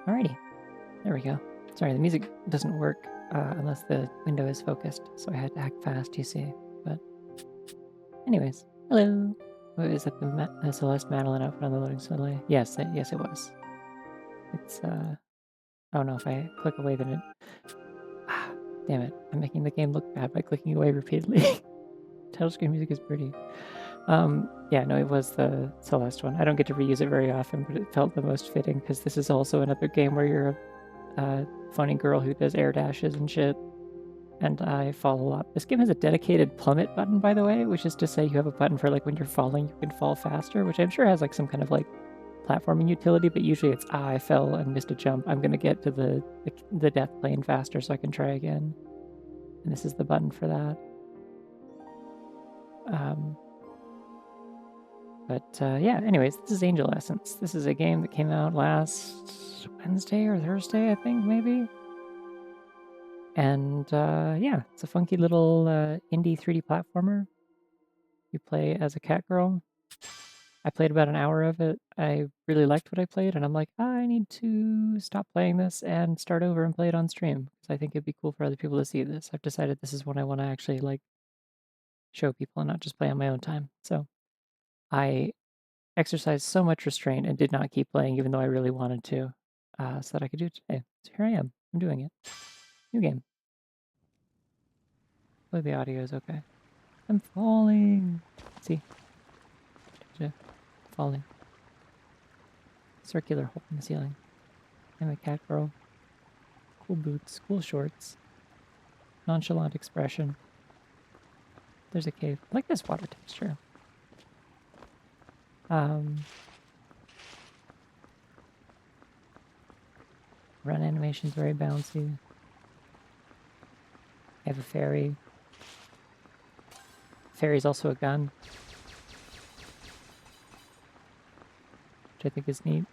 Alrighty, there we go. Sorry, the music doesn't work unless the window is focused, so I had to act fast, you see. But anyways, hello. What is that the Celeste Madeline outfit on the loading display? Yes, yes it was. It's oh no, if I click away then it... Ah, damn it, I'm making the game look bad by clicking away repeatedly. Title screen music is pretty. Yeah, no, it was the Celeste one. I don't get to reuse it very often, but it felt the most fitting because this is also another game where you're a funny girl who does air dashes and shit, and I fall a lot. This game has a dedicated plummet button, by the way, which is to say you have a button for like when you're falling, you can fall faster, which I'm sure has like some kind of like platforming utility, but usually it's I fell and missed a jump. I'm gonna get to the death plane faster so I can try again, and this is the button for that. Yeah, anyways, this is Angel Essence. This is a game that came out last Wednesday or Thursday, I think, maybe. And yeah, it's a funky little indie 3D platformer. You play as a cat girl. I played about an hour of it. I really liked what I played, and I'm like, I need to stop playing this and start over and play it on stream, because I think it'd be cool for other people to see this. I've decided this is what I want to actually like show people and not just play on my own time. So I exercised so much restraint and did not keep playing even though I really wanted to, so that I could do it today. So here I am. I'm doing it. New game. Hopefully the audio is okay. I'm falling. See? Falling. Circular hole in the ceiling. I'm a cat girl. Cool boots, cool shorts. Nonchalant expression. There's a cave. I like this water texture. Run animation's very bouncy. I have a fairy. Fairy's also a gun, which I think is neat.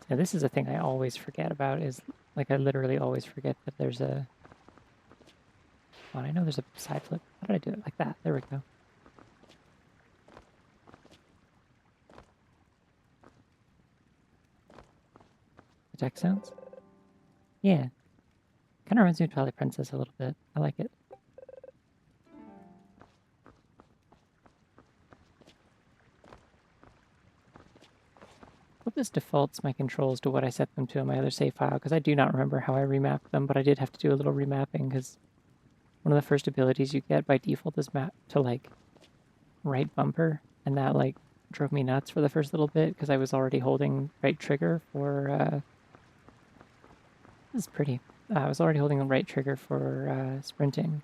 Yeah, this is a thing I always forget about, is like I literally always forget that there's a... Oh, I know there's a side flip. How did I do it? Like that. There we go. Attack sounds? Yeah. Kind of reminds me of Twilight Princess a little bit. I like it. I hope this defaults my controls to what I set them to in my other save file, because I do not remember how I remapped them, but I did have to do a little remapping, because one of the first abilities you get by default is map to, like, right bumper, and that, like, drove me nuts for the first little bit, because I was already holding right trigger for, this is pretty. I was already holding the right trigger for, sprinting.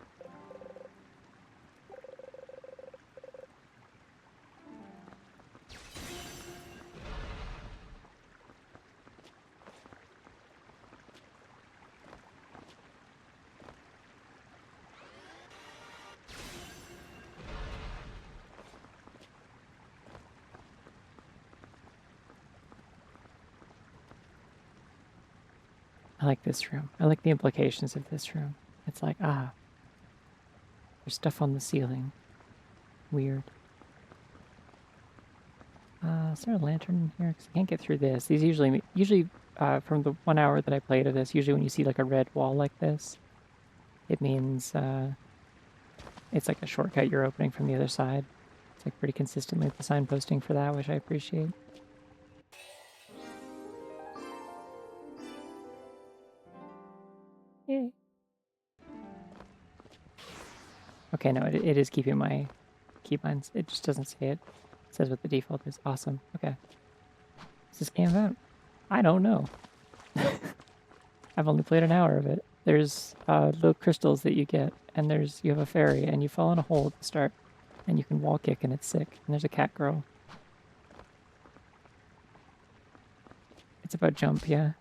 I like this room. I like the implications of this room. It's like, there's stuff on the ceiling. Weird. Is there a lantern in here? Because I can't get through this. These usually from the 1 hour that I played of this, usually when you see like a red wall like this, it means it's like a shortcut you're opening from the other side. It's like pretty consistently the signposting for that, which I appreciate. Yay. Okay, no, it is keeping my keybinds. It just doesn't say it. It says what the default is. Awesome. Okay. What's this game about? I don't know. I've only played an hour of it. There's little crystals that you get, and you have a fairy, and you fall in a hole at the start, and you can wall kick, and it's sick. And there's a cat girl. It's about jump, yeah.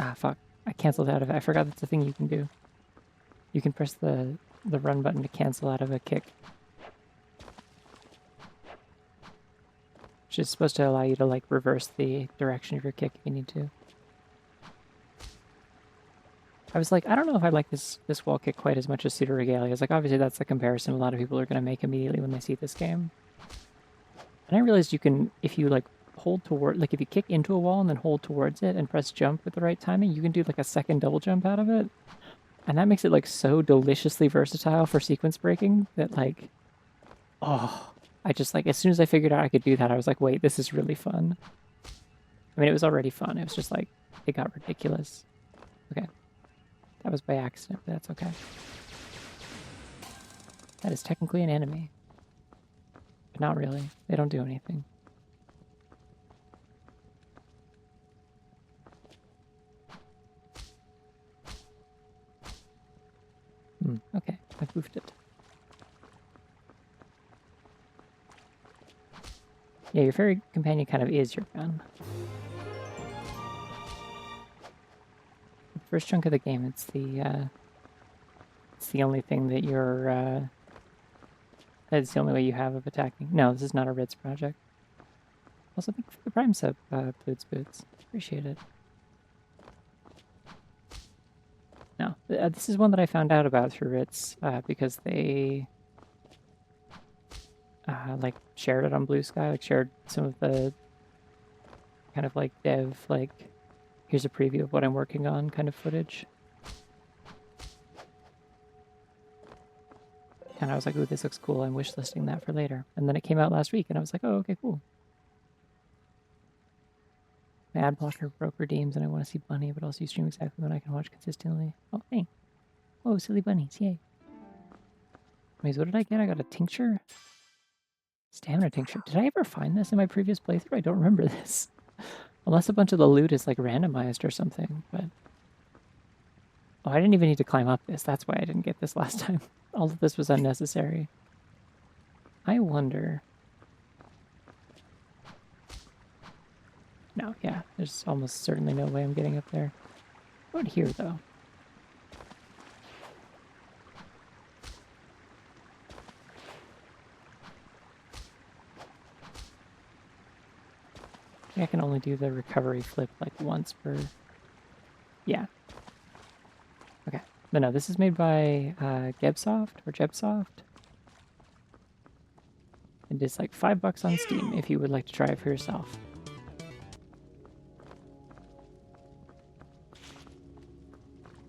Ah, fuck. I canceled out of it. I forgot that's a thing you can do. You can press the run button to cancel out of a kick, which is supposed to allow you to like reverse the direction of your kick if you need to. I was like, I don't know if I like this wall kick quite as much as Pseudoregalia. I was like, obviously that's the comparison a lot of people are going to make immediately when they see this game. And I realized you can, if you like hold toward, like if you kick into a wall and then hold towards it and press jump with the right timing, you can do like a second double jump out of it. And that makes it like so deliciously versatile for sequence breaking that like, oh, I just like, as soon as I figured out I could do that, I was like, wait, this is really fun. I mean, it was already fun. It was just like, it got ridiculous. Okay. That was by accident, but that's okay. That is technically an enemy. But not really. They don't do anything. Okay, I poofed it. Yeah, your fairy companion kind of is your gun. The first chunk of the game, it's the only thing that you're, it's the only way you have of attacking. No, this is not a Ritz project. Also, thank you for the Prime sub, Boots. Appreciate it. No, this is one that I found out about through Ritz, because they, like, shared it on Blue Sky, like, shared some of the kind of, like, dev, like, here's a preview of what I'm working on kind of footage. And I was like, ooh, this looks cool. I'm wishlisting that for later. And then it came out last week, and I was like, oh, okay, cool. My ad blocker broke redeems, and I want to see Bunny, but also you stream exactly when I can watch consistently. Oh, thanks. Oh, silly bunnies, yay. Wait, what did I get? I got a tincture? Stamina tincture. Did I ever find this in my previous playthrough? I don't remember this. Unless a bunch of the loot is, like, randomized or something, but... Oh, I didn't even need to climb up this. That's why I didn't get this last time. All of this was unnecessary. I wonder... No, yeah, there's almost certainly no way I'm getting up there. What about here, though? I can only do the recovery flip like once per... Yeah. Okay. But no, this is made by Gebsoft or Jebsoft. It is like $5 on Steam if you would like to try it for yourself.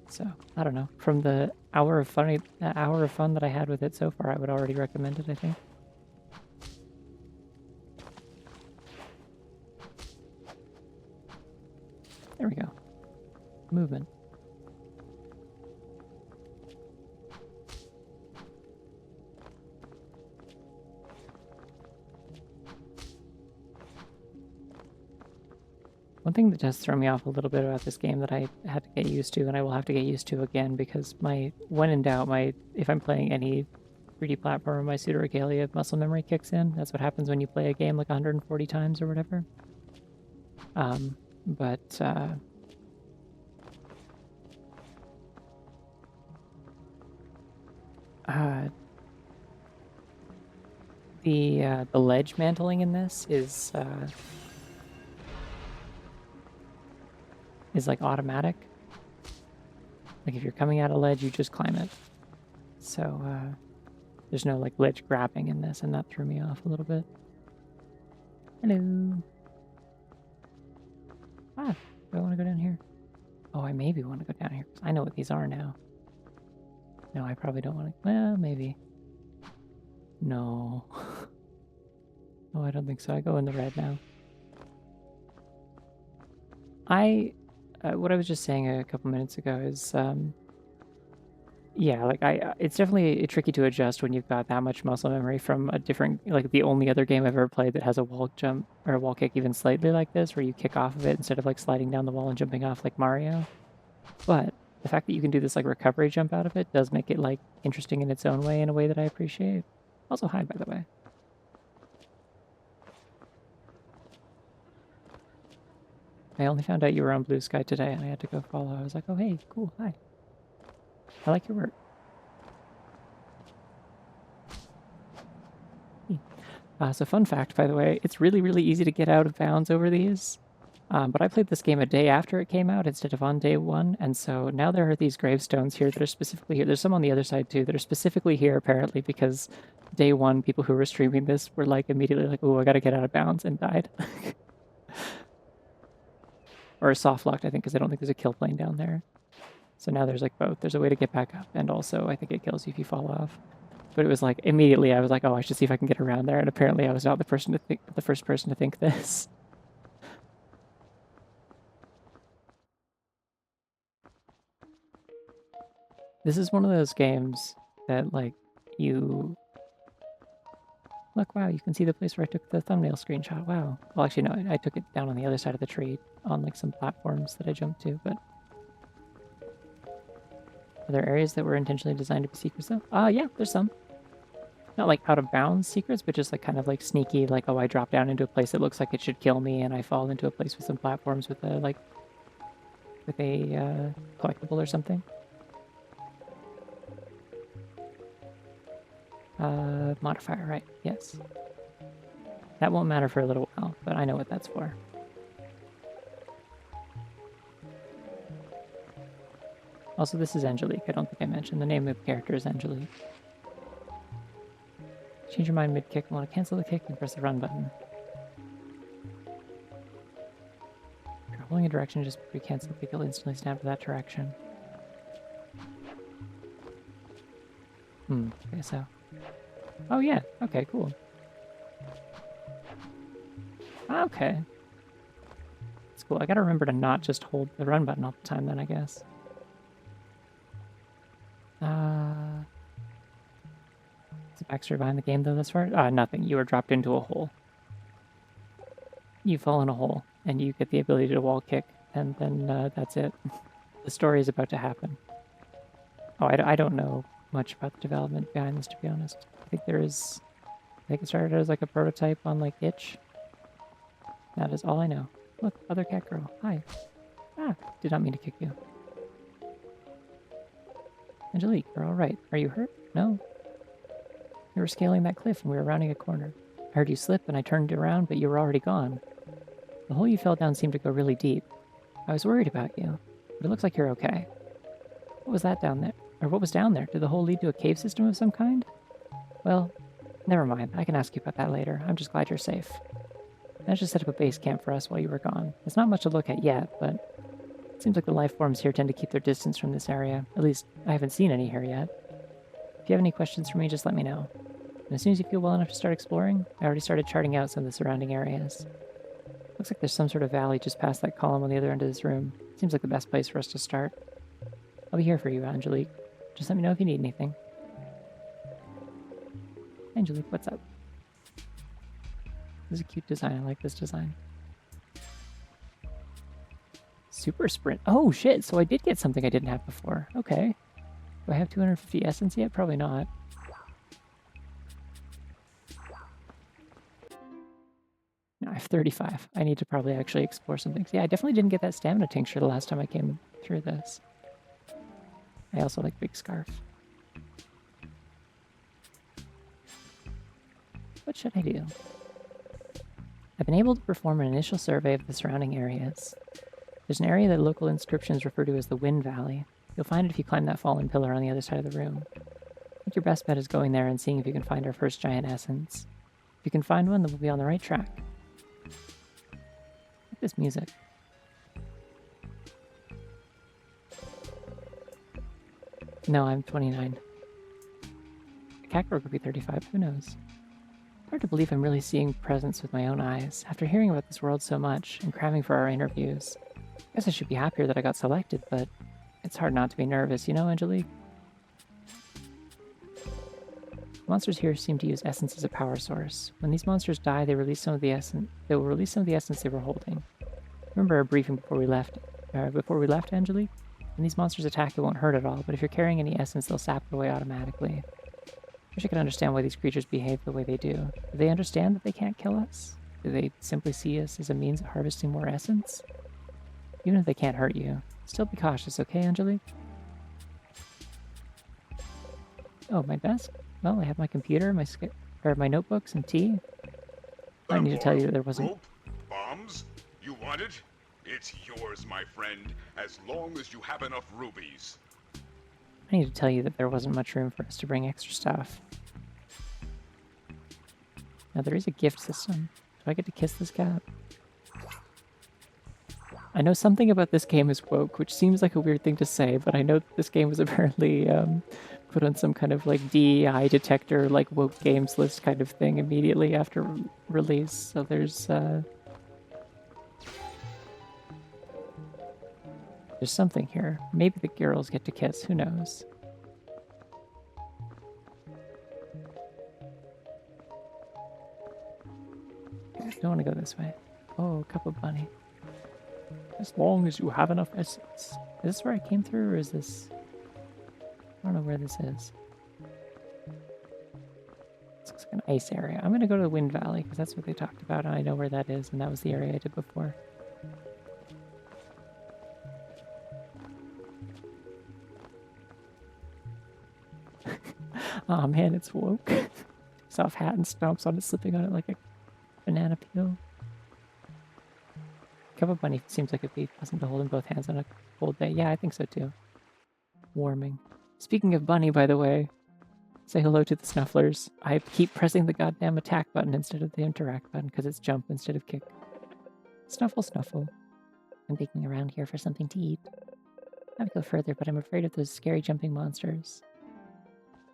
So, I don't know. From the hour of fun that I had with it so far, I would already recommend it, I think. There we go. Movement. One thing that does throw me off a little bit about this game that I had to get used to, and I will have to get used to again, because when in doubt, if I'm playing any 3D platformer, my Pseudoregalia muscle memory kicks in. That's what happens when you play a game like 140 times or whatever. The ledge mantling in this is like automatic. Like if you're coming at a ledge, you just climb it. So there's no like ledge grabbing in this, and that threw me off a little bit. Hello. Ah, do I want to go down here? Oh, I maybe want to go down here because I know what these are now. No, I probably don't want to. Well, maybe. No. No, I don't think so. I go in the red now. What I was just saying a couple minutes ago is, yeah, like it's definitely tricky to adjust when you've got that much muscle memory from a different, like the only other game I've ever played that has a wall jump or a wall kick even slightly like this, where you kick off of it instead of like sliding down the wall and jumping off like Mario. But the fact that you can do this like recovery jump out of it does make it like interesting in its own way, in a way that I appreciate. Also, hi, by the way. I only found out you were on Blue Sky today, and I had to go follow. I was like, oh, hey, cool, hi. I like your work. So fun fact, by the way, it's really, really easy to get out of bounds over these. But I played this game a day after it came out instead of on day one, and so now there are these gravestones here that are specifically here. There's some on the other side too that are specifically here apparently because day one people who were streaming this were like immediately like, "Oh, I gotta get out of bounds," and died. Or soft locked, I think, because I don't think there's a kill plane down there. So now there's like both. There's a way to get back up, and also I think it kills you if you fall off. But it was like immediately I was like, "Oh, I should see if I can get around there," and apparently I was not the first person to think this. This is one of those games that, like, you... Look, wow, you can see the place where I took the thumbnail screenshot. Wow. Well, actually, no, I took it down on the other side of the tree on, like, some platforms that I jumped to, but... Are there areas that were intentionally designed to be secrets, though? Yeah, there's some. Not, like, out-of-bounds secrets, but just, like, kind of, like, sneaky, like, oh, I drop down into a place that looks like it should kill me, and I fall into a place with some platforms with a, like... with a, collectible or something. Modifier, right, yes. That won't matter for a little while, but I know what that's for. Also, this is Angelique. I don't think I mentioned. The name of the character is Angelique. Change your mind mid-kick. Want to cancel the kick and press the run button. If you're holding a direction, just pre-cancel the kick. You'll instantly snap to that direction. Okay, so... Oh, yeah. Okay, cool. Okay. It's cool. I gotta remember to not just hold the run button all the time then, I guess. Is the backstory behind the game, though, thus far? Nothing. You are dropped into a hole. You fall in a hole, and you get the ability to wall kick, and then that's it. The story is about to happen. Oh, I don't know much about the development behind this, to be honest. I think there is... I think it started as like a prototype on like itch. That is all I know. Look, other cat girl. Hi. Ah, did not mean to kick you. Angelique, you're alright. Are you hurt? No. You were scaling that cliff and we were rounding a corner. I heard you slip and I turned around, but you were already gone. The hole you fell down seemed to go really deep. I was worried about you, but it looks like you're okay. What was that down there? Or what was down there? Did the hole lead to a cave system of some kind? Well, never mind. I can ask you about that later. I'm just glad you're safe. I managed to set up a base camp for us while you were gone. It's not much to look at yet, but it seems like the life forms here tend to keep their distance from this area. At least, I haven't seen any here yet. If you have any questions for me, just let me know. And as soon as you feel well enough to start exploring, I already started charting out some of the surrounding areas. Looks like there's some sort of valley just past that column on the other end of this room. Seems like the best place for us to start. I'll be here for you, Angelique. Just let me know if you need anything. Angelique, what's up? This is a cute design. I like this design. Super sprint. Oh, shit. So I did get something I didn't have before. Okay. Do I have 250 essence yet? Probably not. No, I have 35. I need to probably actually explore some things. Yeah, I definitely didn't get that stamina tincture the last time I came through this. I also like Big Scarf. What should I do? I've been able to perform an initial survey of the surrounding areas. There's an area that local inscriptions refer to as the Wind Valley. You'll find it if you climb that fallen pillar on the other side of the room. I think your best bet is going there and seeing if you can find our first giant essence. If you can find one, then we'll be on the right track. Like this music. No, I'm 29. The catgirl could be 35, who knows? Hard to believe I'm really seeing presence with my own eyes, after hearing about this world so much and cramming for our interviews. I guess I should be happier that I got selected, but it's hard not to be nervous, you know, Angelique? Monsters here seem to use essence as a power source. When these monsters die, they release some of the essence. They will release some of the essence they were holding. Remember our briefing before we left, Angelique? When these monsters attack, it won't hurt at all, but if you're carrying any essence, they'll sap it away automatically. I wish I could understand why these creatures behave the way they do. Do they understand that they can't kill us? Do they simply see us as a means of harvesting more essence? Even if they can't hurt you, still be cautious, okay, Angelique? Oh, my desk? Well, I have my computer, my notebooks, and tea. I don't need to tell you that there wasn't... Rope? Bombs? You want it? It's yours, my friend, as long as you have enough rubies. I need to tell you that there wasn't much room for us to bring extra stuff. Now there is a gift system. Do I get to kiss this cat? I know something about this game is woke, which seems like a weird thing to say, but I know that this game was apparently put on some kind of like DEI detector, like woke games list kind of thing immediately after release. So there's something here. Maybe the girls get to kiss. Who knows? Okay, I don't want to go this way. Oh, cup of bunny. As long as you have enough essence. Is this where I came through, or is this... I don't know where this is. This looks like an ice area. I'm going to go to the Wind Valley, because that's what they talked about, and I know where that is, and that was the area I did before. Oh man, it's woke. Takes off hat and stomps on it, slipping on it like a banana peel. Cup of bunny seems like it'd be pleasant to hold in both hands on a cold day. Yeah, I think so too. Warming. Speaking of bunny, by the way, say hello to the Snufflers. I keep pressing the goddamn attack button instead of the interact button because it's jump instead of kick. Snuffle, snuffle. I'm digging around here for something to eat. I would go further, but I'm afraid of those scary jumping monsters.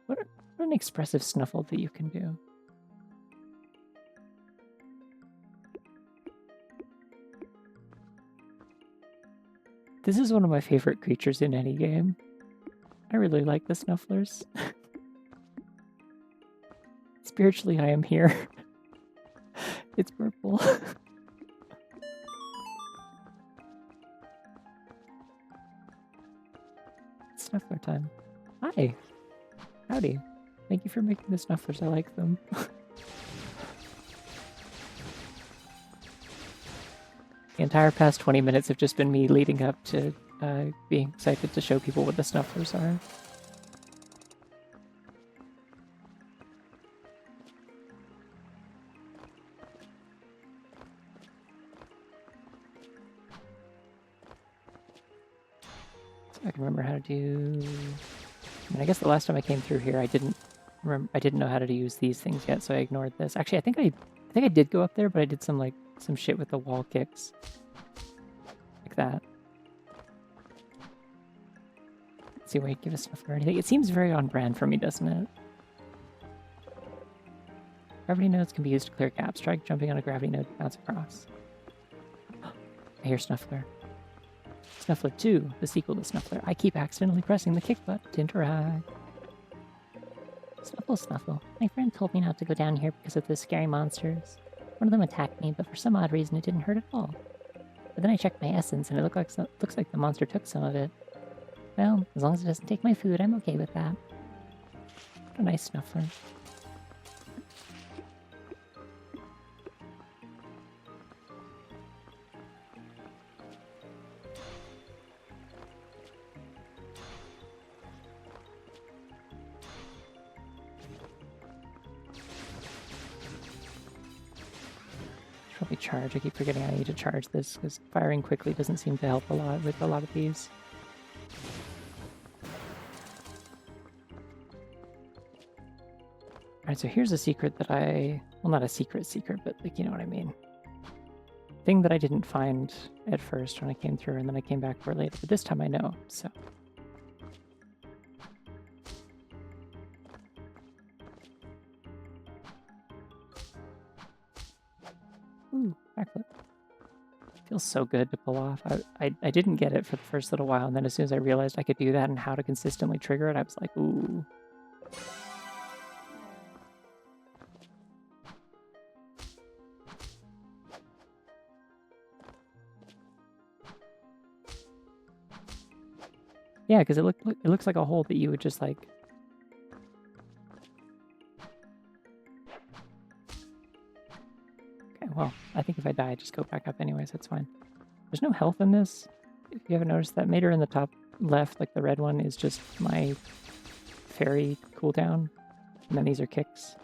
What an expressive snuffle that you can do. This is one of my favorite creatures in any game. I really like the Snufflers. Spiritually, I am here. It's purple. Snuffler time. Hi. Howdy. Thank you for making the Snufflers. I like them. The entire past 20 minutes have just been me leading up to being excited to show people what the Snufflers are. So I can remember how to do... I mean, I guess the last time I came through here, I didn't know how to use these things yet, so I ignored this. Actually, I think I did go up there, but I did some shit with the wall kicks. Like that. Let's see, wait, give a Snuffler or anything. It seems very on brand for me, doesn't it? Gravity nodes can be used to clear gaps. Try jumping on a gravity node to bounce across. I hear Snuffler. Snuffler 2, the sequel to Snuffler. I keep accidentally pressing the kick button to interact. Snuffle, Snuffle. My friend told me not to go down here because of the scary monsters. One of them attacked me, but for some odd reason it didn't hurt at all. But then I checked my essence and it looks like the monster took some of it. Well, as long as it doesn't take my food, I'm okay with that. What a nice Snuffler. Probably charge. I keep forgetting I need to charge this because firing quickly doesn't seem to help a lot with a lot of these. Alright, so here's a secret that well, not a secret, but like, you know what I mean. Thing that I didn't find at first when I came through, and then I came back for it later, but this time I know, so. Ooh, backflip. Feels so good to pull off. I didn't get it for the first little while, and then as soon as I realized I could do that and how to consistently trigger it, I was like, ooh. Yeah, because it looks like a hole that you would just like... Okay, well, I think if I die, I just go back up anyways, that's fine. There's no health in this. If you haven't noticed, that meter in the top left, like the red one, is just my fairy cooldown. And then these are kicks.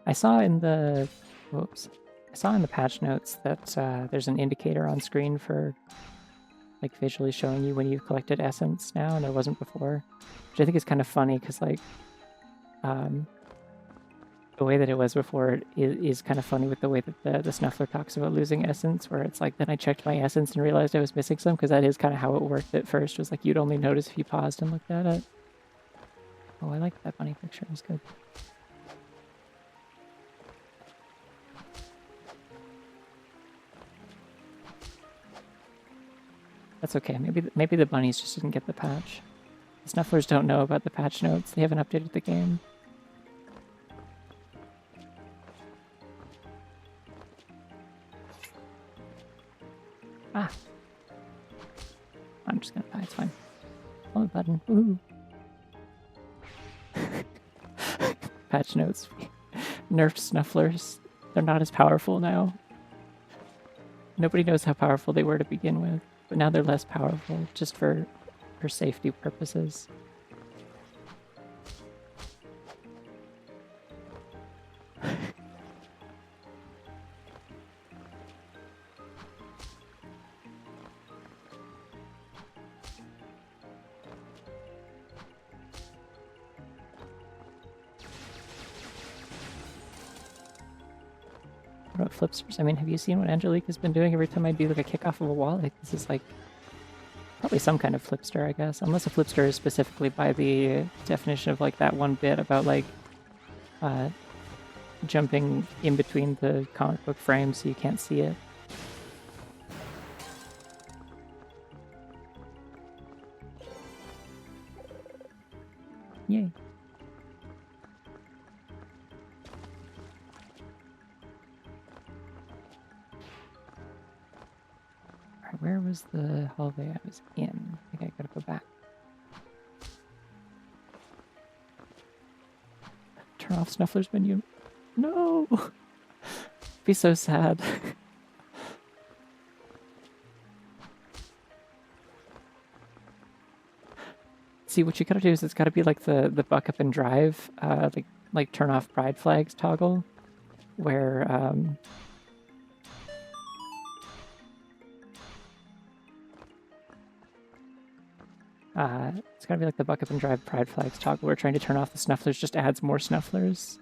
I saw in the Whoops. I saw in the patch notes that there's an indicator on screen for like visually showing you when you've collected essence now, and there wasn't before, which I think is kind of funny because like the way that it was before is kind of funny with the way that the Snuffler talks about losing essence, where it's like, then I checked my essence and realized I was missing some, because that is kind of how it worked at first, was like you'd only notice if you paused and looked at it. Oh, I like that bunny picture, it's good. That's okay, maybe the bunnies just didn't get the patch. The Snufflers don't know about the patch notes, they haven't updated the game. Ah. I'm just gonna die, it's fine. Hold the button. Ooh. Patch notes. Nerfed Snufflers. They're not as powerful now. Nobody knows how powerful they were to begin with, but now they're less powerful, just for safety purposes. What about flipsters? I mean, have you seen what Angelique has been doing every time I do like a kick off of a wall? Like, this is like probably some kind of flipster, I guess. Unless a flipster is specifically by the definition of like that one bit about like jumping in between the comic book frames so you can't see it. Yay. Alright, where was the hallway I was in? I think I gotta go back. Turn off Snuffler's menu. No! Be so sad. See, what you gotta do is it's gotta be like the buck up and drive, like turn off pride flags toggle, where it's gotta be like the buck up and drive pride flags toggle. We're trying to turn off the Snufflers, just adds more Snufflers.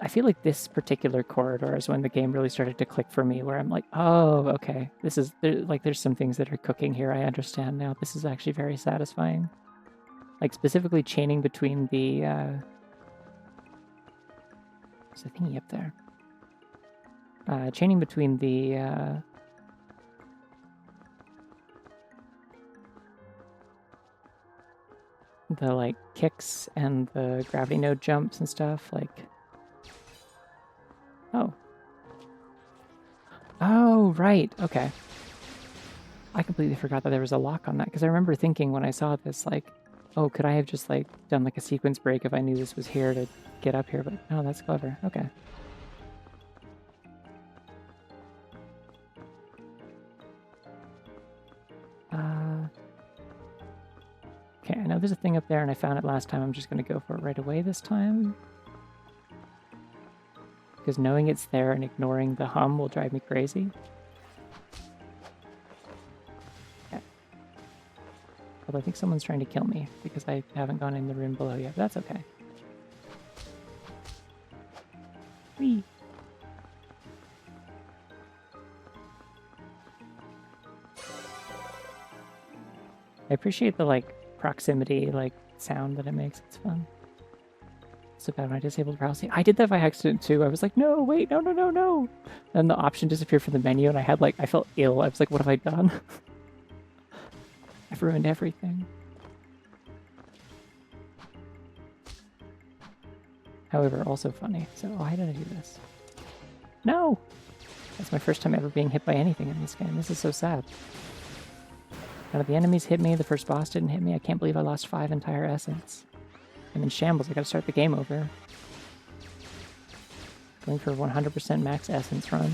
I feel like this particular corridor is when the game really started to click for me, where I'm like, oh, okay, this is, there's some things that are cooking here, I understand now. This is actually very satisfying. Like, specifically chaining between the, there's a thingy up there. Chaining between the like kicks and the gravity node jumps and stuff, like. Oh. Oh, right. Okay. I completely forgot that there was a lock on that, because I remember thinking when I saw this, like, oh, could I have just, like, done, like, a sequence break if I knew this was here to get up here? But, oh, that's clever. Okay. Okay, I know there's a thing up there, and I found it last time. I'm just going to go for it right away this time. Because knowing it's there and ignoring the hum will drive me crazy. Okay. Although I think someone's trying to kill me because I haven't gone in the room below yet, but that's okay. Whee! I appreciate the, like, proximity, like, sound that it makes. It's fun. So bad when I disabled browsing. I did that by accident too. I was like, no, wait, no, no, no, no. And the option disappeared from the menu, and I had, like, I felt ill. I was like, what have I done? I've ruined everything. However, also funny. So, why did I do this? No! That's my first time ever being hit by anything in this game. This is so sad. None of the enemies hit me. The first boss didn't hit me. I can't believe I lost 5 entire essence. I'm in shambles. I gotta start the game over. Going for 100% max essence run.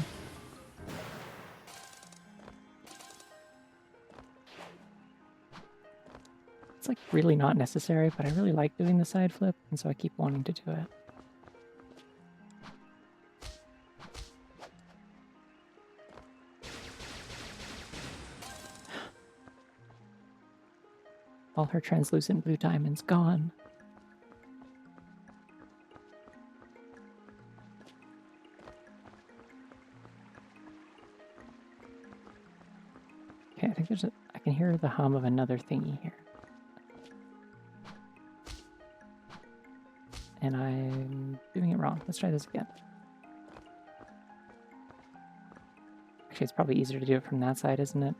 It's like really not necessary, but I really like doing the side flip, and so I keep wanting to do it. All her translucent blue diamonds gone. Okay, I think I can hear the hum of another thingy here. And I'm doing it wrong. Let's try this again. Actually, it's probably easier to do it from that side, isn't it?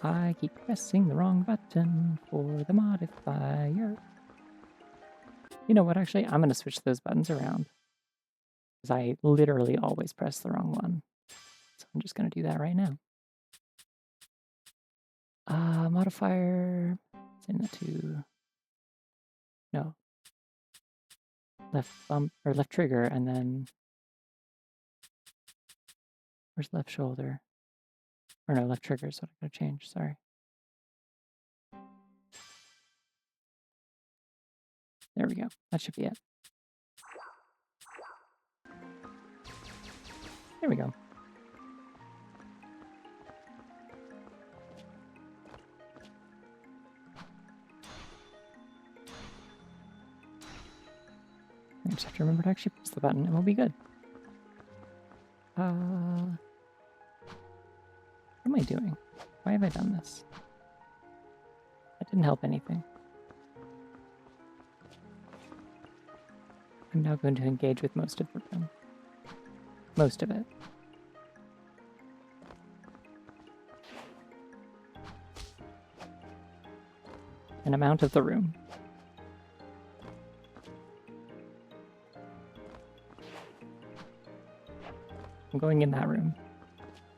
I keep pressing the wrong button for the modifier. You know what, actually? I'm going to switch those buttons around. Because I literally always press the wrong one. So I'm just going to do that right now. Modifier. Send that to... No. Left bump, or left trigger, and then... Where's left shoulder? Or no, left trigger is what I'm going to change, sorry. There we go. That should be it. There we go. I just have to remember to actually press the button and we'll be good. What am I doing? Why have I done this? That didn't help anything. I'm now going to engage with most of the room. Most of it. An amount of the room. I'm going in that room.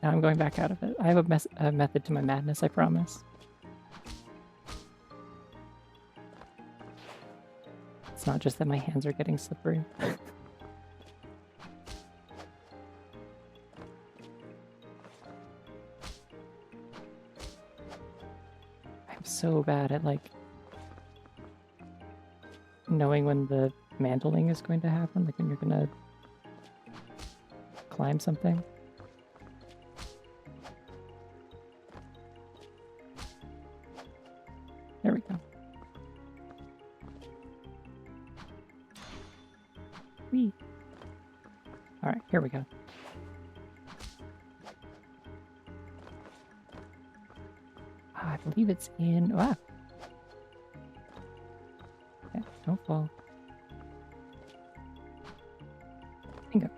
Now I'm going back out of it. I have a method to my madness, I promise. It's not just that my hands are getting slippery. I'm so bad at, like, knowing when the mantling is going to happen, like when you're gonna climb something. There we go. Whee! Alright, here we go. I believe it's in... Ah! Okay, don't fall. Bingo.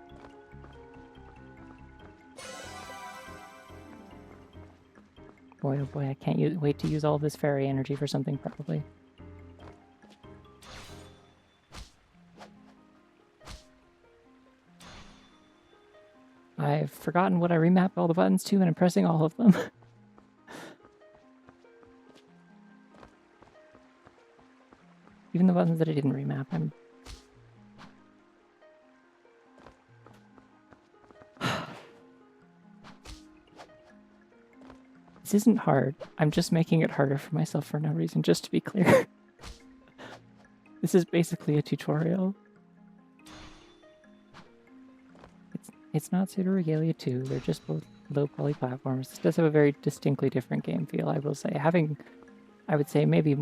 Boy, oh boy, I can't wait to use all of this fairy energy for something, probably. I've forgotten what I remapped all the buttons to, and I'm pressing all of them. Even the buttons that I didn't remap, I'm... This isn't hard. I'm just making it harder for myself for no reason, just to be clear. This is basically a tutorial. It's not Pseudoregalia 2, they're just both low poly platforms. This does have a very distinctly different game feel, I will say. Having, I would say, maybe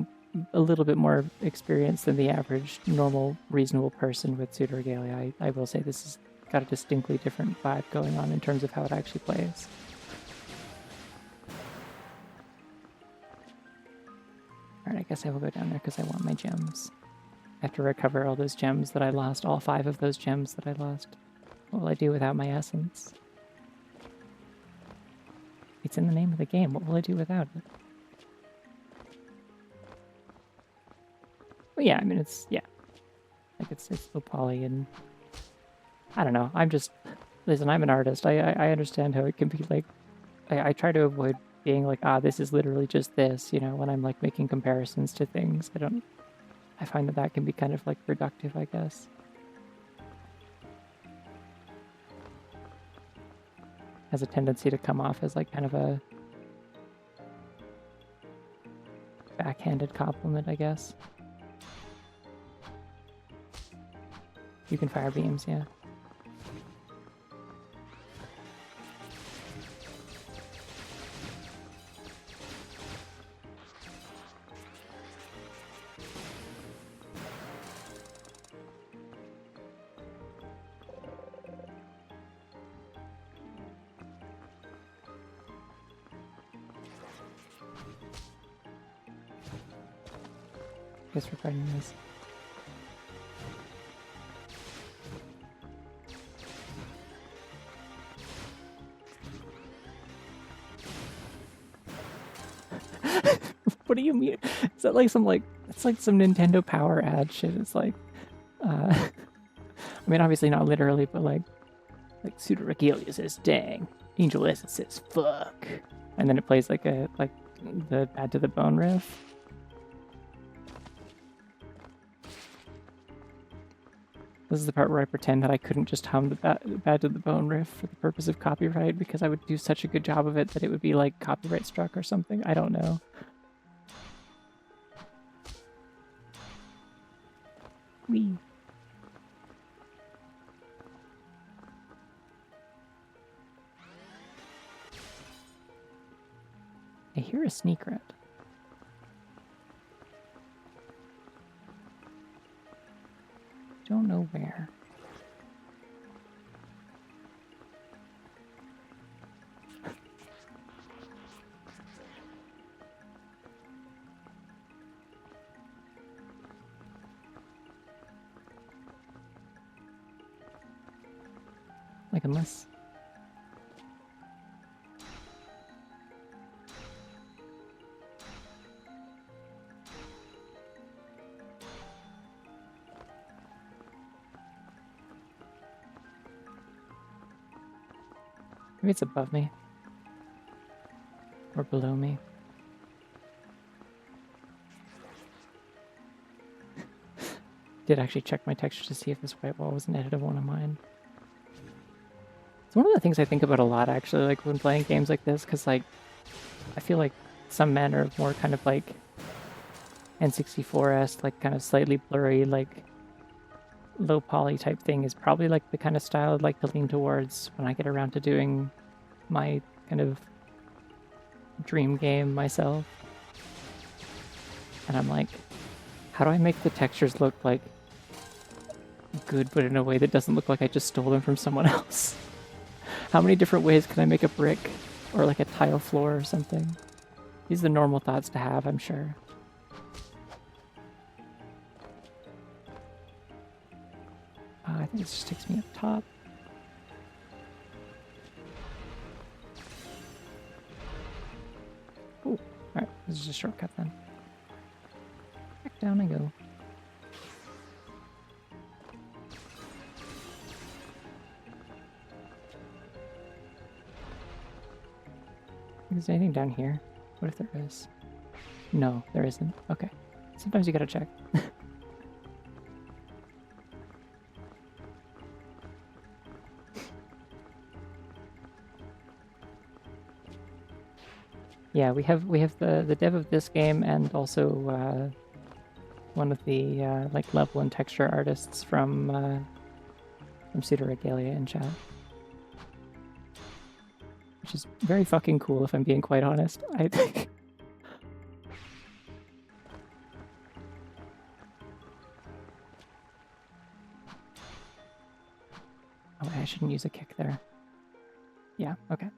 a little bit more experience than the average, normal, reasonable person with Pseudoregalia, I will say this has got a distinctly different vibe going on in terms of how it actually plays. Alright, I guess I will go down there because I want my gems. I have to recover all those gems that I lost, all 5 of those gems that I lost. What will I do without my essence? It's in the name of the game. What will I do without it? Well, yeah, I mean, it's, yeah. Like, it's low poly, and I don't know. I'm just, listen, I'm an artist. I understand how it can be, like, I try to avoid being like, this is literally just this, you know, when I'm, like, making comparisons to things. I find that can be kind of, like, reductive, I guess. Has a tendency to come off as, like, kind of a backhanded compliment, I guess. You can fire beams, yeah. Guess we're fighting this. What do you mean? Is that like some it's like some Nintendo Power ad shit? It's like, I mean, obviously not literally, but like Pseudoregalia says "dang," Angel Essence says "fuck," and then it plays like the Bad to the Bone riff. This is the part where I pretend that I couldn't just hum the Bad to the Bone riff for the purpose of copyright because I would do such a good job of it that it would be like copyright struck or something. I don't know. Wee. I hear a sneak rat. Don't know where. Like, unless... Maybe it's above me. Or below me. Did actually check my texture to see if this white wall was an edit of one of mine. It's one of the things I think about a lot, actually, like when playing games like this, because like I feel like some men are more kind of like N64-esque, like kind of slightly blurry, like low poly type thing is probably like the kind of style I'd like to lean towards when I get around to doing my kind of dream game myself. And I'm like, how do I make the textures look like good, but in a way that doesn't look like I just stole them from someone else? How many different ways can I make a brick or like a tile floor or something? These are the normal thoughts to have, I'm sure. I think this just takes me up top. Ooh, alright, this is a shortcut then. Back down I go. Is there anything down here? What if there is? No, there isn't. Okay. Sometimes you gotta check. Yeah, we have the dev of this game and also one of the like level and texture artists from Pseudoregalia in chat, which is very fucking cool if I'm being quite honest. I think. Oh, I shouldn't use a kick there. Yeah. Okay.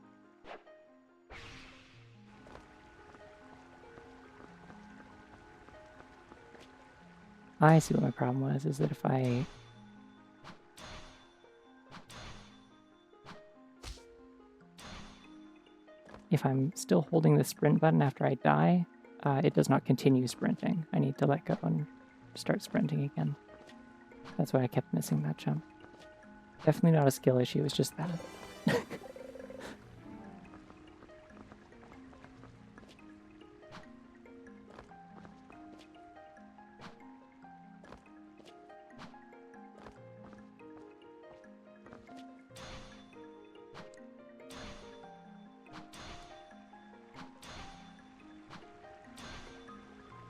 I see what my problem was, is that if I'm still holding the sprint button after I die, it does not continue sprinting. I need to let go and start sprinting again. That's why I kept missing that jump. Definitely not a skill issue, it's just that.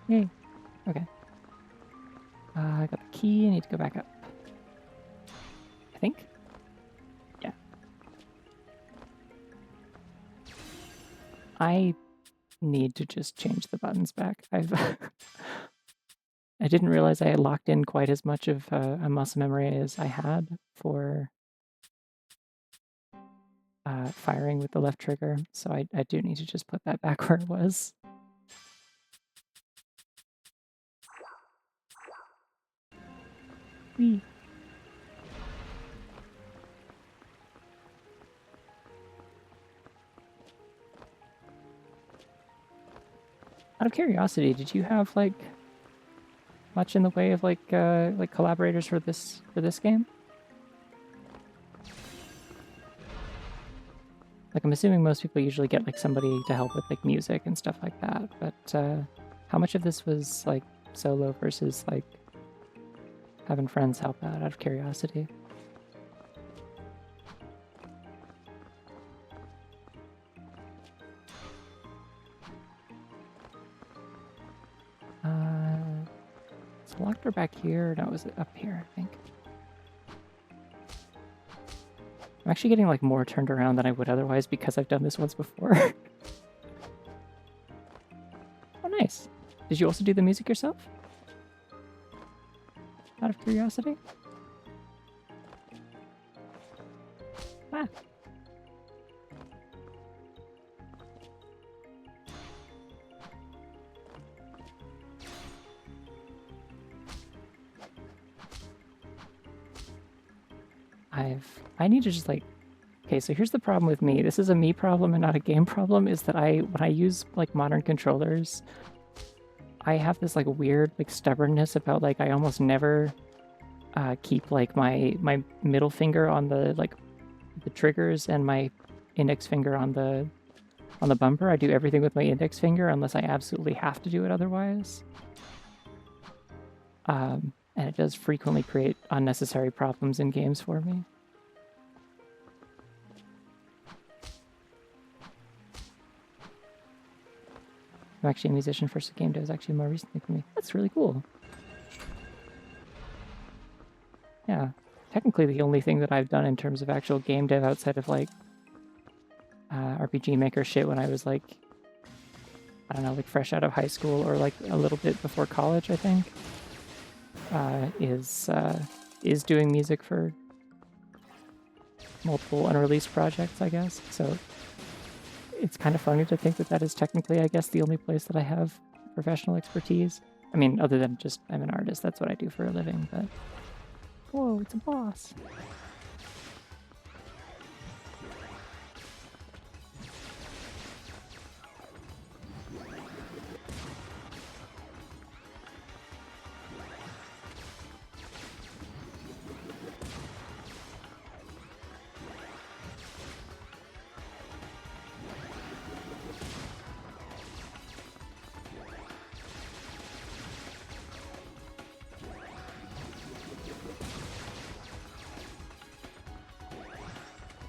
Yay. Okay. I got the key. I need to go back up. I think. Yeah. I need to just change the buttons back. I didn't realize I had locked in quite as much of a muscle memory as I had for firing with the left trigger, so I do need to just put that back where it was. Whee. Out of curiosity, did you have like much in the way of like collaborators for this game? Like I'm assuming most people usually get like somebody to help with like music and stuff like that, but how much of this was like solo versus like having friends help out of curiosity? So locked her back here. No, it was up here, I think. I'm actually getting like more turned around than I would otherwise because I've done this once before. Oh, nice. Did you also do the music yourself? Out of curiosity? Ah. I need to just like, okay, so here's the problem with me. This is a me problem and not a game problem, is that when I use like modern controllers, I have this like weird like stubbornness about like I almost never keep like my middle finger on the like the triggers and my index finger on the bumper. I do everything with my index finger unless I absolutely have to do it otherwise. And it does frequently create unnecessary problems in games for me. I'm actually a musician. First game dev is actually more recently for me. That's really cool. Yeah, technically the only thing that I've done in terms of actual game dev outside of like RPG Maker shit when I was like, I don't know, like fresh out of high school or like a little bit before college, I think, is doing music for multiple unreleased projects, I guess. So it's kind of funny to think that that is technically, I guess, the only place that I have professional expertise. I mean, other than just I'm an artist, that's what I do for a living, but... Whoa, it's a boss.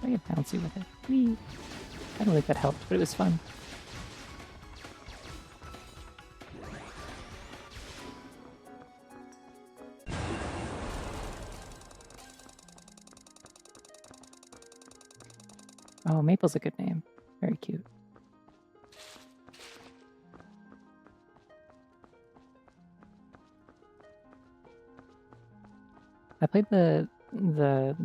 I get bouncy with it. Whee! I don't think that helped, but it was fun. Oh, Maple's a good name. Very cute. I played the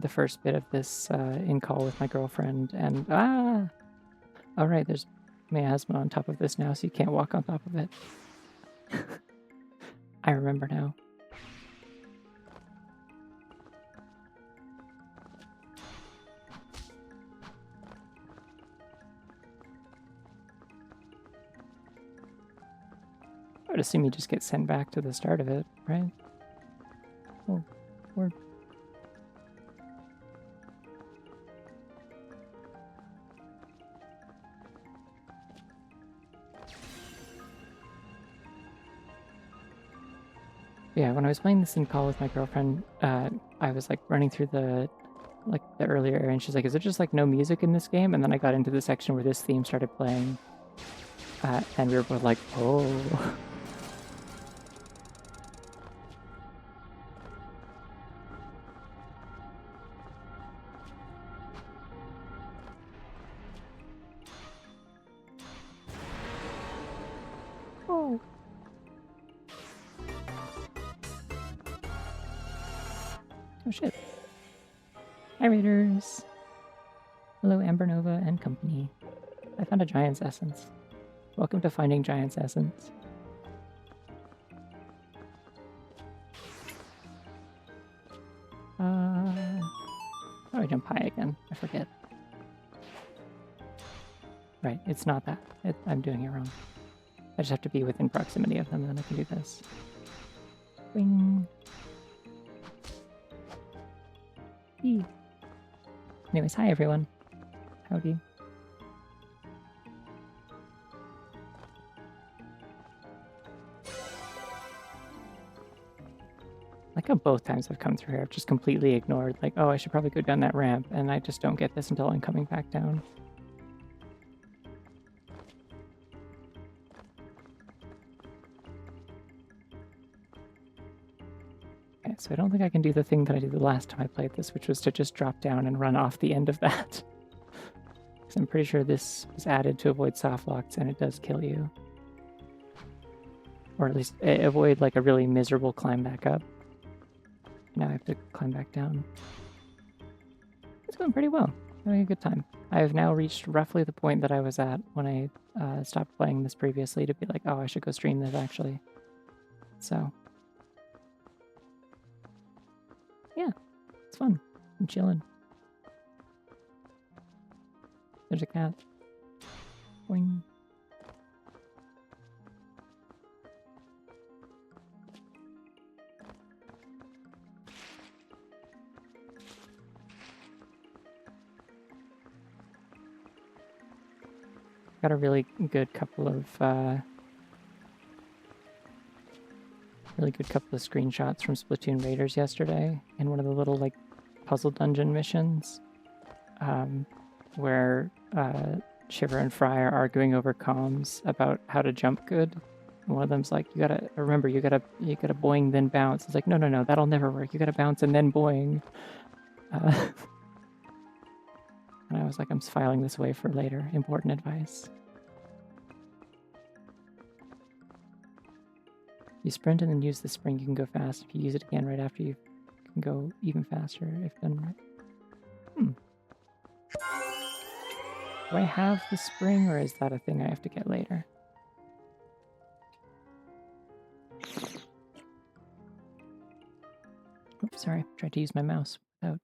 first bit of this in call with my girlfriend, and all right, there's miasma on top of this now, so you can't walk on top of it. I remember now. I would assume you just get sent back to the start of it, right? Oh, or... Yeah, when I was playing this in call with my girlfriend, I was like running through the earlier area, and she's like, "Is there just like no music in this game?" And then I got into the section where this theme started playing, and we were both like, "Oh." Oh shit. Hi Raiders! Hello Amber Nova and company. I found a Giant's Essence. Welcome to finding Giant's Essence. How do I jump high again? I forget. Right, it's not that. I'm doing it wrong. I just have to be within proximity of them, and then I can do this. Wing. Eee. Anyways, hi everyone. Howdy. Like how both times I've come through here, I've just completely ignored, like, oh, I should probably go down that ramp, and I just don't get this until I'm coming back down. Okay, so I don't think I can do the thing that I did the last time I played this, which was to just drop down and run off the end of that. Because I'm pretty sure this was added to avoid soft locks, and it does kill you. Or at least avoid like a really miserable climb back up. Now I have to climb back down. It's going pretty well. Having a good time. I have now reached roughly the point that I was at when I stopped playing this previously to be like, oh, I should go stream this actually. So, yeah, it's fun. I'm chilling. There's a cat. Boing. Got a really good couple of screenshots from Splatoon Raiders yesterday in one of the little like puzzle dungeon missions, where Shiver and Fry are arguing over comms about how to jump good. And one of them's like, you gotta boing then bounce. It's like, no, that'll never work. You gotta bounce and then boing. And I was like, I'm filing this away for later. Important advice. You sprint and then use the spring, you can go fast. If you use it again right after, you can go even faster if done right. Do I have the spring, or is that a thing I have to get later? Oops, sorry. Tried to use my mouse without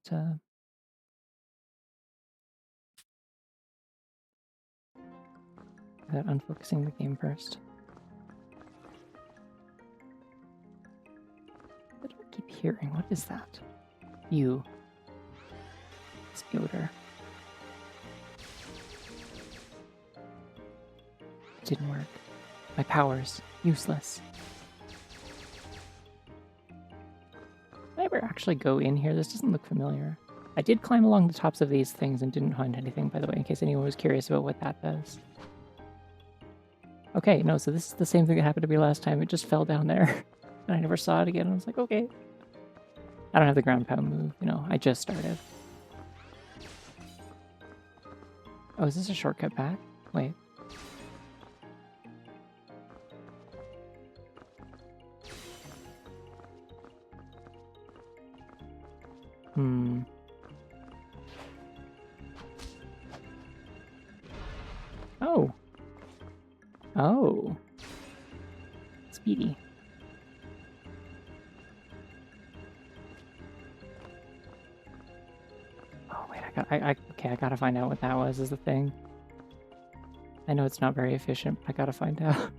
unfocusing the game first. What do I keep hearing? What is that? You. It's the odor. Didn't work. My powers. Useless. Did I ever actually go in here? This doesn't look familiar. I did climb along the tops of these things and didn't find anything, by the way, in case anyone was curious about what that does. Okay, no, so this is the same thing that happened to me last time. It just fell down there. And I never saw it again. I was like, okay. I don't have the ground pound move, you know, I just started. Oh, is this a shortcut back? Wait. Oh. Oh. Speedy. Oh wait, I gotta find out what that was as the thing. I know it's not very efficient, but I gotta find out.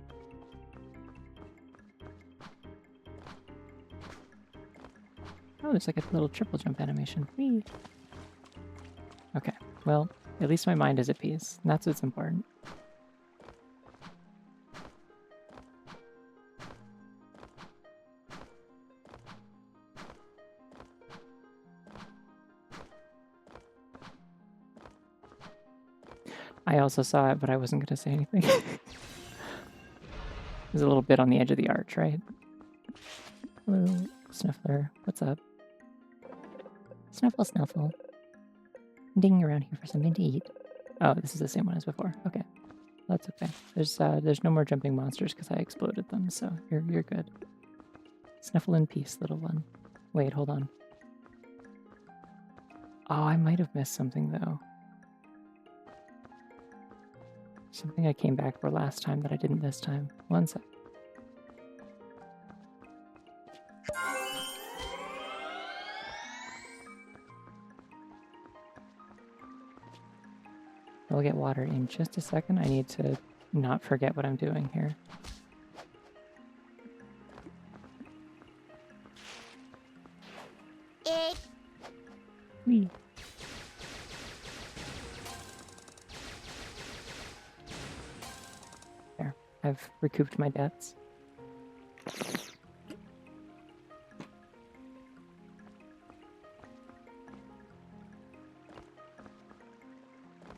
Oh, there's like a little triple jump animation. Whee! Okay, well, at least my mind is at peace. And that's what's important. I also saw it, but I wasn't going to say anything. There's a little bit on the edge of the arch, right? Hello, Snuffler. What's up? Snuffle, Snuffle. Dinging around here for something to eat. Oh, this is the same one as before. Okay, that's okay. There's no more jumping monsters because I exploded them, so you're good. Snuffle in peace, little one. Wait, hold on. Oh, I might have missed something though. Something I came back for last time that I didn't this time. One sec. We'll get water in just a second. I need to not forget what I'm doing here. Whee. There. I've recouped my debts.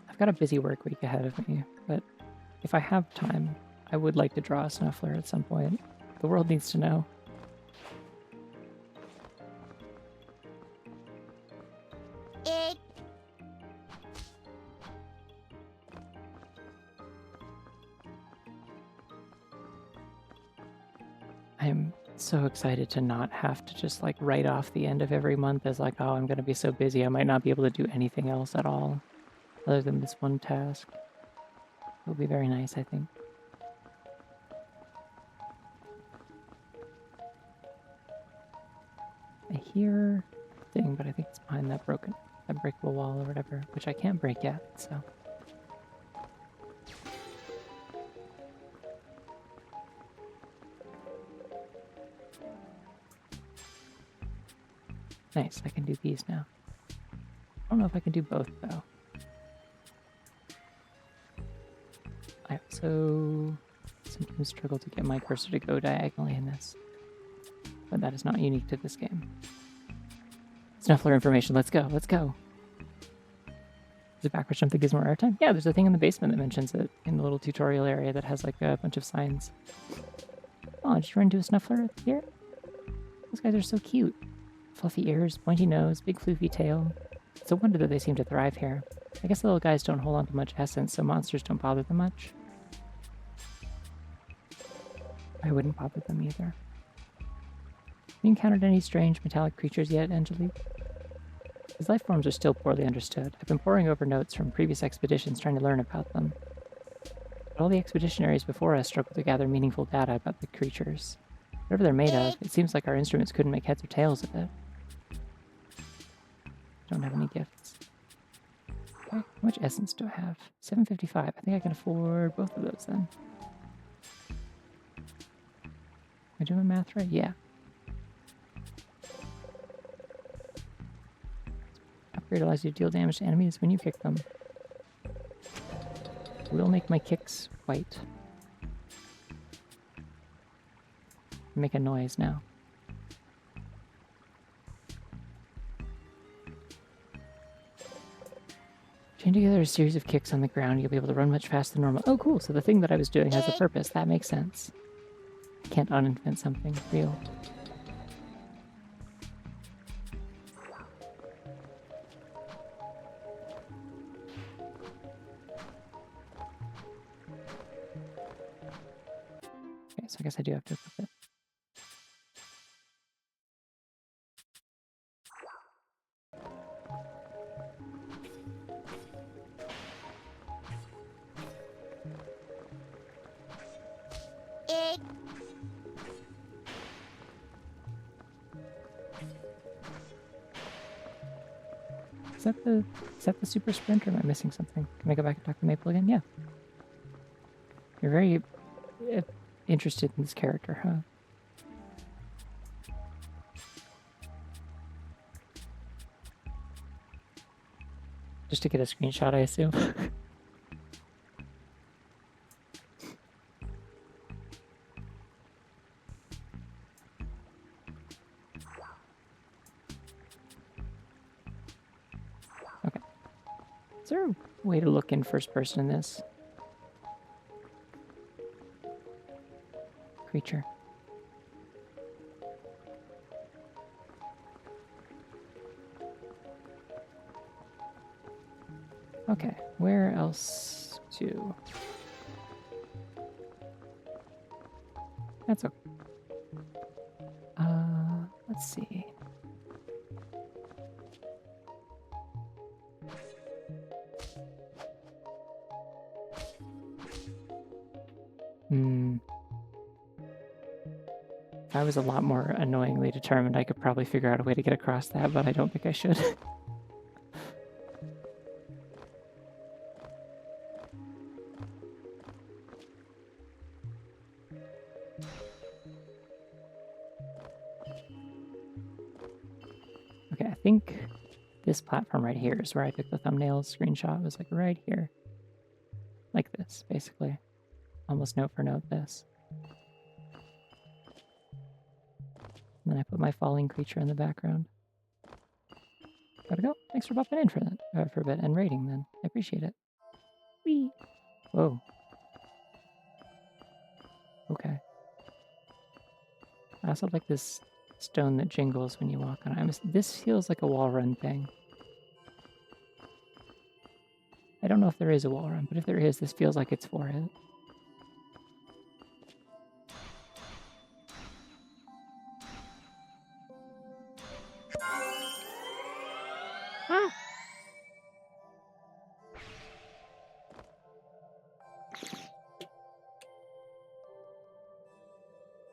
I've got a busy work week ahead of me, but if I have time, I would like to draw a Snuffler at some point. The world needs to know. I'm so excited to not have to just like write off the end of every month as like, oh, I'm going to be so busy, I might not be able to do anything else at all other than this one task. It'll be very nice, I think. I hear a thing, but I think it's behind that breakable wall or whatever, which I can't break yet, so. Nice, I can do these now. I don't know if I can do both, though. I also sometimes struggle to get my cursor to go diagonally in this. But that is not unique to this game. Snuffler information, let's go, let's go. Is it backward jump that gives more airtime? Yeah, there's a thing in the basement that mentions it in the little tutorial area that has like a bunch of signs. Oh, did you run into a Snuffler here? Those guys are so cute. Fluffy ears, pointy nose, big floofy tail. It's a wonder that they seem to thrive here. I guess the little guys don't hold on to much essence, so monsters don't bother them much. I wouldn't bother them either. Have you encountered any strange metallic creatures yet, Angelique? These life forms are still poorly understood. I've been poring over notes from previous expeditions trying to learn about them. But all the expeditionaries before us struggled to gather meaningful data about the creatures. Whatever they're made of, it seems like our instruments couldn't make heads or tails of it. Don't have any gifts. Okay, how much essence do I have? 755. I think I can afford both of those then. Am I doing math right? Yeah. Upgrade allows you to deal damage to enemies when you kick them. Will make my kicks white. Make a noise now. Chain together a series of kicks on the ground, you'll be able to run much faster than normal. Oh, cool. So the thing that I was doing has a purpose. That makes sense. Can't uninvent something real. Okay, so I guess I do have to equip it. Is that the super sprint, or am I missing something? Can I go back and talk to Maple again? Yeah. You're very interested in this character, huh? Just to get a screenshot, I assume. Okay. Is there a way to look in first person in this? Creature. Okay, where else to? That's okay. Let's see. If I was a lot more annoyingly determined, I could probably figure out a way to get across that, but I don't think I should. Okay, I think this platform right here is where I took the thumbnail screenshot. It was like right here. Like this, basically. Almost note for note this. And then I put my falling creature in the background. Gotta go. Thanks for popping in for that, for a bit, and rating then. I appreciate it. Whee! Whoa. Okay. I also like this stone that jingles when you walk on it. This feels like a wall run thing. I don't know if there is a wall run, but if there is, this feels like it's for it. Ah!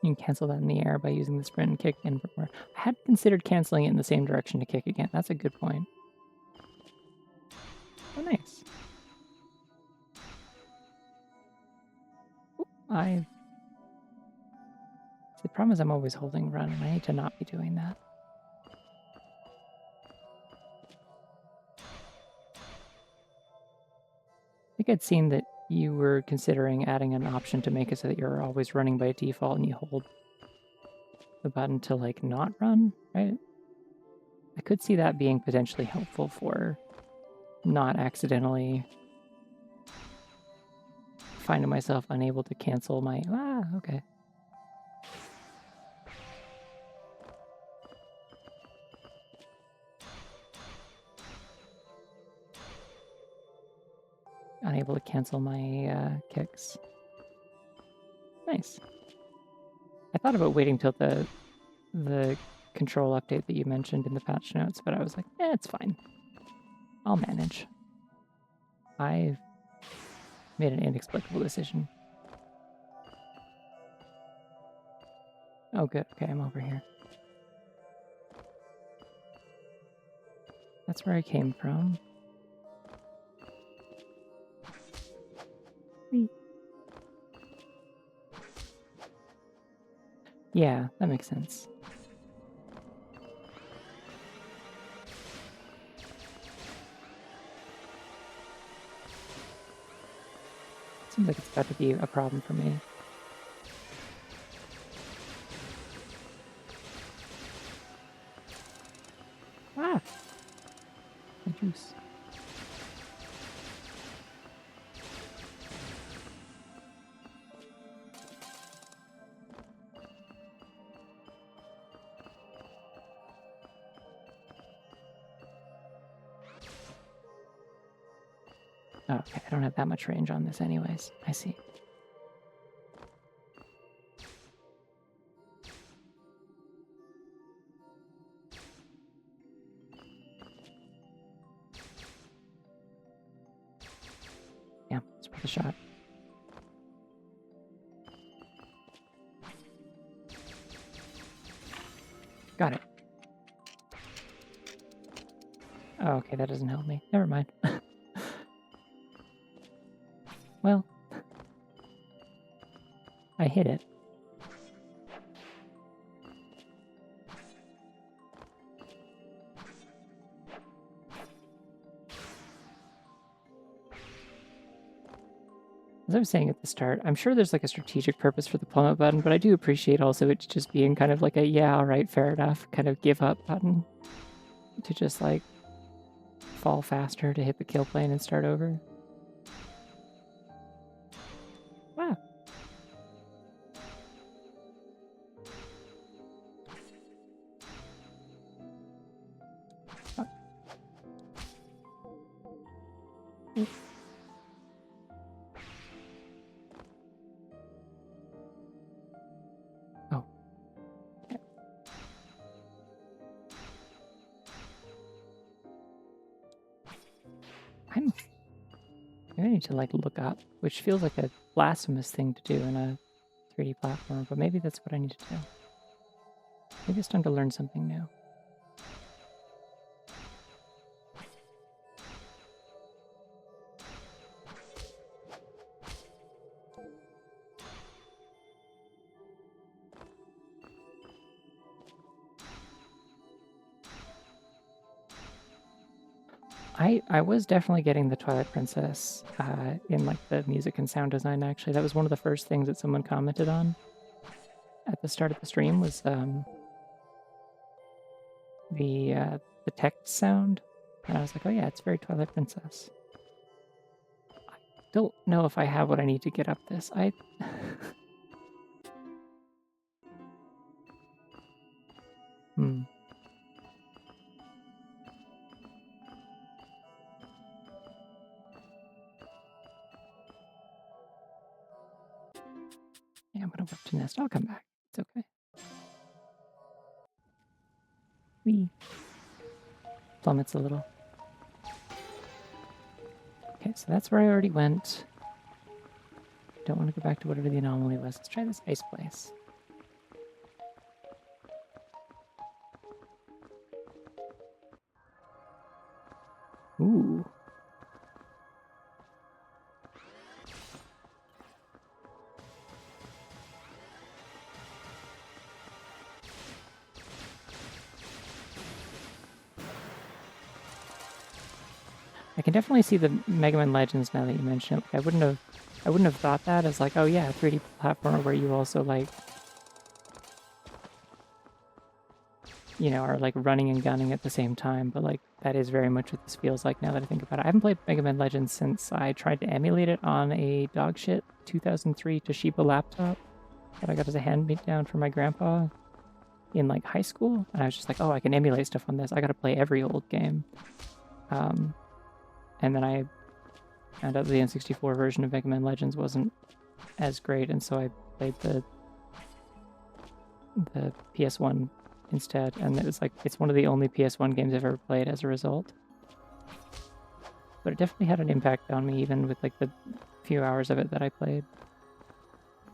You can cancel that in the air by using the sprint and kick in. I had considered canceling it in the same direction to kick again. That's a good point. Oh, nice. Ooh, the problem is I'm always holding run, and I need to not be doing that. I think I'd seen that you were considering adding an option to make it so that you're always running by default and you hold the button to, like, not run, right? I could see that being potentially helpful for not accidentally finding myself unable to cancel my... Ah, okay. Unable to cancel my kicks. Nice. I thought about waiting till the control update that you mentioned in the patch notes, but I was like, it's fine. I'll manage. I've made an inexplicable decision. Oh, good. Okay, I'm over here. That's where I came from. Yeah, that makes sense. Seems like it's about to be a problem for me. Ah! My juice. Oh, okay, I don't have that much range on this anyways. I see. Yeah, it's worth a shot. Got it. Oh, okay, that doesn't help me. Never mind. Well, I hit it. As I was saying at the start, I'm sure there's like a strategic purpose for the plummet button, but I do appreciate also it just being kind of like a, yeah, all right, fair enough, kind of give up button to just like fall faster to hit the kill plane and start over. Wow. Oh. Oh. Okay. I need to like look up, which feels like a blasphemous thing to do in a 3D platform, but maybe that's what I need to do. Maybe it's time to learn something new. I was definitely getting the Twilight Princess in like the music and sound design. Actually, that was one of the first things that someone commented on at the start of the stream was the text sound, and I was like, oh yeah, it's very Twilight Princess. I don't know if I have what I need to get up this. Hmm. Yeah, I'm gonna whip to nest. I'll come back. It's okay. Wee. Plummets a little. Okay, so that's where I already went. Don't want to go back to whatever the anomaly was. Let's try this ice place. Ooh. I can definitely see the Mega Man Legends now that you mention it. Like, I wouldn't have thought that as like, oh yeah, a 3D platformer where you also like, you know, are like running and gunning at the same time. But like, that is very much what this feels like now that I think about it. I haven't played Mega Man Legends since I tried to emulate it on a dogshit 2003 Toshiba laptop that I got as a hand-me-down from my grandpa in like high school. And I was just like, oh, I can emulate stuff on this. I got to play every old game. And then I found out the N64 version of Mega Man Legends wasn't as great, and so I played the PS1 instead, and it was like, it's one of the only PS1 games I've ever played as a result. But it definitely had an impact on me, even with like the few hours of it that I played.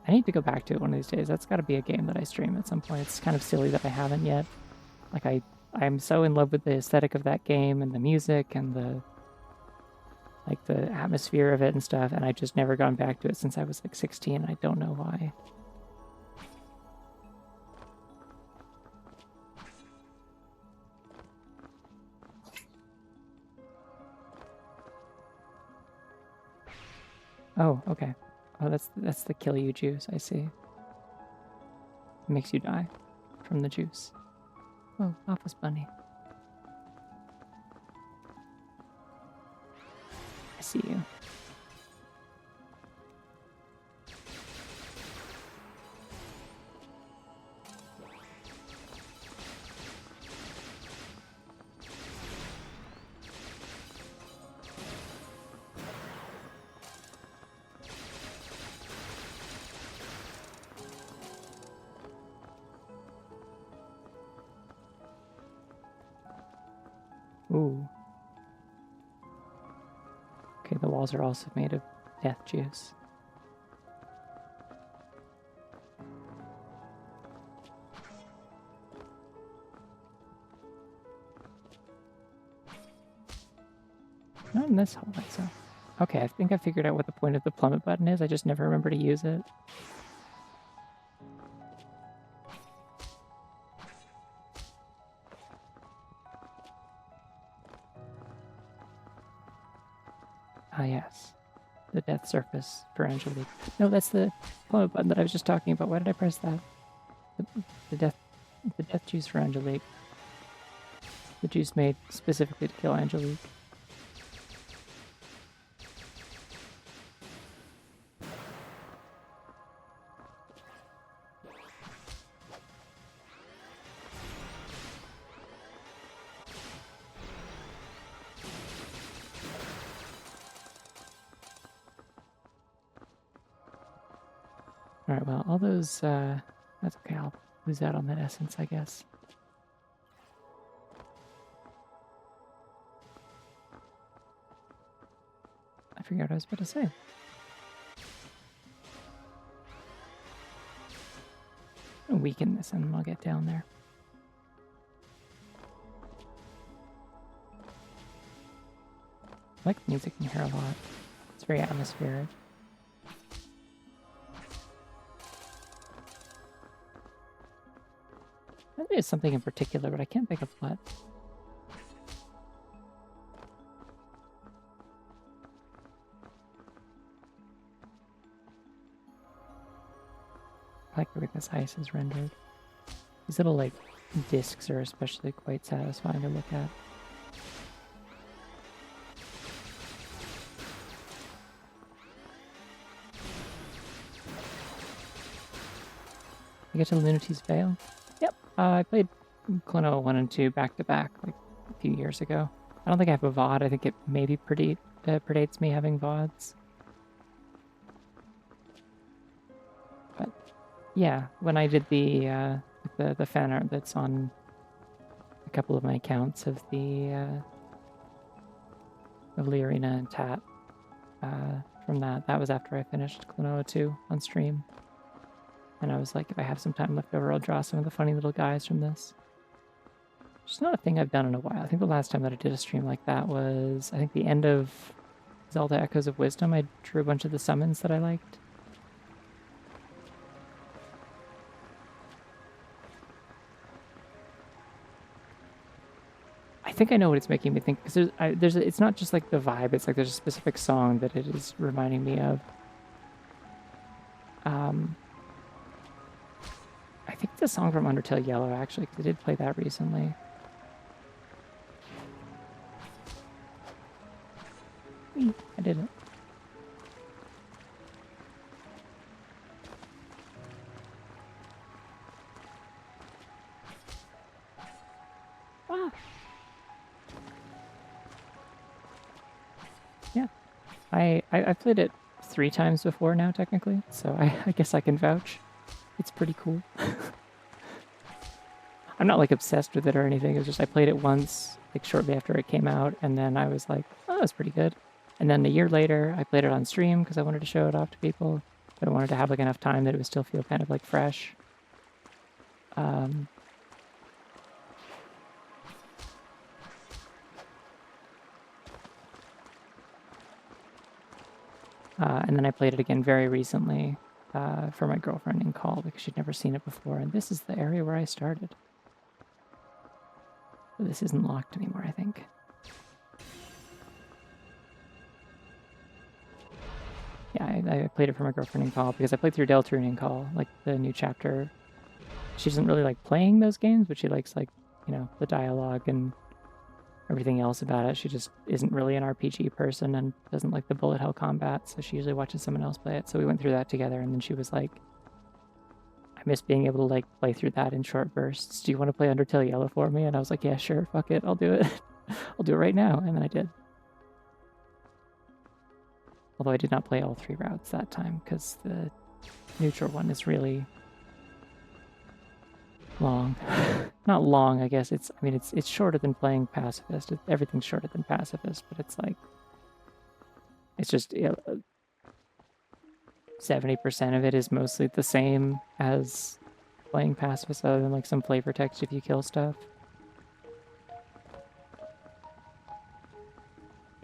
I need to go back to it one of these days. That's got to be a game that I stream at some point. It's kind of silly that I haven't yet. Like, I'm so in love with the aesthetic of that game and the music and the atmosphere of it and stuff, and I just never gone back to it since I was like 16. I don't know why. Oh, okay. Oh, that's the kill you juice, I see. It makes you die from the juice. Oh, Office Bunny. I see you. Ooh. Okay, the walls are also made of death juice. Not in this hallway, so. Okay, I think I figured out what the point of the plummet button is. I just never remember to use it. Ah, yes. The death surface for Angelique. No, that's the plummet button that I was just talking about. Why did I press that? The death juice for Angelique. The juice made specifically to kill Angelique. Alright, well, all those, that's okay, I'll lose out on that essence, I guess. I forgot what I was about to say. I'll weaken this and I'll get down there. I like the music in here a lot. It's very atmospheric. I think there's something in particular, but I can't think of what. I like the way this ice is rendered. These little, like, discs are especially quite satisfying to look at. You get to Lunity's Veil? Yep. I played Klonoa 1 and 2 back to back, like, a few years ago. I don't think I have a VOD. I think it maybe predates me having VODs. But, yeah, when I did the fan art that's on a couple of my accounts of the Arena and Tat, from that was after I finished Klonoa 2 on stream. And I was like, if I have some time left over, I'll draw some of the funny little guys from this. It's not a thing I've done in a while. I think the last time that I did a stream like that was, I think the end of Zelda Echoes of Wisdom. I drew a bunch of the summons that I liked. I think I know what it's making me think, because it's not just like the vibe, it's like there's a specific song that it is reminding me of. I think it's a song from Undertale Yellow, actually, because I did play that recently. I did it. Ah! Yeah. I've played it 3 times before now, technically, so I guess I can vouch. It's pretty cool. I'm not, like, obsessed with it or anything. It's just I played it once, like, shortly after it came out, and then I was like, oh, that's pretty good. And then a year later, I played it on stream because I wanted to show it off to people, but I wanted to have, like, enough time that it would still feel kind of, like, fresh. And then I played it again very recently for my girlfriend in call because she'd never seen it before, and this is the area where I started. But this isn't locked anymore, I think. Yeah, I played it for my girlfriend in call because I played through Deltarune in call, like the new chapter. She doesn't really like playing those games, but she likes, like, you know, the dialogue and everything else about it. She just isn't really an RPG person and doesn't like the bullet hell combat, so she usually watches someone else play it. So we went through that together, and then she was like, I miss being able to, like, play through that in short bursts. Do you want to play Undertale Yellow for me? And I was like, yeah, sure, fuck it, I'll do it. I'll do it right now. And then I did. Although I did not play all 3 routes that time, because the neutral one is really long. Not long, I guess. I mean, it's shorter than playing Pacifist. Everything's shorter than Pacifist, but it's like, it's just, you know, 70% of it is mostly the same as playing Pacifist, other than, like, some flavor text if you kill stuff.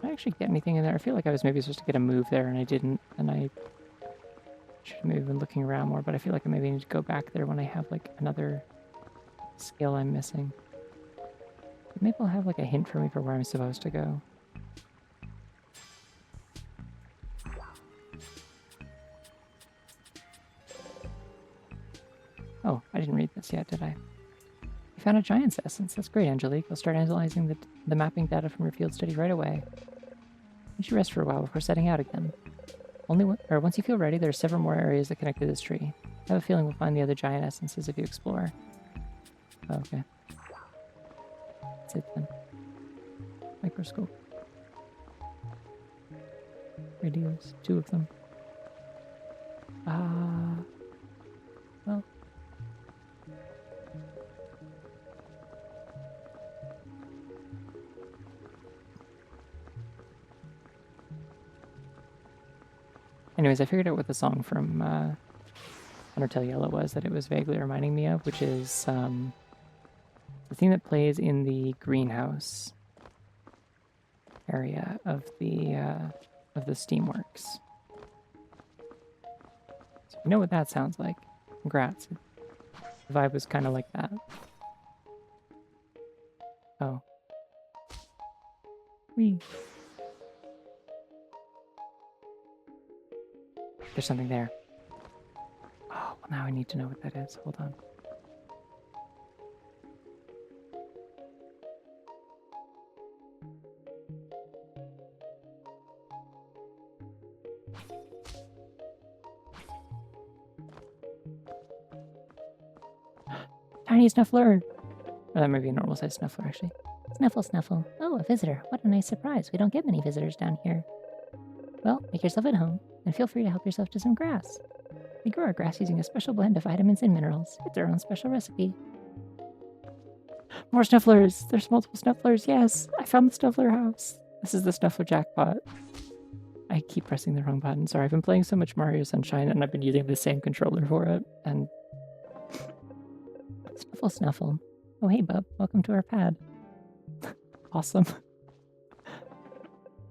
Did I actually get anything in there? I feel like I was maybe supposed to get a move there, and I didn't, and I should have maybe been looking around more, but I feel like I maybe need to go back there when I have, like, another skill I'm missing. Maybe I'll have, like, a hint for me for where I'm supposed to go. Oh, I didn't read this yet, did I? You found a giant's essence. That's great, Angelique. I'll start analyzing the mapping data from your field study right away. You should rest for a while before setting out again. Once you feel ready, there are several more areas that connect to this tree. I have a feeling we'll find the other giant essences if you explore. Oh, okay. That's it then. Microscope. Radios. 2 of them. Well. Anyways, I figured out what the song from Undertale Yellow was that it was vaguely reminding me of, which is the thing that plays in the greenhouse area of the steamworks. So you know what that sounds like. Congrats. The vibe was kind of like that. Oh. Whee. There's something there. Oh, well now I need to know what that is. Hold on. Tiny Snuffler! Or that might be a normal size Snuffler, actually. Snuffle, Snuffle. Oh, a visitor. What a nice surprise. We don't get many visitors down here. Well, make yourself at home, and feel free to help yourself to some grass. We grow our grass using a special blend of vitamins and minerals. It's our own special recipe. More Snufflers! There's multiple Snufflers, yes! I found the Snuffler house! This is the Snuffler jackpot. I keep pressing the wrong button. Sorry, I've been playing so much Mario Sunshine, and I've been using the same controller for it, and... Snuffle, Snuffle. Oh, hey, bub. Welcome to our pad. Awesome.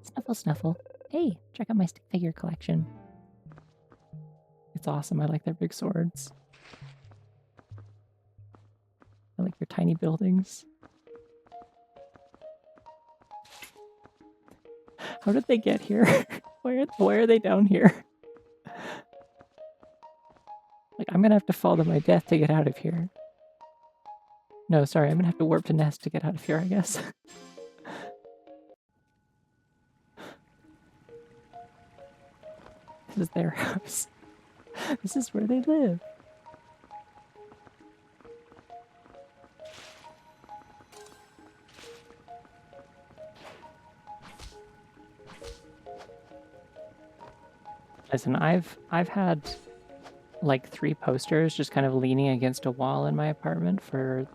Snuffle, Snuffle. Hey, check out my stick figure collection. It's awesome. I like their big swords. I like their tiny buildings. How did they get here? Why are they down here? Like, I'm gonna have to fall to my death to get out of here. No, sorry, I'm gonna have to warp to Nest to get out of here, I guess. This is their house. This is where they live. Listen, I've had like 3 posters just kind of leaning against a wall in my apartment for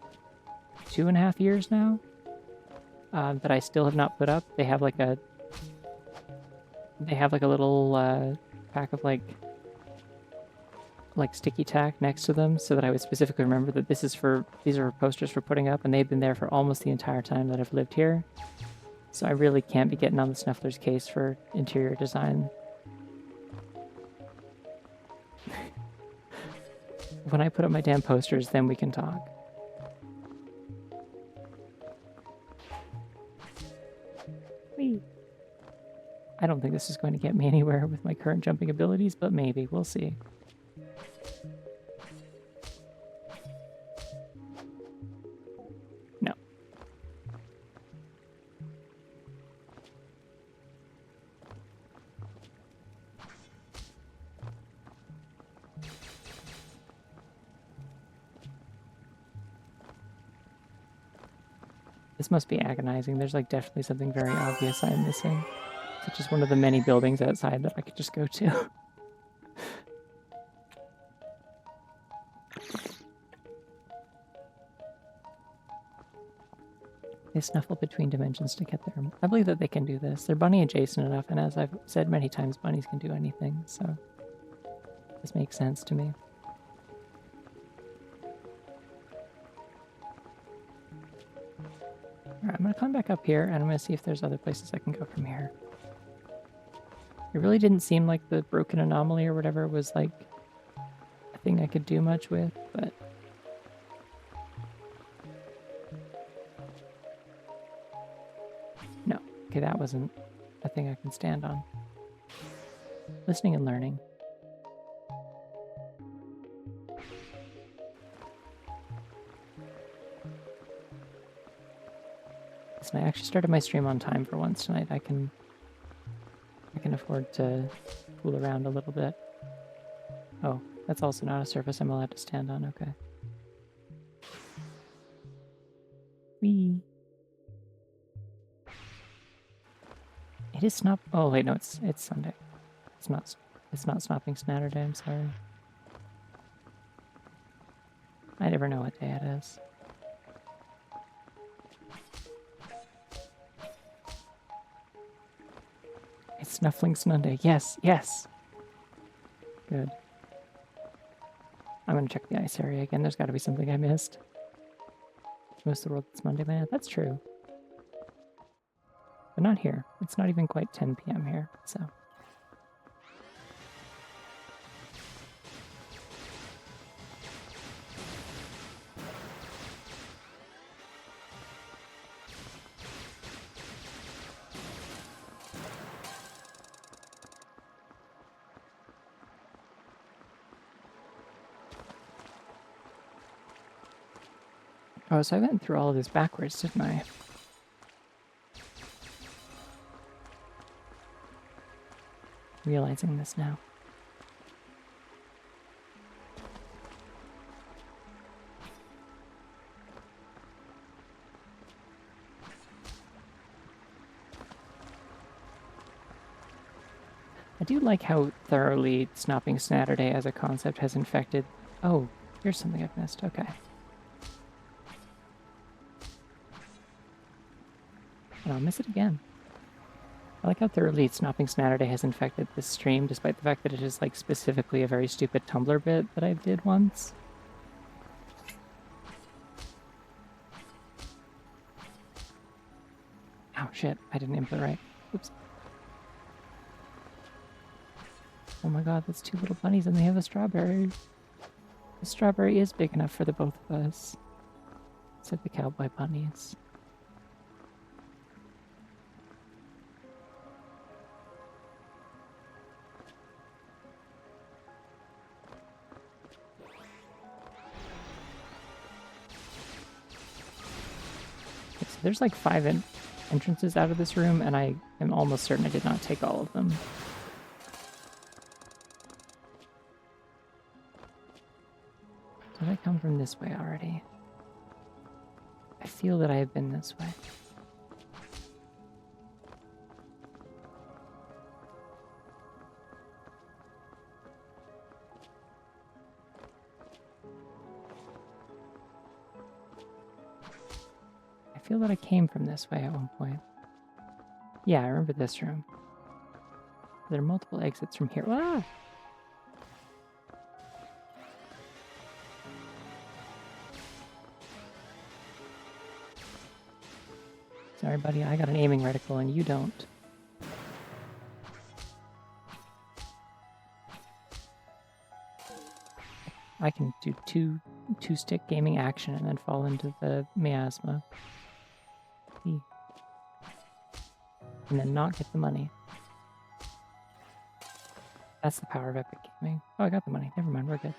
2.5 years now that I still have not put up. They have like a little pack of like sticky tack next to them so that I would specifically remember that these are posters for putting up, and they've been there for almost the entire time that I've lived here. So I really can't be getting on the Snuffler's case for interior design. When I put up my damn posters, then we can talk. Whee! I don't think this is going to get me anywhere with my current jumping abilities, but maybe. We'll see. No. This must be agonizing. There's like definitely something very obvious I'm missing. Such as one of the many buildings outside that I could just go to. They snuffle between dimensions to get there. I believe that they can do this. They're bunny adjacent enough, and as I've said many times, bunnies can do anything, so this makes sense to me. Alright, I'm gonna come back up here, and I'm gonna see if there's other places I can go from here. It really didn't seem like the broken anomaly or whatever was like a thing I could do much with, but... No. Okay, that wasn't a thing I can stand on. Listening and learning. Listen, I actually started my stream on time for once tonight. I can afford to fool around a little bit. Oh, that's also not a surface I'm allowed to stand on, okay. Whee! It is snop. Oh wait, no, it's Sunday. It's not Snopping Saturday. I'm sorry. I never know what day it is. It's Snuffling Sunday. Yes, yes. Good. I'm gonna check the ice area again. There's got to be something I missed. Most of the world, it's Monday, man. That's true. But not here. It's not even quite 10 p.m. here, so. Oh, so I went through all of this backwards, didn't I? Realizing this now. I do like how thoroughly Snopping Saturday as a concept has infected... Oh, here's something I've missed. Okay. And I'll miss it again. I like how thoroughly Snopping Saturday has infected this stream, despite the fact that it is, like, specifically a very stupid Tumblr bit that I did once. Oh, shit. I didn't input right. Oops. Oh my god, that's 2 little bunnies and they have a strawberry. The strawberry is big enough for the both of us. Said the cowboy bunnies. Okay, so there's like 5 entrances out of this room, and I am almost certain I did not take all of them. Did I come from this way already? I feel that I have been this way. I feel that I came from this way at one point. Yeah, I remember this room. There are multiple exits from here. Ah! Sorry, buddy, I got an aiming reticle and you don't. I can do two-stick gaming action and then fall into the miasma. And then not get the money. That's the power of epic gaming. Oh, I got the money. Never mind, we're good.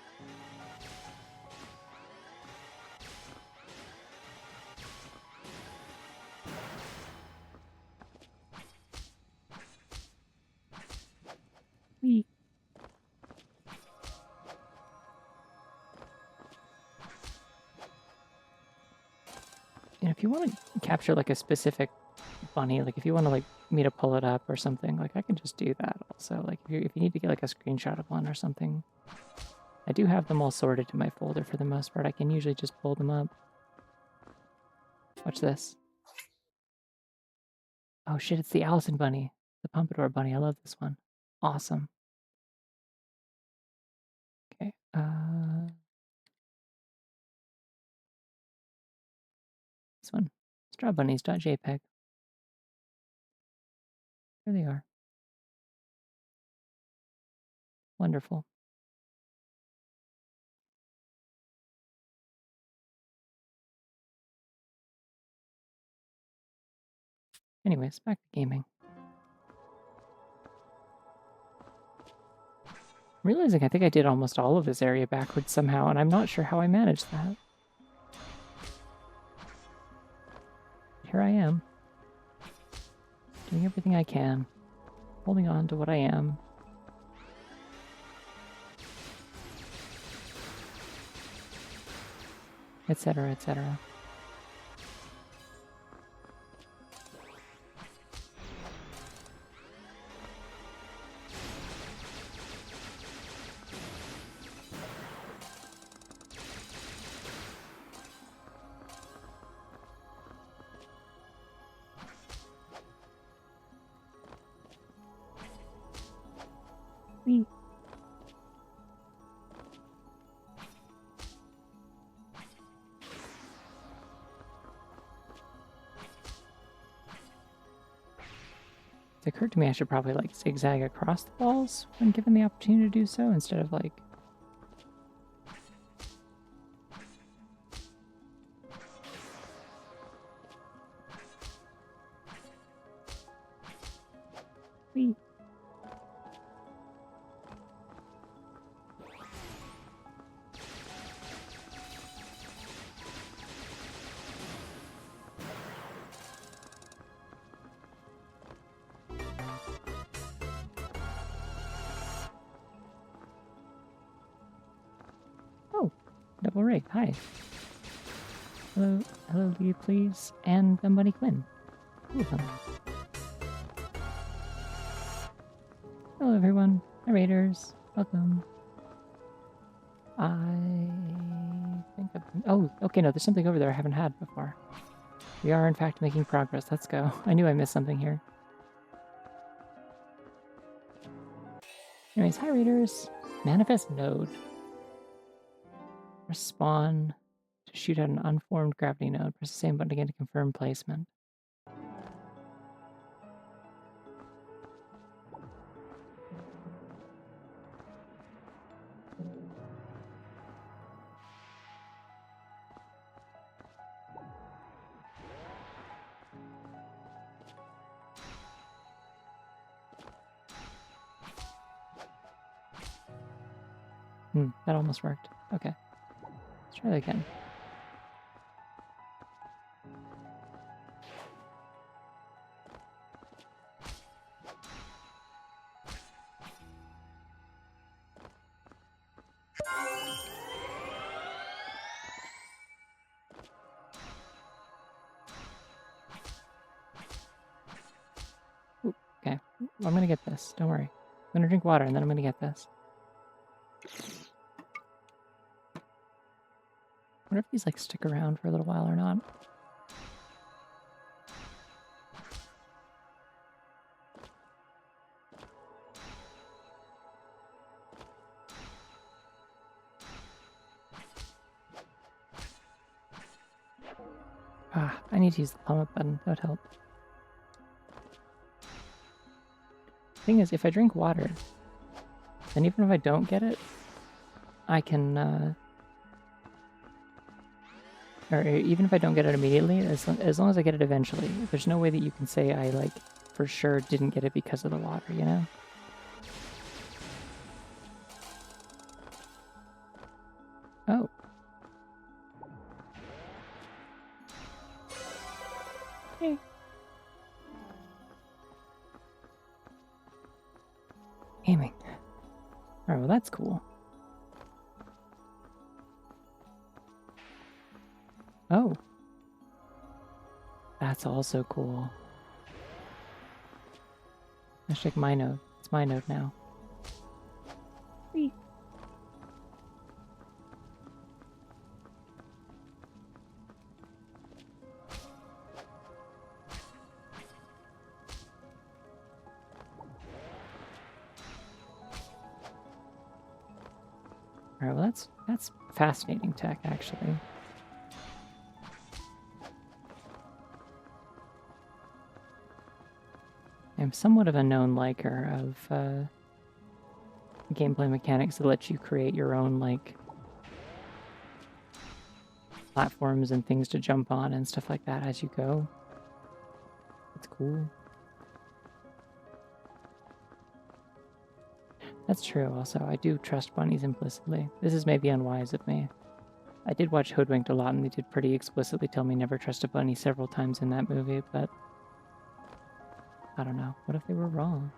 Whee! And if you want to capture like a specific bunny, like if you want to like me to pull it up or something, like I can just do that also. Like if you need to get like a screenshot of one or something. I do have them all sorted to my folder for the most part. I can usually just pull them up. Watch this. Oh shit, it's the Allison bunny. The Pompadour bunny. I love this one. Awesome. Okay. This one. Strawbunnies.jpg. There they are. Wonderful. Anyways, back to gaming. I'm realizing I think I did almost all of this area backwards somehow, and I'm not sure how I managed that. Here I am. Doing everything I can. Holding on to what I am. Etc., etc. Whee! It occurred to me I should probably like zigzag across the walls when given the opportunity to do so instead of like... Whee. Oh, double rig. Hi. Hello, hello, do you please? And Bunny Quinn. Two of them. Hello, everyone. Hi, Raiders. Welcome. I think I've... Oh, okay, no, there's something over there I haven't had before. We are, in fact, making progress. Let's go. I knew I missed something here. Anyways, hi, Raiders. Manifest node. Press spawn to shoot at an unformed gravity node. Press the same button again to confirm placement. That almost worked. Okay. Let's try that again. Ooh, okay. I'm gonna get this. Don't worry. I'm gonna drink water and then I'm gonna get this. I wonder if these like stick around for a little while or not. Ah, I need to use the palm up button. That would help. Thing is, if I drink water, then even if I don't get it, I can, or even if I don't get it immediately, as long as I get it eventually, there's no way that you can say I, like, for sure didn't get it because of the water, you know? Oh. Hey. Aiming. Alright, well that's cool. Oh. That's also cool. Let's check my node. It's my node now. Whee. Alright, well that's fascinating tech, actually. I'm somewhat of a known liker of gameplay mechanics that let you create your own, like, platforms and things to jump on and stuff like that as you go. It's cool. That's true, also. I do trust bunnies implicitly. This is maybe unwise of me. I did watch Hoodwinked a lot, and they did pretty explicitly tell me never trust a bunny several times in that movie, but... I don't know. What if they were wrong?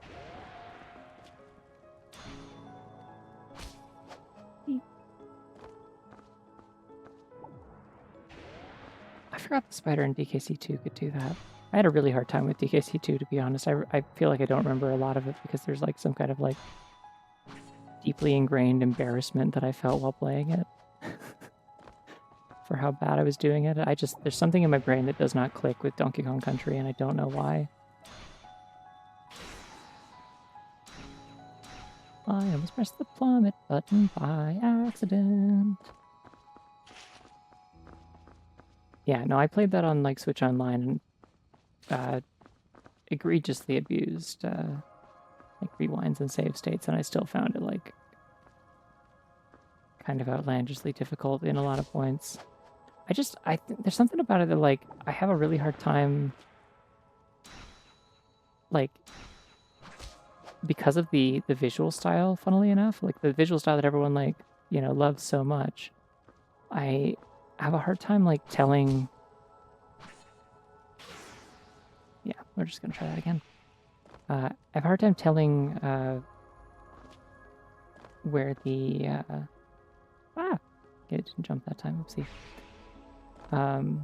I forgot the spider in DKC2 could do that. I had a really hard time with DKC2, to be honest. I feel like I don't remember a lot of it because there's like some kind of like deeply ingrained embarrassment that I felt while playing it for how bad I was doing it. There's something in my brain that does not click with Donkey Kong Country, and I don't know why. I almost pressed the plummet button by accident. Yeah, no, I played that on like Switch Online, and egregiously abused like rewinds and save states, and I still found it like kind of outlandishly difficult in a lot of points. I think there's something about it that like I have a really hard time like because of the visual style, funnily enough, like the visual style that everyone like, loves so much. I have a hard time like telling. Yeah, we're just gonna try that again. I have a hard time telling where the okay, it didn't jump that time. Oopsie. I have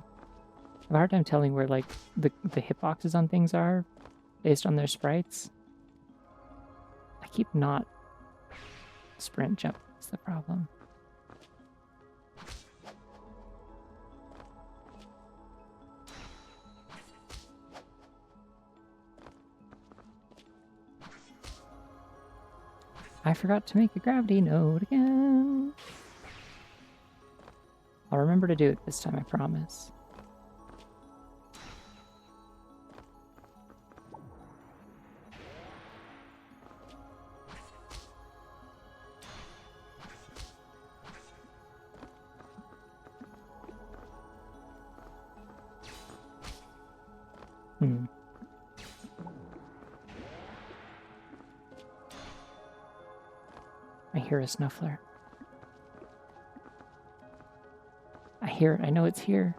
a hard time telling where like the hitboxes on things are based on their sprites. I keep not sprint jump is the problem. I forgot to make a gravity node again. I'll remember to do it this time, I promise. I hear a Snuffler. I hear it. I know it's here.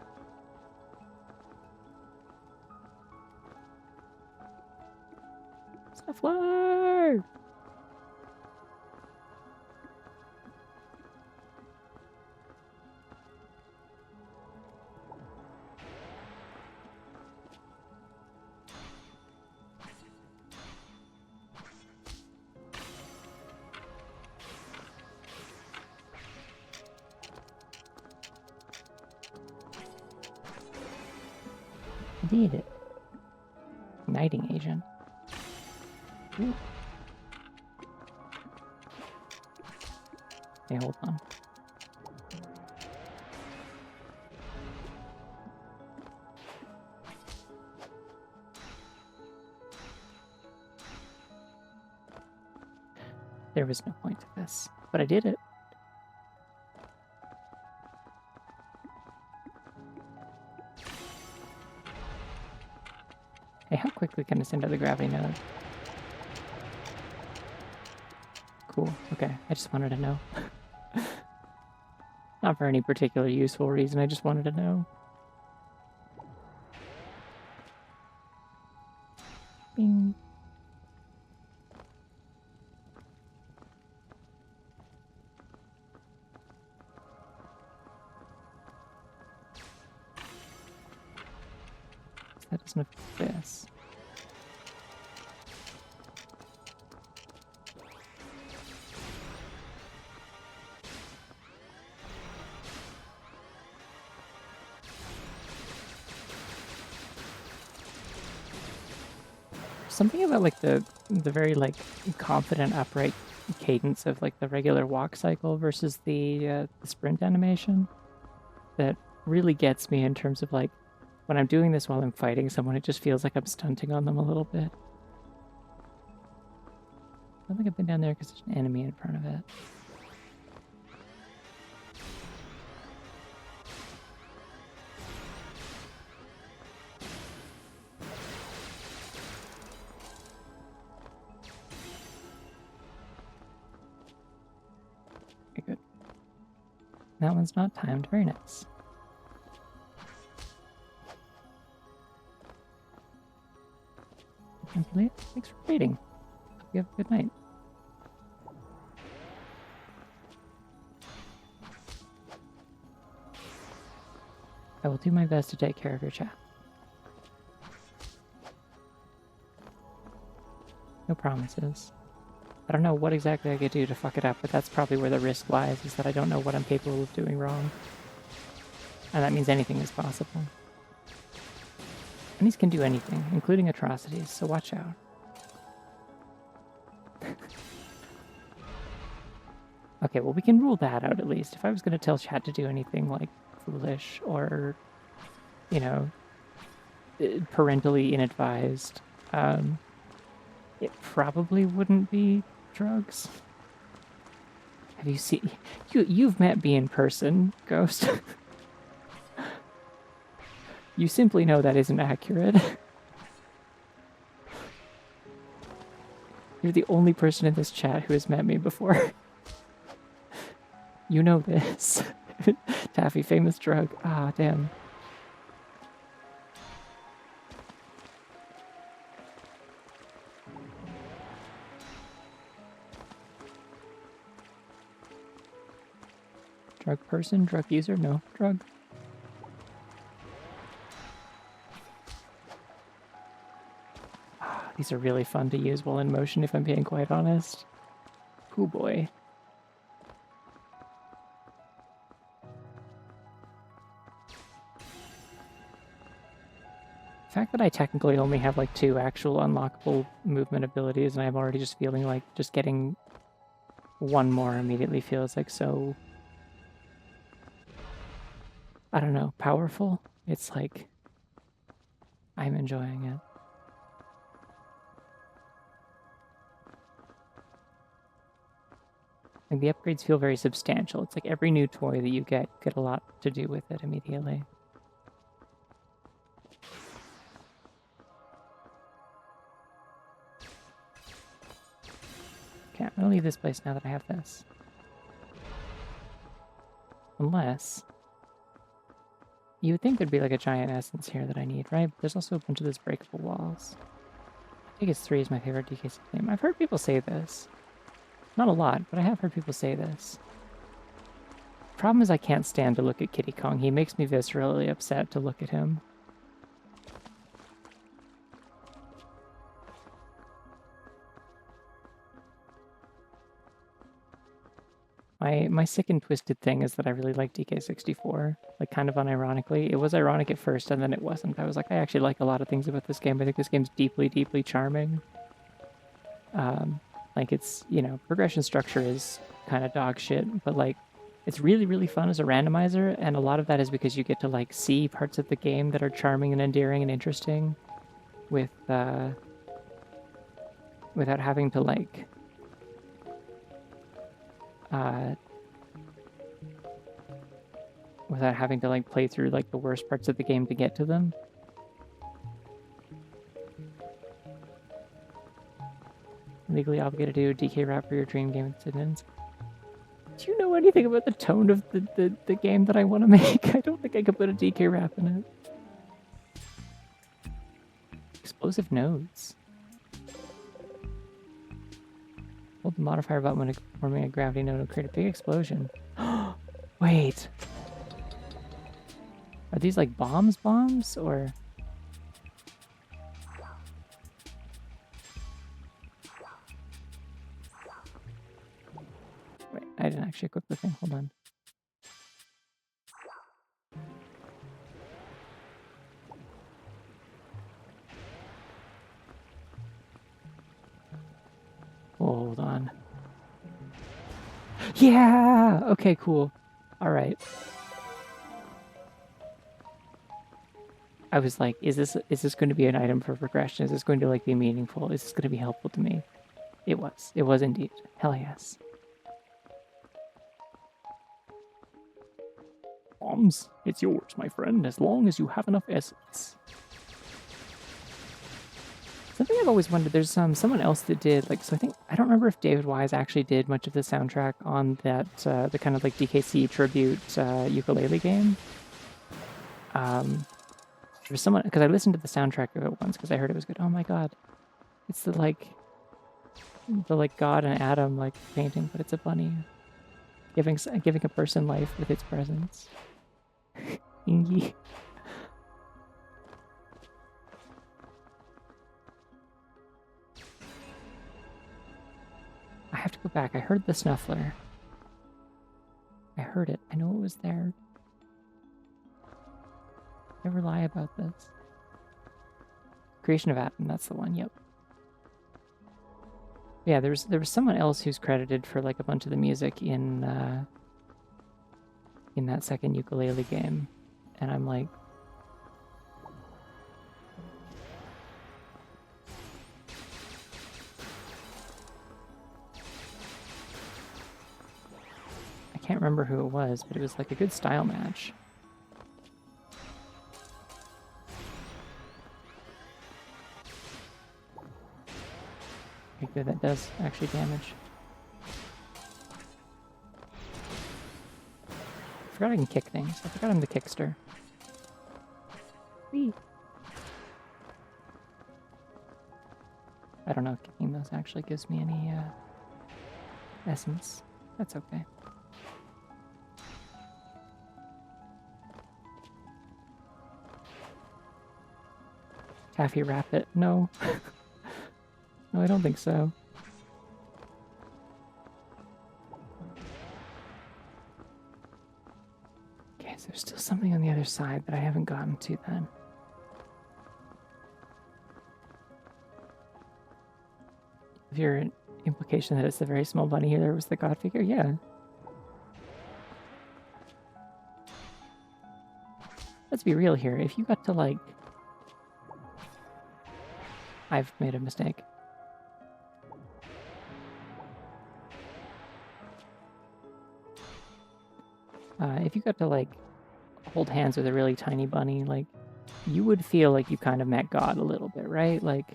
Snuffler! I need it. Igniting agent. Ooh. Okay, hold on. There was no point to this, but I did it. Hey, how quickly can I send out the gravity node? Cool. Okay, I just wanted to know. Not for any particular useful reason, I just wanted to know. Bing. That doesn't affect this. Something about like the very like confident upright cadence of like the regular walk cycle versus the sprint animation that really gets me in terms of like when I'm doing this while I'm fighting someone, it just feels like I'm stunting on them a little bit. I don't think I've been down there because there's an enemy in front of it. Okay, good. That one's not timed. Very nice. Thanks for reading. Hope you have a good night. I will do my best to take care of your chat. No promises. I don't know what exactly I could do to fuck it up, but that's probably where the risk lies, is that I don't know what I'm capable of doing wrong. And that means anything is possible. Bunnies can do anything, including atrocities, so watch out. Okay, well, we can rule that out at least. If I was going to tell chat to do anything like foolish or, parentally inadvised, It probably wouldn't be drugs. Have you seen... You've met me in person, Ghost. You simply know that isn't accurate. You're the only person in this chat who has met me before. You know this. Taffy, famous drug. Ah, damn. Drug person? Drug user? No. Drug. Ah, these are really fun to use while in motion, if I'm being quite honest. Ooh boy. The fact that I technically only have like 2 actual unlockable movement abilities and I'm already just feeling like just getting 1 more immediately feels like so, I don't know, powerful. It's like, I'm enjoying it. Like the upgrades feel very substantial. It's like every new toy that you get a lot to do with it immediately. Okay, I'm gonna leave this place now that I have this. Unless... You would think there'd be like a giant essence here that I need, right? But there's also a bunch of those breakable walls. I think it's 3 is my favorite DKC game. I've heard people say this. Not a lot, but I have heard people say this. Problem is I can't stand to look at Kiddy Kong. He makes me viscerally upset to look at him. My sick and twisted thing is that I really like DK64, like kind of unironically. It was ironic at first, and then it wasn't. I was like, I actually like a lot of things about this game. I think this game's deeply, deeply charming. Like it's, you know, progression structure is kind of dog shit, but like it's really, really fun as a randomizer, and a lot of that is because you get to like see parts of the game that are charming and endearing and interesting with without having to like without having to like play through like the worst parts of the game to get to them. Legally obligated to do a DK rap for your dream game with Sidnans. Do you know anything about the tone of the game that I want to make? I don't think I could put a DK rap in it. Explosive nodes. Hold the modifier button when forming a gravity node will create a big explosion. Wait. Are these like bombs, or... Wait, I didn't actually equip the thing. Hold on. Hold on. Yeah! Okay, cool. All right. I was like, is this going to be an item for progression? Is this going to like be meaningful? Is this going to be helpful to me? It was. It was indeed. Hell yes. Bombs, it's yours, my friend, as long as you have enough essence. Something I've always wondered, there's someone else that did, like, so I don't remember if David Wise actually did much of the soundtrack on that, the kind of like DKC tribute ukulele game. There was someone, because I listened to the soundtrack of it once because I heard it was good. Oh my god. It's the like God and Adam like painting, but it's a bunny giving a person life with its presence. Ingy. I have to go back. I heard the Snuffler. I heard it. I know it was there. Never lie about this. Creation of Atom, that's the one, yep. Yeah, there was someone else who's credited for like a bunch of the music in that second ukulele game. And I'm like, can't remember who it was, but it was like a good style match. Okay, good, that does actually damage. I forgot I can kick things. I forgot I'm the kickster. Whee! I don't know if kicking those actually gives me any essence. That's okay. Taffy wrap it? No. No, I don't think so. Okay, so there's still something on the other side that I haven't gotten to then. If your implication that it's the very small bunny here, there was the god figure, yeah. Let's be real here. If you got to like... I've made a mistake. If you got to like hold hands with a really tiny bunny, like you would feel like you kind of met God a little bit, right? Like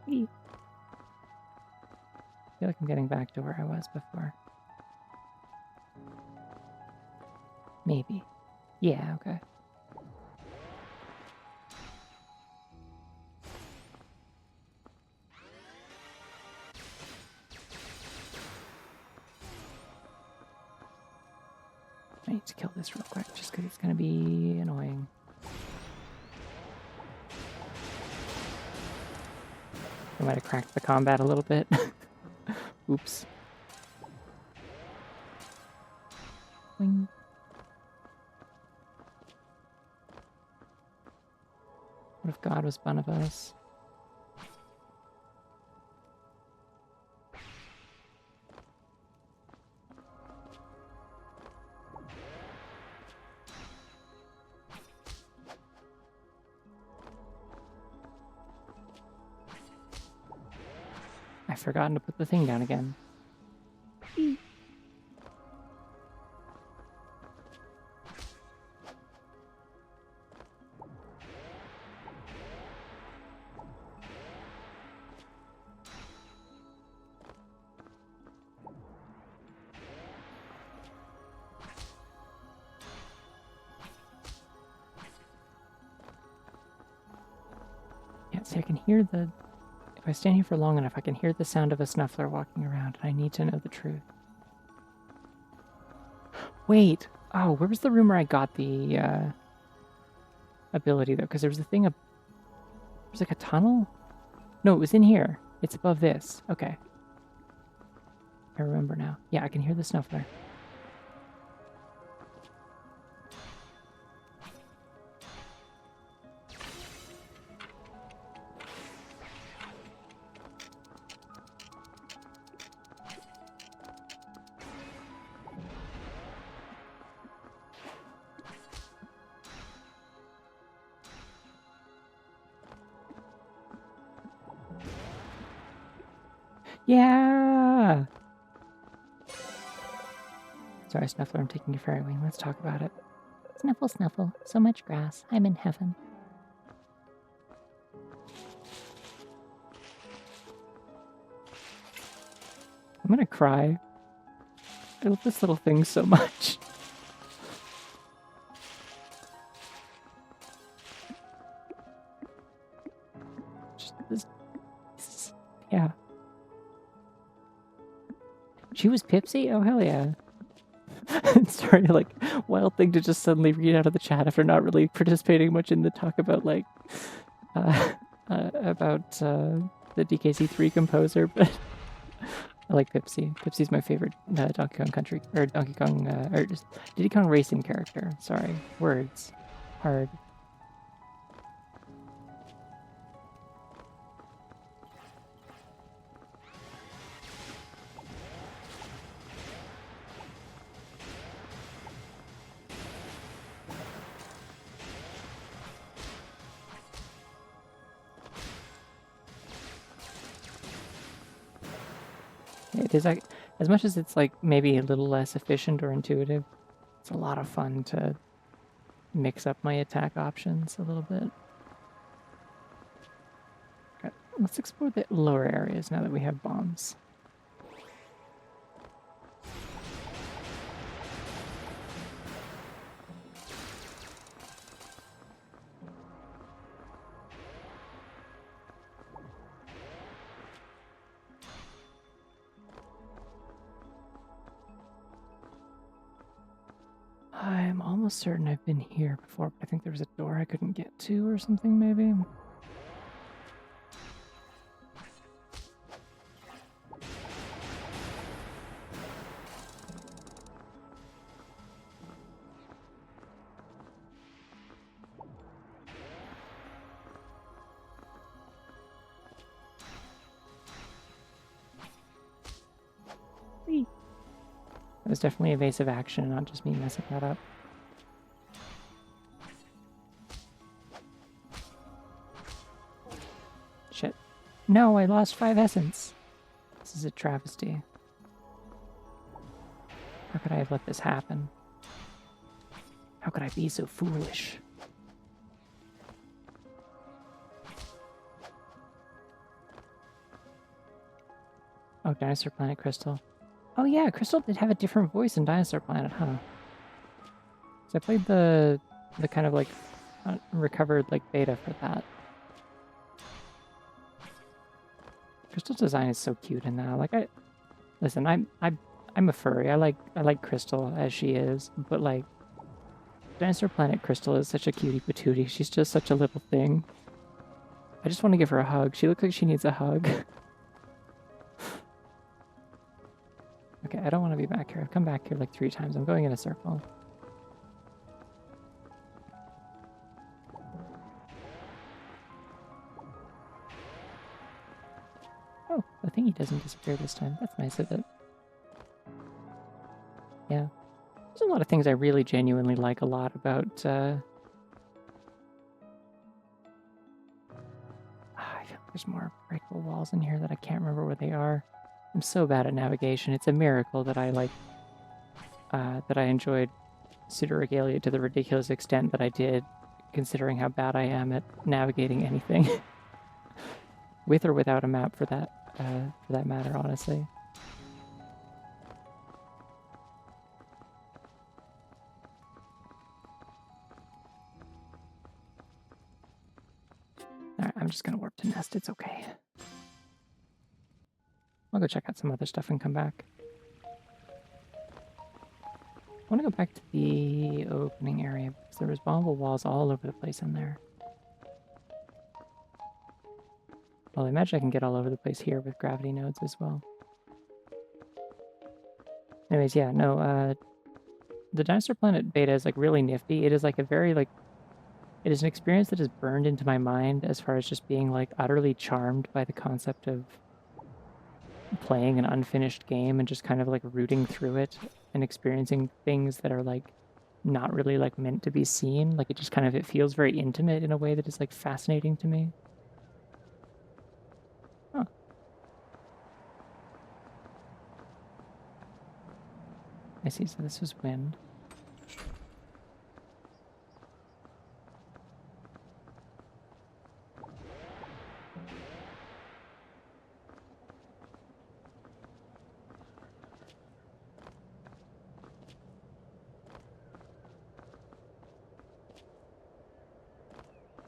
I feel like I'm getting back to where I was before. Maybe. Yeah, okay. I need to kill this real quick, just because it's going to be annoying. I might have cracked the combat a little bit. Oops. Boing. What if God was one of us? I've forgotten to put the thing down again. Yeah, see, I can hear the... If I stand here for long enough, I can hear the sound of a snuffler walking around, and I need to know the truth. Wait! Oh, where was the room where I got the ability, though? Because there was a thing... There's like a tunnel? No, it was in here. It's above this. Okay. I remember now. Yeah, I can hear the snuffler. Yeah! Sorry, Snuffler, I'm taking your fairy wing. Let's talk about it. Snuffle, snuffle. So much grass. I'm in heaven. I'm gonna cry. I love this little thing so much. Just this, yeah. She was Pipsy? Oh, hell yeah. Sorry, like, wild thing to just suddenly read out of the chat after not really participating much in the talk about, like, the DKC3 composer, but I like Pipsy. Pipsy's my favorite Donkey Kong Country, or Donkey Kong, or just Diddy Kong Racing character. Sorry, words. Hard. It is like, as much as it's like maybe a little less efficient or intuitive, it's a lot of fun to mix up my attack options a little bit. Okay, let's explore the lower areas now that we have bombs. I'm almost certain I've been here before, but I think there was a door I couldn't get to or something, maybe. Whee! That was definitely evasive action, not just me messing that up. Shit. No, I lost 5 essence. This is a travesty. How could I have let this happen? How could I be so foolish? Oh, Dinosaur Planet Crystal. Oh yeah, Crystal did have a different voice in Dinosaur Planet, huh? So I played the kind of like recovered like beta for that. Crystal's design is so cute in that. Like listen, I'm a furry. I like Crystal as she is, but like Dinosaur Planet Crystal is such a cutie patootie. She's just such a little thing. I just want to give her a hug. She looks like she needs a hug. Okay, I don't want to be back here. I've come back here like 3 times. I'm going in a circle. Oh, the thingy doesn't disappear this time. That's nice of it. Yeah. There's a lot of things I really genuinely like a lot about, I feel like there's more breakable walls in here that I can't remember where they are. I'm so bad at navigation. It's a miracle that I like, that I enjoyed Pseudoregalia to the ridiculous extent that I did, considering how bad I am at navigating anything. With or without a map for that matter, honestly. Alright, I'm just gonna warp to Nest, it's okay. I'll go check out some other stuff and come back. I want to go back to the opening area because there was bombable walls all over the place in there. Well, I imagine I can get all over the place here with gravity nodes as well. Anyways, yeah, no, the Dinosaur Planet beta is like really nifty. It is like a very like, it is an experience that is burned into my mind as far as just being like utterly charmed by the concept of playing an unfinished game and just kind of like rooting through it and experiencing things that are like not really like meant to be seen. Like it just kind of, it feels very intimate in a way that is like fascinating to me. Huh. I see, so this was wind.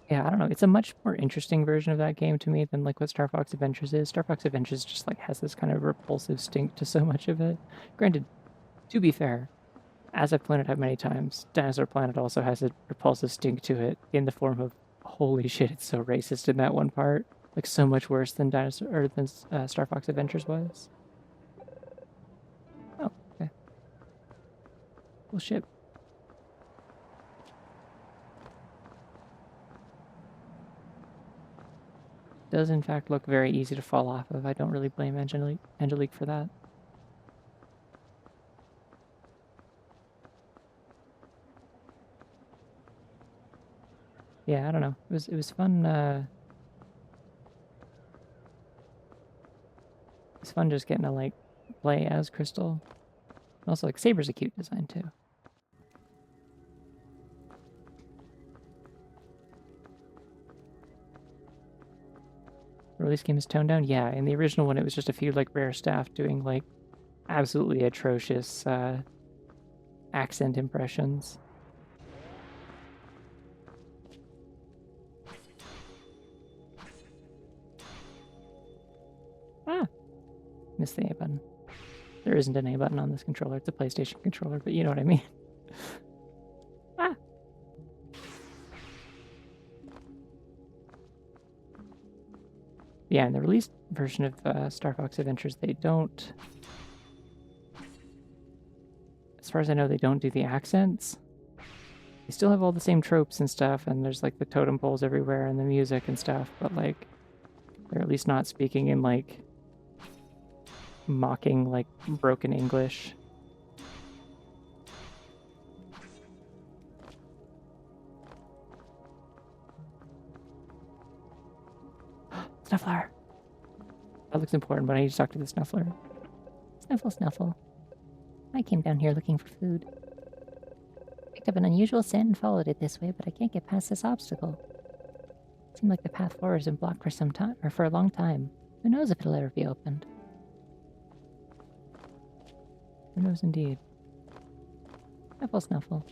Yeah, I don't know. It's a much more interesting version of that game to me than like what Star Fox Adventures is. Star Fox Adventures just like has this kind of repulsive stink to so much of it. Granted, to be fair, as I've pointed out many times, Dinosaur Planet also has a repulsive stink to it in the form of holy shit, it's so racist in that one part. Like so much worse than Star Fox Adventures was. Oh, okay. Well, shit. Does in fact look very easy to fall off of. I don't really blame Angelique for that. Yeah, I don't know. It was fun. It's fun just getting to like play as Crystal. Also, like, Saber's a cute design, too. Release game is toned down? Yeah, in the original one, it was just a few, like, rare staff doing, like, absolutely atrocious accent impressions. Ah! Missed the A button. There isn't an A button on this controller. It's a PlayStation controller, but you know what I mean. Ah! Yeah, in the released version of Star Fox Adventures, they don't... As far as I know, they don't do the accents. They still have all the same tropes and stuff, and there's, like, the totem poles everywhere and the music and stuff, but, like, they're at least not speaking in, like, mocking, like, broken English. Snuffler! That looks important, but I need to talk to the Snuffler. Snuffle, Snuffle. I came down here looking for food. Picked up an unusual scent and followed it this way, but I can't get past this obstacle. Seemed like the path forward has been blocked for some time, or for a long time. Who knows if it'll ever be opened? Who knows indeed. Snuffle, Snuffle.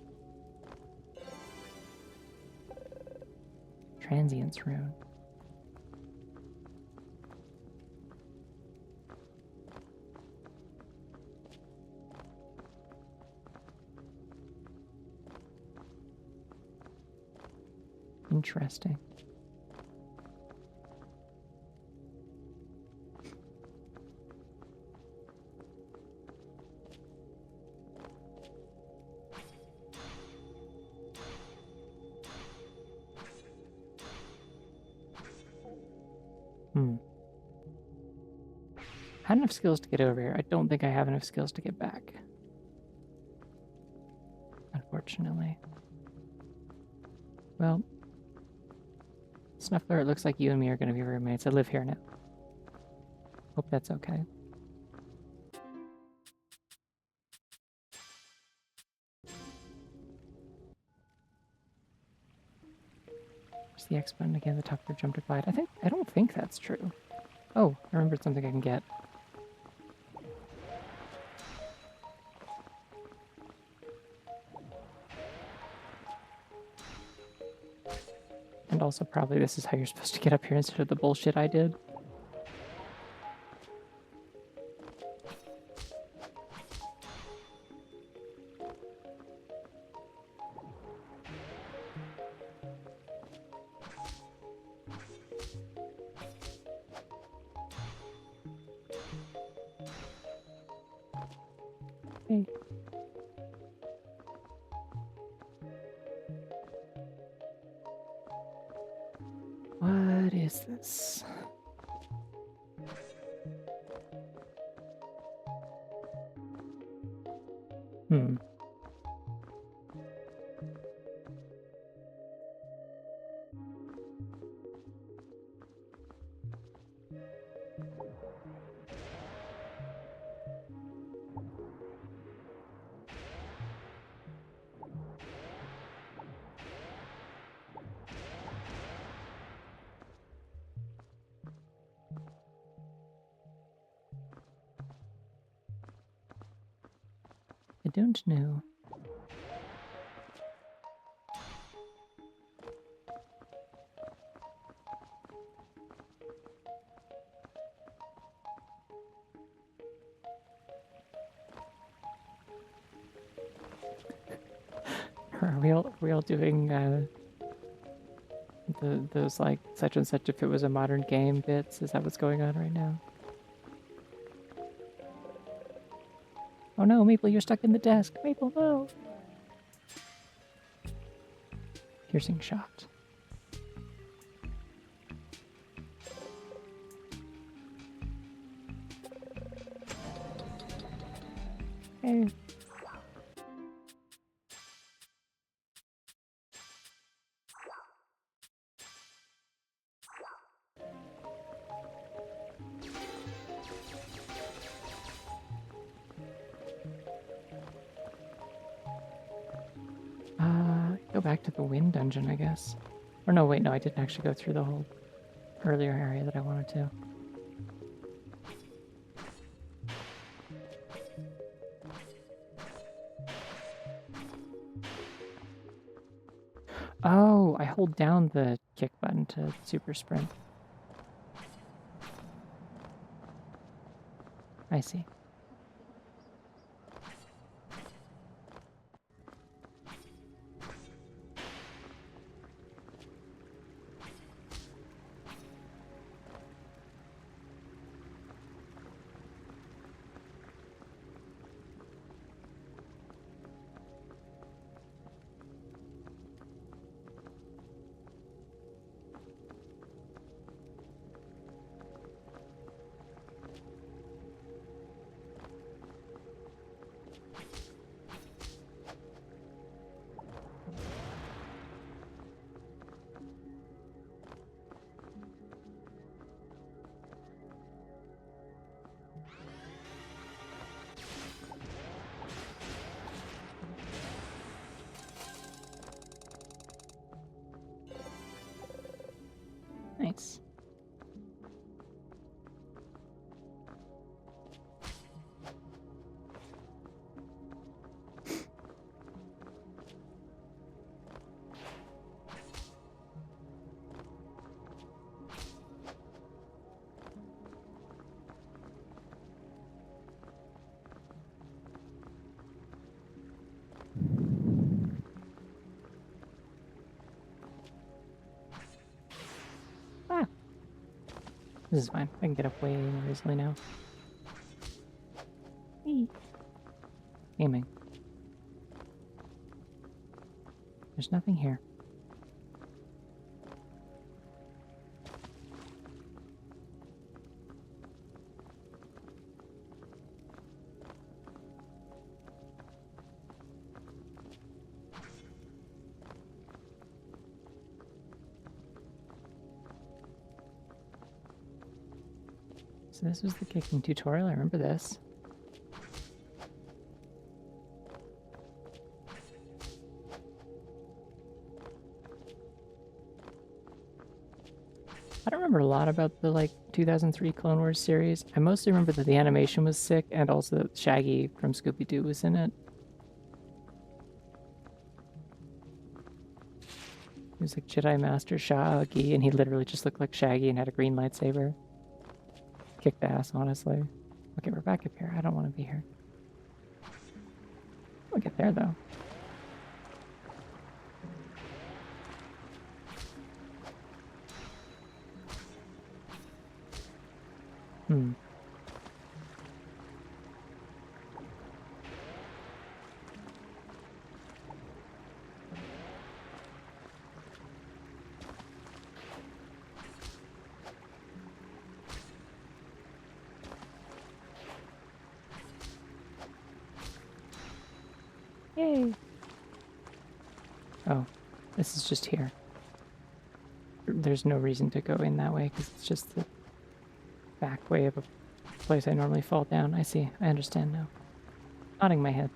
Transience rune. Interesting. I had enough skills to get over here. I don't think I have enough skills to get back. Unfortunately. Well, Snuffler, it looks like you and me are going to be roommates. I live here now. Hope that's okay. Where's the X button again? The top for jump to glide. I don't think that's true. Oh, I remembered something I can get. And also probably this is how you're supposed to get up here instead of the bullshit I did. Hey. What is this? I don't know. Are we all doing those like such and such if it was a modern game bits? Is that what's going on right now? Oh no, Maple, you're stuck in the desk. Maple, no. Piercing shot. Hey. back to the wind dungeon, I guess. Or no, wait, no, I didn't actually go through the whole earlier area that I wanted to. Oh, I hold down the kick button to super sprint. I see. Nice. Ah, this is fine. I can get up way more easily now. Whee. Aiming. There's nothing here. So this was the kicking tutorial. I remember this. I don't remember a lot about the 2003 Clone Wars series. I mostly remember that the animation was sick and also that Shaggy from Scooby-Doo was in it. He was like Jedi Master Shaggy, and he literally just looked like Shaggy and had a green lightsaber. Kicked ass, honestly. Okay, we're back up here. I don't want to be here. We'll get there, though. Yay! Oh, this is just here. There's no reason to go in that way because it's just the back way of a place I normally fall down. I see. I understand now. Nodding my head.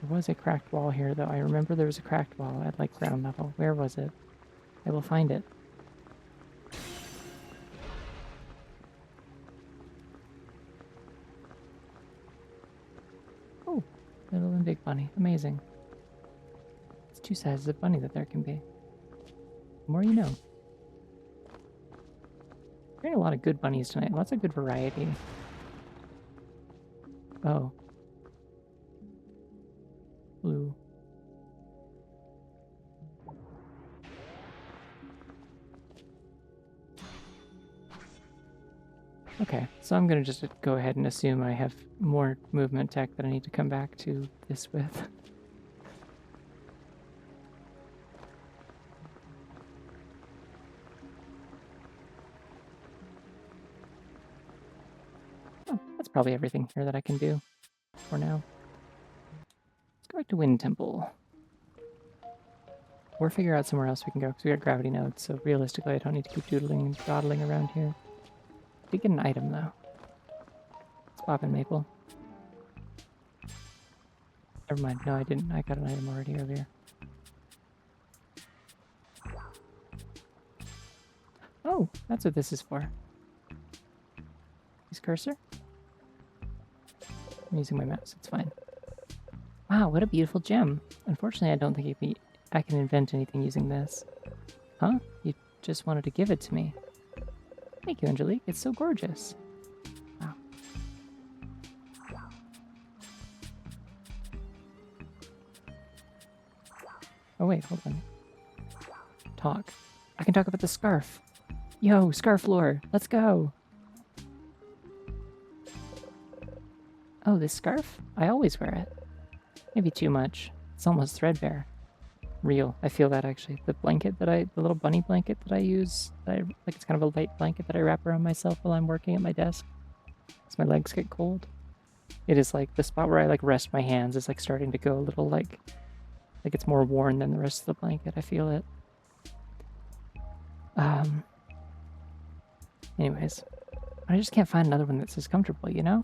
There was a cracked wall here, though. I remember there was a cracked wall at ground level. Where was it? I will find it. Oh, little and big bunny. Amazing. It's two sizes of bunny that there can be. The more you know. We're getting a lot of good bunnies tonight. Lots of good variety. Oh. Blue. Okay, so I'm gonna just go ahead and assume I have more movement tech that I need to come back to this with. Oh, that's probably everything here that I can do for now. Let's go back to Wind Temple. Or figure out somewhere else we can go, because we got gravity nodes, so realistically I don't need to keep doodling and dawdling around here. Did get an item, though. Let's pop in Maple. Never mind. No, I didn't. I got an item already earlier. Oh, that's what this is for. Use cursor? I'm using my mouse. It's fine. Wow, what a beautiful gem. Unfortunately, I don't think I can invent anything using this. Huh? You just wanted to give it to me. Thank you, Angelique. It's so gorgeous. Wow. Oh, wait, hold on. Talk. I can talk about the scarf. Yo, scarf lore. Let's go. Oh, this scarf? I always wear it. Maybe too much. It's almost threadbare. Real. I feel that actually. The little bunny blanket that I use, like it's kind of a light blanket that I wrap around myself while I'm working at my desk, because my legs get cold. It is like the spot where I like rest my hands is like starting to go a little like it's more worn than the rest of the blanket. I feel it. Anyways, I just can't find another one that's as comfortable, you know?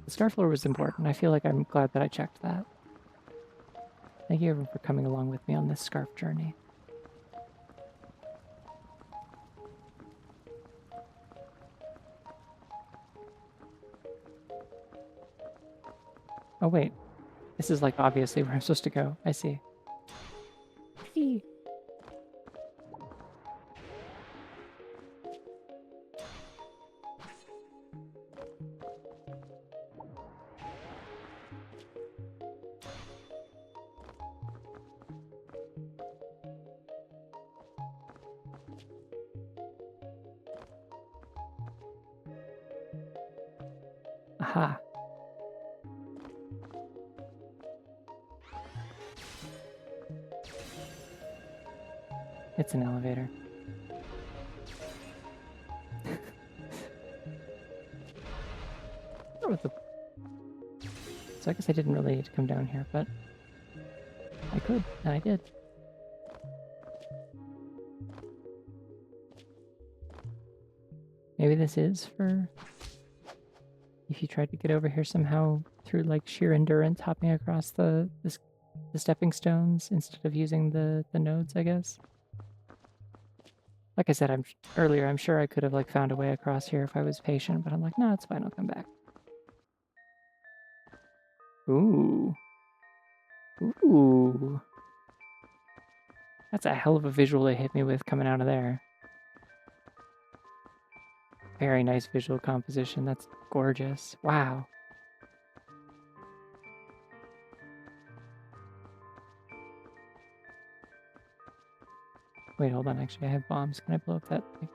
The scarf floor was important. I feel like I'm glad that I checked that. Thank you everyone for coming along with me on this scarf journey. Oh wait, this is like obviously where I'm supposed to go. I see. Eee. Aha. It's an elevator. So I guess I didn't really need to come down here, but I could, and I did. Maybe this is for if you tried to get over here somehow through like sheer endurance, hopping across the stepping stones instead of using the nodes, I guess. Like I said, earlier, I'm sure I could have like found a way across here if I was patient, but I'm like, no, it's fine, I'll come back. Ooh. Ooh. That's a hell of a visual they hit me with coming out of there. Very nice visual composition. That's gorgeous. Wow. Wait, hold on. Actually, I have bombs. Can I blow up that like,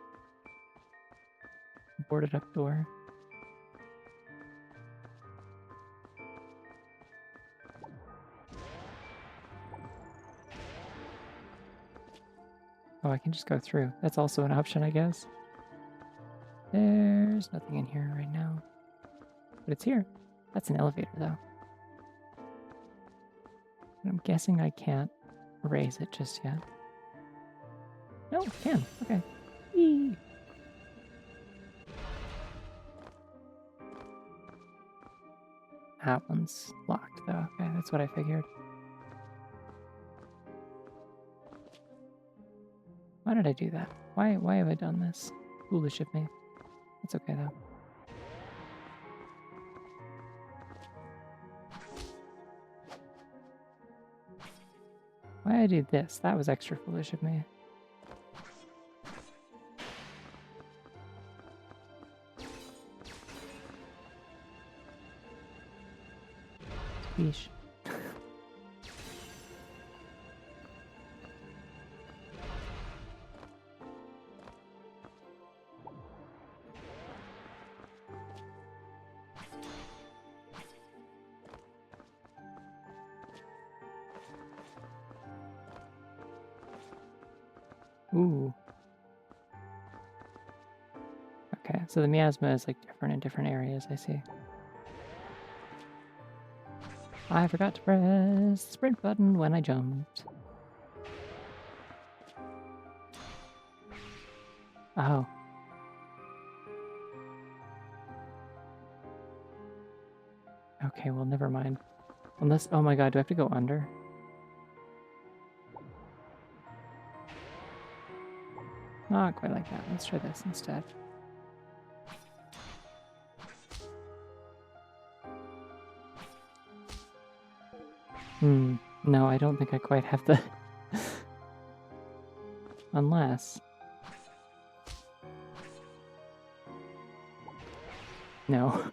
boarded up door? Oh, I can just go through. That's also an option, I guess. There's nothing in here right now. But it's here. That's an elevator, though. And I'm guessing I can't raise it just yet. No, I can. Okay. Whee! That one's locked, though. Okay, that's what I figured. Why did I do that? Why have I done this? Foolish of me. It's okay, though. Why did I do this? That was extra foolish of me. Yeesh. Ooh. Okay, so the miasma is like different in different areas, I see. I forgot to press the sprint button when I jumped. Oh. Okay, well, never mind. Unless, oh my god, do I have to go under? Not quite like that. Let's try this instead. No, I don't think I quite have the... Unless... No.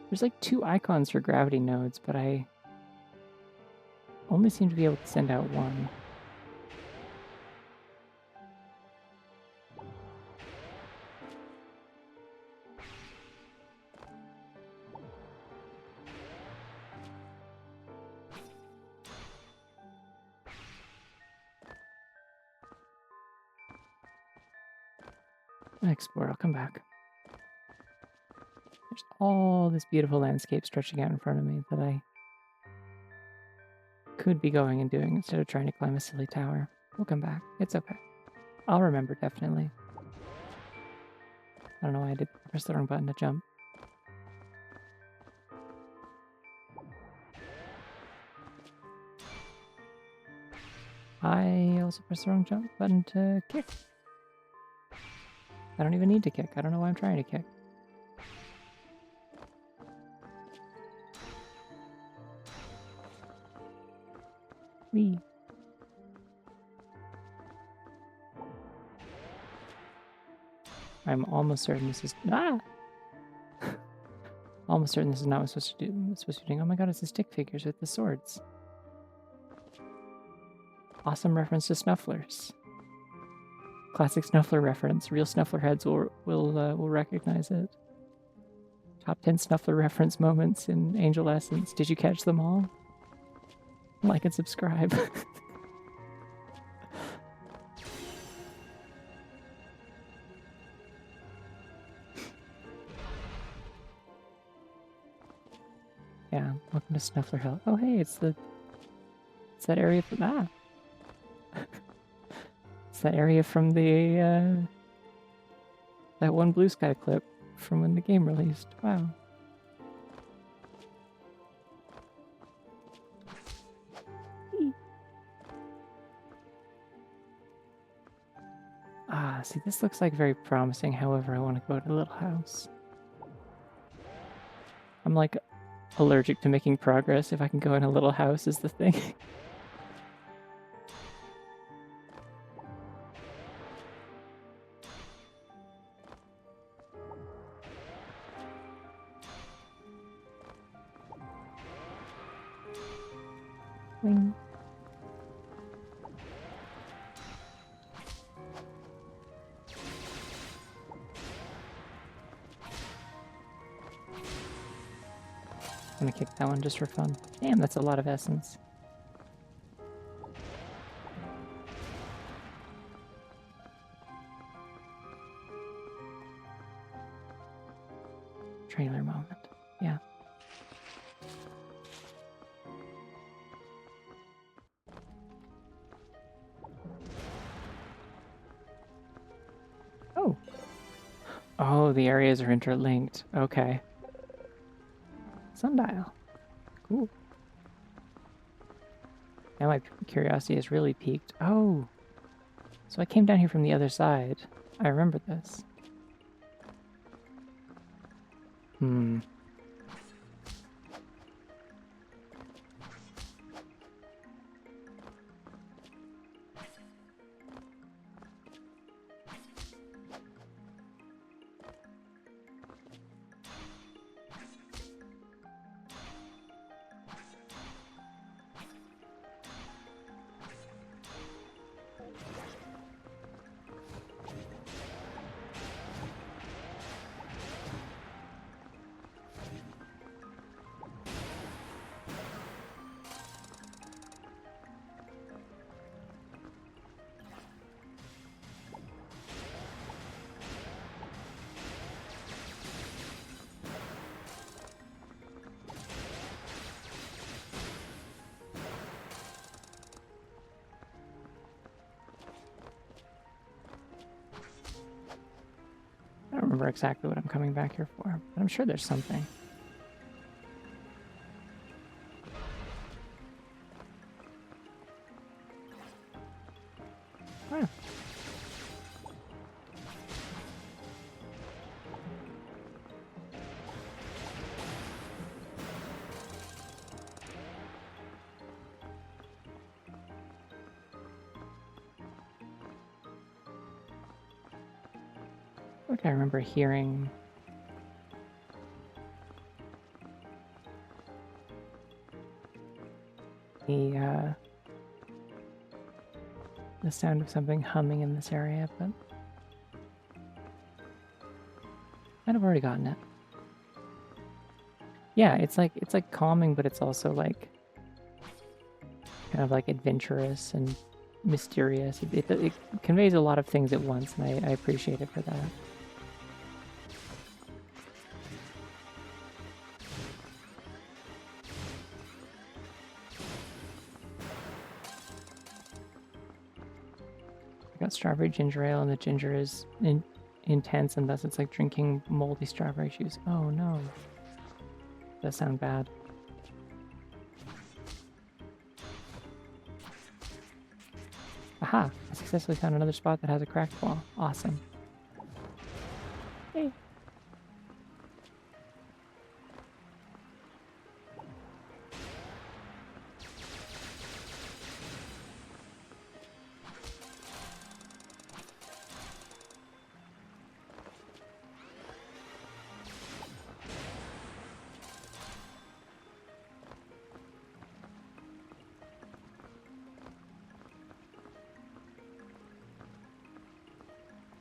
There's like 2 icons for gravity nodes, but I only seem to be able to send out one. Explore, I'll come back. There's all this beautiful landscape stretching out in front of me that I could be going and doing instead of trying to climb a silly tower. We'll come back. It's okay. I'll remember, definitely. I don't know why I did press the wrong button to jump. I also pressed the wrong jump button to kick. I don't even need to kick. I don't know why I'm trying to kick. Whee. I'm almost certain this is... Ah! Almost certain this is not what I'm supposed to do. I'm supposed to be doing. Oh my god, it's the stick figures with the swords. Awesome reference to Snufflers. Classic Snuffler reference. Real Snuffler heads will recognize it. Top 10 Snuffler reference moments in Angel Essence. Did you catch them all? Like and subscribe. Yeah, welcome to Snuffler Hell. Oh hey, it's that area from it's that area from the that one Blue Sky clip from when the game released. Wow. See, this looks like very promising. However, I want to go to the little house. I'm like allergic to making progress. If I can go in a little house is the thing. Wing. I'm gonna kick that one just for fun. Damn, that's a lot of essence. Trailer moment. Yeah. Oh. Oh, the areas are interlinked. Okay. Sundial. Cool. Now my curiosity is really piqued. Oh. So I came down here from the other side. I remember this. remember exactly what I'm coming back here for, but I'm sure there's something. Huh. I remember hearing the sound of something humming in this area, but might have already gotten it. Yeah, it's like calming, but it's also like kind of like adventurous and mysterious. It conveys a lot of things at once, and I appreciate it for that. I got strawberry ginger ale, and the ginger is intense, and thus it's like drinking moldy strawberry juice. Oh no. Does sound bad. Aha! I successfully found another spot that has a cracked wall. Awesome. Hey.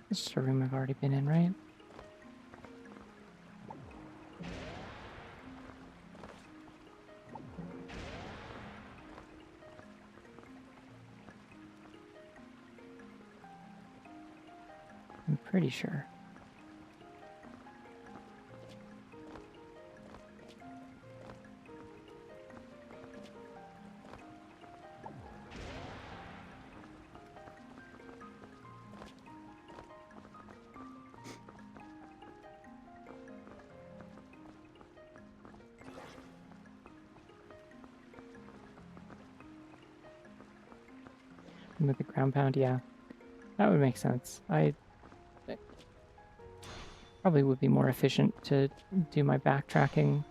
This is a room I've already been in, right? I'm pretty sure. With the ground pound, yeah. That would make sense. I probably would be more efficient to do my backtracking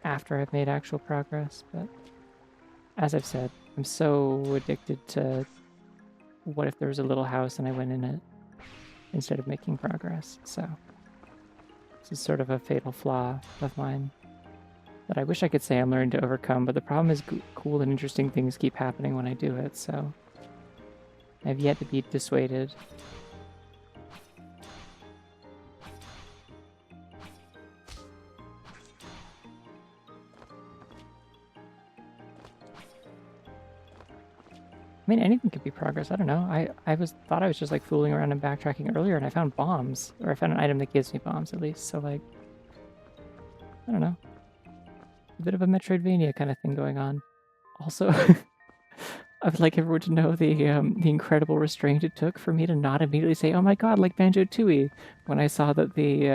after I've made actual progress, but as I've said, I'm so addicted to what if there was a little house and I went in it instead of making progress, so this is sort of a fatal flaw of mine that I wish I could say I'm learning to overcome, but the problem is cool and interesting things keep happening when I do it, so I've yet to be dissuaded. I mean, anything could be progress. I don't know. I thought I was just like fooling around and backtracking earlier, and I found bombs, or I found an item that gives me bombs at least. So like, I don't know, a bit of a Metroidvania kind of thing going on. Also, I would like everyone to know the incredible restraint it took for me to not immediately say, "Oh my god," like Banjo-Tooie, when I saw that the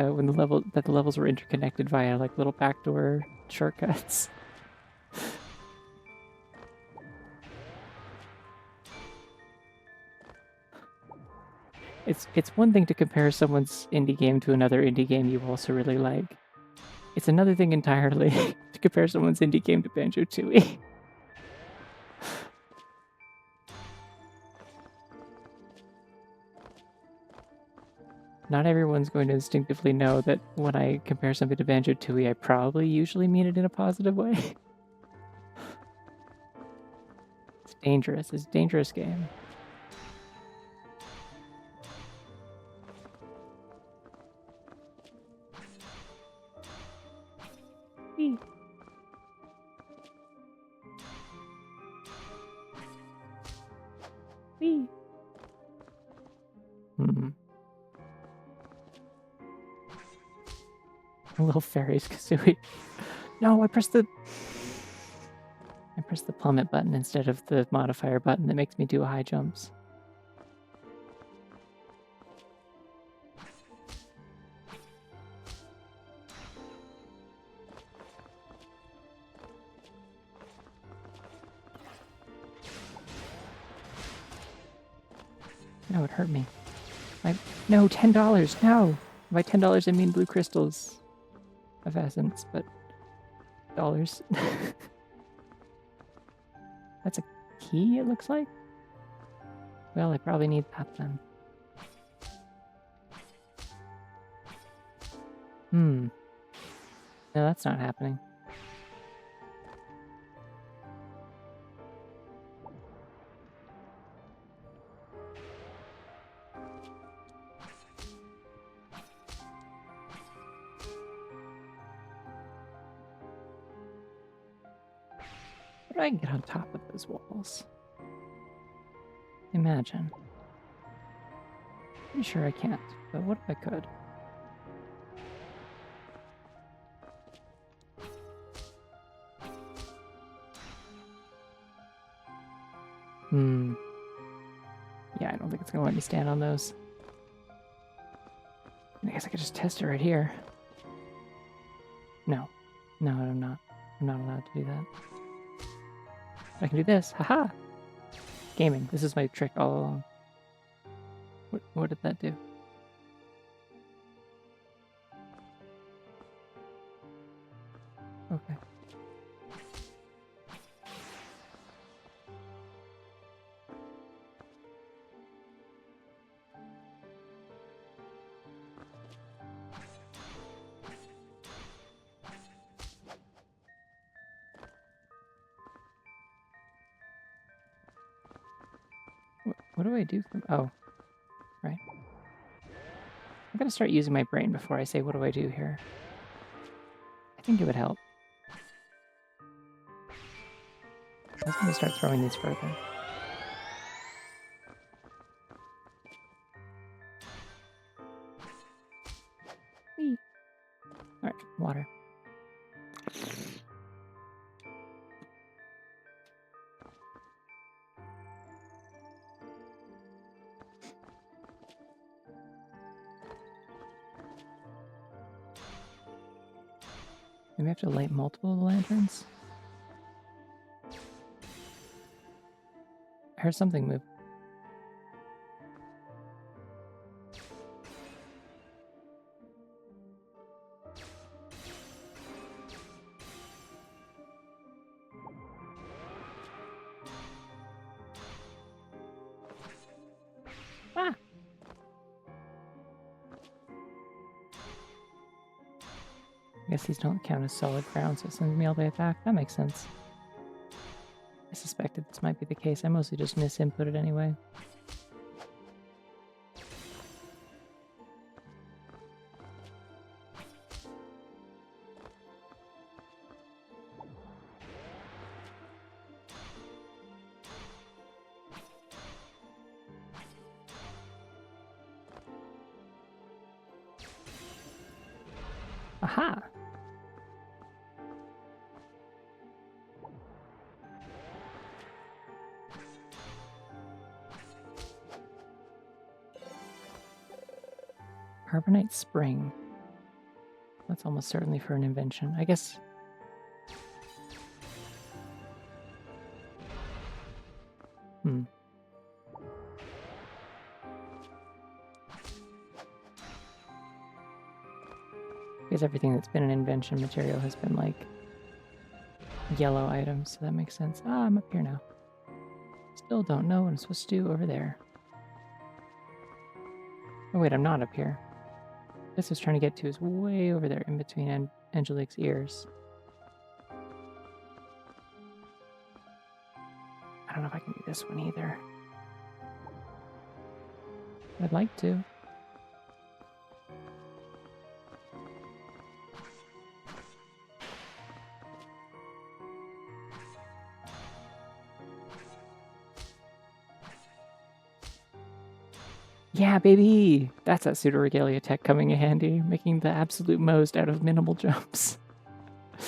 levels were interconnected via like little backdoor shortcuts. It's one thing to compare someone's indie game to another indie game you also really like. It's another thing entirely to compare someone's indie game to Banjo-Tooie. Not everyone's going to instinctively know that when I compare something to Banjo-Tooie, I probably usually mean it in a positive way. It's dangerous. It's a dangerous game. Whee. Whee. Little fairies, Kazooie. No, I pressed the plummet button instead of the modifier button that makes me do high jumps. No, it hurt me. No, $10. No! By $10, I mean blue crystals of essence, but dollars. That's a key, it looks like? Well, I probably need that then. No, that's not happening. How do I get on top of those walls? Imagine. Pretty sure I can't, but what if I could? Yeah, I don't think it's gonna let me stand on those. I guess I could just test it right here. No. No, I'm not. I'm not allowed to do that. I can do this. Haha! Gaming. This is my trick all along. What did that do? Okay. What do I do from... Oh. Right. I'm gonna start using my brain before I say what do I do here. I think it would help. I was gonna start throwing these further. Whee! Alright, water. Maybe I have to light multiple lanterns? I heard something move. Ah! I guess these don't count as solid ground, so it sends me all the way back. That makes sense. I suspected this might be the case. I mostly just misinputted anyway. Aha! Carbonite spring. That's almost certainly for an invention. I guess... Because everything that's been an invention material has been, like, yellow items, so that makes sense. Ah, I'm up here now. Still don't know what I'm supposed to do over there. Oh wait, I'm not up here. This is trying to get to is way over there, in between Angelique's ears. I don't know if I can do this one either. I'd like to. Yeah, baby! That's that Pseudoregalia tech coming in handy, making the absolute most out of minimal jumps. I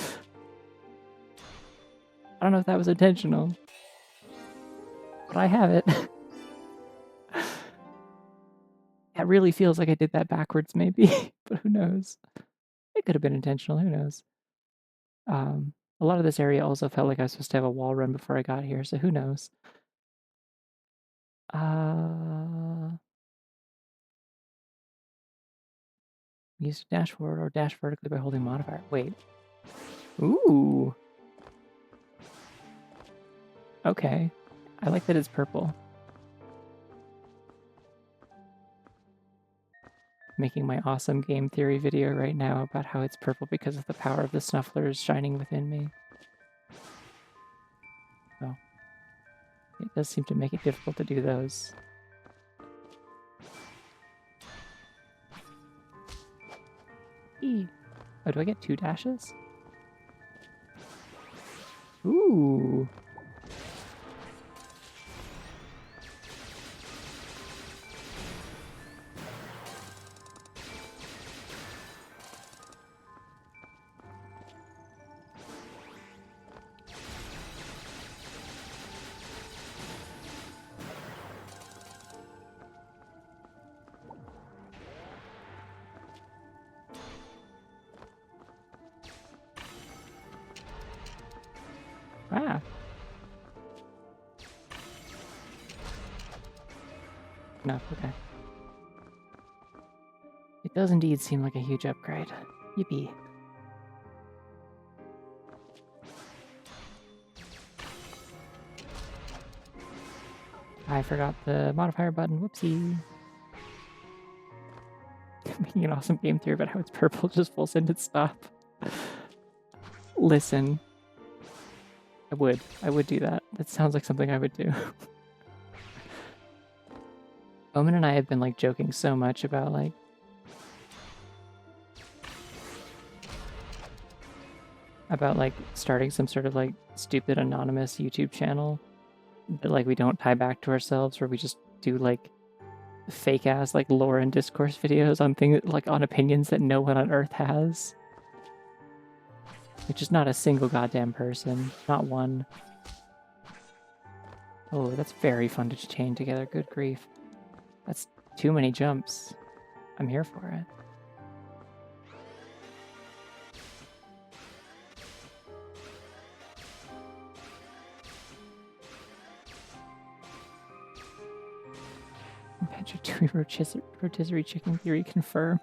don't know if that was intentional, but I have it. It really feels like I did that backwards, maybe, but who knows? It could have been intentional, who knows? A lot of this area also felt like I was supposed to have a wall run before I got here, so who knows? Use to dash forward or dash vertically by holding modifier. Wait. Ooh. Okay. I like that it's purple. Making my awesome game theory video right now about how it's purple because of the power of the Snufflers shining within me. So it does seem to make it difficult to do those. E. Oh, do I get 2 dashes? Ooh. Ah. No, okay. It does indeed seem like a huge upgrade. Yippee. I forgot the modifier button. Whoopsie. Making an awesome game theory about how it's purple, just full sentence stop. Listen. I would do that. That sounds like something I would do. Omen and I have been like joking so much about like starting some sort of like stupid anonymous YouTube channel that like we don't tie back to ourselves, where we just do like fake ass like lore and discourse videos on things like on opinions that no one on earth has. It's just not a single goddamn person, not one. Oh, that's very fun to chain together. Good grief, that's too many jumps. I'm here for it. Patrick rotisserie chicken theory confirmed.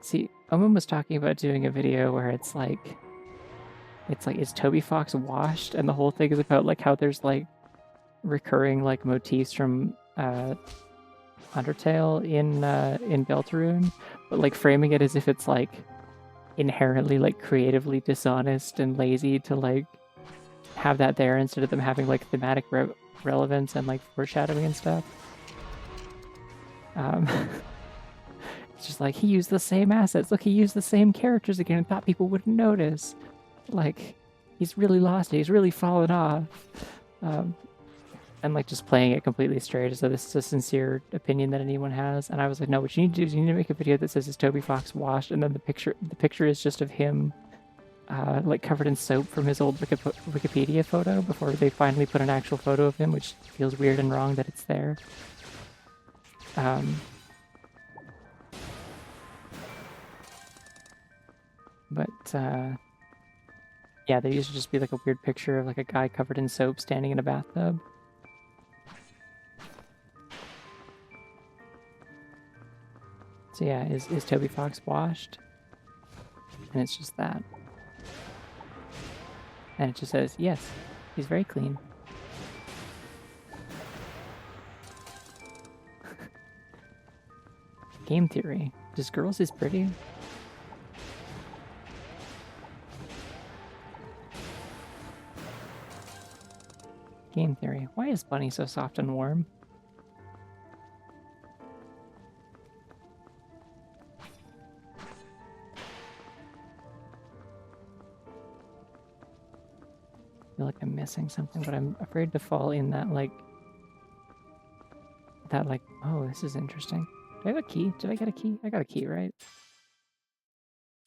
See, Omen was talking about doing a video where it's like, is Toby Fox washed? And the whole thing is about like how there's like recurring like motifs from Undertale in Deltarune, but like framing it as if it's like inherently like creatively dishonest and lazy to like have that there instead of them having like thematic relevance and like foreshadowing and stuff. It's just like, he used the same assets. Look, he used the same characters again and thought people wouldn't notice. Like, he's really lost it. He's really fallen off. And like just playing it completely straight as though this is a sincere opinion that anyone has. And I was like, no, what you need to do is you need to make a video that says, is Toby Fox washed? And then the picture is just of him like covered in soap from his old Wikipedia photo before they finally put an actual photo of him, which feels weird and wrong that it's there. But yeah, there used to just be like a weird picture of like a guy covered in soap standing in a bathtub. So yeah, is Toby Fox washed? And it's just that. And it just says, yes, he's very clean. Game theory. Just girls is pretty. Game theory. Why is Bunny so soft and warm? I feel like I'm missing something, but I'm afraid to fall in that like, oh, this is interesting. Do I have a key? Did I get a key? I got a key, right?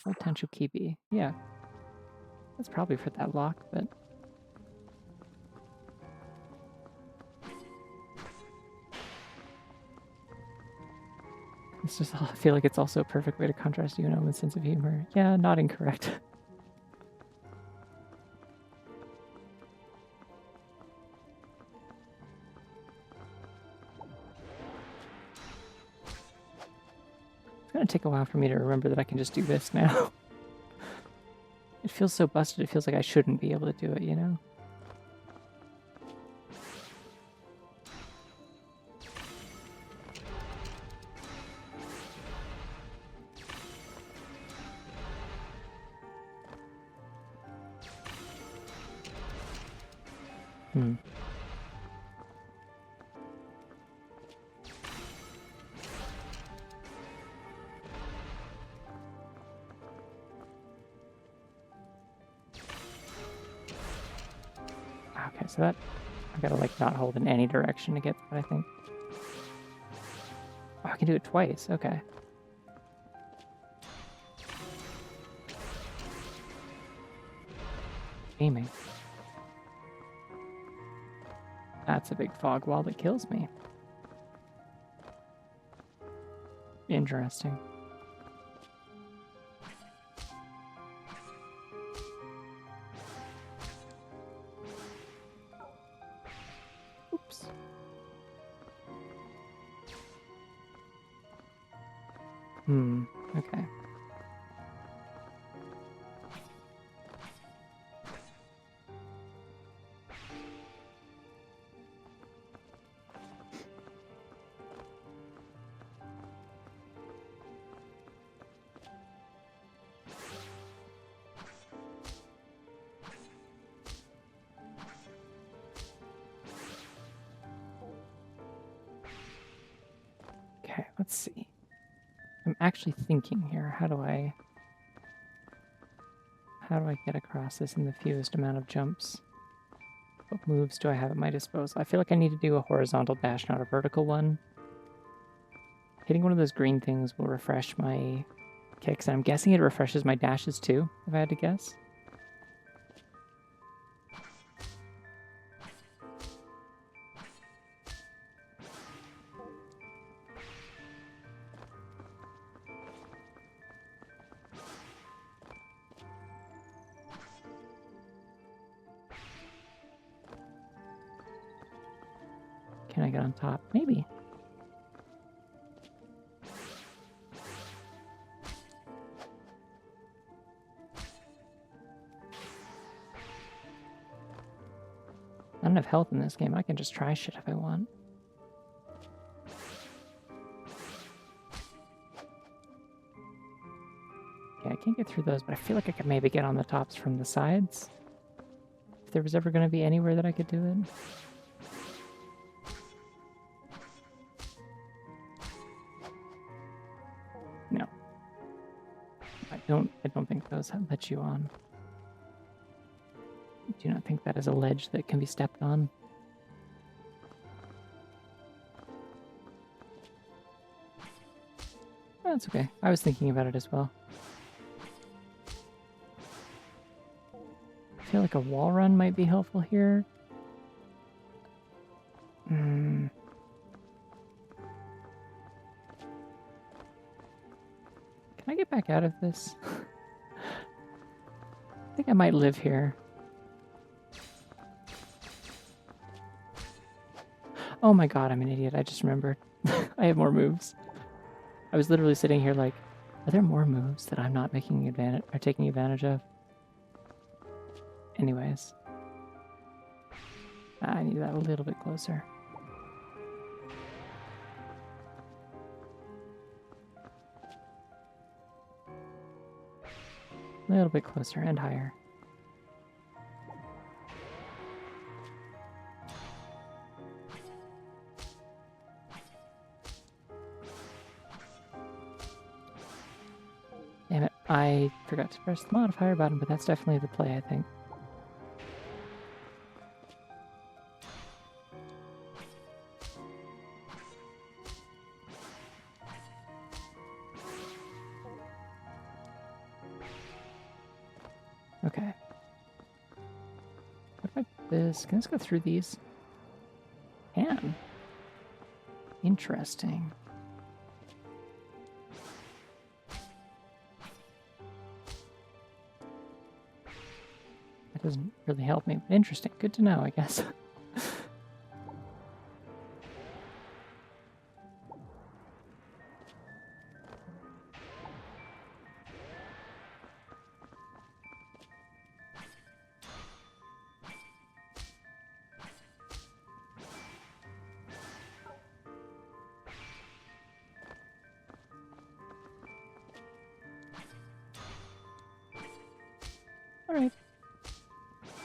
Potential key be? Yeah. That's probably for that lock, but... It's just, I feel like it's also a perfect way to contrast you and Owen's sense of humor. Yeah, not incorrect. gonna take a while for me to remember that I can just do this now. It feels so busted, it feels like I shouldn't be able to do it, you know? Hmm. Okay, so that I gotta like not hold in any direction to get that, I think. Oh, I can do it twice. Okay. Aiming. That's a big fog wall that kills me. Interesting. Oops. Okay. Okay, let's see. I'm actually thinking here, how do I get across this in the fewest amount of jumps? What moves do I have at my disposal? I feel like I need to do a horizontal dash, not a vertical one. Hitting one of those green things will refresh my kicks, and I'm guessing it refreshes my dashes too, if I had to guess. Can I get on top? Maybe. I don't have health in this game. I can just try shit if I want. Okay, I can't get through those, but I feel like I could maybe get on the tops from the sides. If there was ever going to be anywhere that I could do it. No. I don't think those let you on. I do not think that is a ledge that can be stepped on. That's okay. I was thinking about it as well. I feel like a wall run might be helpful here. Can I get back out of this? I think I might live here. Oh my god, I'm an idiot. I just remembered. I have more moves. I was literally sitting here like, are there more moves that I'm not making advantage or taking advantage of? Anyways. I need that a little bit closer. A little bit closer and higher. Damn it, I forgot to press the modifier button, but that's definitely the play, I think. Okay. What about this? Can this go through these? Can. Interesting. That doesn't really help me, but interesting. Good to know, I guess.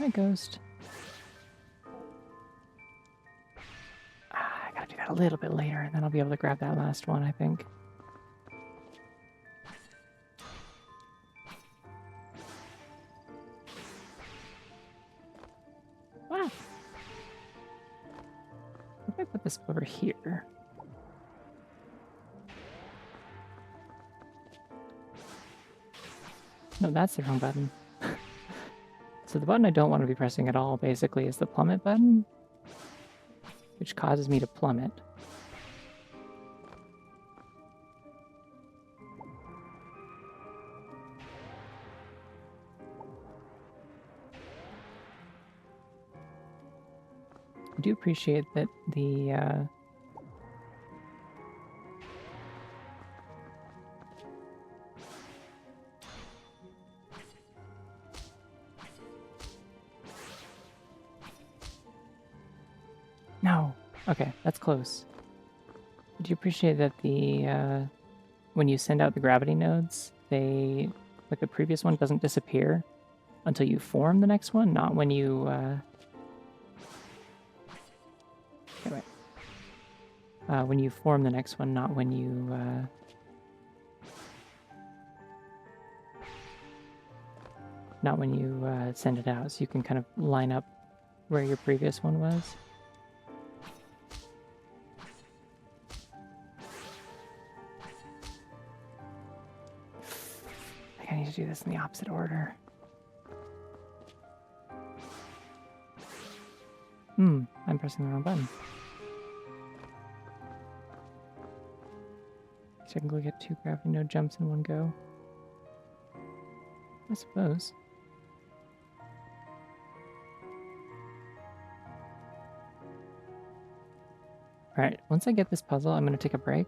Hi, Ghost. I gotta do that a little bit later, and then I'll be able to grab that last one, I think. Wow. What if I put this over here? No, that's the wrong button. So the button I don't want to be pressing at all, basically, is the plummet button, which causes me to plummet. I do appreciate that the No! Okay, that's close. Do you appreciate that the when you send out the gravity nodes, they, like the previous one, doesn't disappear until you form the next one, not when you okay, wait. When you form the next one, not when you send it out, so you can kind of line up where your previous one was. I think I need to do this in the opposite order. I'm pressing the wrong button. Technically get 2 gravity node jumps in one go. I suppose. Alright, once I get this puzzle, I'm going to take a break.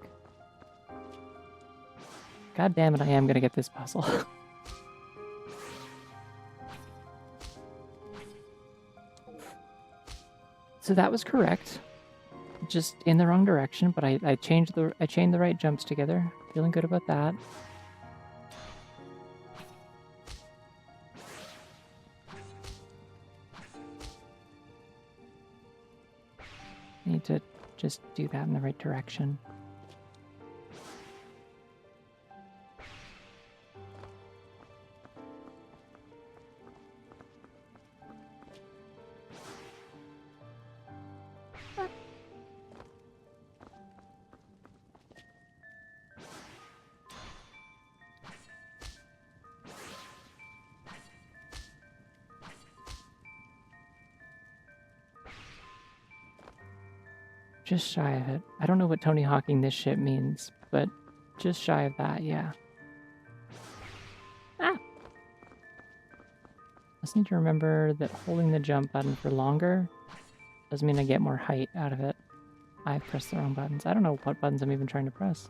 God damn it, I am going to get this puzzle. So that was correct. Just in the wrong direction, but I chained the right jumps together. Feeling good about that. I need to just do that in the right direction. Just shy of it. I don't know what Tony Hawking this shit means, but just shy of that, yeah. Ah! Just need to remember that holding the jump button for longer doesn't mean I get more height out of it. I've pressed the wrong buttons. I don't know what buttons I'm even trying to press.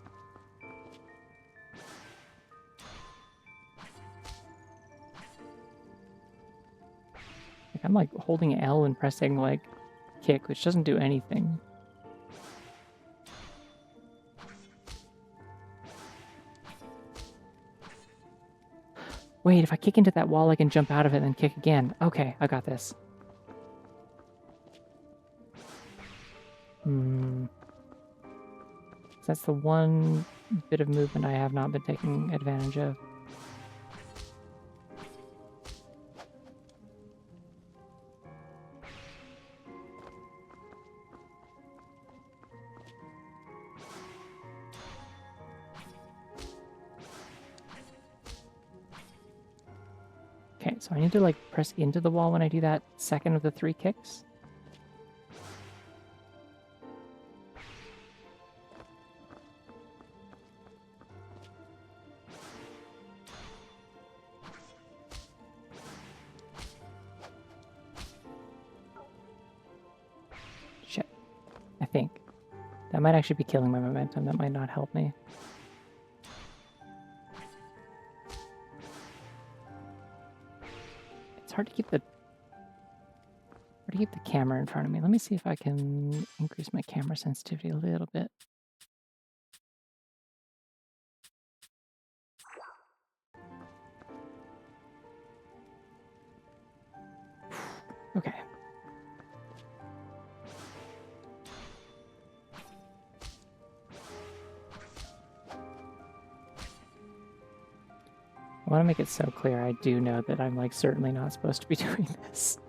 Like, I'm like holding L and pressing like kick, which doesn't do anything. Wait, if I kick into that wall, I can jump out of it and then kick again. Okay, I got this. That's the one bit of movement I have not been taking advantage of. Okay, so I need to like press into the wall when I do that second of the 3 kicks. Shit. I think. That might actually be killing my momentum. That might not help me. It's hard to keep the camera in front of me. Let me see if I can increase my camera sensitivity a little bit. want to make it so clear. I do know that I'm like certainly not supposed to be doing this.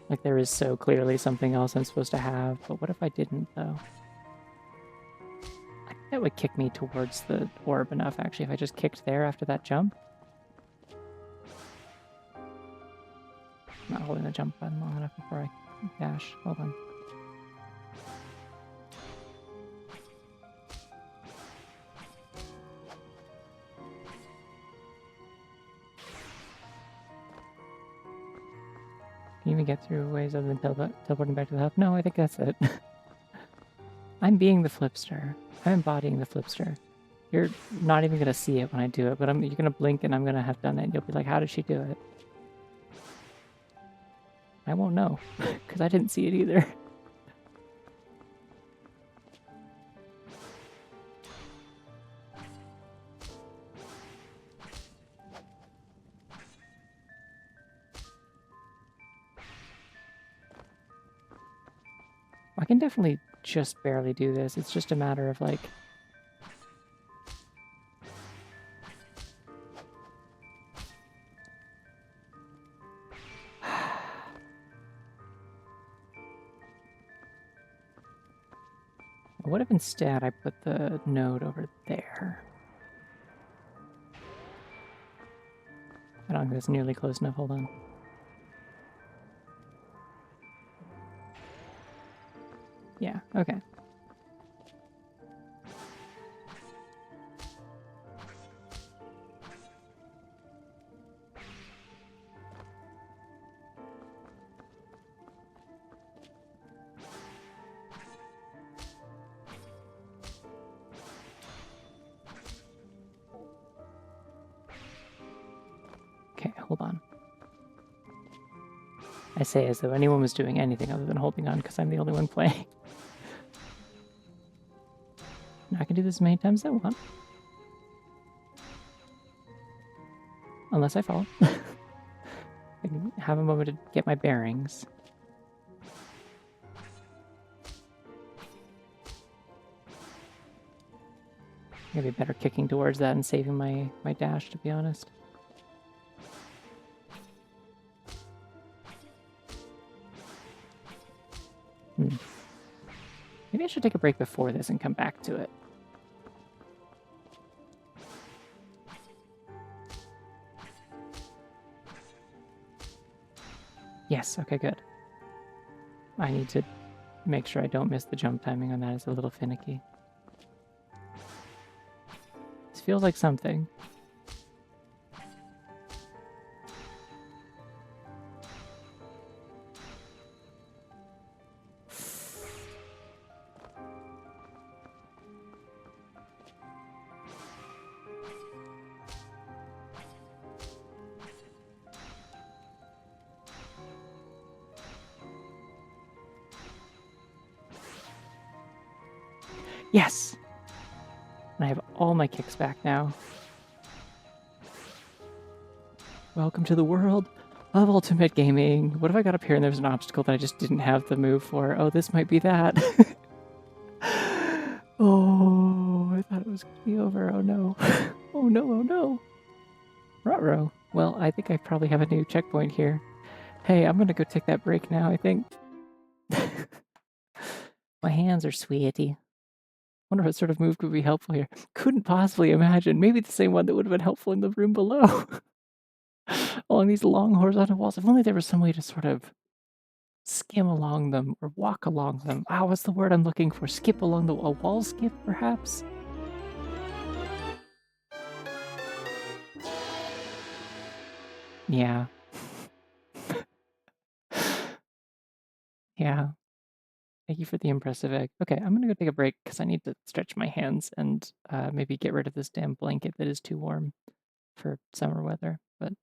Like there is so clearly something else I'm supposed to have, but what if I didn't though? I think that would kick me towards the orb enough actually if I just kicked there after that jump. I'm not holding the jump button long enough before I dash. Hold on. Can you even get through ways other than teleporting back to the hub? No, I think that's it. I'm being the flipster. I'm embodying the flipster. You're not even gonna see it when I do it, but you're gonna blink and I'm gonna have done it. And you'll be like, how did she do it? I won't know, because I didn't see it either. I can definitely just barely do this. It's just a matter of like... What if instead I put the node over there? I don't think that's nearly close enough. Hold on. Yeah, okay. Okay, hold on. I say as though anyone was doing anything other than holding on because I'm the only one playing. Now I can do this as many times as I want. Unless I fall. I can have a moment to get my bearings. Maybe better kicking towards that and saving my dash, to be honest. Maybe I should take a break before this and come back to it. Yes, okay, good. I need to make sure I don't miss the jump timing on that. It's a little finicky. This feels like something. Yes! And I have all my kicks back now. Welcome to the world of ultimate gaming. What if I got up here and there was an obstacle that I just didn't have the move for? Oh, this might be that. Oh, I thought it was going to be over. Oh no. Oh no, oh no. Ruh-roh. Well, I think I probably have a new checkpoint here. Hey, I'm going to go take that break now, I think. My hands are sweaty. Wonder what sort of move could be helpful here. Couldn't possibly imagine. Maybe the same one that would have been helpful in the room below. Along these long horizontal walls. If only there was some way to sort of skim along them or walk along them. Ah, what's the word I'm looking for? Skip along the wall. A wall skip, perhaps? Yeah. Yeah. Thank you for the impressive egg. Okay, I'm gonna go take a break because I need to stretch my hands and maybe get rid of this damn blanket that is too warm for summer weather. But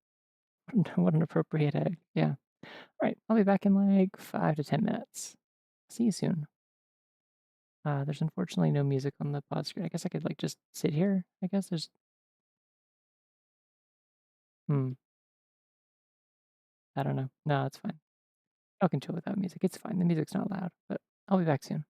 what an appropriate egg. Yeah. All right, I'll be back in like 5 to 10 minutes. See you soon. There's unfortunately no music on the pod screen. I guess I could like just sit here. I guess there's... I don't know. No, it's fine. I can chill without music. It's fine. The music's not loud, but I'll be back soon.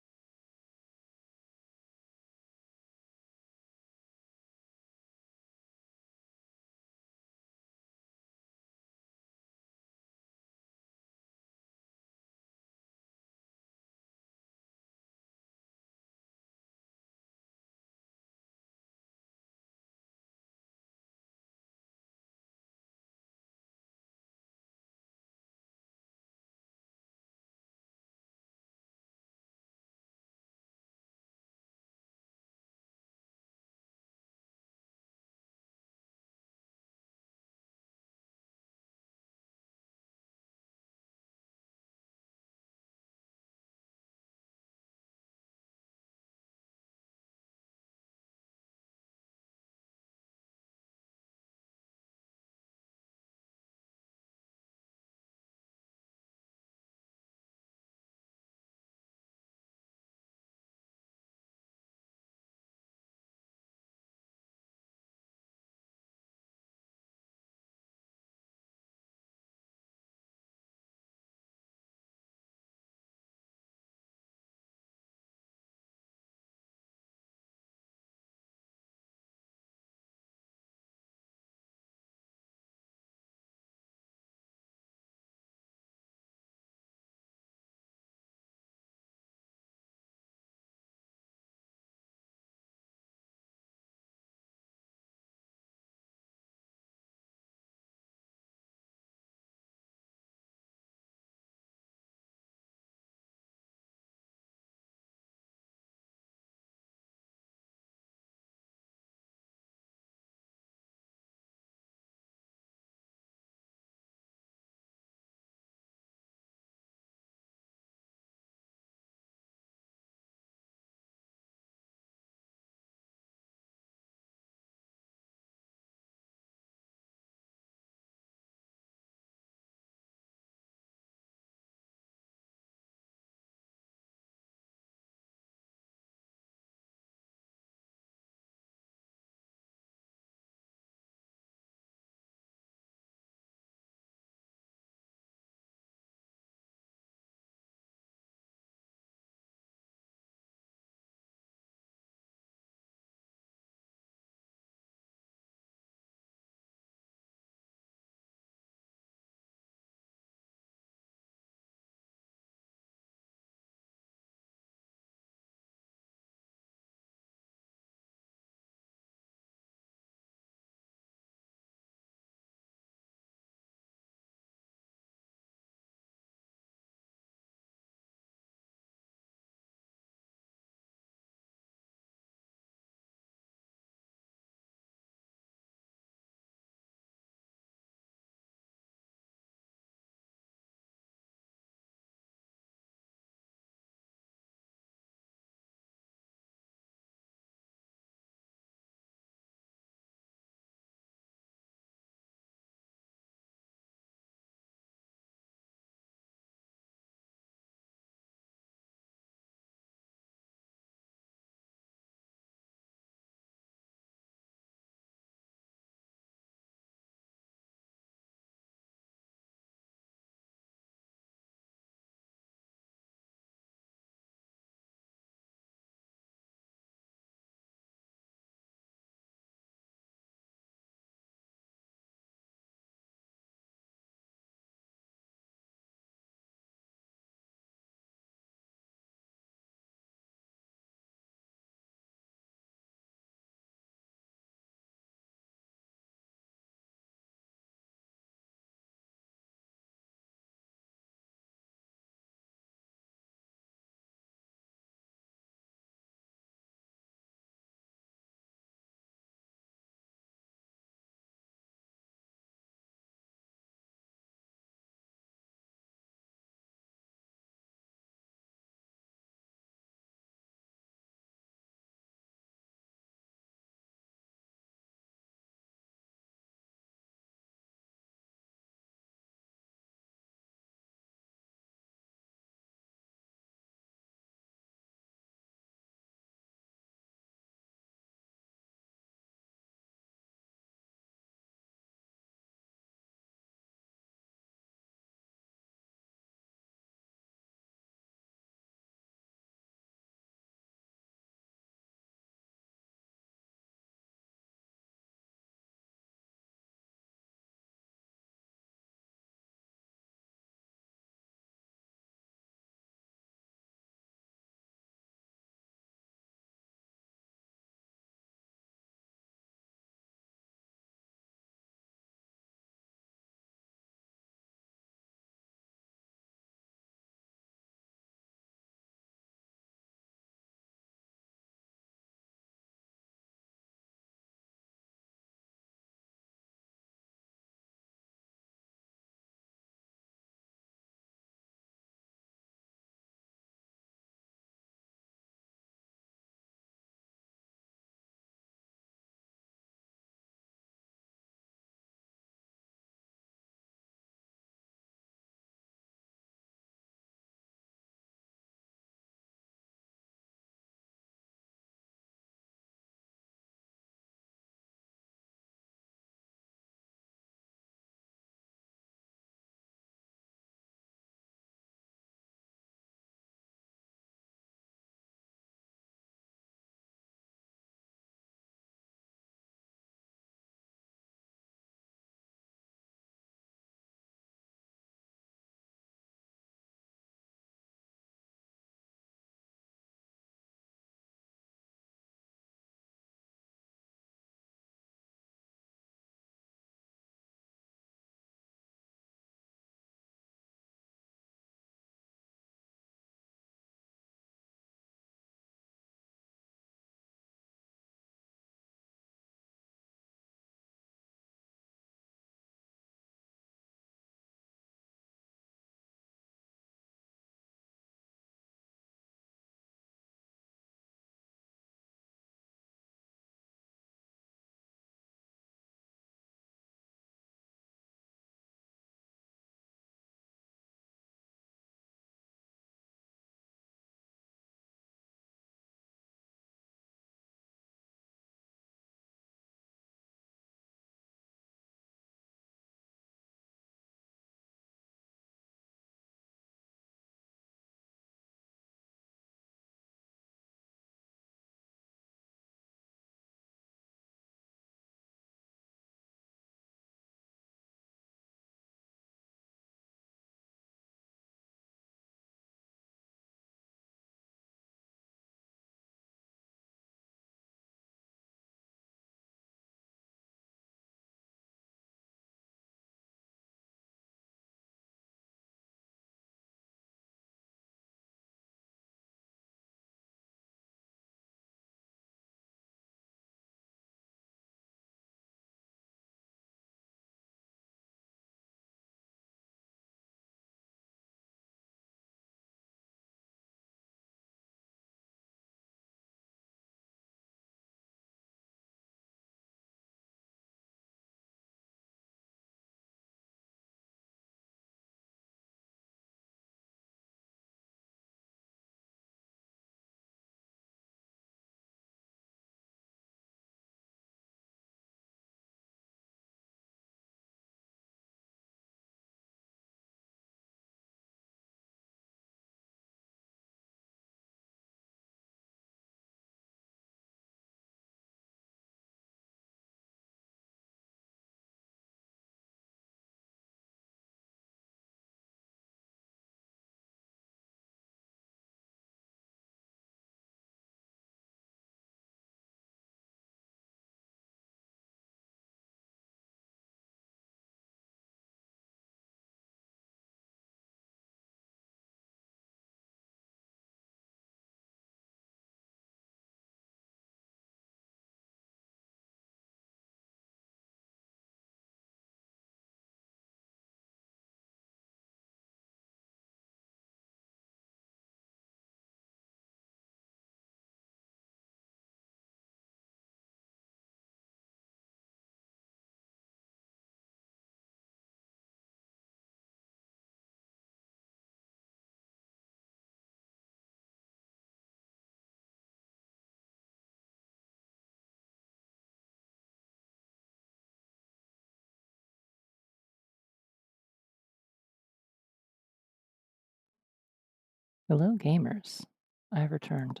Hello, gamers. I have returned.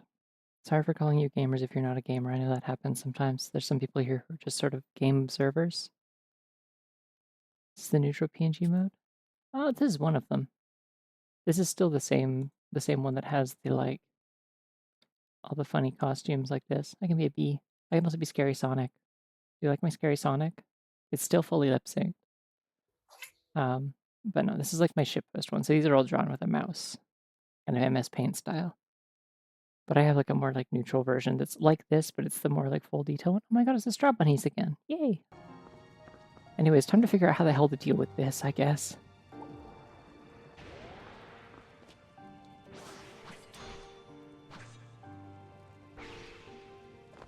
Sorry for calling you gamers if you're not a gamer. I know that happens sometimes. There's some people here who are just sort of game observers. This is the neutral PNG mode. Oh, this is one of them. This is still the same one that has the like all the funny costumes like this. I can be a bee. I can also be Scary Sonic. Do you like my Scary Sonic? It's still fully lip synced. But no, this is like my shippost one. So these are all drawn with a mouse, kind of MS Paint style. But I have like a more like neutral version that's like this, but it's the more like full detail one. Oh my god, it's the straw bunnies again. Yay. Anyways, time to figure out how the hell to deal with this, I guess.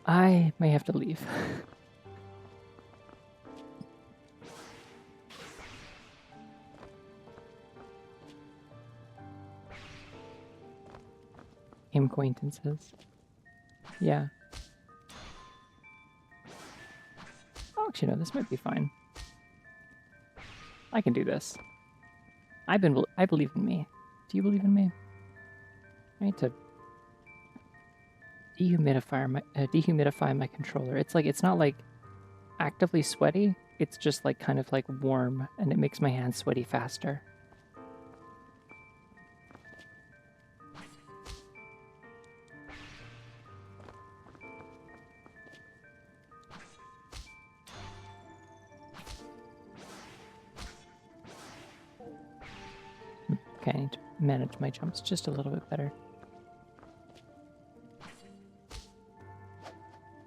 I may have to leave. Game acquaintances. Yeah. Oh, actually, no, this might be fine. I can do this. I believe in me. Do you believe in me? I need to dehumidify my controller. It's not like actively sweaty. It's just like kind of like warm, and it makes my hands sweaty faster. Okay, I need to manage my jumps just a little bit better.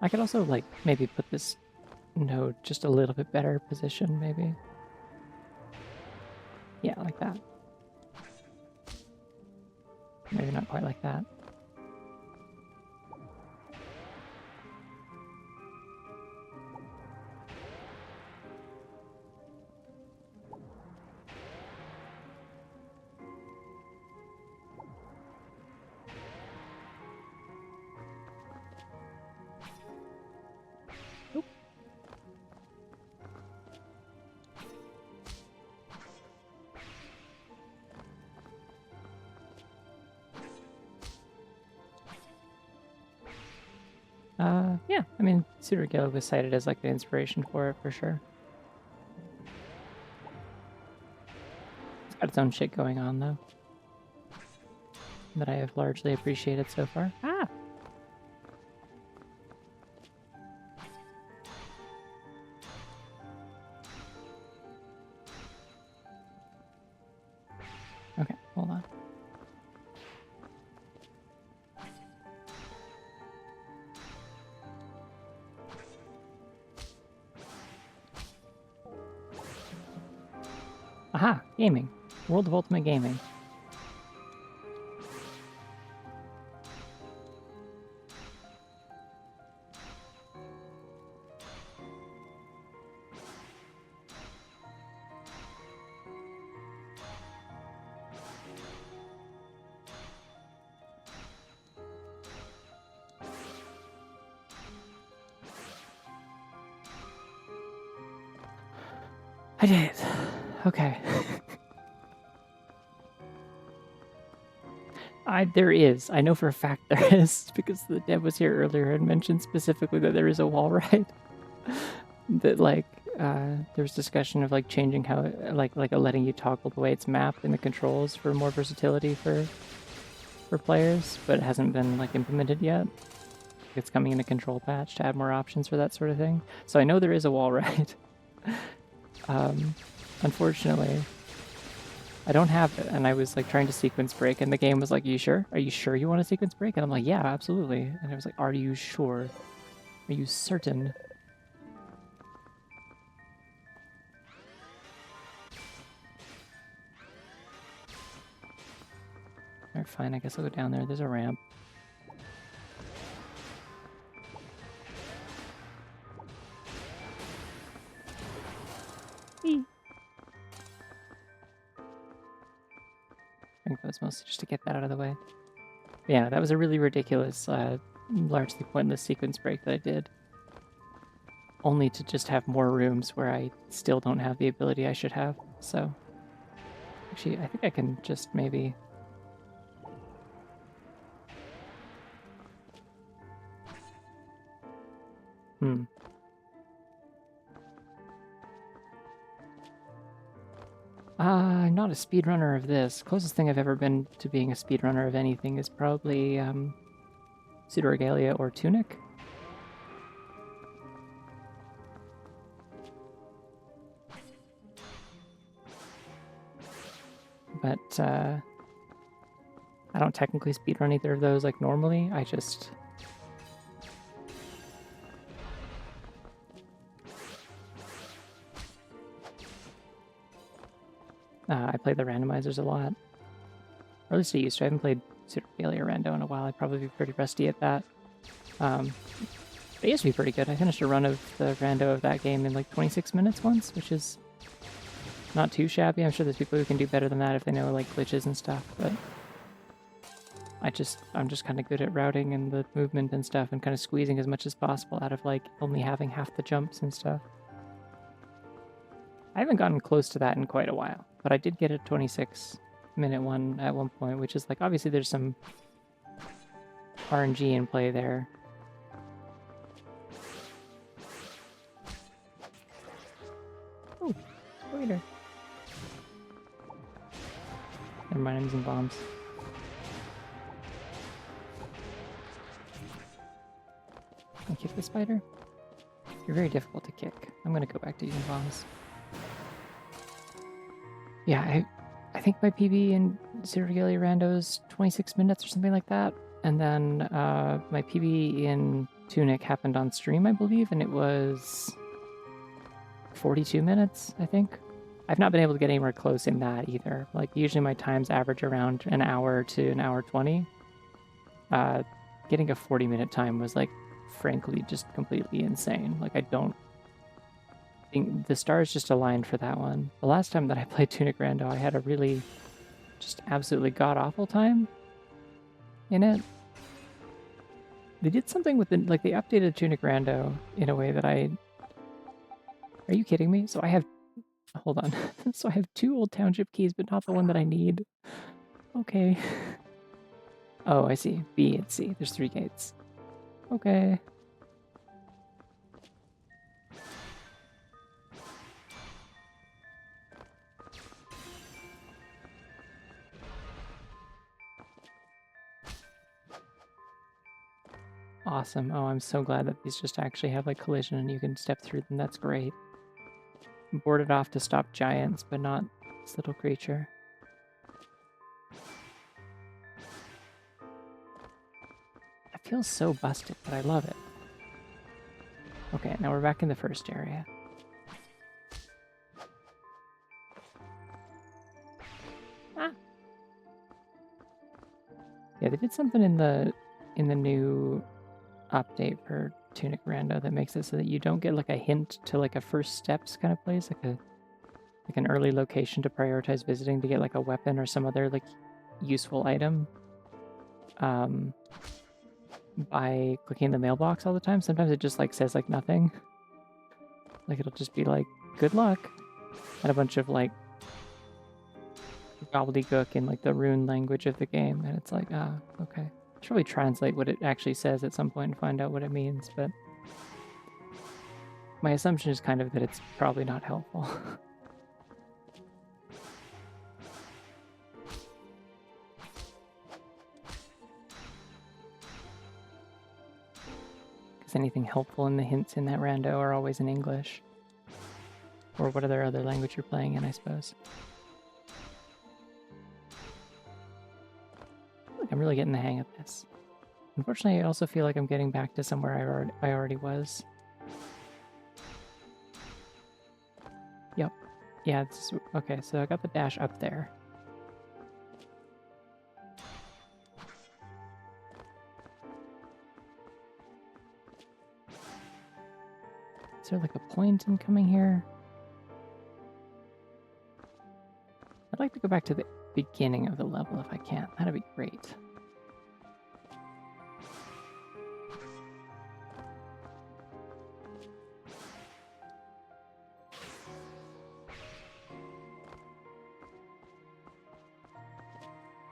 I could also, like, maybe put this node just a little bit better position, maybe. Yeah, like that. Maybe not quite like that. Oop. Yeah, I mean, Pseudoregalia was cited as like the inspiration for it, for sure. It's got its own shit going on, though, that I have largely appreciated so far. Ah! Okay, hold on. Aha! Gaming. World of Ultimate Gaming. I did it. Okay. There is. I know for a fact there is, because the dev was here earlier and mentioned specifically that there is a wall ride. That, like, there's discussion of, like, changing how, like letting you toggle the way it's mapped in the controls for more versatility for players, but it hasn't been, like, implemented yet. It's coming in a control patch to add more options for that sort of thing. So I know there is a wall ride. Unfortunately, I don't have it, and I was like trying to sequence break, and the game was like, "You sure? Are you sure you want to sequence break?" And I'm like, "Yeah, absolutely." And I was like, "Are you sure? Are you certain?" Alright, fine. I guess I'll go down there. There's a ramp. Whee! I think that was mostly just to get that out of the way. But yeah, that was a really ridiculous, largely pointless sequence break that I did. Only to just have more rooms where I still don't have the ability I should have. So, actually, I think I can just maybe Hmm. I'm not a speedrunner of this. Closest thing I've ever been to being a speedrunner of anything is probably Pseudoregalia or Tunic. But I don't technically speedrun either of those like normally. I just... I play the randomizers a lot. Or at least I used to. I haven't played Pseudoregalia Rando in a while. I'd probably be pretty rusty at that. But it used to be pretty good. I finished a run of the rando of that game in like 26 minutes once, which is not too shabby. I'm sure there's people who can do better than that if they know like glitches and stuff, but I'm just kind of good at routing and the movement and stuff and kind of squeezing as much as possible out of like only having half the jumps and stuff. I haven't gotten close to that in quite a while, but I did get a 26-minute one at one point, which is like, obviously there's some RNG in play there. Oh, spider. Never mind, I'm using bombs. Can I kick the spider? You're very difficult to kick. I'm gonna go back to using bombs. Yeah, I think my PB in Pseudoregalia Rando is 26 minutes or something like that. And then my PB in Tunic happened on stream, I believe, and it was 42 minutes, I think. I've not been able to get anywhere close in that either. Like, usually my times average around an hour to an hour 20. Getting a 40-minute time was, like, frankly, just completely insane. Like, I don't think the stars just aligned for that one. The last time that I played Tunic Rando, I had a really just absolutely god-awful time in it. They did something with the, like, they updated Tunic Rando in a way that I... Are you kidding me? So I have... Hold on. So I have 2 old township keys, but not the one that I need. Okay. Oh, I see. B and C. There's 3 gates. Okay. Awesome. Oh, I'm so glad that these just actually have like collision and you can step through them. That's great. I'm boarded off to stop giants, but not this little creature. It feels so busted, but I love it. Okay, now we're back in the first area. Ah! Yeah, they did something in the new update for Tunic Rando that makes it so that you don't get like a hint to like a first steps kind of place, like an early location to prioritize visiting to get like a weapon or some other like useful item by clicking the mailbox all the time. Sometimes it just like says like nothing. Like it'll just be like good luck and a bunch of like gobbledygook in like the rune language of the game, and it's like, ah, okay. I should probably translate what it actually says at some point and find out what it means, but my assumption is kind of that it's probably not helpful. Because anything helpful in the hints in that rando are always in English. Or whatever other language you're playing in, I suppose. I'm really getting the hang of this. Unfortunately, I also feel like I'm getting back to somewhere I already was. Yep. Yeah, it's, okay, so I got the dash up there. Is there like a point in coming here? I'd like to go back to the beginning of the level if I can. That'd be great.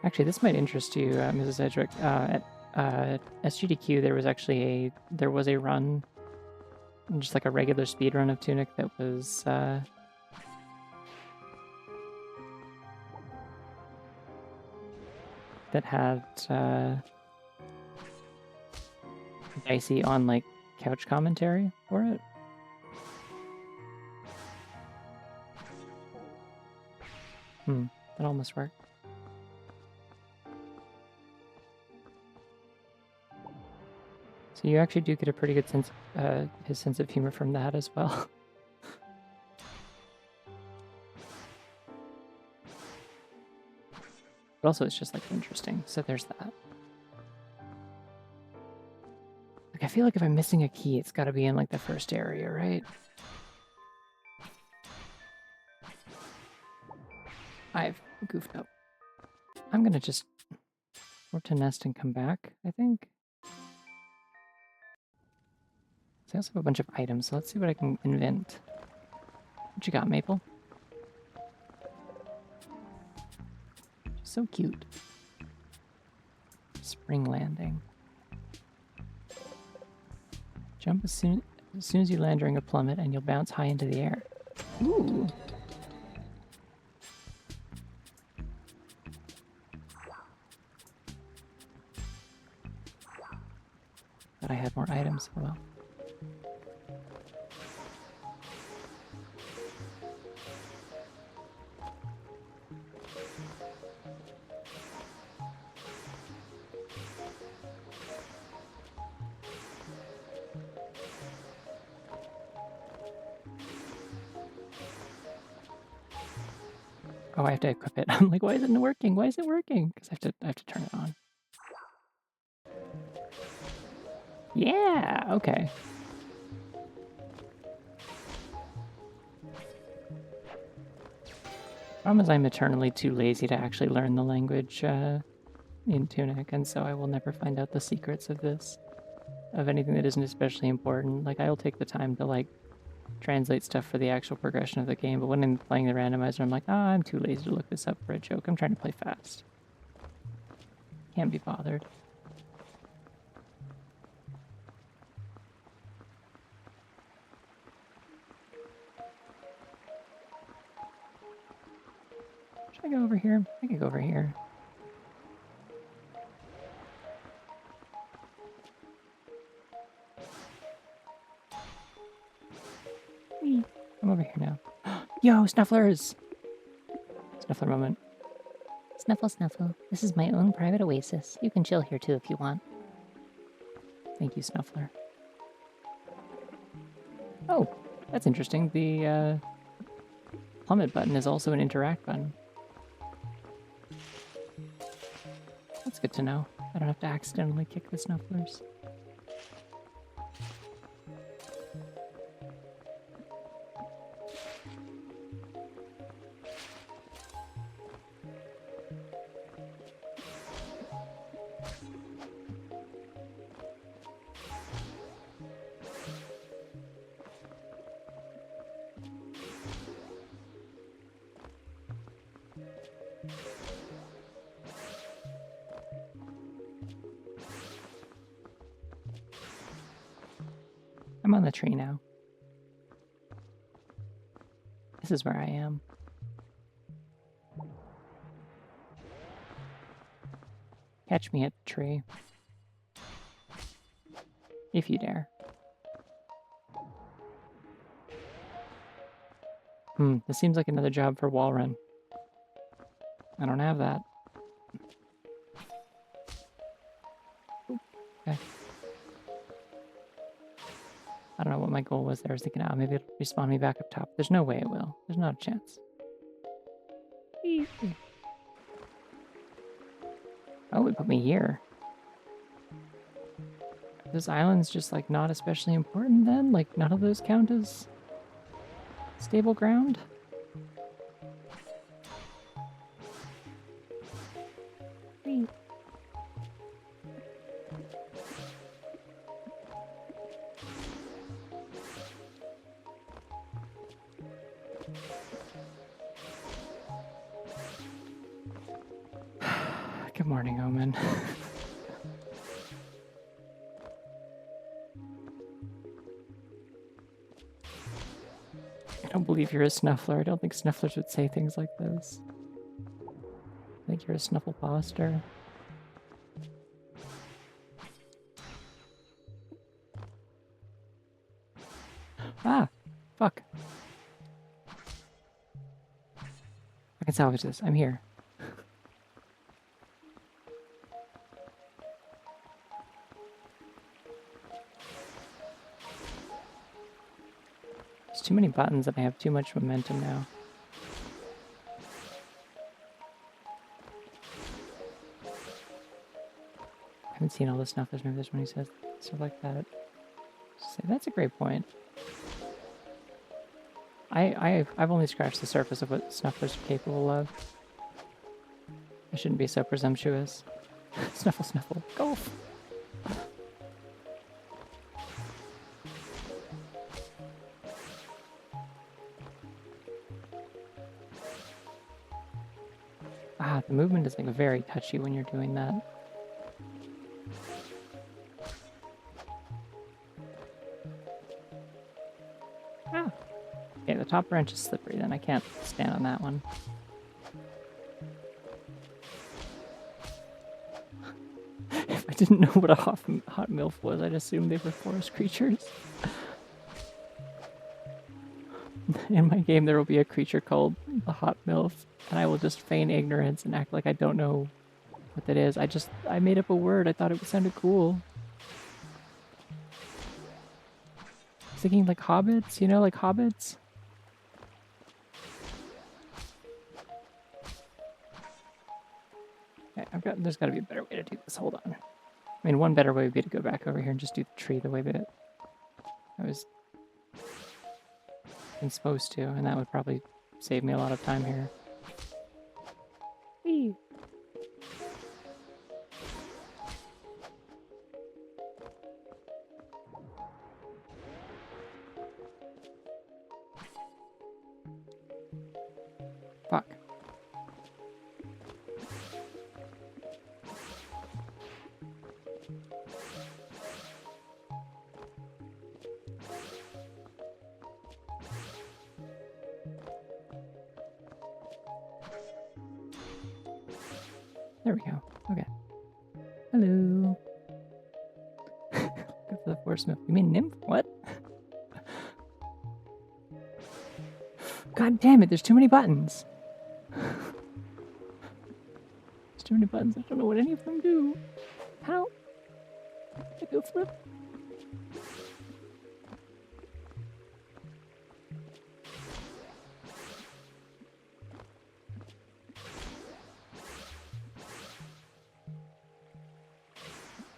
Actually, this might interest you, Mrs. Edric. At SGDQ, there was a run just like a regular speedrun of Tunic that was that had Dicey on like couch commentary for it. That almost worked. So you actually do get a pretty good sense, his sense of humor from that as well. But also it's just like interesting, so there's that. Like I feel like if I'm missing a key, it's gotta be in like the first area, right? I've goofed up. I'm gonna just warp to nest and come back, I think. So I also have a bunch of items, so let's see what I can invent. What you got, Maple? So cute. Spring landing. Jump as soon as you land during a plummet, and you'll bounce high into the air. Ooh. Thought I had more items. Oh well. Oh, I have to equip it. I'm like, why isn't it working? Why is it working? Because I have to turn it on. Yeah. Okay. Problem is, I'm eternally too lazy to actually learn the language in Tunic, and so I will never find out the secrets of this, of anything that isn't especially important. Like, I'll take the time to like translate stuff for the actual progression of the game, but when I'm playing the randomizer, I'm like, I'm too lazy to look this up for a joke. I'm trying to play fast. Can't be bothered. Should I go over here? I could go over here. Whee! I'm over here now. Yo, Snufflers! Snuffler moment. Snuffle, snuffle. This is my own private oasis. You can chill here too if you want. Thank you, Snuffler. Oh, that's interesting. The plummet button is also an interact button. That's good to know. I don't have to accidentally kick the Snufflers. I'm on the tree now. This is where I am. Catch me at the tree. If you dare. This seems like another job for Wallrun. I don't have that. Ooh, okay. I don't know what my goal was there. I was thinking, maybe it'll respawn me back up top. There's no way it will. There's not a chance. Oh, it put me here. This island's just like not especially important then? Like none of those count as stable ground? Whee. Good morning, Omen. don't believe you're a snuffler. I don't think snufflers would say things like this. I think you're a snuffleposter. Ah! Fuck. I can salvage this. I'm here. There's too many buttons and I have too much momentum now. I haven't seen all the snufflers. Maybe this one he says stuff like that. Say, that's a great point. I've only scratched the surface of what snufflers are capable of. I shouldn't be so presumptuous. Snuffle, snuffle, golf! Ah, the movement is like very touchy when you're doing that. Ah! Okay, the top branch is slippery then. I can't stand on that one. If I didn't know what a hot MILF was, I'd assume they were forest creatures. In my game, there will be a creature called the hot MILF, and I will just feign ignorance and act like I don't know what that is. I made up a word. I thought it sounded cool. I was thinking like hobbits, you know, like hobbits. Okay, there's got to be a better way to do this. Hold on. I mean, one better way would be to go back over here and just do the tree the way that I was supposed to, and that would probably save me a lot of time here. Whee! Fuck. There we go. Okay. Hello. Go for the forest milk. You mean nymph? What? God damn it, there's too many buttons. There's too many buttons. I don't know what any of them do. How? I go flip.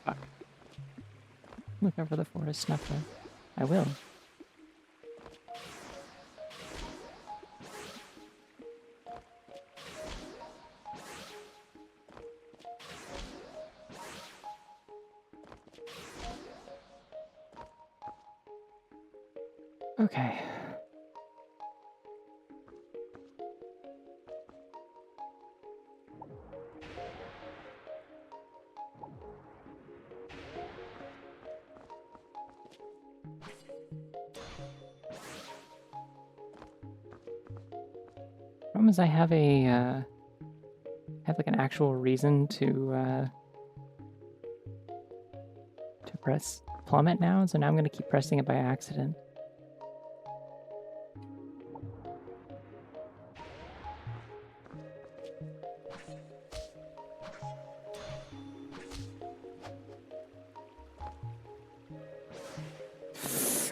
Fuck. Look over the forest snuffler. I will. Okay. Problem is I have a like an actual reason to press plummet now, so now I'm gonna keep pressing it by accident.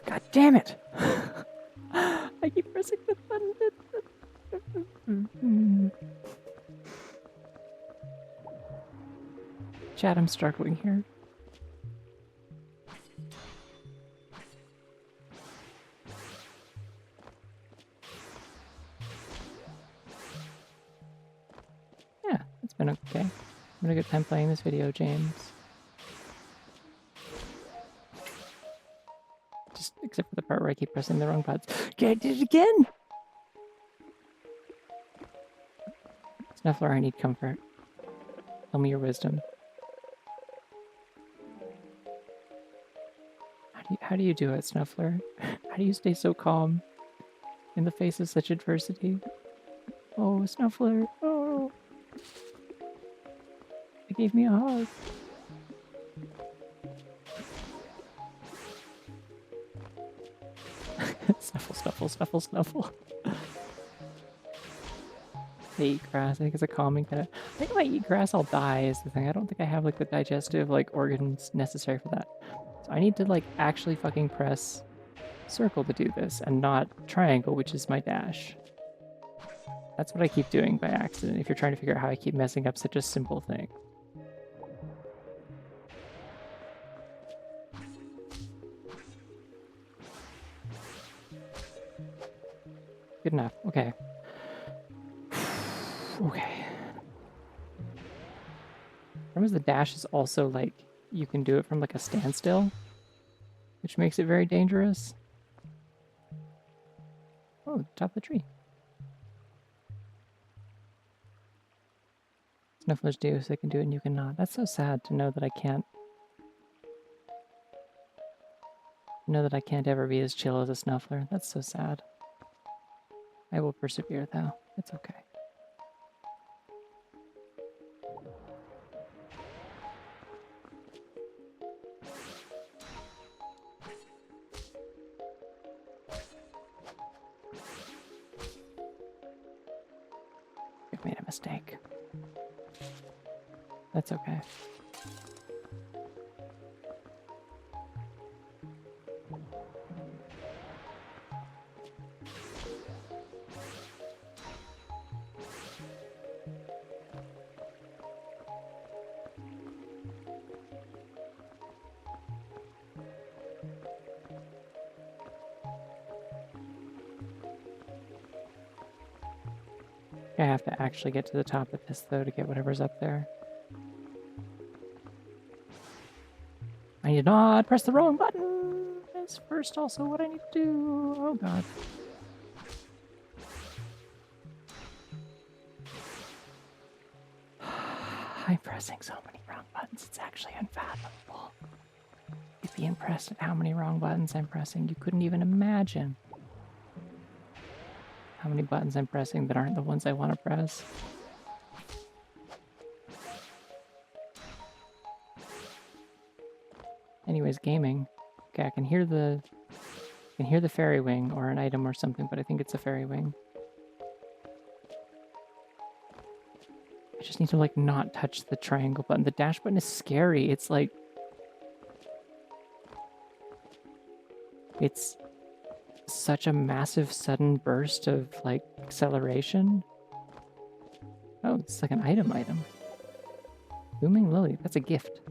God damn it! I keep pressing the button. Chat, I'm struggling here. Yeah, it's been okay. I'm having a good time playing this video, James. Just except for the part where I keep pressing the wrong buttons. Okay, I did it again! Snuffler, I need comfort. Tell me your wisdom. How do you do it, Snuffler? How do you stay so calm? in the face of such adversity. Oh, Snuffler. Oh. It gave me a hug. Snuffle, snuffle, snuffle, snuffle. They eat grass. I think it's a calming kind of. I think if I eat grass, I'll die. Is the thing. I don't think I have like the digestive like organs necessary for that. So I need to like actually fucking press circle to do this, and not triangle, which is my dash. That's what I keep doing by accident. If you're trying to figure out how I keep messing up such a simple thing. Good enough. Okay. Okay. Remember the dash is also like you can do it from like a standstill, which makes it very dangerous. Oh, top of the tree. Snufflers do, so they can do it and you cannot. That's so sad to know that I can't. Know that I can't ever be as chill as a Snuffler. That's so sad. I will persevere though. It's okay. I've made a mistake. That's okay. I have to actually get to the top of this, though, to get whatever's up there. I did not press the wrong button! That's first also what I need to do. Oh, God. I'm pressing so many wrong buttons, it's actually unfathomable. You'd be impressed at how many wrong buttons I'm pressing. You couldn't even imagine how many buttons I'm pressing that aren't the ones I want to press. Anyways, gaming. Okay, I can hear the fairy wing or an item or something, but I think it's a fairy wing. I just need to like not touch the triangle button. The dash button is scary. It's like it's such a massive sudden burst of like acceleration. Oh, it's like an item. Booming Lily, that's a gift.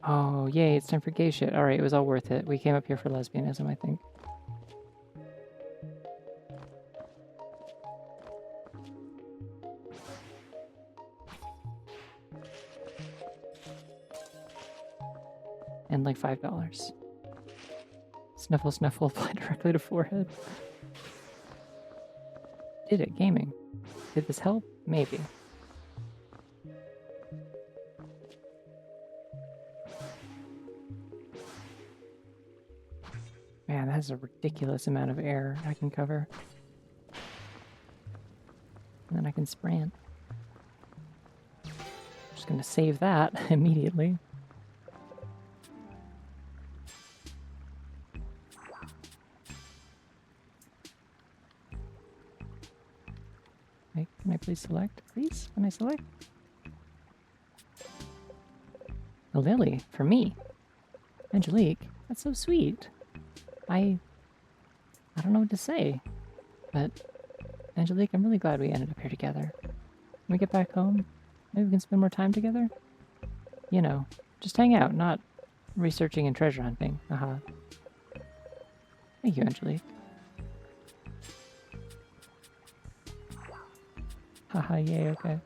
Oh, yay, it's time for gay shit. Alright, it was all worth it. We came up here for lesbianism, I think. And like $5. Snuffle, snuffle, apply directly to forehead. Did it, gaming. Did this help? Maybe. Man, that is a ridiculous amount of air I can cover. And then I can sprint. Just gonna save that immediately. Wait, can I please select? Please? Can I select? A lily for me. Angelique, that's so sweet. I don't know what to say, but Angelique, I'm really glad we ended up here together. When we get back home, maybe we can spend more time together? You know, just hang out, not researching and treasure hunting. Haha. Thank you, Angelique. Haha, yay, okay.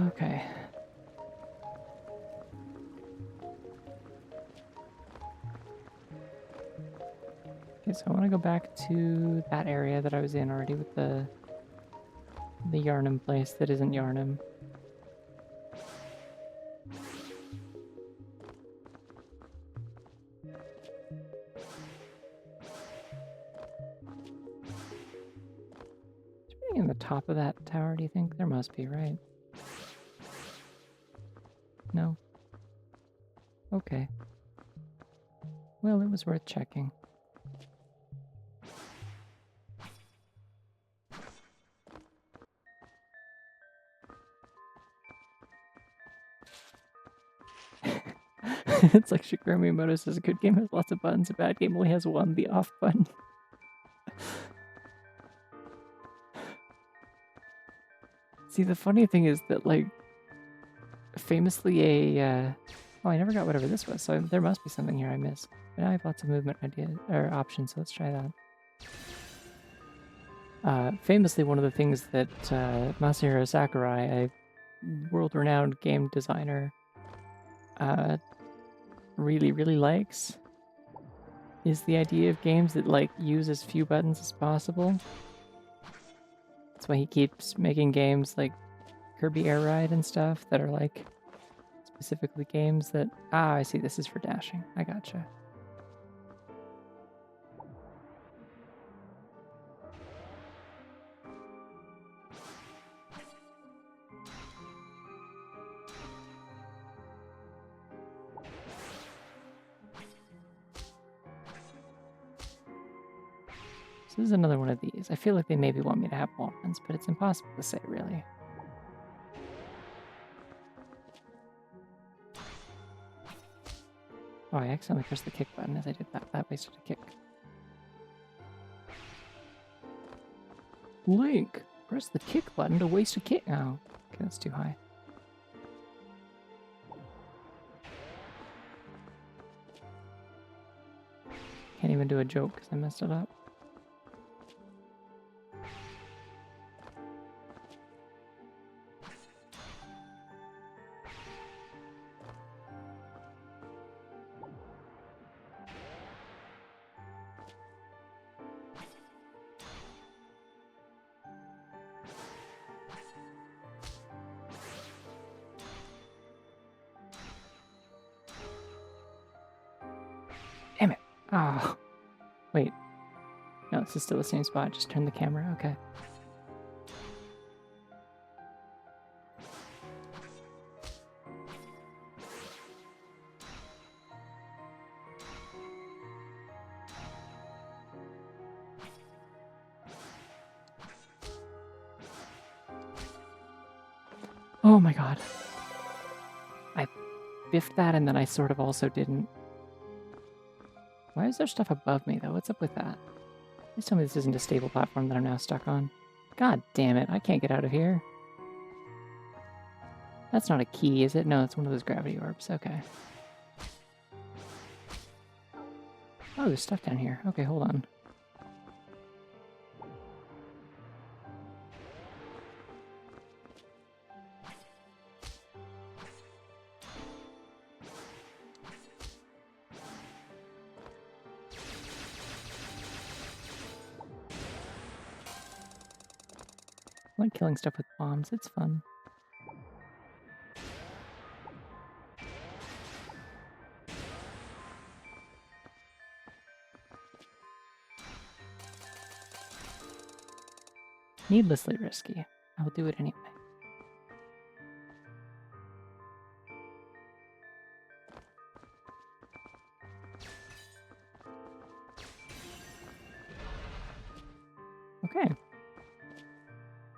Okay. Okay, so I want to go back to that area that I was in already with the Yarnum place that isn't Yarnum. top of that tower, do you think? There must be, right? No? Okay. Well, it was worth checking. It's like Shigeru Miyamoto says, a good game has lots of buttons, a bad game only has one, the off button. See, the funny thing is that, like, famously oh, I never got whatever this was, so there must be something here I missed. But now I have lots of movement ideas, or options, so let's try that. Famously, one of the things that Masahiro Sakurai, a world-renowned game designer, really, really likes is the idea of games that, like, use as few buttons as possible. That's why he keeps making games like Kirby Air Ride and stuff that are, like, specifically games that... Ah, I see, this is for dashing. I gotcha. So this is another one of these. I feel like they maybe want me to have wall runs, but it's impossible to say, really. Oh, I accidentally pressed the kick button as I did that. That wasted a kick. Link! Press the kick button to waste a kick. Oh, okay, that's too high. Can't even do a joke because I messed it up. Damn it! Oh, wait. No, this is still the same spot. Just turn the camera. Okay. Oh my god. I biffed that and then I sort of also didn't. Why is there stuff above me though? What's up with that? Please tell me this isn't a stable platform that I'm now stuck on. God damn it, I can't get out of here. That's not a key, is it? No, it's one of those gravity orbs. Okay. Oh, there's stuff down here. Okay, hold on. I like killing stuff with bombs. It's fun. Needlessly risky. I'll do it anyway. Okay.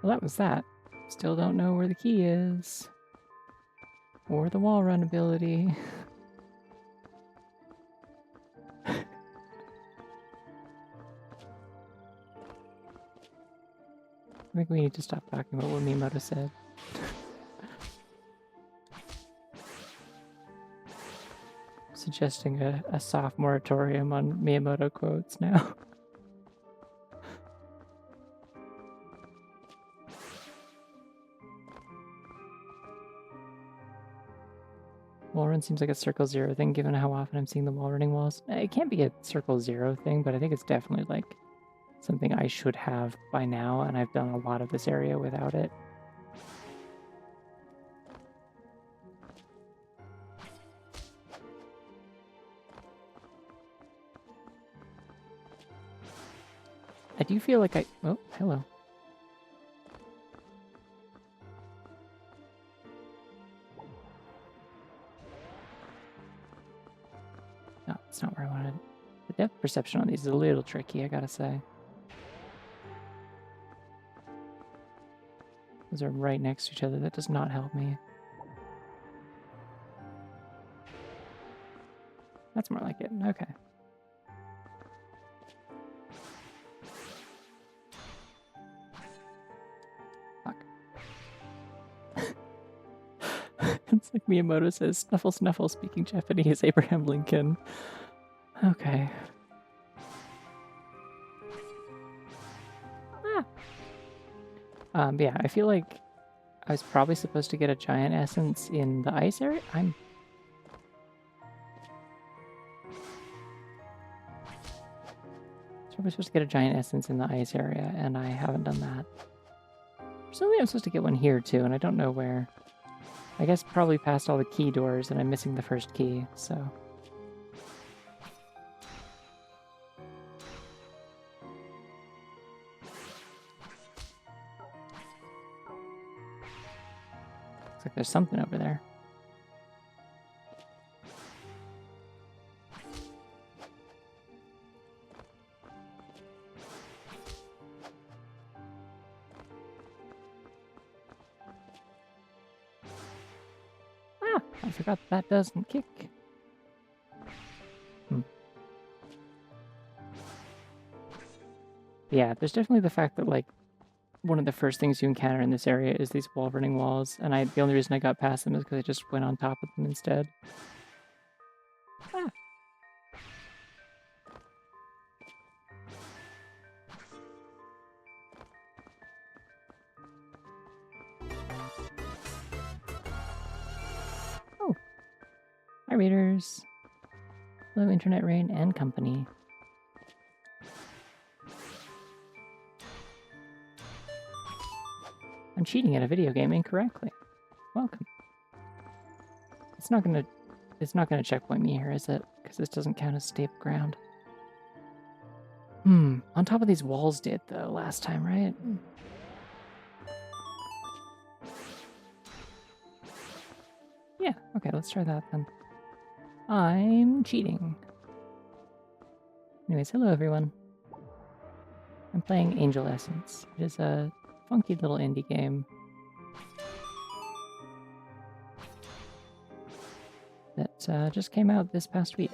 Well, that was that. Still don't know where the key is. Or the wall run ability. I think we need to stop talking about what Miyamoto said. Suggesting a soft moratorium on Miyamoto quotes now. Wall run seems like a circle zero thing given how often I'm seeing the wall running walls. It can't be a circle zero thing, but I think it's definitely like something I should have by now, and I've done a lot of this area without it. I do feel like oh, hello. that's not where I wanted. The depth perception on these is a little tricky, I gotta say. Those are right next to each other. That does not help me. That's more like it. Okay. Fuck. It's like Miyamoto says, Snuffle Snuffle speaking Japanese, Abraham Lincoln. Okay. Yeah, I feel like I was probably supposed to get a giant essence in the ice area. Probably supposed to get a giant essence in the ice area, and I haven't done that. Presumably I'm supposed to get one here too, and I don't know where. I guess probably past all the key doors, and I'm missing the first key, so. Looks like there's something over there. I forgot that doesn't kick. Yeah, there's definitely the fact that, like, one of the first things you encounter in this area is these wall running walls, and the only reason I got past them is because I just went on top of them instead. Ah. Oh. Hi, readers. Hello, Internet Rain and company. I'm cheating at a video game incorrectly. Welcome. It's not gonna checkpoint me here, is it? Because this doesn't count as stable ground. On top of these walls did, though, last time, right? Yeah, okay, let's try that then. I'm cheating. Anyways, hello everyone. I'm playing Angel Essence. It is a funky little indie game that just came out this past week.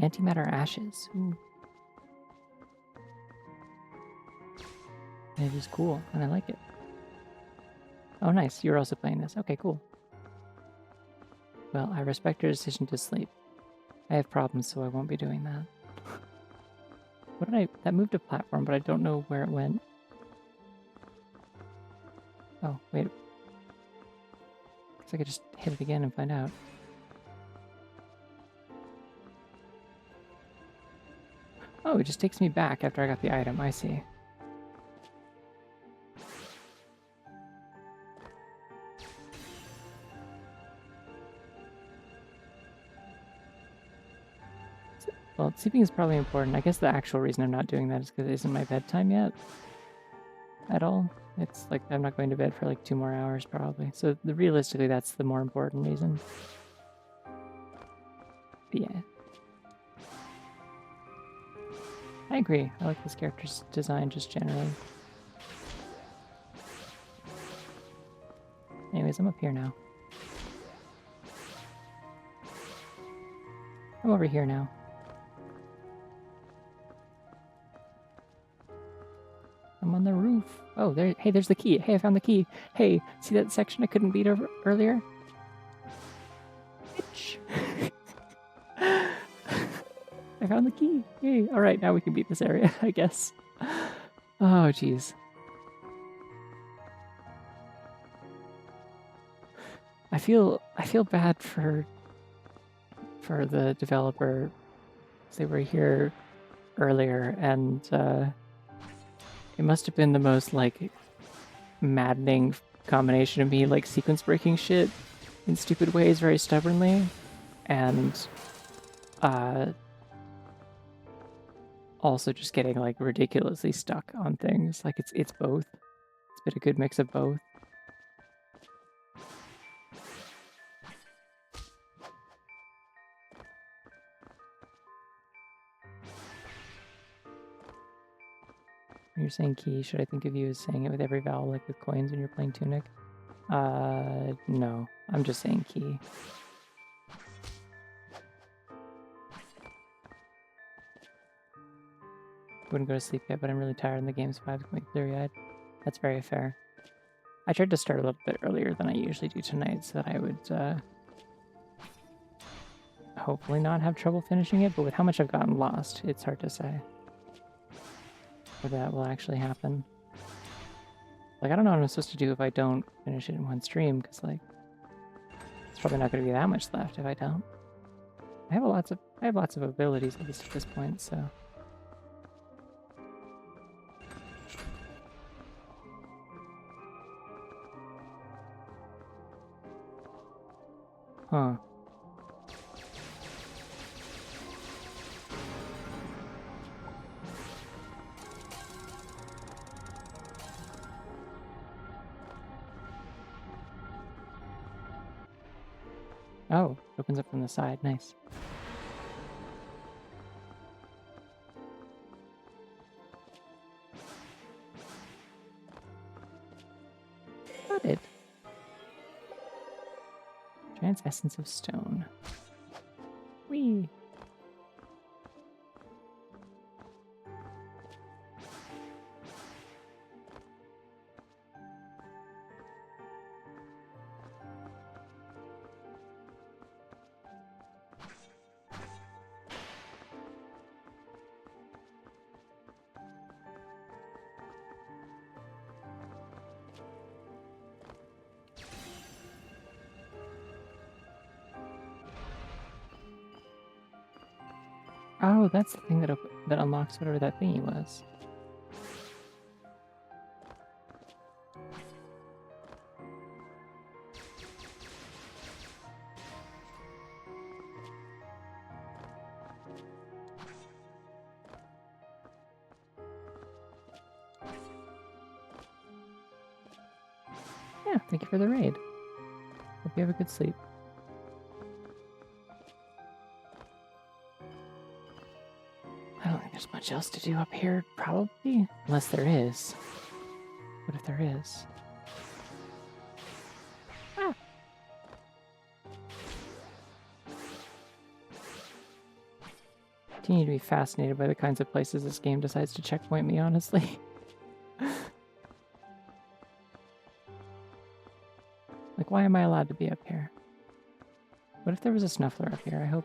Antimatter Ashes. Ooh. It is cool, and I like it. Oh, nice. You're also playing this. Okay, cool. Well, I respect your decision to sleep. I have problems, so I won't be doing that. What did that moved a platform, but I don't know where it went. Oh, wait. Guess I could just hit it again and find out. Oh, it just takes me back after I got the item. I see. Well, sleeping is probably important. I guess the actual reason I'm not doing that is because it isn't my bedtime yet. At all. It's like I'm not going to bed for like 2 more hours probably. So realistically, that's the more important reason. But yeah. I agree. I like this character's design just generally. Anyways, I'm up here now. I'm over here now. I'm on the roof. Oh, there. Hey, there's the key. Hey, I found the key. Hey, see that section I couldn't beat over earlier? Bitch. I found the key. Yay. All right, now we can beat this area, I guess. Oh, jeez. I feel bad for the developer. They were here earlier, and it must have been the most like maddening combination of me like sequence breaking shit in stupid ways very stubbornly, and also just getting like ridiculously stuck on things. Like it's both. It's been a good mix of both. saying key. Should I think of you as saying it with every vowel, like with coins when you're playing Tunic? No. I'm just saying key. Wouldn't go to sleep yet, but I'm really tired and the game's 5 got me cleary-eyed. That's very fair. I tried to start a little bit earlier than I usually do tonight so that I would hopefully not have trouble finishing it, but with how much I've gotten lost, it's hard to say whether that will actually happen. Like, I don't know what I'm supposed to do if I don't finish it in one stream, because, like, it's probably not going to be that much left if I don't. I have lots of abilities, at least at this point, so... Huh. Oh, it opens up from the side. Nice. Got it. Giant's Essence of Stone. Whee! Oh, that's the thing that unlocks whatever that thingy was. Yeah, thank you for the raid. Hope you have a good sleep. I don't think there's much else to do up here, probably. Unless there is. What if there is? Ah! Continue to be fascinated by the kinds of places this game decides to checkpoint me, honestly. Like, why am I allowed to be up here? What if there was a Snuffler up here? I hope...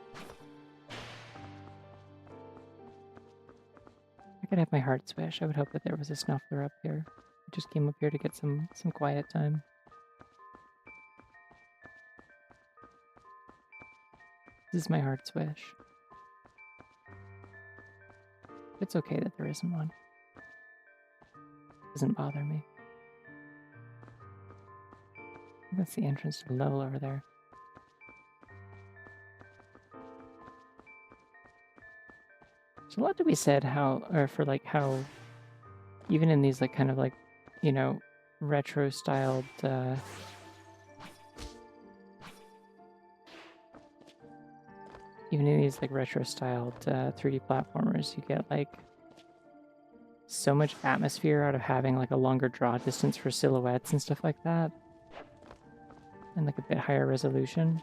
I could have my heart's wish. I would hope that there was a Snuffler up here. I just came up here to get some quiet time. This is my heart's wish. It's okay that there isn't one. It doesn't bother me. That's the entrance to the level over there. There's a lot to be said for even in these like kind of like, you know, retro styled even in these like retro styled 3D platformers, you get like so much atmosphere out of having like a longer draw distance for silhouettes and stuff like that. And like a bit higher resolution.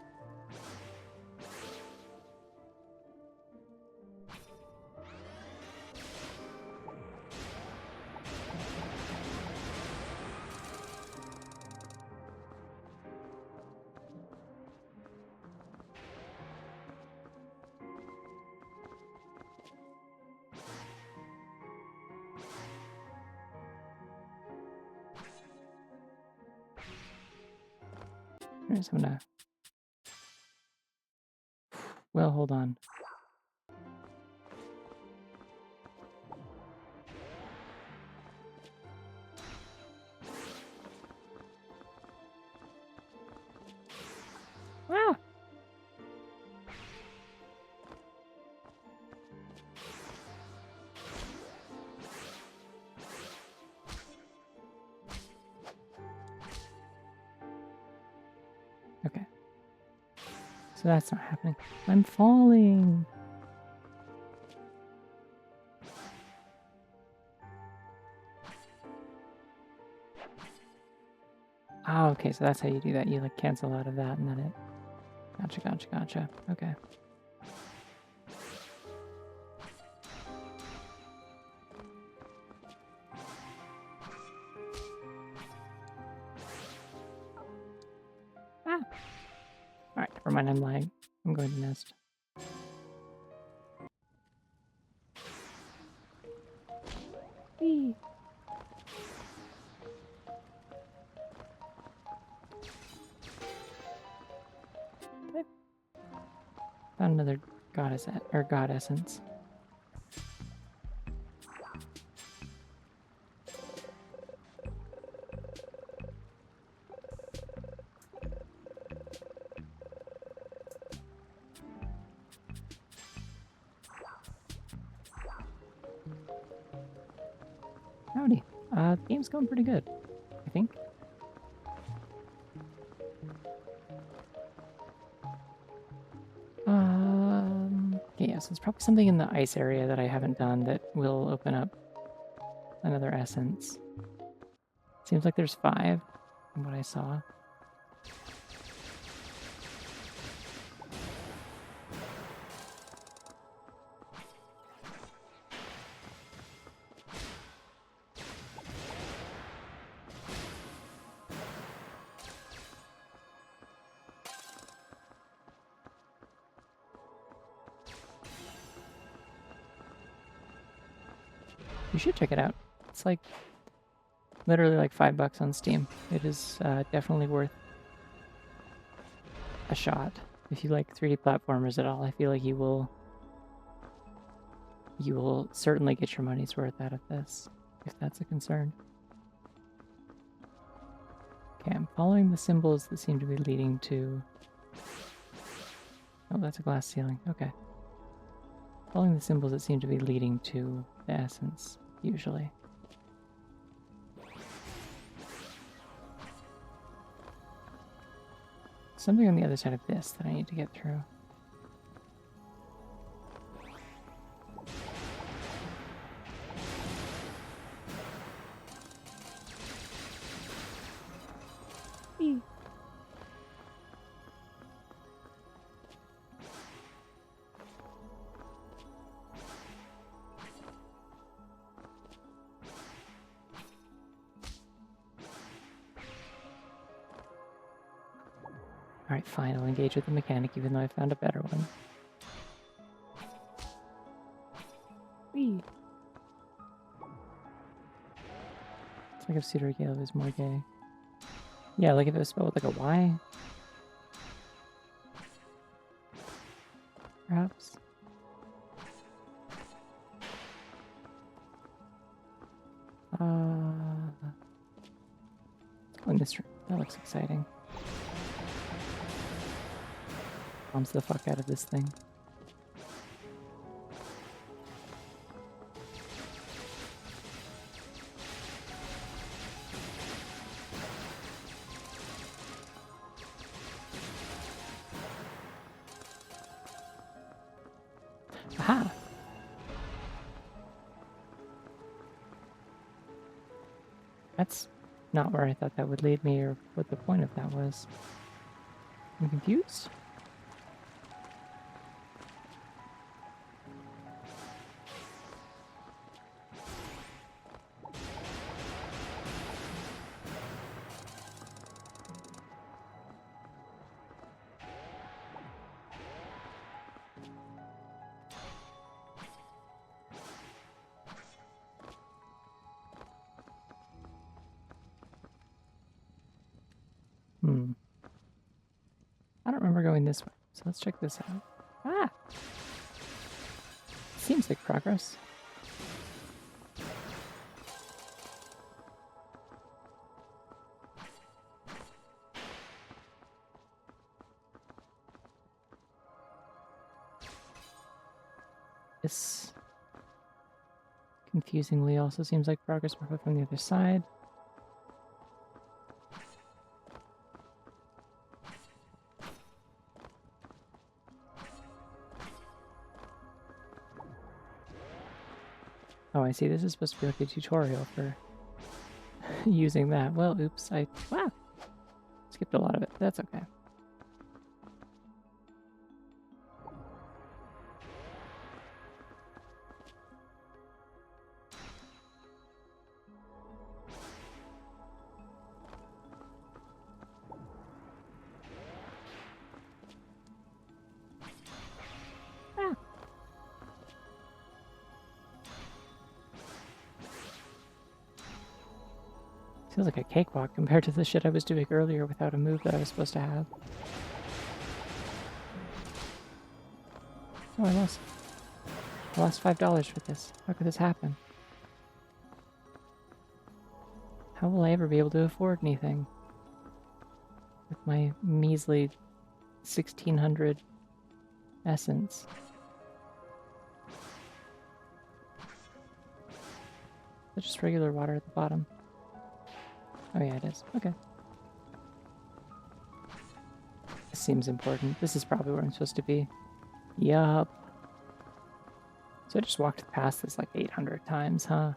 Here's I'm gonna... Well, hold on. Ah! Okay. So that's not happening. I'm falling! Oh, okay, so that's how you do that. You like cancel out of that and then it... Gotcha, gotcha, gotcha. Okay. Ah! Alright, never mind, I'm lying. I'm going to nest. Whee! Found another goddess or god essence. Howdy. The game's going pretty good, I think. Okay, yeah, so it's probably something in the ice area that I haven't done that will open up another essence. Seems like there's 5 from what I saw. You should check it out. It's like literally like $5 on Steam. It is definitely worth a shot. If you like 3D platformers at all, I feel like you will certainly get your money's worth out of this, if that's a concern. Okay, I'm following the symbols that seem to be leading to... Oh, that's a glass ceiling. Okay. Following the symbols that seem to be leading to the essence, usually. Something on the other side of this that I need to get through. Whee! Alright, fine, I'll engage with the mechanic even though I found a better one. Whee! It's like if Pseudoregalia was more gay. Yeah, like if it was spelled with like a Y. Perhaps. Let's go in this room. That looks exciting. Bombs the fuck out of this thing. Aha! That's not where I thought that would lead me or what the point of that was. I'm confused? I don't remember going this way, so let's check this out. Ah! Seems like progress. This confusingly also seems like progress but from the other side. Oh, I see. This is supposed to be like a tutorial for using that. Well, oops, wow, skipped a lot of it. That's okay. Ah. Feels like a cakewalk compared to the shit I was doing earlier without a move that I was supposed to have. Oh, I lost $5 for this. How could this happen? How will I ever be able to afford anything with my measly 1600 essence? Is it just regular water at the bottom? Oh yeah, it is. Okay. This seems important. This is probably where I'm supposed to be. Yup. So I just walked past this like 800 times, huh?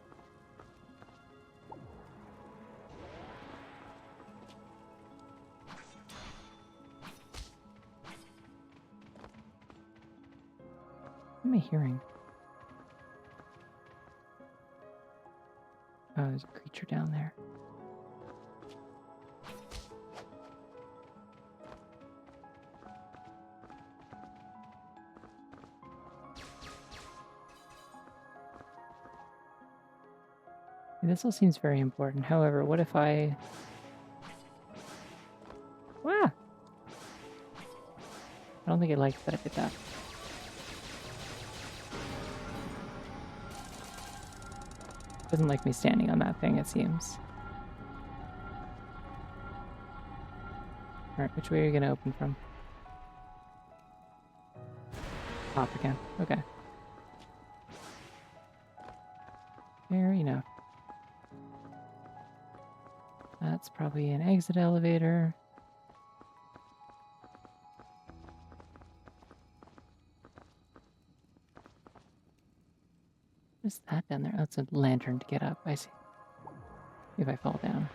What am I hearing? Oh, there's a creature down there. This all seems very important. However, what if I... Wow! I don't think it liked that I did that. Doesn't like me standing on that thing, it seems. Alright, which way are you gonna open from? Top again. Okay. Fair enough. That's probably an exit elevator. What's that down there? Oh, it's a lantern to get up. I see. If I fall down.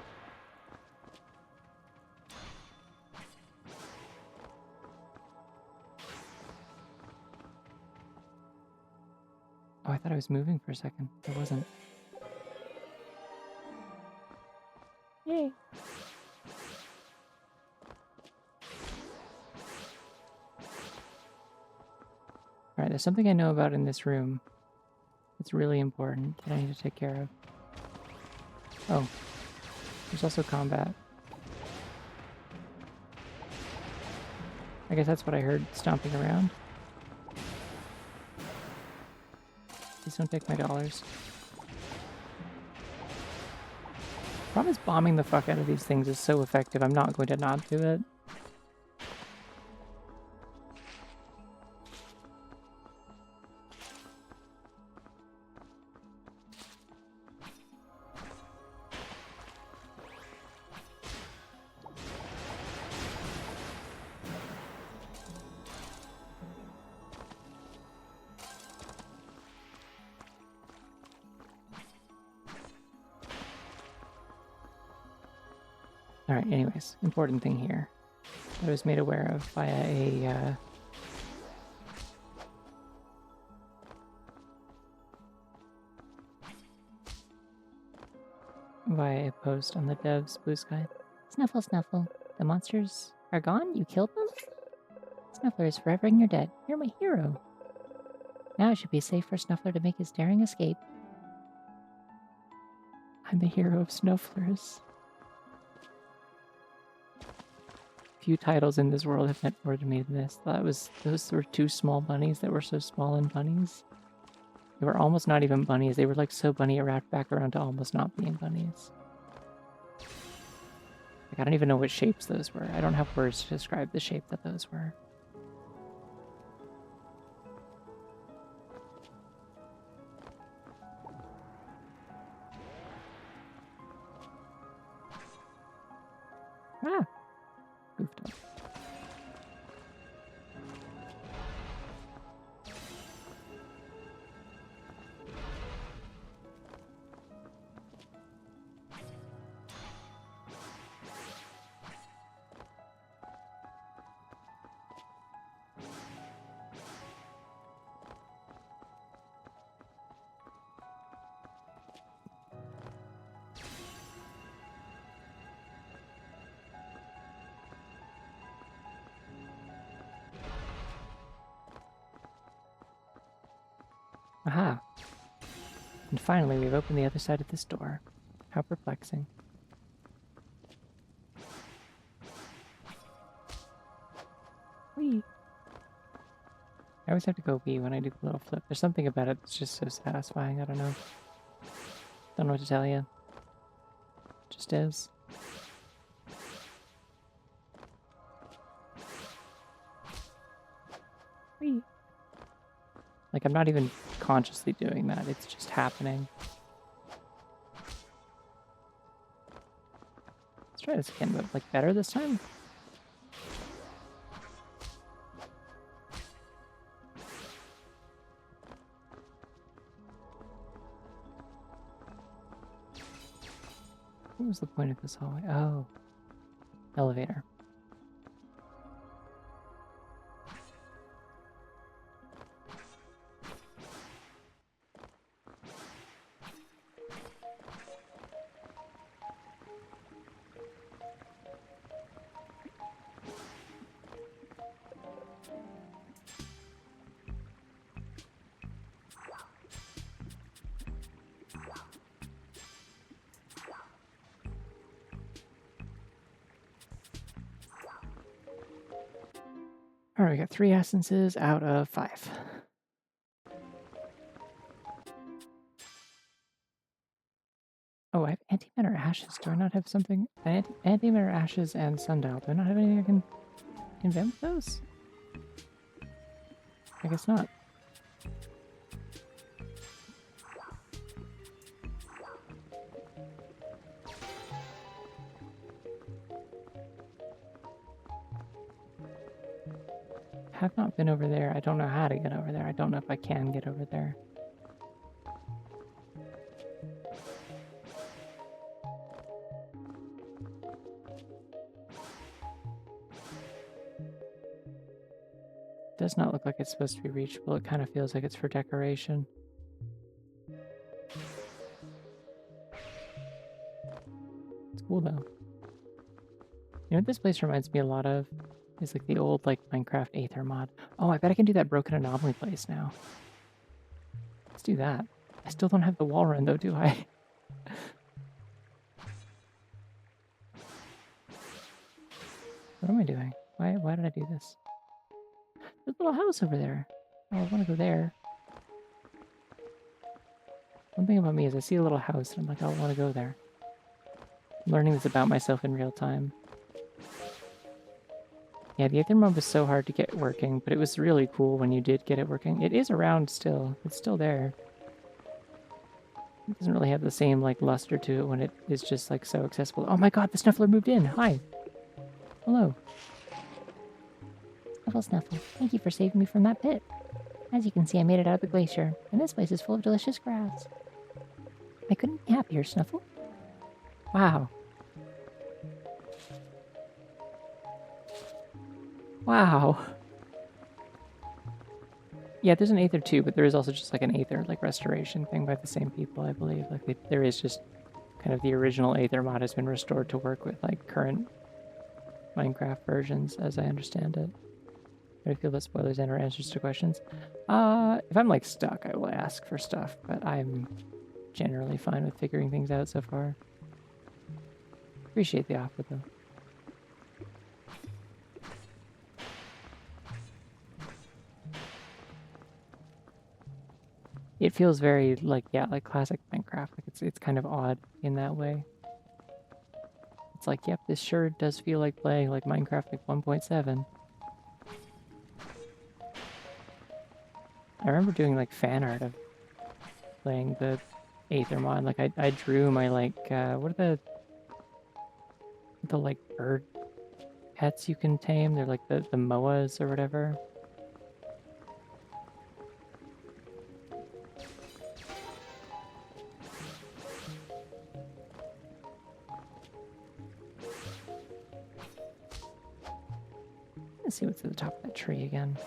Oh, I thought I was moving for a second. I wasn't. Yay! Alright, there's something I know about in this room. It's really important that I need to take care of. Oh. There's also combat. I guess that's what I heard stomping around. Please don't take my dollars. Problem is bombing the fuck out of these things is so effective, I'm not going to not do it. Alright, anyways, important thing here that I was made aware of via a post on the devs Blue Sky. Snuffle, Snuffle. The monsters are gone? You killed them? Snuffler is forever in your debt. You're my hero. Now it should be safe for Snuffler to make his daring escape. I'm the hero of Snufflers. Few titles in this world have meant more to me than this. Those were two small bunnies that were so small and bunnies. They were almost not even bunnies. They were like so bunny it wrapped back around to almost not being bunnies. Like, I don't even know what shapes those were. I don't have words to describe the shape that those were. Ah! Goofed up. Aha. And finally, we've opened the other side of this door. How perplexing. Whee! I always have to go wee when I do the little flip. There's something about it that's just so satisfying. I don't know. Don't know what to tell you. Just is. Whee! Like, I'm not even consciously doing that. It's just happening. Let's try this again, but, like, better this time? What was the point of this hallway? Oh. Elevator. Alright, we got 3 essences out of 5. Oh, I have antimatter ashes. Do I not have something? Antimatter ashes and sundial. Do I not have anything I can invent with those? I guess not. Have not been over there. I don't know how to get over there. I don't know if I can get over there. Does not look like it's supposed to be reachable. It kind of feels like it's for decoration. It's cool though. You know what this place reminds me a lot of? Is like the old like Minecraft Aether mod. Oh, I bet I can do that broken anomaly place now. Let's do that. I still don't have the wall run though, do I? What am I doing? Why did I do this? There's a little house over there. Oh, I want to go there. One thing about me is I see a little house and I'm like, oh, I want to go there. I'm learning this about myself in real time. Yeah, the Aether mod was so hard to get working, but it was really cool when you did get it working. It is around still. It's still there. It doesn't really have the same like luster to it when it is just like so accessible. Oh my god, the Snuffler moved in. Hi. Hello. Snuffle, thank you for saving me from that pit. As you can see, I made it out of the glacier, and this place is full of delicious grass. I couldn't be happier, Snuffle. Wow. Wow. Yeah, there's an Aether too, but there is also just like an Aether like restoration thing by the same people, I believe. Like there is just kind of the original Aether mod has been restored to work with like current Minecraft versions, as I understand it. I feel that spoilers and/or answers to questions. If I'm like stuck, I will ask for stuff, but I'm generally fine with figuring things out so far. Appreciate the offer though. It feels very like, yeah, like classic Minecraft. Like it's kind of odd in that way. It's like, yep, this sure does feel like playing like Minecraft like 1.7. I remember doing like fan art of playing the Aether mod. Like I drew my like what are the like bird pets you can tame? They're like the moas or whatever. Let's see what's at the top of that tree again.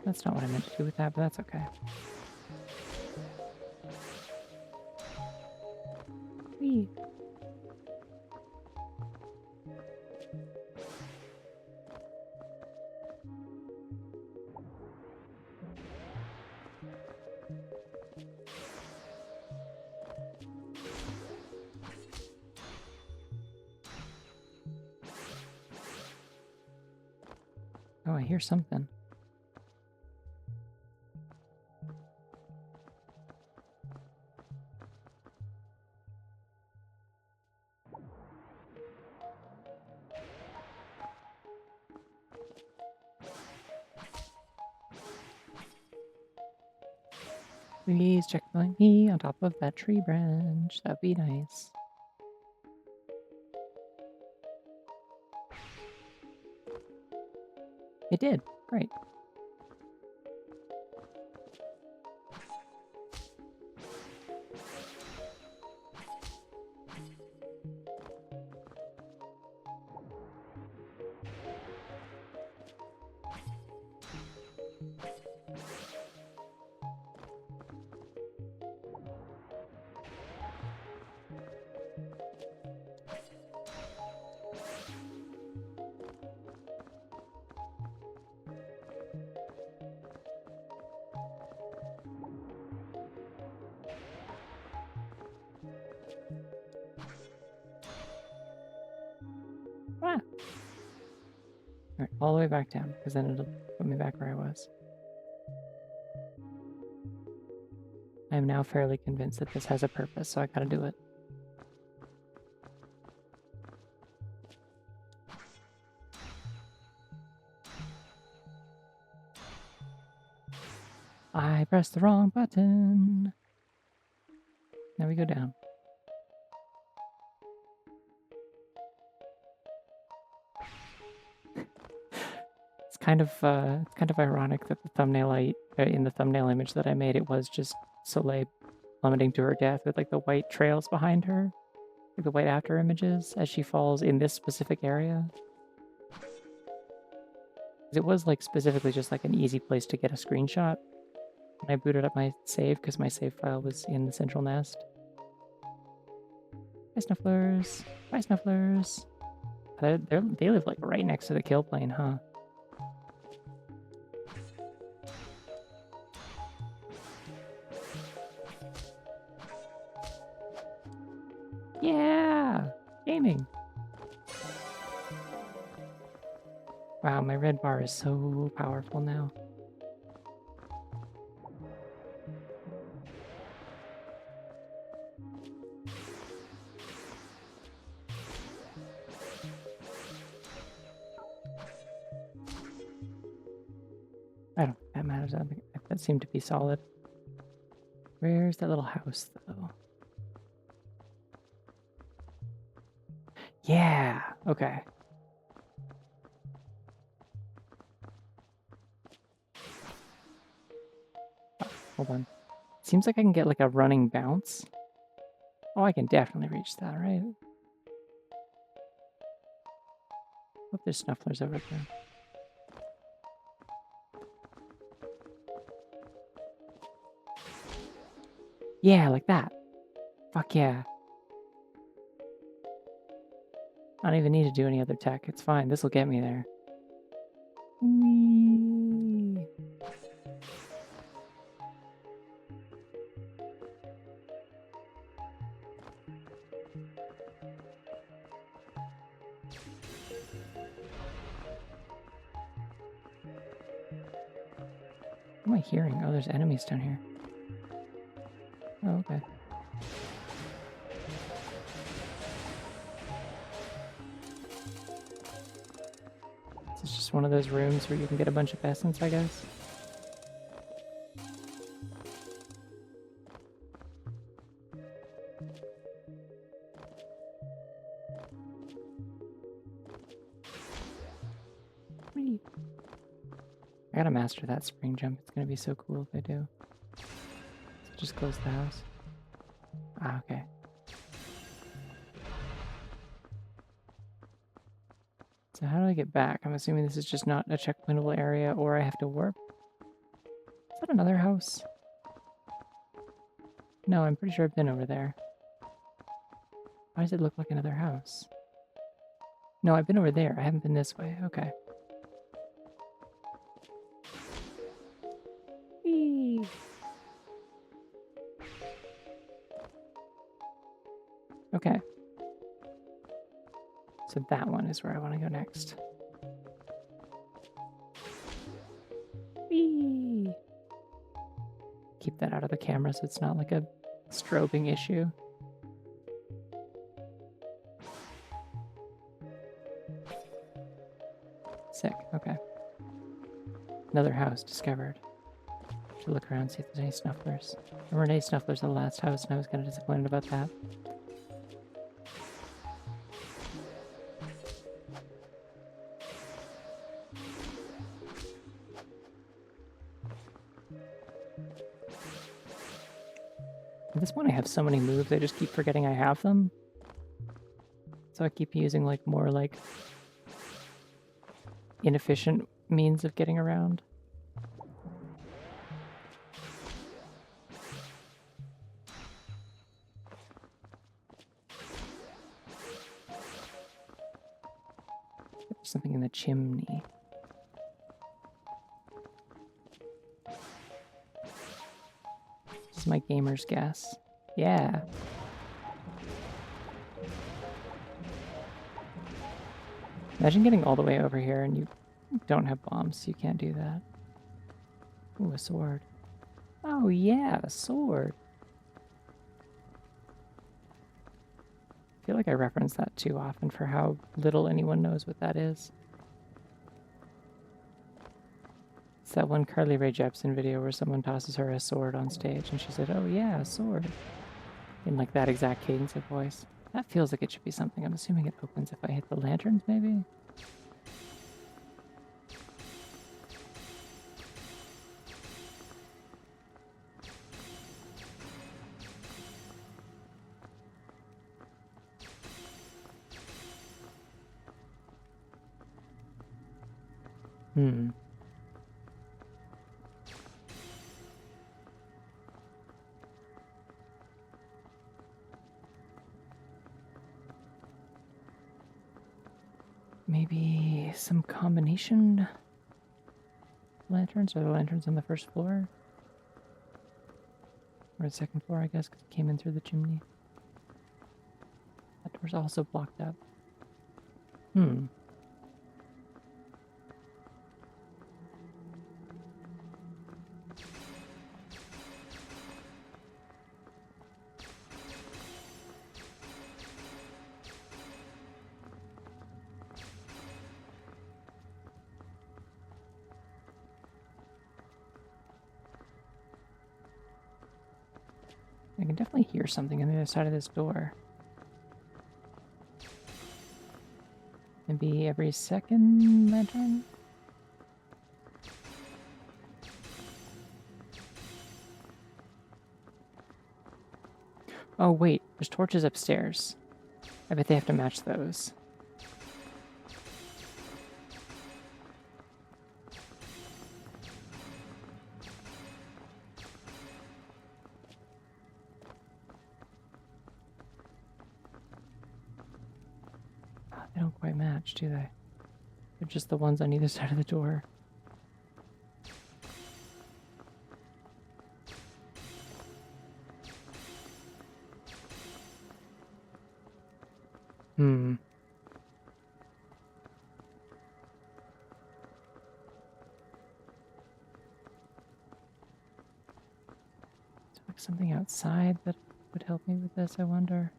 That's not what I meant to do with that, but that's okay. Whee. Oh, I hear something. Please checkpoint me on top of that tree branch. That'd be nice. It did. Great. Ah. Alright, all the way back down, because then it'll put me back where I was. I am now fairly convinced that this has a purpose, so I gotta do it. I pressed the wrong button. Now we go down. It's kind of ironic that the thumbnail in the thumbnail image that I made, it was just Soleil plummeting to her death with like the white trails behind her, like the white after images as she falls in this specific area. 'Cause it was like specifically just like an easy place to get a screenshot. And I booted up my save because my save file was in the central nest. Bye, Snufflers. Bye, Snufflers. They live like right next to the kill plane, huh? Yeah! Gaming! Wow, my red bar is so powerful now. I don't think that matters. I don't think that seemed to be solid. Where's that little house, though? Yeah! Okay. Oh, hold on. Seems like I can get like a running bounce. Oh, I can definitely reach that, right? Hope there's Snufflers over there. Yeah, like that. Fuck yeah. I don't even need to do any other tech. It's fine. This will get me there. Whee! What am I hearing? Oh, there's enemies down here. Oh, okay. This is just one of those rooms where you can get a bunch of essence, I guess. Whee! I gotta master that spring jump. It's gonna be so cool if I do. So just close the house. Ah, okay. So how do I get back? I'm assuming this is just not a checkpointable area, or I have to warp. Is that another house? No, I'm pretty sure I've been over there. Why does it look like another house? No, I've been over there. I haven't been this way. Okay. Whee! Okay. So that one is where I want to go next. keep that out of the camera so it's not like a strobing issue. Sick, okay. Another house discovered. Should look around, see if there's any snufflers. There weren't any snufflers in the last house, and I was kind of disappointed about that. At this point, I have so many moves, I just keep forgetting I have them. So I keep using like more like inefficient means of getting around. There's something in the chimney. This is my gamer's guess. Yeah. Imagine getting all the way over here and you don't have bombs, so you can't do that. Ooh, a sword. Oh yeah, a sword. I feel like I reference that too often for how little anyone knows what that is. It's that one Carly Rae Jepsen video where someone tosses her a sword on stage and she said, "Oh yeah, a sword." In like that exact cadence of voice. That feels like it should be something. I'm assuming it opens if I hit the lanterns, maybe? Hmm. Maybe some combination lanterns, or the lanterns on the first floor? Or the second floor, I guess, because it came in through the chimney. That door's also blocked up. Hmm. I can definitely hear something on the other side of this door. Maybe every second lantern? Oh wait, there's torches upstairs. I bet they have to match those. They don't quite match, do they? They're just the ones on either side of the door. Hmm. Is there like something outside that would help me with this, I wonder?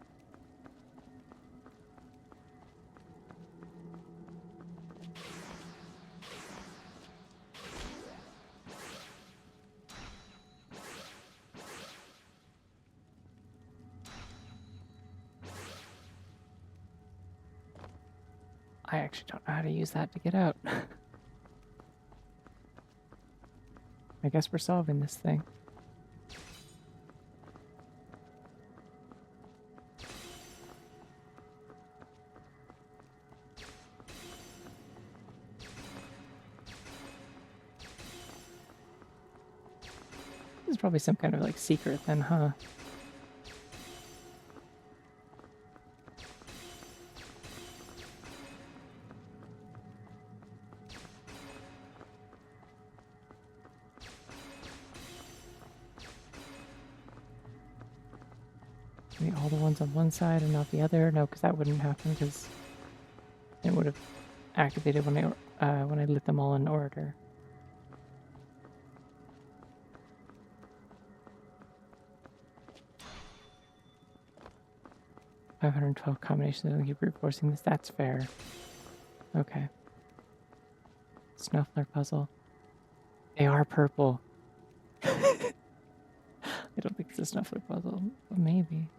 I actually don't know how to use that to get out. I guess we're solving this thing. This is probably some kind of like secret then, huh? Maybe all the ones on one side and not the other? No, because that wouldn't happen because it would have activated when I lit them all in order. 512 combinations of keep reinforcing this. That's fair. Okay. Snuffler puzzle. They are purple. I don't think it's a Snuffler puzzle, but maybe.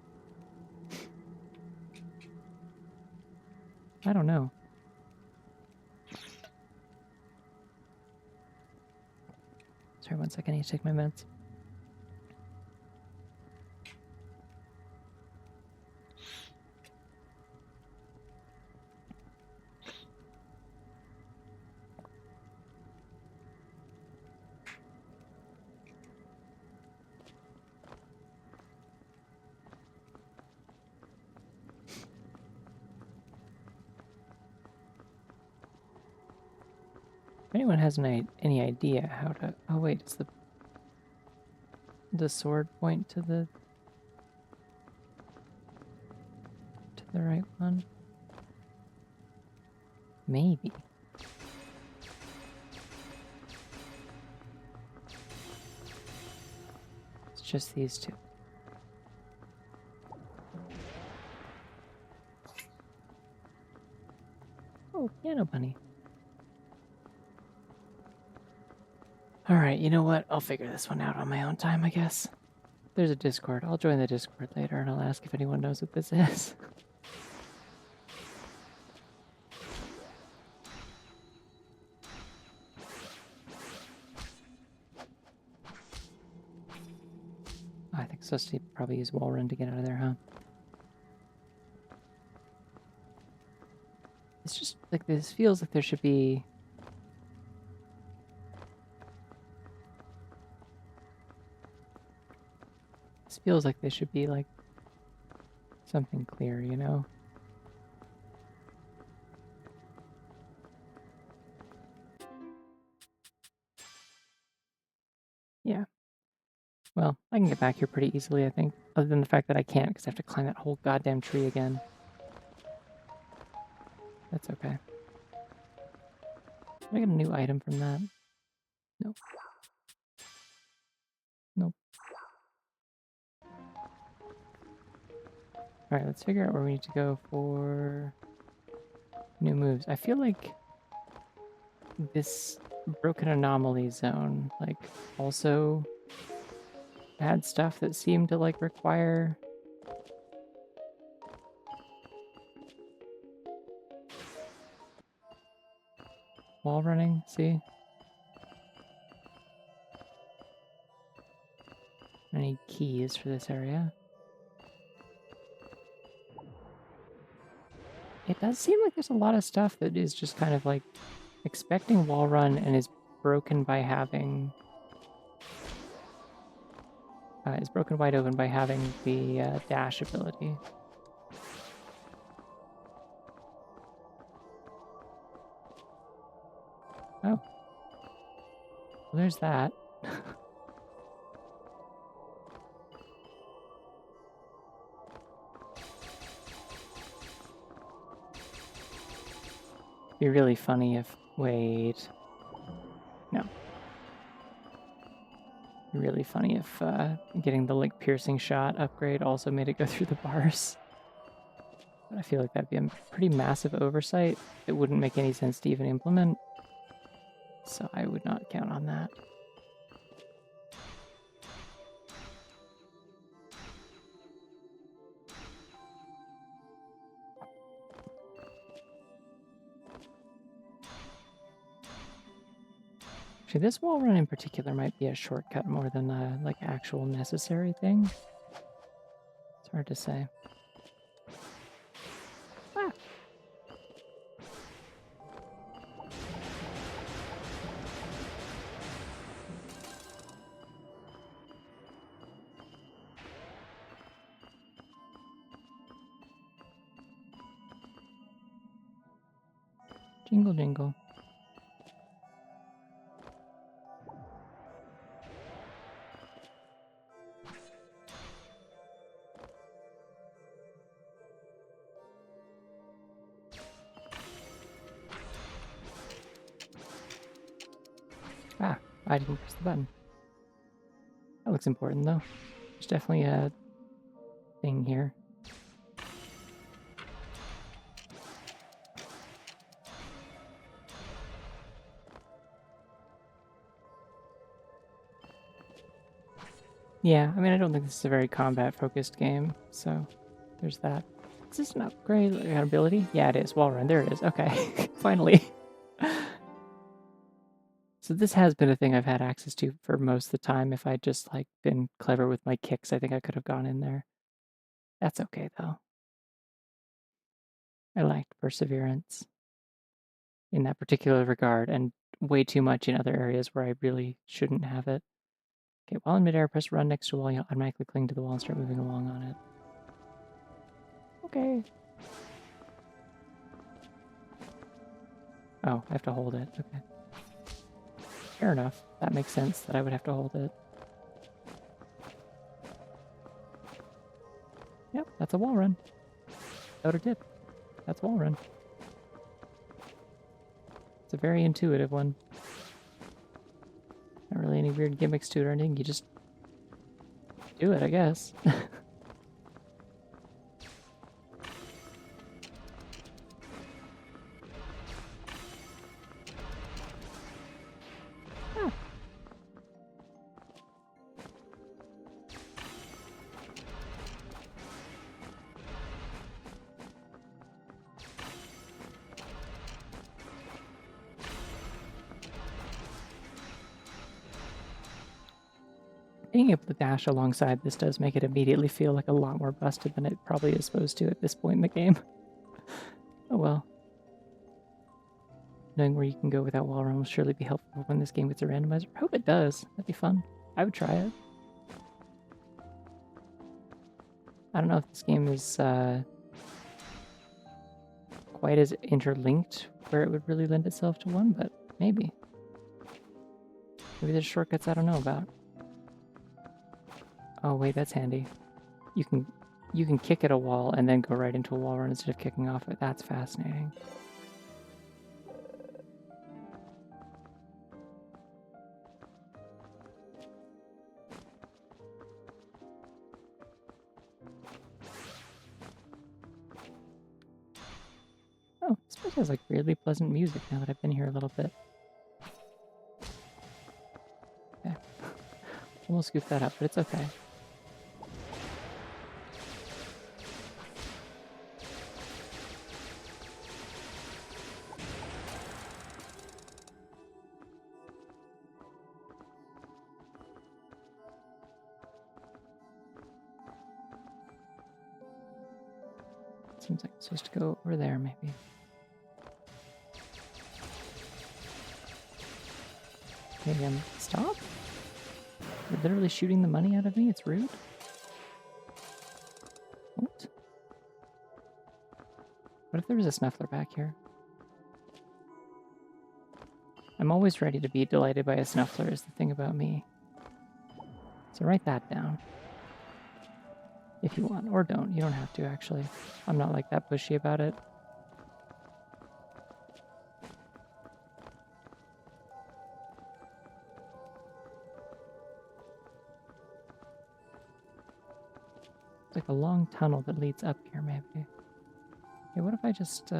I don't know. Sorry, 1 second. I need to take my meds. If anyone has any idea how to... Oh, wait, it's the sword point to the right one? Maybe. It's just these two. Oh, piano bunny. Alright, you know what? I'll figure this one out on my own time, I guess. There's a Discord. I'll join the Discord later and I'll ask if anyone knows what this is. I think so. Steve probably use wall run to get out of there, huh? It's just like this feels like there should be... This feels like there should be like something clear, you know? Yeah. Well, I can get back here pretty easily, I think. Other than the fact that I can't because I have to climb that whole goddamn tree again. That's okay. Can I get a new item from that? Nope. Nope. Alright, let's figure out where we need to go for new moves. I feel like this broken anomaly zone, like, also had stuff that seemed to, like, require... wall running, see? I need keys for this area. It does seem like there's a lot of stuff that is just kind of like expecting wall run and is broken by having... is broken wide open by having the dash ability. Oh. Well, there's that. Be really funny if... Wait. No. Be really funny if getting the like piercing shot upgrade also made it go through the bars. But I feel like that'd be a pretty massive oversight. It wouldn't make any sense to even implement. So I would not count on that. Actually, this wall run in particular might be a shortcut more than a like actual necessary thing. It's hard to say. Ah. Jingle jingle. Ah, I didn't press the button. That looks important though. There's definitely a thing here. Yeah, I mean, I don't think this is a very combat-focused game, so there's that. Is this an upgrade ability? Yeah, it is. Wall run. There it is. Okay, finally. So this has been a thing I've had access to for most of the time. If I'd just like been clever with my kicks, I think I could have gone in there. That's okay though. I lacked perseverance in that particular regard, and way too much in other areas where I really shouldn't have it. Okay, while in midair, press run next to a wall. You'll automatically cling to the wall and start moving along on it. Okay. Oh, I have to hold it. Okay. Fair enough. That makes sense that I would have to hold it. Yep, that's a wall run. Outer tip. That's wall run. It's a very intuitive one. Not really any weird gimmicks to it or anything. You just do it, I guess. Ah. Being able to dash alongside this does make it immediately feel like a lot more busted than it probably is supposed to at this point in the game. Oh well. Knowing where you can go without wall run will surely be helpful when this game gets a randomizer. I hope it does. That'd be fun. I would try it. I don't know if this game is quite as interlinked where it would really lend itself to one, but maybe. Maybe there's shortcuts I don't know about. Oh wait, that's handy. You can kick at a wall and then go right into a wall run instead of kicking off it. That's fascinating. Oh, this place has like weirdly pleasant music now that I've been here a little bit. Okay. Almost scooped that up, but it's okay. Seems like I'm supposed to go over there, maybe. Maybe I'm... Stop? You're literally shooting the money out of me? It's rude. What? What if there was a Snuffler back here? I'm always ready to be delighted by a Snuffler is the thing about me. So write that down. If you want, or don't. You don't have to, actually. I'm not like that pushy about it. It's like a long tunnel that leads up here, maybe. Okay, what if I just,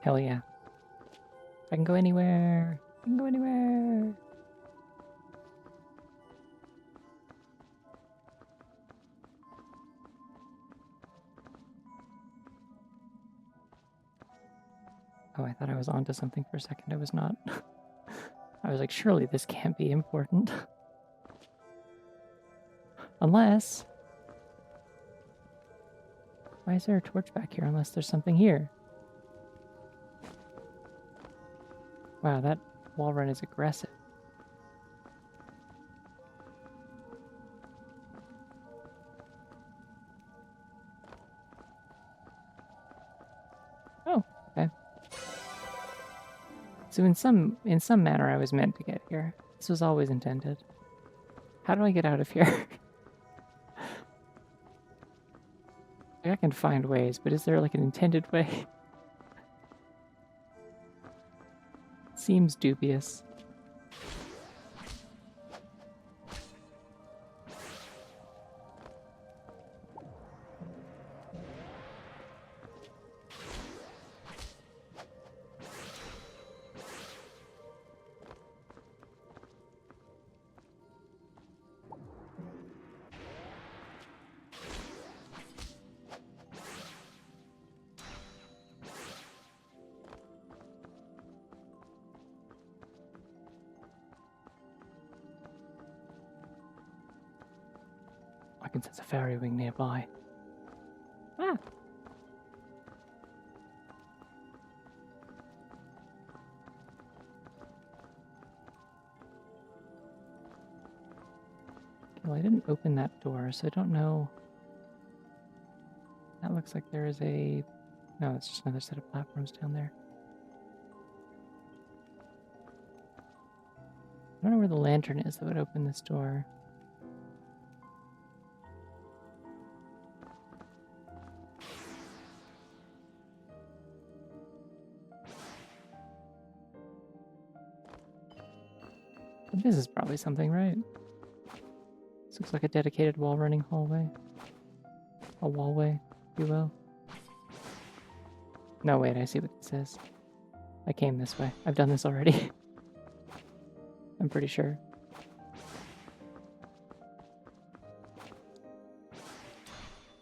Hell yeah. I can go anywhere. I can go anywhere. Oh, I thought I was onto something for a second. I was not. I was like, surely this can't be important. Unless... Why is there a torch back here unless there's something here? Wow, that wall run is aggressive. Oh, okay. So in some manner I was meant to get here. This was always intended. How do I get out of here? I can find ways, but is there like an intended way? Seems dubious. can sense a fairy wing nearby. Ah! Well, I didn't open that door, so I don't know. That looks like there is a... No, it's just another set of platforms down there. I don't know where the lantern is that would open this door. But this is probably something, right? This looks like a dedicated wall-running hallway. A wallway, if you will. No, wait, I see what this is. I came this way. I've done this already. I'm pretty sure.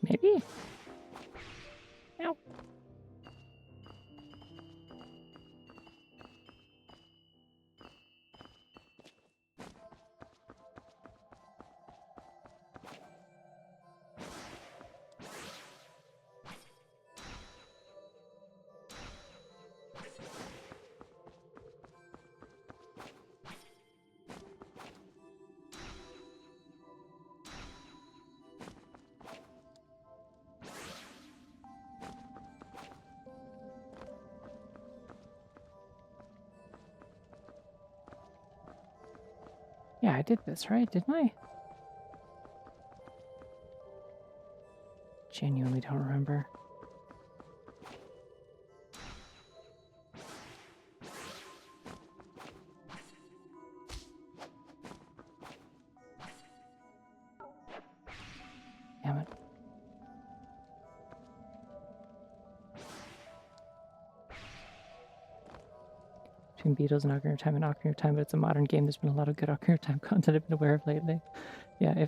Maybe? Ow. Yeah, I did this, right? Didn't I? Genuinely don't remember. Damn it. Between Beatles and Ocarina of Time and Ocarina of Time, but it's a modern game. There's been a lot of good Ocarina of Time content I've been aware of lately. Yeah,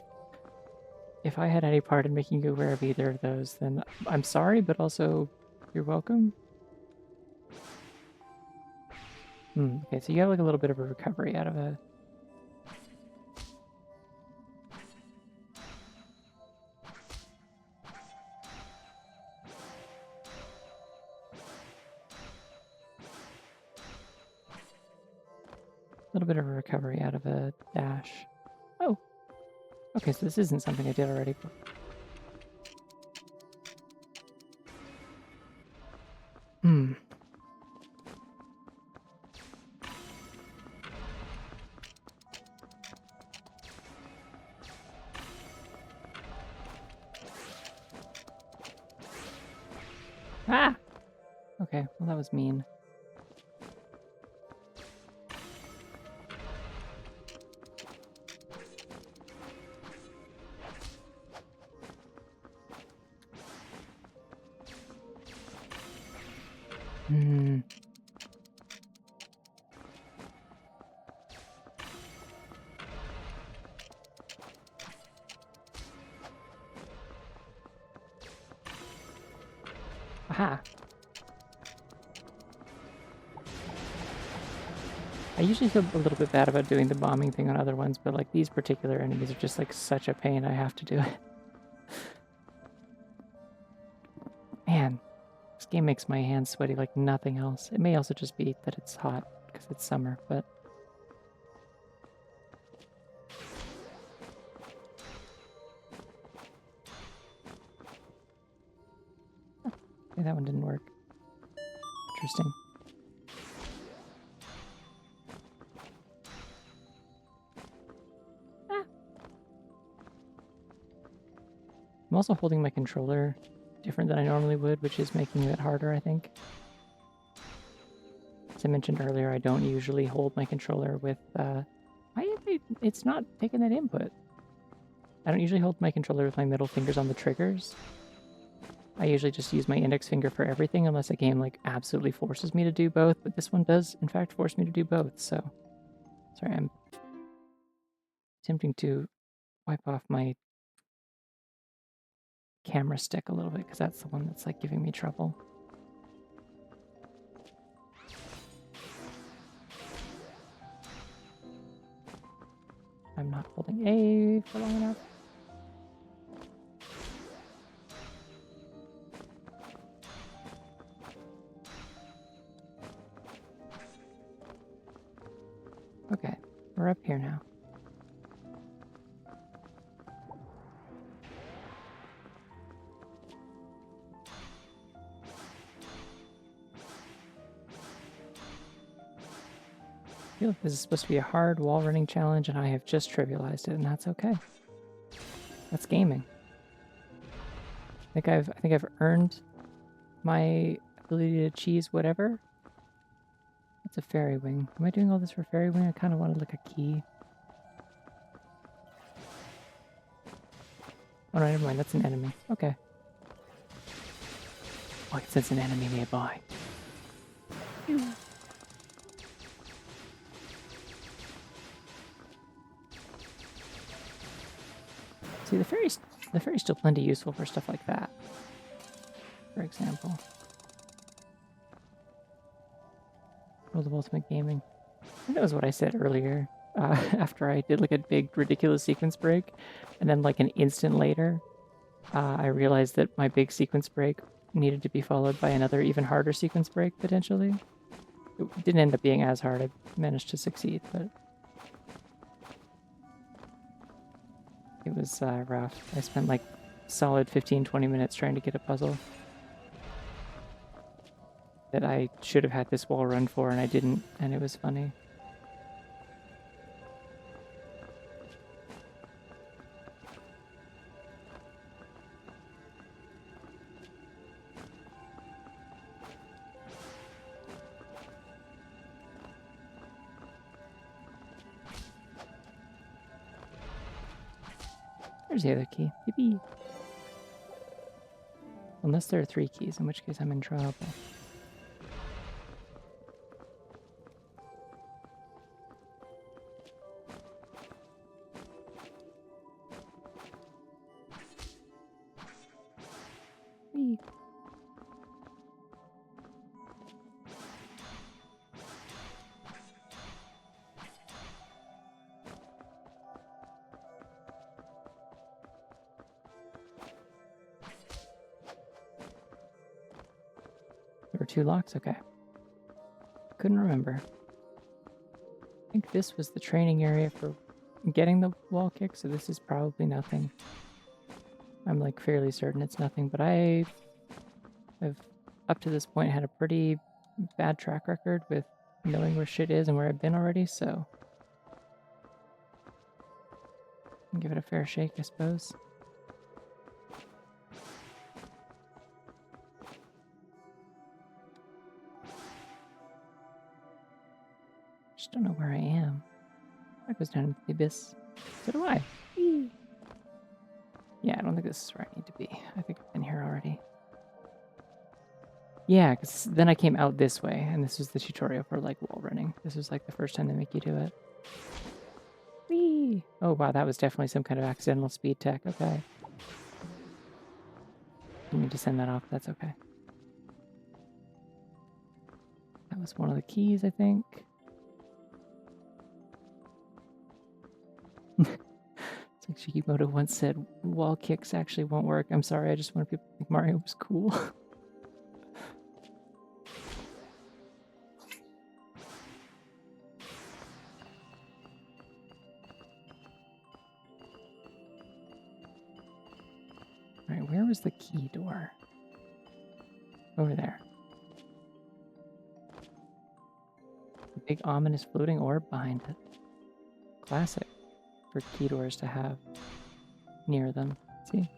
if I had any part in making you aware of either of those, then I'm sorry, but also you're welcome. Okay, so you have like a little bit of a recovery out of a... little bit of a recovery out of a dash. Oh! Okay, so this isn't something I did already. Ah! Okay, well that was mean. Aha! I usually feel a little bit bad about doing the bombing thing on other ones, but like these particular enemies are just like such a pain, I have to do it. Man, this game makes my hands sweaty like nothing else. It may also just be that it's hot because it's summer, but... Okay, that one didn't work. Interesting. Ah. I'm also holding my controller different than I normally would, which is making it harder, I think. As I mentioned earlier, I don't usually hold my controller with... it's not taking that input. I don't usually hold my controller with my middle fingers on the triggers. I usually just use my index finger for everything unless a game like absolutely forces me to do both, but this one does in fact force me to do both, so... Sorry, I'm attempting to wipe off my camera stick a little bit because that's the one that's like giving me trouble. I'm not holding A for long enough. We're up here now. I feel like this is supposed to be a hard wall running challenge, and I have just trivialized it, and that's okay. That's gaming. I think I've earned my ability to cheese whatever. That's a fairy wing. Am I doing all this for fairy wing? I kind of wanted like a key. Oh no, never mind. That's an enemy. Okay. Oh, it says an enemy nearby. Ew. See, the fairy's still plenty useful for stuff like that. For example. World of Ultimate Gaming. I think that was what I said earlier. After I did like a big ridiculous sequence break, and then like an instant later, I realized that my big sequence break needed to be followed by another even harder sequence break potentially. It didn't end up being as hard. I managed to succeed, but it was rough. I spent like solid 15-20 minutes trying to get a puzzle that I should have had this wall run for, and I didn't, and it was funny. There's the other key. Yippee. Unless there are 3 keys, in which case I'm in trouble. Whee. There were 2 locks? Okay. Couldn't remember. I think this was the training area for getting the wall kick, so this is probably nothing. I'm like fairly certain it's nothing, but I have up to this point had a pretty bad track record with knowing where shit is and where I've been already, so I'll give it a fair shake, I suppose. Just don't know where I am. That goes down into the abyss. So do I. Whee! Yeah, I don't think this is where I need to be. I think I've been here already. Yeah, because then I came out this way, and this was the tutorial for like wall running. This was like the first time they make you do it. Whee! Oh wow, that was definitely some kind of accidental speed tech. Okay. You need to send that off. That's okay. That was one of the keys, I think. It's like Shikimoto once said, wall kicks actually won't work. I'm sorry, I just wanted people to think Mario was cool. Alright, where was the key door? Over there. The big ominous floating orb behind it. Classic for key doors to have near them. See?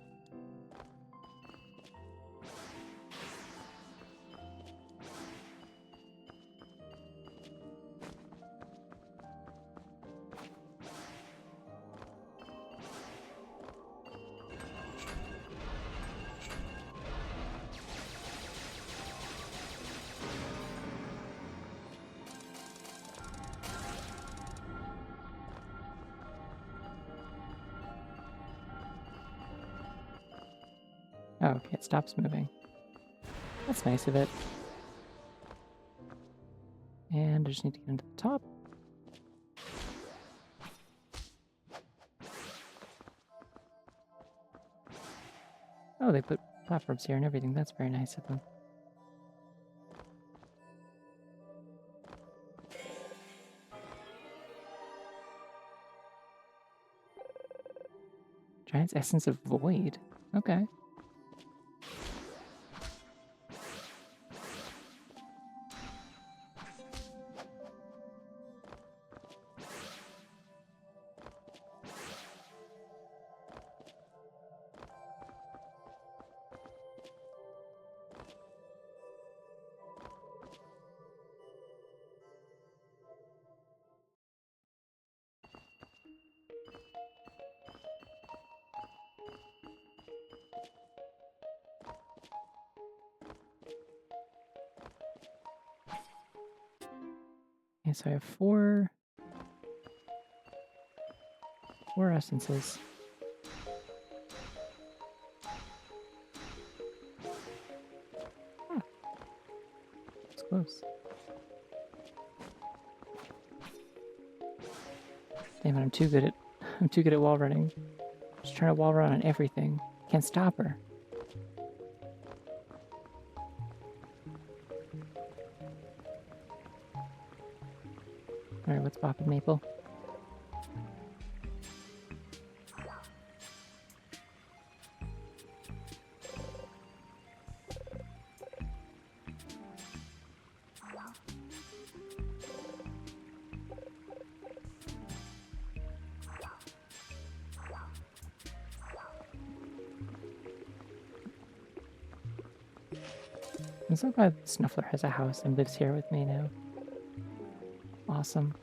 Oh, okay, it stops moving. That's nice of it. And I just need to get into the top. Oh, they put platforms here and everything. That's very nice of them. Giant's Essence of Void. Okay. Okay, so I have four essences. It's close. Damn it, I'm too good at wall running. Just trying to wall run on everything. Can't stop her. Alright, what's poppin', Maple? I'm so glad Snuffler has a house and lives here with me now. Awesome.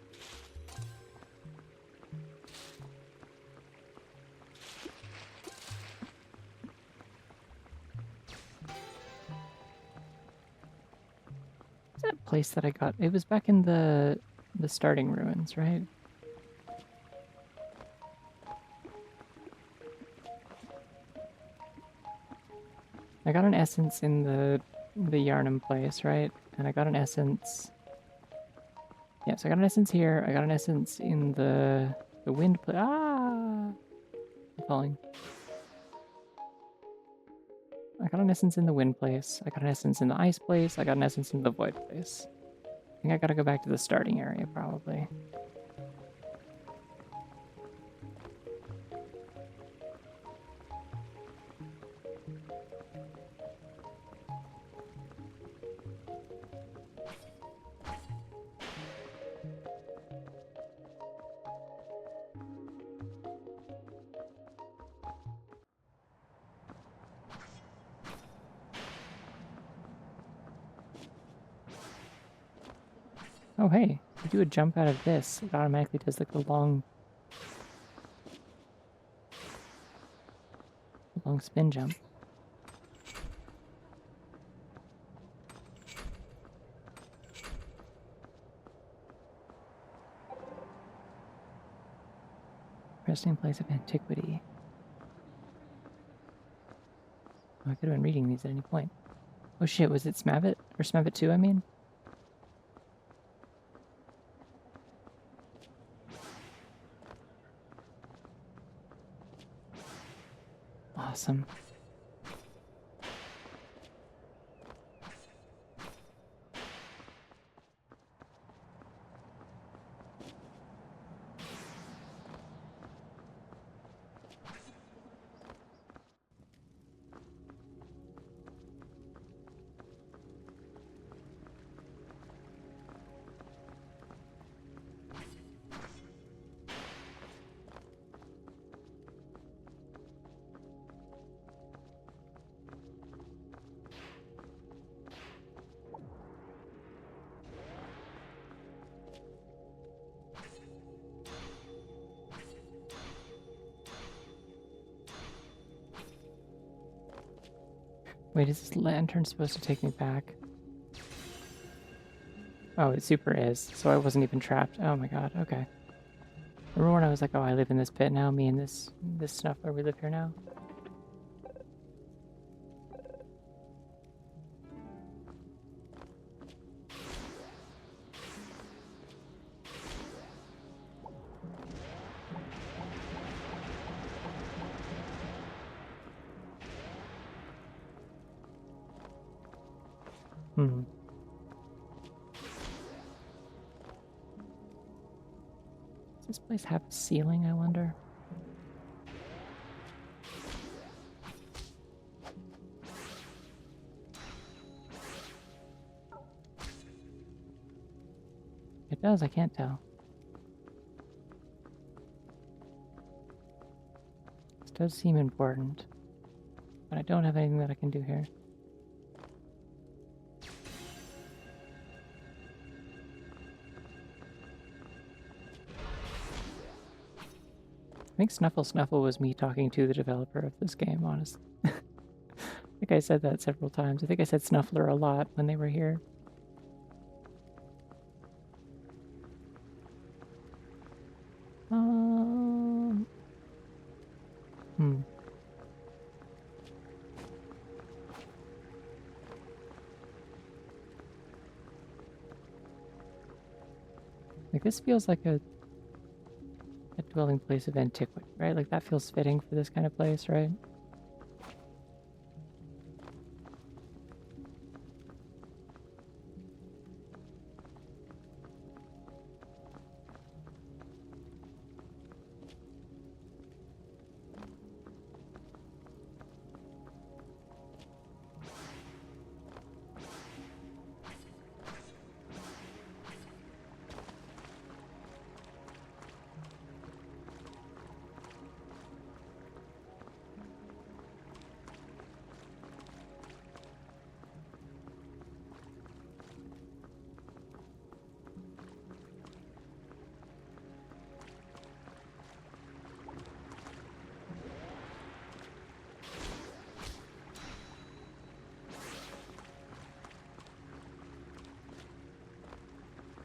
What's that place that I got? It was back in the starting ruins, right? I got an essence in the Yarnum place, right? And I got an essence. Yeah, so I got an essence here. I got an essence in the wind place. Ah, I'm falling. I got an essence in the wind place. I got an essence in the ice place. I got an essence in the void place. I think I gotta go back to the starting area probably. Oh, hey, if you do a jump out of this, it automatically does like the long spin jump. Resting place of antiquity. Oh, I could have been reading these at any point. Oh shit, was it Smavit? Or Smavit 2, I mean? Awesome. Wait, is this lantern supposed to take me back? Oh, it super is, so I wasn't even trapped. Oh my god, okay. Remember when I was like, oh, I live in this pit now? Me and this Snuffler, we live here now? Hmm. Does this place have a ceiling, I wonder? does, I can't tell. This does seem important. But I don't have anything that I can do here. I think Snuffle was me talking to the developer of this game, honestly. I think I said that several times. I think I said Snuffler a lot when they were here. Like, this feels like a dwelling place of antiquity, right? Like, that feels fitting for this kind of place, right?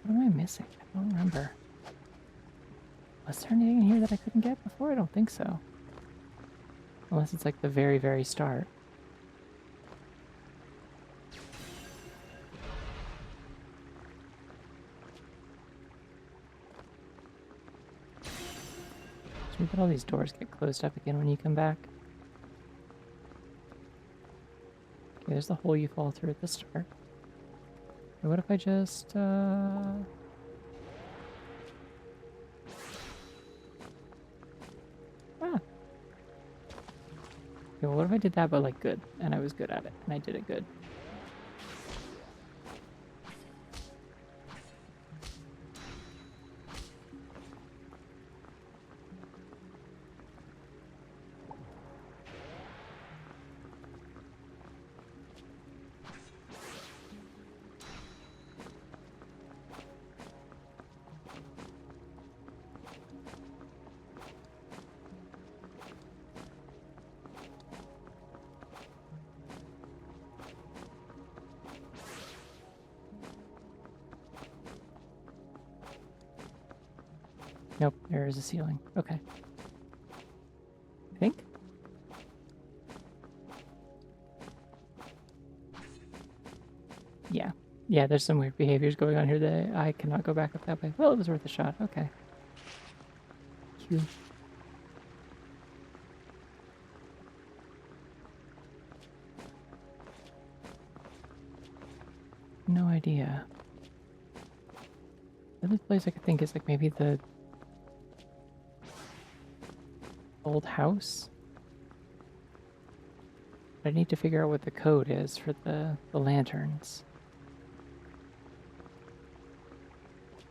What am I missing? I don't remember. Was there anything in here that I couldn't get before? I don't think so. Unless it's like the very, very start. Should we let all these doors get closed up again when you come back? Okay, there's the hole you fall through at the start. And what if I just, Ah. Okay, well, what if I did that, but like good, and I was good at it, and I did it good? Nope, there is a ceiling. Okay. I think? Yeah. Yeah, there's some weird behaviors going on here that I cannot go back up that way. Well, it was worth a shot. Okay. Q. No idea. The other place I could think is like maybe the old house. I need to figure out what the code is for the lanterns.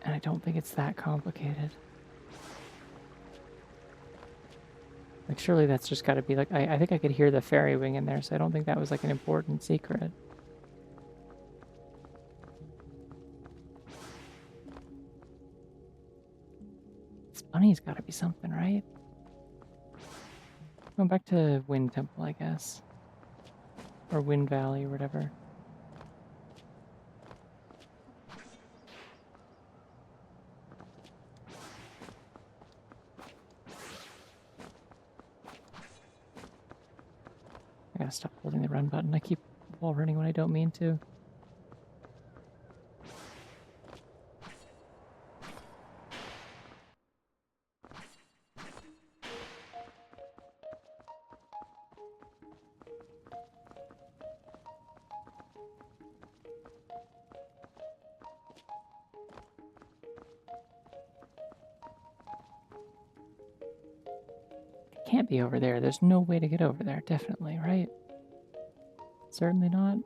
And I don't think it's that complicated. Like, surely that's just got to be like, I think I could hear the fairy wing in there, so I don't think that was like an important secret. This bunny's got to be something, right? Going back to Wind Temple, I guess. Or Wind Valley or whatever. I gotta stop holding the run button. I keep wall running when I don't mean to. It can't be over there. There's no way to get over there, definitely, right? Certainly not.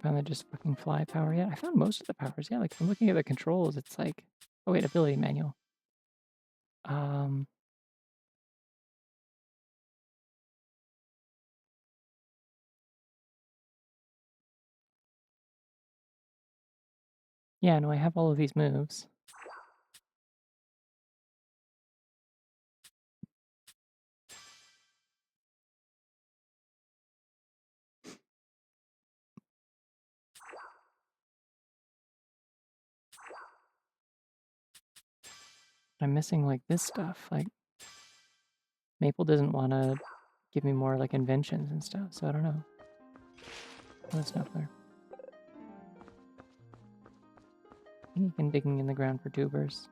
Finally just fucking fly power yet? I found most of the powers. Yeah, like if I'm looking at the controls, it's like, oh wait, ability manual. Yeah, no, I have all of these moves. I'm missing like this stuff. Like Maple doesn't want to give me more like inventions and stuff, so I don't know. Oh, Snuffler. I think you can digging in the ground for tubers.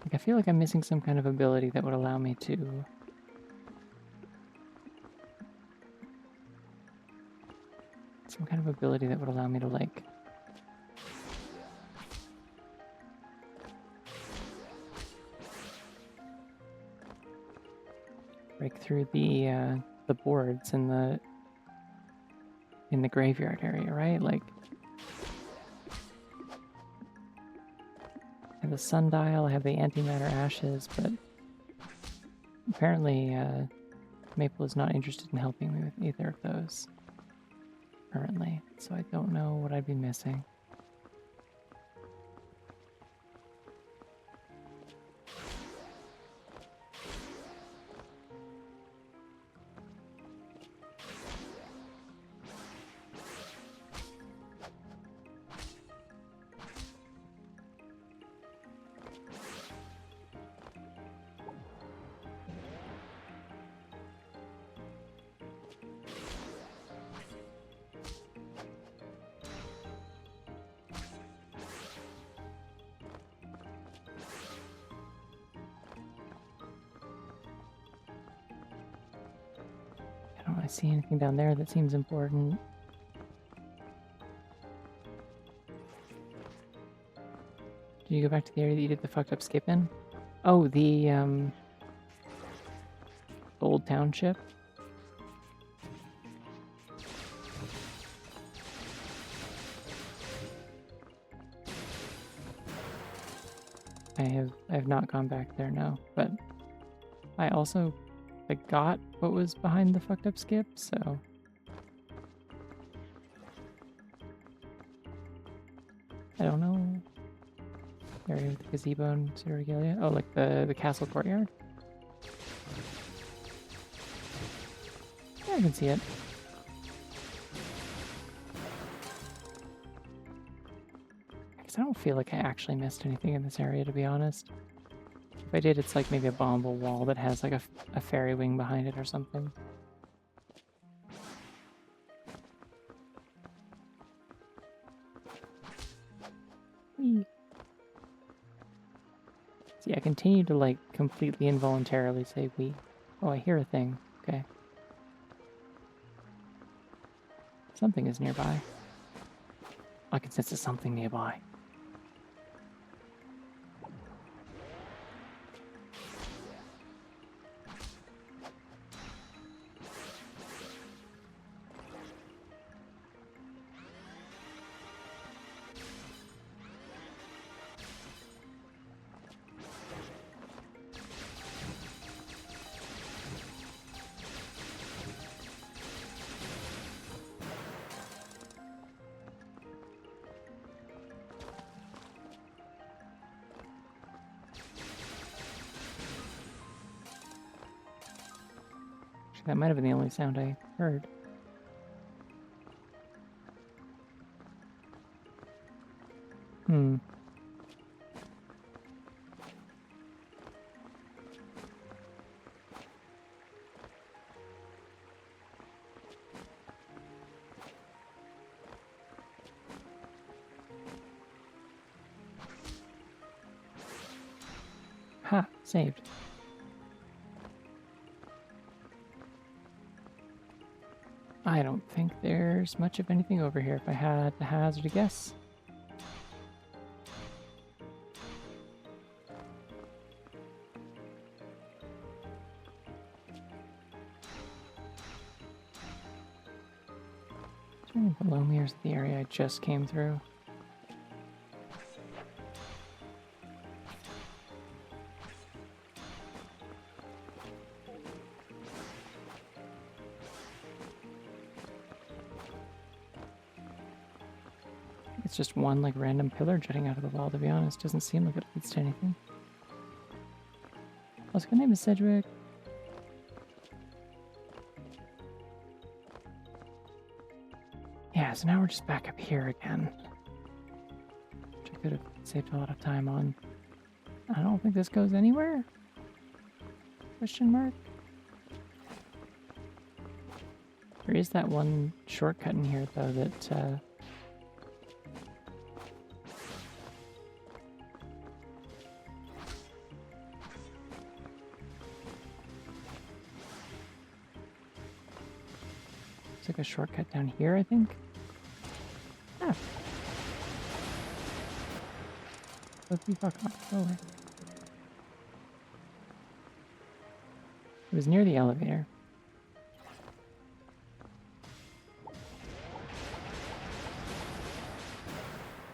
Like I feel like I'm missing some kind of ability that would allow me to like break through the boards in the graveyard area, right? Like I have the sundial, I have the antimatter ashes, but apparently Maple is not interested in helping me with either of those currently, so I don't know what I'd be missing. I don't really see anything down there that seems important. Did you go back to the area that you did the fucked up skip in? Oh, the old township? I have not gone back there, no, but I also got what was behind the fucked up skip, so I don't know. Area with the gazebo and Pseudoregalia. Oh, like the castle courtyard? Yeah, I can see it. Because I don't feel like I actually missed anything in this area, to be honest. If I did, it's like maybe a bombable wall that has like a fairy wing behind it or something. Whee. See, I continue to like completely involuntarily say we. Oh, I hear a thing. Okay. Something is nearby. I can sense there's something nearby. That might have been the only sound I heard. Hmm. Ha! Saved. I don't think there's much of anything over here if I had to hazard a guess. Turning below me is the area I just came through. It's just one like random pillar jutting out of the wall, to be honest. Doesn't seem like it leads to anything. What's your name is Cedric? Yeah, so now we're just back up here again. Which I could have saved a lot of time on. I don't think this goes anywhere. Question mark. There is that one shortcut in here though that it's like a shortcut down here, I think. Ah. Let's be fuck off. Go away. It was near the elevator.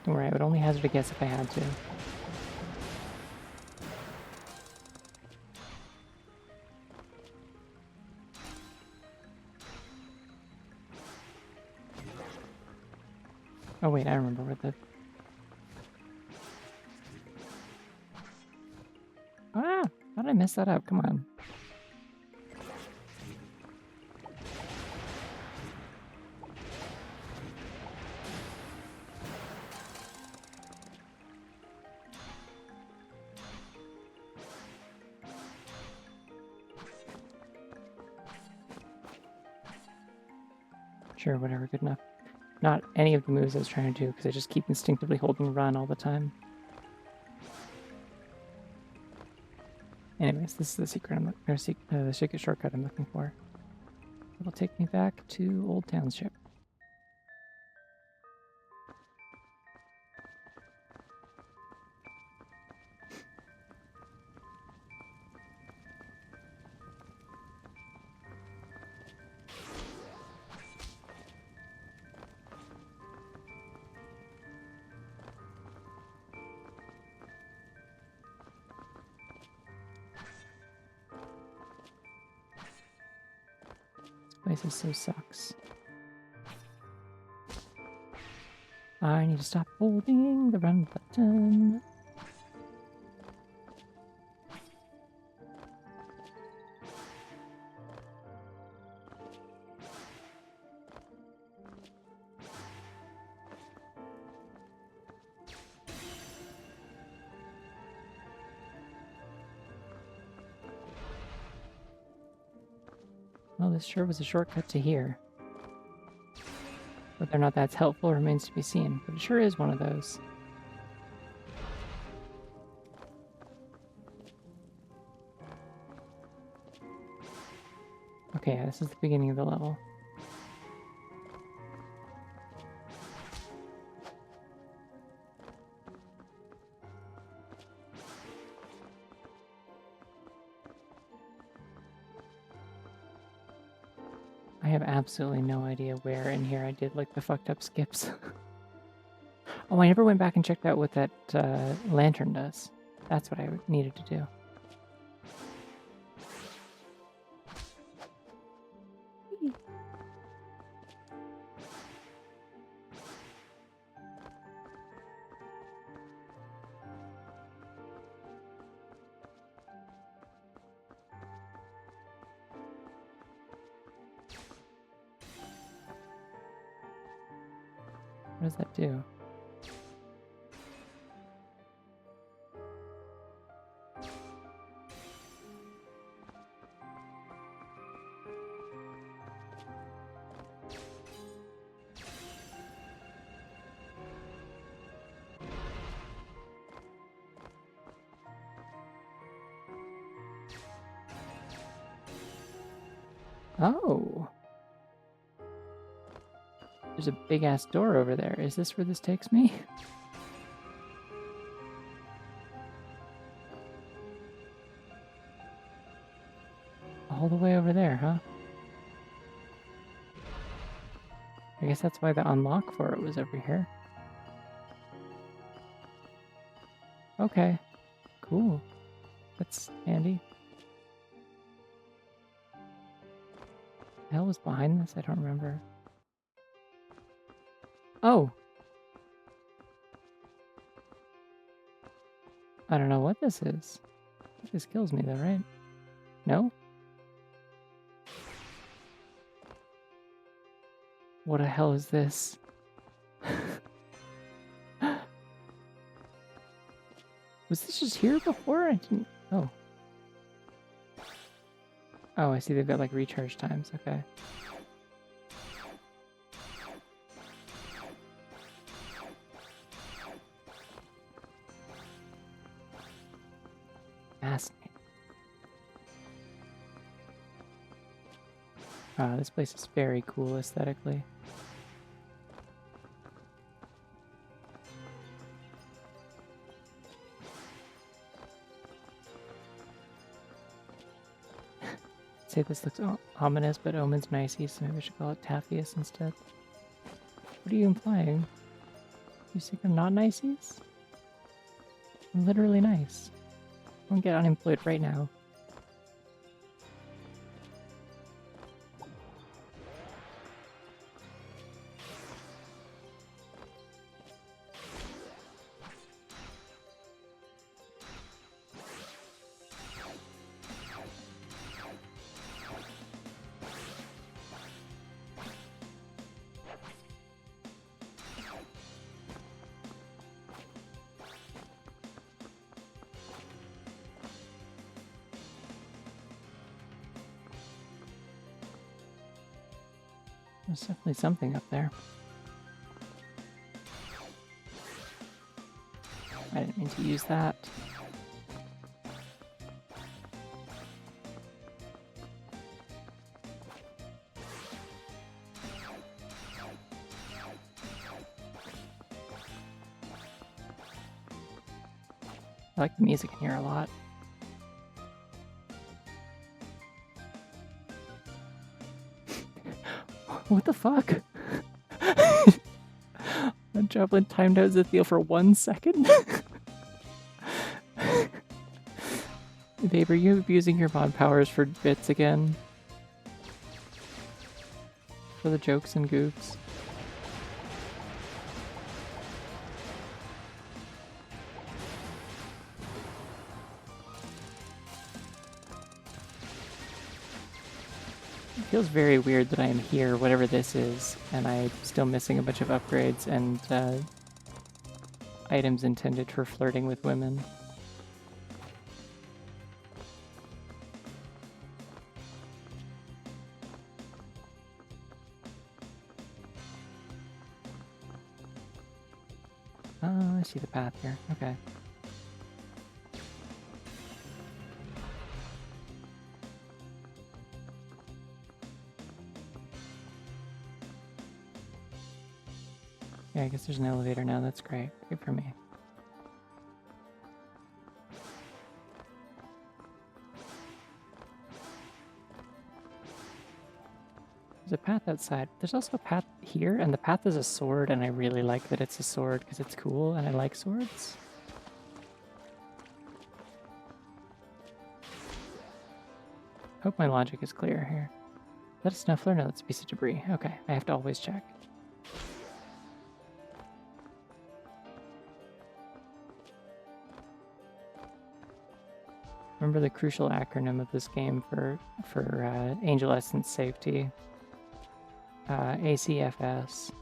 Don't worry, I would only hazard a guess if I had to. Oh wait, I remember where the... Ah! How did I mess that up? Come on. Sure, whatever, good enough. Not any of the moves I was trying to do, because I just keep instinctively holding run all the time. Anyways, this is the secret the secret shortcut I'm looking for. It'll take me back to Old Township. This place so sucks. I need to stop holding the run button. Well, this sure was a shortcut to here. Whether or not that's helpful remains to be seen, but it sure is one of those. Okay, yeah, this is the beginning of the level. I have absolutely no idea where in here I did like the fucked up skips. Oh, I never went back and checked out what that lantern does. That's what I needed to do. What does that do? Oh. There's a big ass door over there. Is this where this takes me? All the way over there, huh? I guess that's why the unlock for it was over here. Okay, cool. That's handy. The hell was behind this? I don't remember. Oh! I don't know what this is. This kills me though, right? No? What the hell is this? Was this just here before? I didn't... Oh. Oh, I see they've got like recharge times. Okay. Fascinating. This place is very cool aesthetically. Say this looks ominous, but Omen's nicey, so maybe I should call it Taffius instead. What are you implying? You think I'm not niceys? I'm literally nice. I'm gonna get unemployed right now. There's definitely something up there. I didn't mean to use that. I like the music in here a lot. What the fuck? That javelin timed out Zithiel for 1 second? Babe, are you abusing your mod powers for bits again? For the jokes and goofs? It feels very weird that I am here, whatever this is, and I'm still missing a bunch of upgrades and items intended for flirting with women. Oh, I see the path here. Okay. Yeah, I guess there's an elevator now. That's great. Good for me. There's a path outside. There's also a path here, and the path is a sword, and I really like that it's a sword because it's cool, and I like swords. Hope my logic is clear here. Is that a Snuffler? No, that's a piece of debris. Okay, I have to always check. Remember the crucial acronym of this game for Angel Essence Safety. ACFS.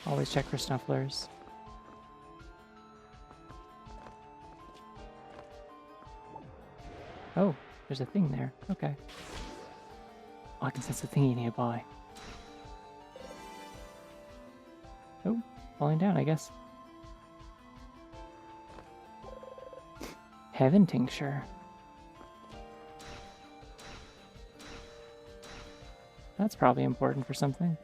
Always check for Snufflers. Oh, there's a thing there. Okay. Oh, I can sense the thingy nearby. Oh, falling down, I guess. Heaven Tincture. That's probably important for something.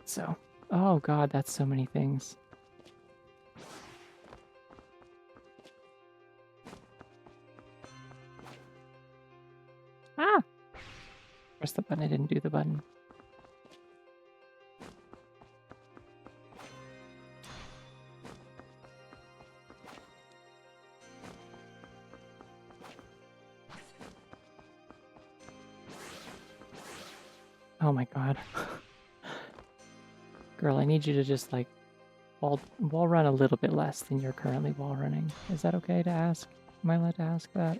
so. Oh god, that's so many things. Ah! Press the button, I didn't do the button. Oh my god. Girl, I need you to just like wall run a little bit less than you're currently wall running. Is that okay to ask? Am I allowed to ask that?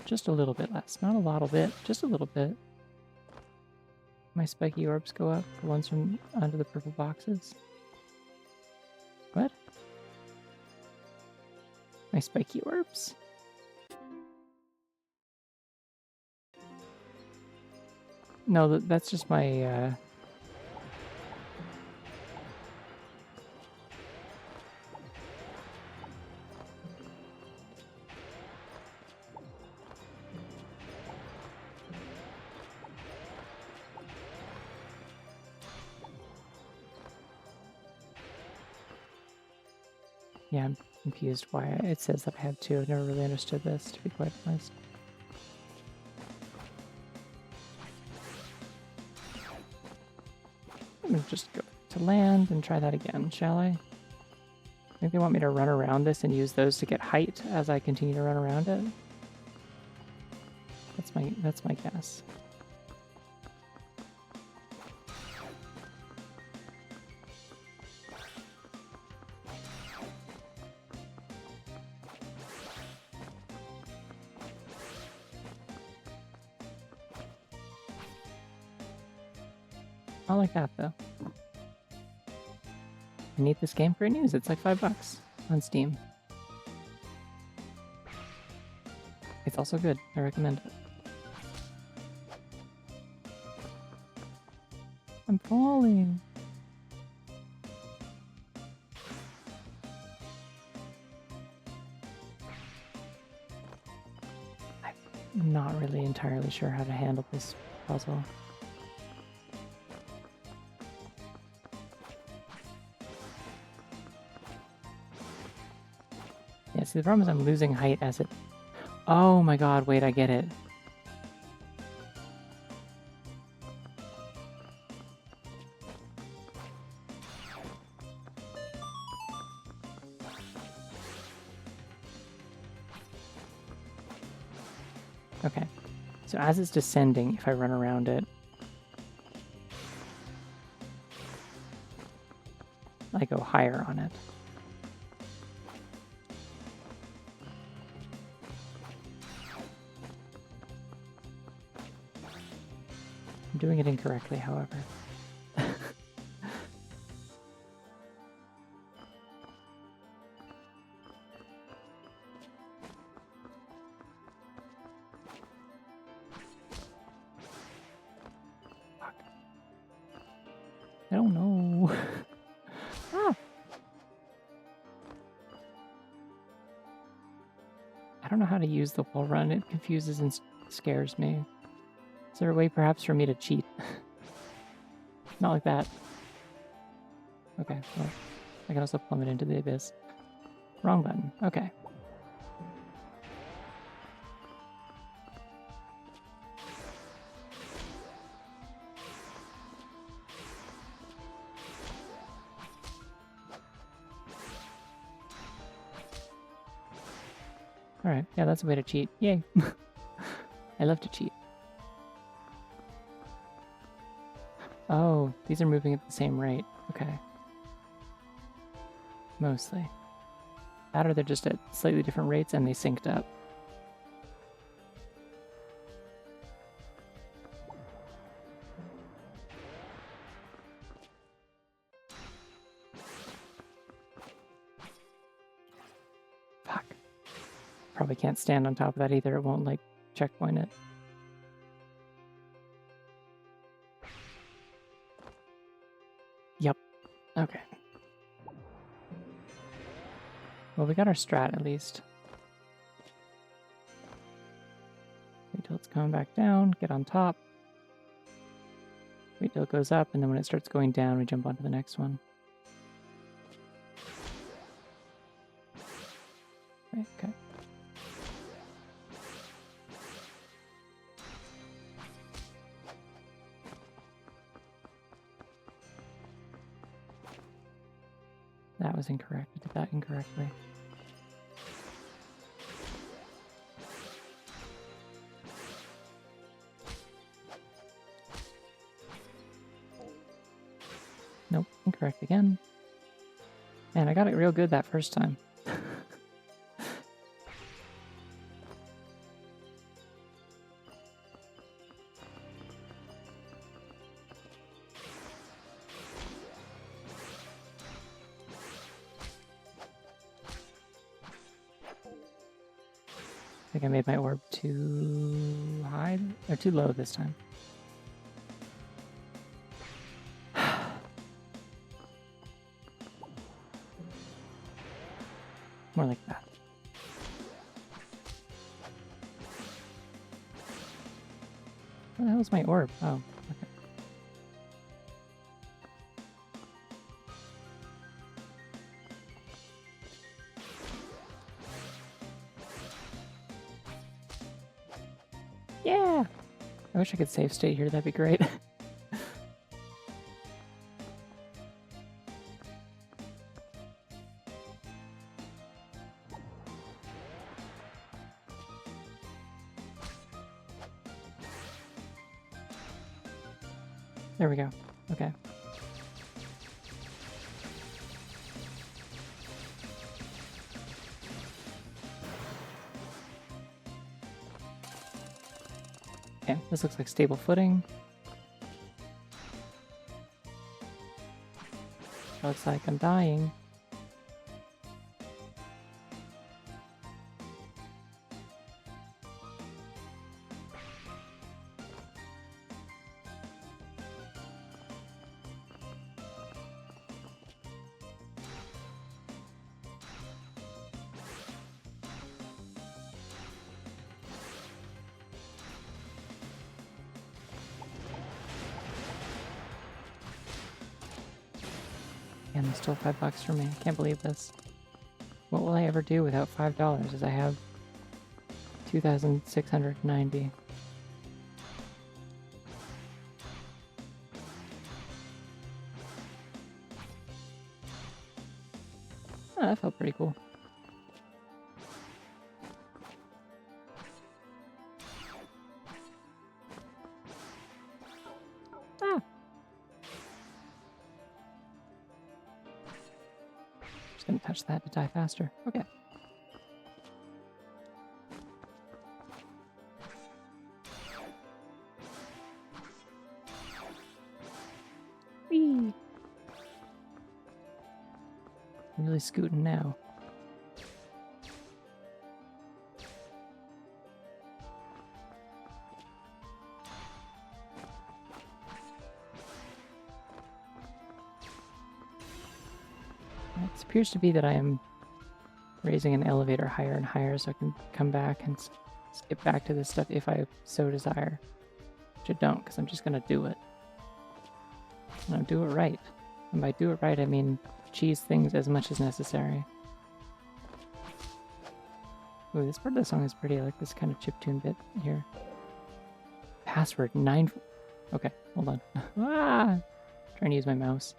Just a little bit less. Not a lot of bit, just a little bit. My spiky orbs go up, the ones from under the purple boxes. What? My spiky orbs? No, that's just my, Yeah, I'm confused why it says that I have two. I've never really understood this, to be quite honest. I'm gonna just go to land and try that again, shall I? I think they want me to run around this and use those to get height as I continue to run around it. That's my guess. Not like that though. I need this game. Great news, it's like $5 on Steam. It's also good. I recommend it. I'm falling. I'm not really entirely sure how to handle this puzzle. Yeah, see, the problem is I'm losing height as it... Oh my god, wait, I get it. Okay, so as it's descending, if I run around it, I go higher on it. I'm doing it incorrectly, however. Fuck. I don't know. Ah! I don't know how to use the wall run. It confuses and scares me. Is there a way perhaps for me to cheat? Not like that. Okay, well, I can also plummet into the abyss. Wrong button. Okay. Alright, yeah, that's a way to cheat. Yay. I love to cheat. Oh, these are moving at the same rate. Okay. Mostly. That or they're just at slightly different rates and they synced up. Fuck. Probably can't stand on top of that either. It won't, like, checkpoint it. Yep. Okay. Well, we got our strat at least. Wait till it's coming back down. Get on top. Wait till it goes up, and then when it starts going down, we jump onto the next one. Right, okay. That was incorrect. I did that incorrectly. Nope, incorrect again. Man, I got it real good that first time. I think I made my orb too high, or too low this time. More like that. Where the hell is my orb? Oh, okay. Yeah! I wish I could save state here, that'd be great. There we go. Okay. Okay, this looks like stable footing. Looks like I'm dying. And there's still $5 for me. I can't believe this. What will I ever do without $5 as I have 2,690? Oh, that felt pretty cool. Ah! Just gonna touch that to die faster. Okay. Whee! I'm really scooting now. It appears to be that I am raising an elevator higher and higher so I can come back and skip back to this stuff if I so desire. Which I don't, because I'm just going to do it. And I'll do it right. And by do it right, I mean cheese things as much as necessary. Ooh, this part of the song is pretty. I like this kind of chiptune bit here. Password 9... Okay, hold on. Ah! Trying to use my mouse.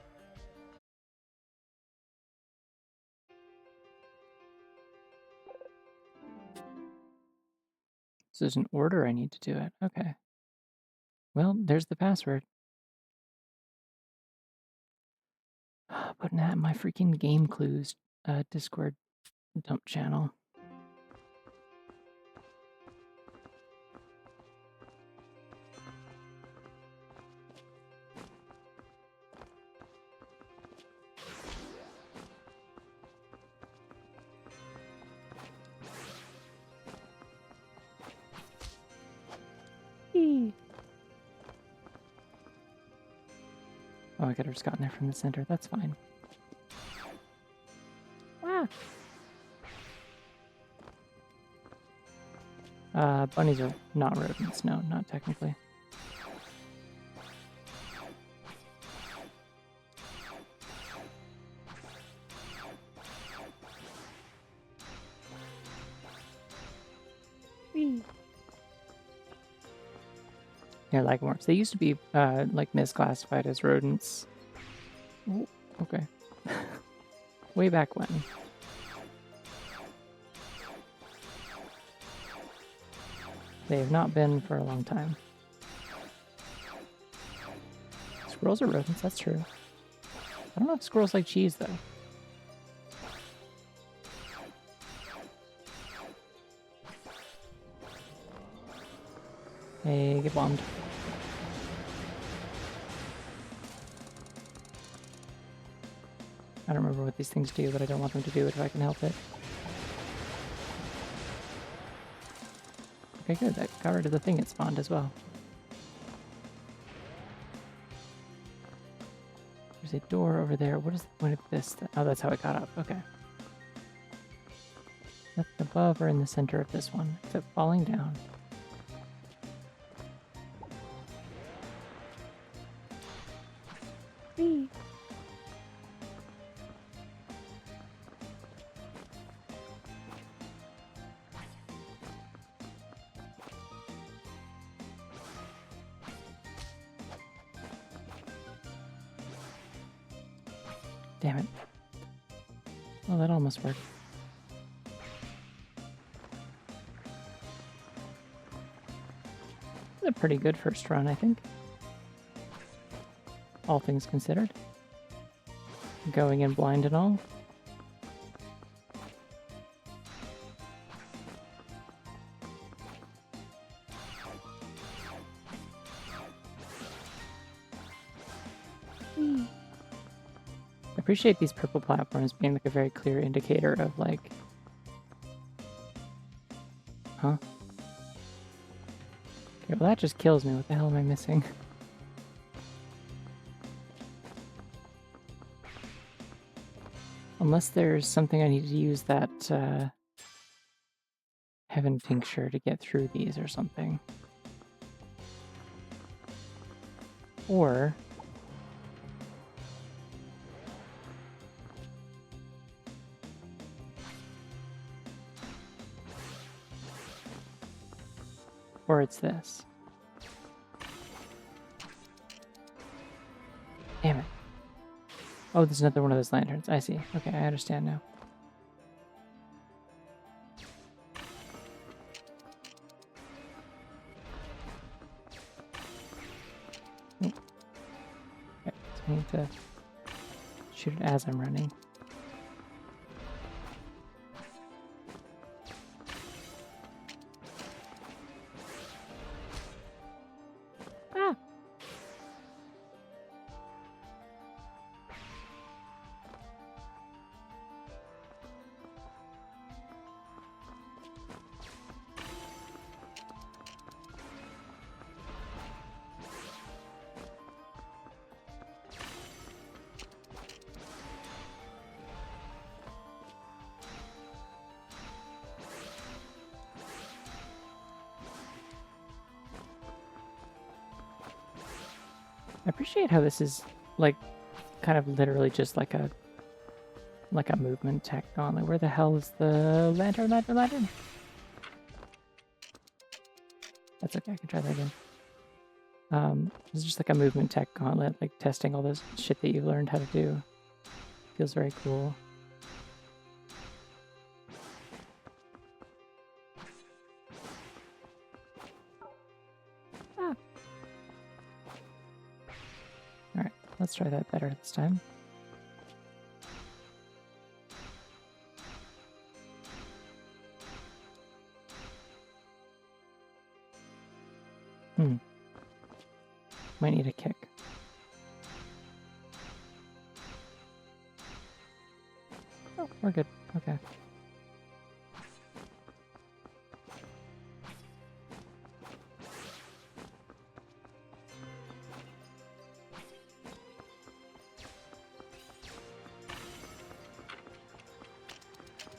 So there's an order I need to do it. Okay. Well, there's the password. Putting that in my freaking Game Clues Discord dump channel. Eee. Oh, I could have just gotten there from the center. That's fine. Ah! Bunnies are not rodents. No, not technically. Yeah, lagomorphs. They used to be like misclassified as rodents. Ooh, okay. Way back when. They have not been for a long time. Squirrels are rodents, that's true. I don't know if squirrels like cheese, though. Hey, get bombed. I don't remember what these things do, but I don't want them to do it if I can help it. Okay, good. That got rid of the thing it spawned as well. There's a door over there. What is the point of this? Oh, that's how it got up. Okay. Nothing above or in the center of this one, except falling down. Whee! Damn it. Well, that almost worked. It's a pretty good first run, I think. All things considered. Going in blind and all. I appreciate these purple platforms being like a very clear indicator of like... Huh? Okay, well that just kills me. What the hell am I missing? Unless there's something I need to use that heaven tincture to get through these or something. Or... Or it's this. Damn it. Oh, there's another one of those lanterns. I see. Okay, I understand now. Oh. Okay, so I need to shoot it as I'm running. Ah! I appreciate how this is like kind of literally just like a movement tech gauntlet. Where the hell is the lantern? That's okay, I can try that again. It's just like a movement tech gauntlet, like testing all this shit that you've learned how to do. Feels very cool. Ah. Alright, let's try that better this time. Might need a kick. Oh, we're good. Okay.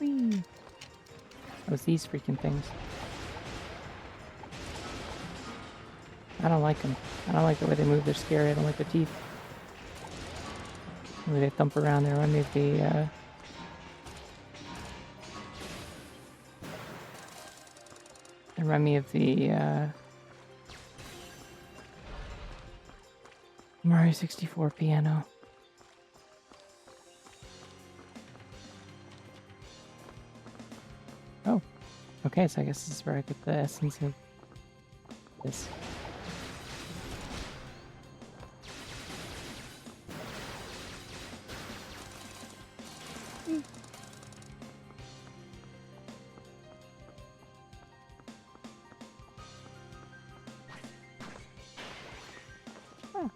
Whee! It was these freaking things. I don't like them. I don't like the way they move. They're scary. I don't like the teeth. The way they thump around. They remind me of the, They remind me of the, Mario 64 piano. Oh, okay, so I guess this is where I get the essence of this. Oh.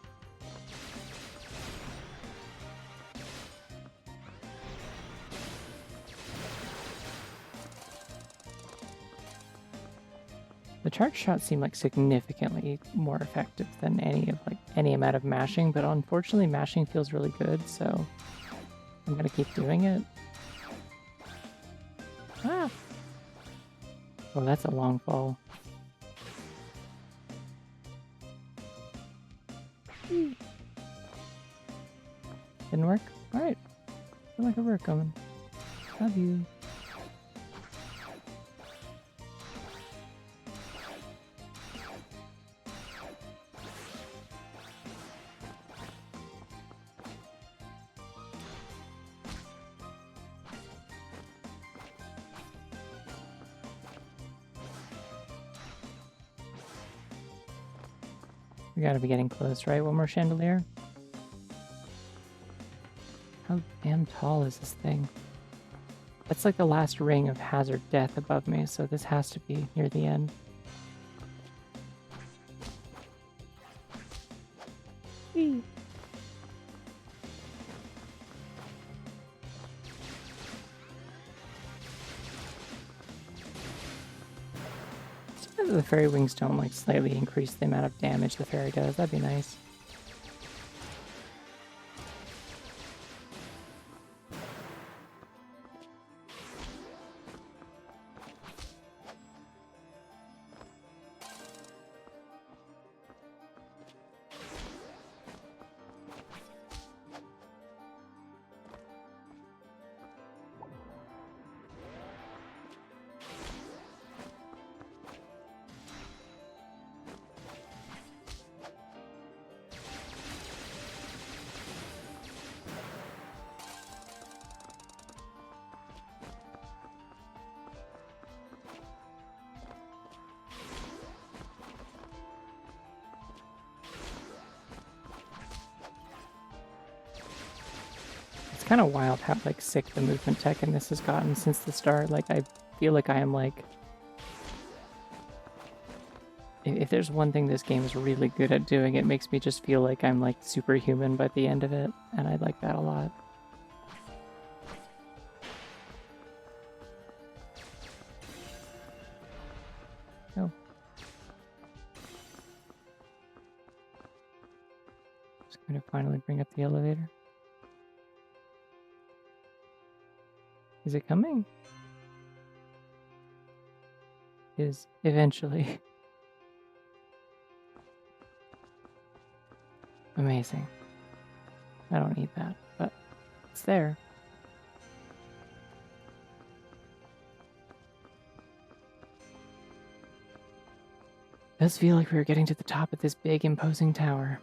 The charge shots seem like significantly more effective than any amount of mashing, but unfortunately mashing feels really good, so I'm gonna keep doing it. Ah! Oh, that's a long fall. Didn't work? Alright. Feel like a work coming. Love you. We gotta be getting close, right? One more chandelier? How damn tall is this thing? That's like the last ring of hazard death above me, so this has to be near the end. Whee! The fairy wings don't like slightly increase the amount of damage the fairy does. That'd be nice. Kind of wild how like sick the movement tech in this has gotten since the start. Like I feel like I am like, if there's one thing this game is really good at doing, it makes me just feel like I'm like superhuman by the end of it, and I like that a lot. Oh. Just gonna finally bring up the elevator. Is it coming? Is eventually. Amazing. I don't need that, but it's there. It does feel like we were getting to the top of this big, imposing tower.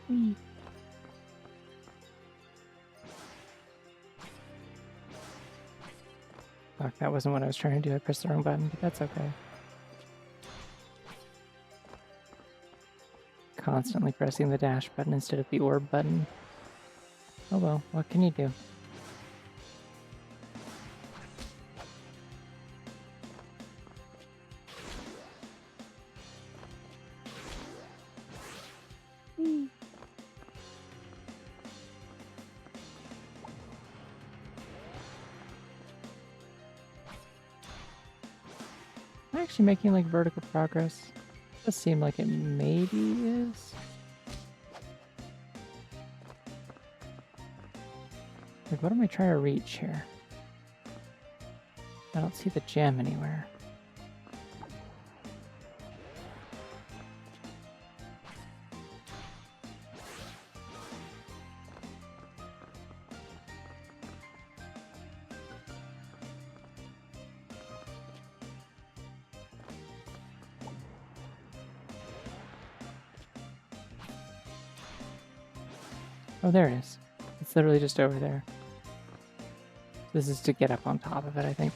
Whee. Fuck, that wasn't what I was trying to do. I pressed the wrong button, but that's okay. Constantly pressing the dash button instead of the orb button. Oh well, what can you do? I'm actually making like vertical progress. Does seem like it maybe is. Like, what am I trying to reach here? I don't see the gem anywhere. Oh, there it is. It's literally just over there. This is to get up on top of it, I think.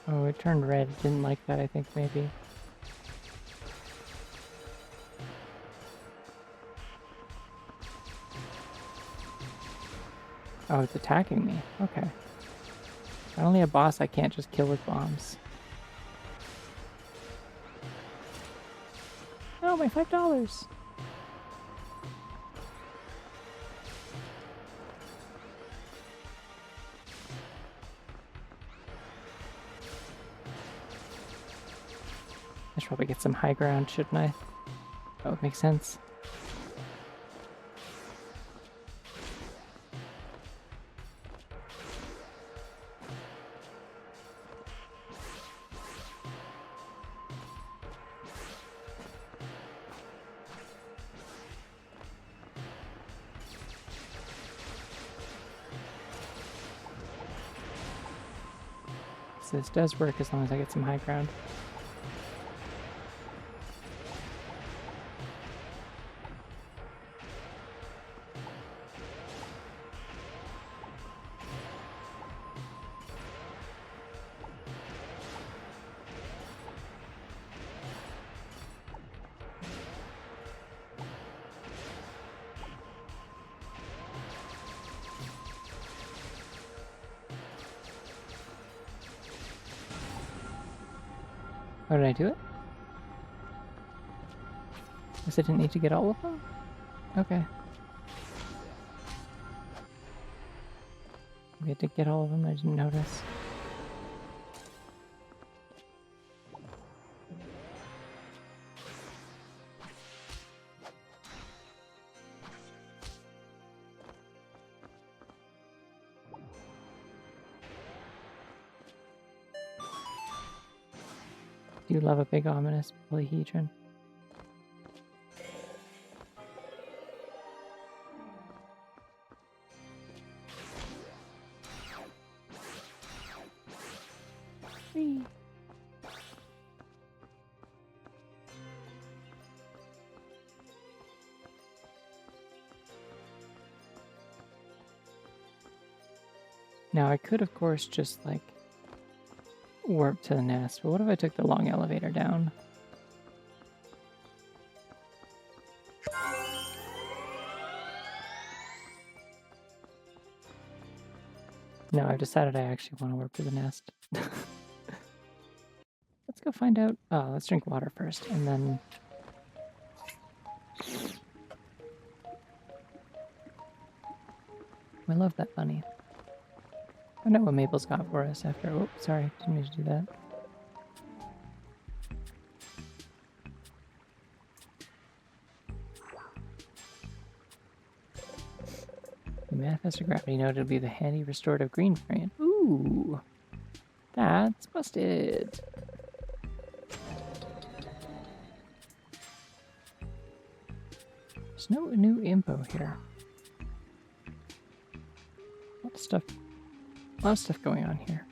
Oh, it turned red. Didn't like that, I think, maybe. Oh, it's attacking me. Okay. Not only a boss I can't just kill with bombs. Oh, my $5! I should probably get some high ground, shouldn't I? That would make sense. So this does work as long as I get some high ground. Oh, did I do it? Guess I didn't need to get all of them? Okay. Maybe I did get all of them, I didn't notice. Do you love a big ominous polyhedron? Whee! Now I could, of course, just like warp to the nest, but what if I took the long elevator down? No, I've decided I actually want to warp to the nest. Let's go find out. Oh, let's drink water first, and then... I love that bunny. Find out what Mabel's got for us after... Oh, sorry, didn't mean to do that. The manifest of gravity noted to be the handy restorative green variant. Ooh! That's busted! There's no new info here. A lot of stuff going on here.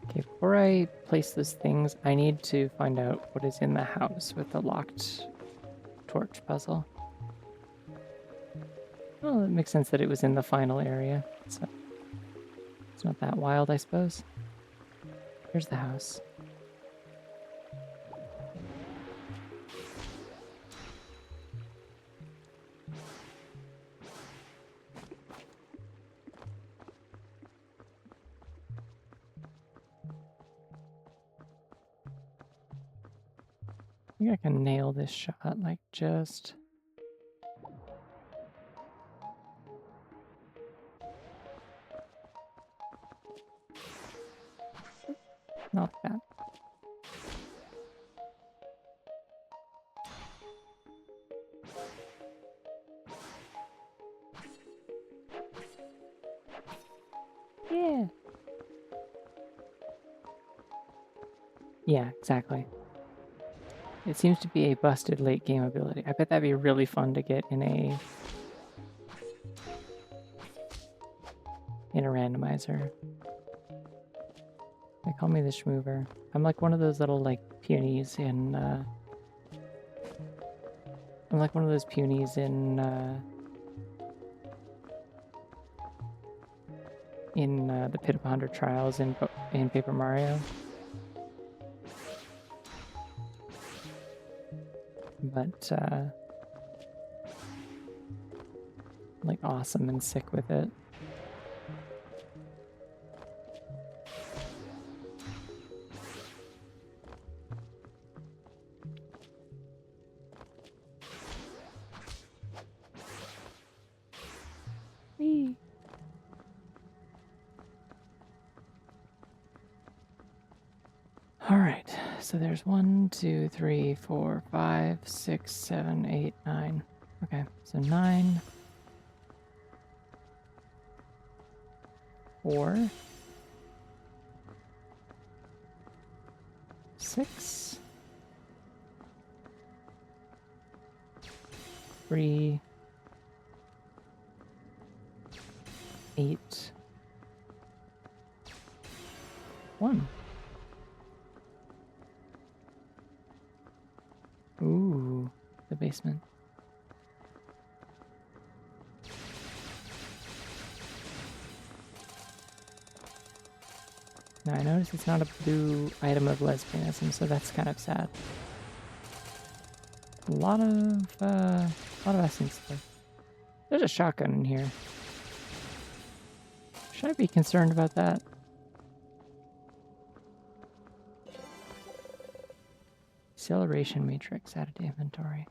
Okay, before I place those things, I need to find out what is in the house with the locked torch puzzle. Well, it makes sense that it was in the final area, so it's not that wild, I suppose. Here's the house. think I can nail this shot, like just... Not bad. Yeah. Yeah, exactly. It seems to be a busted late game ability. I bet that'd be really fun to get in a randomizer. They call me the schmover. I'm like one of those little like peonies in I'm like one of those peonies in the Pit of 100 Trials in Paper Mario. But like awesome and sick with it. Whee! All right, so there's 1, 2, 3, 4, 5, 6, 7, 8, 9. Okay, so 9, 4, 6, 3, 8, 1. Ooh, the basement. Now I notice it's not a blue item of lesbianism, so that's kind of sad. A lot of essence though. There's a shotgun in here. Should I be concerned about that? Acceleration matrix added to inventory.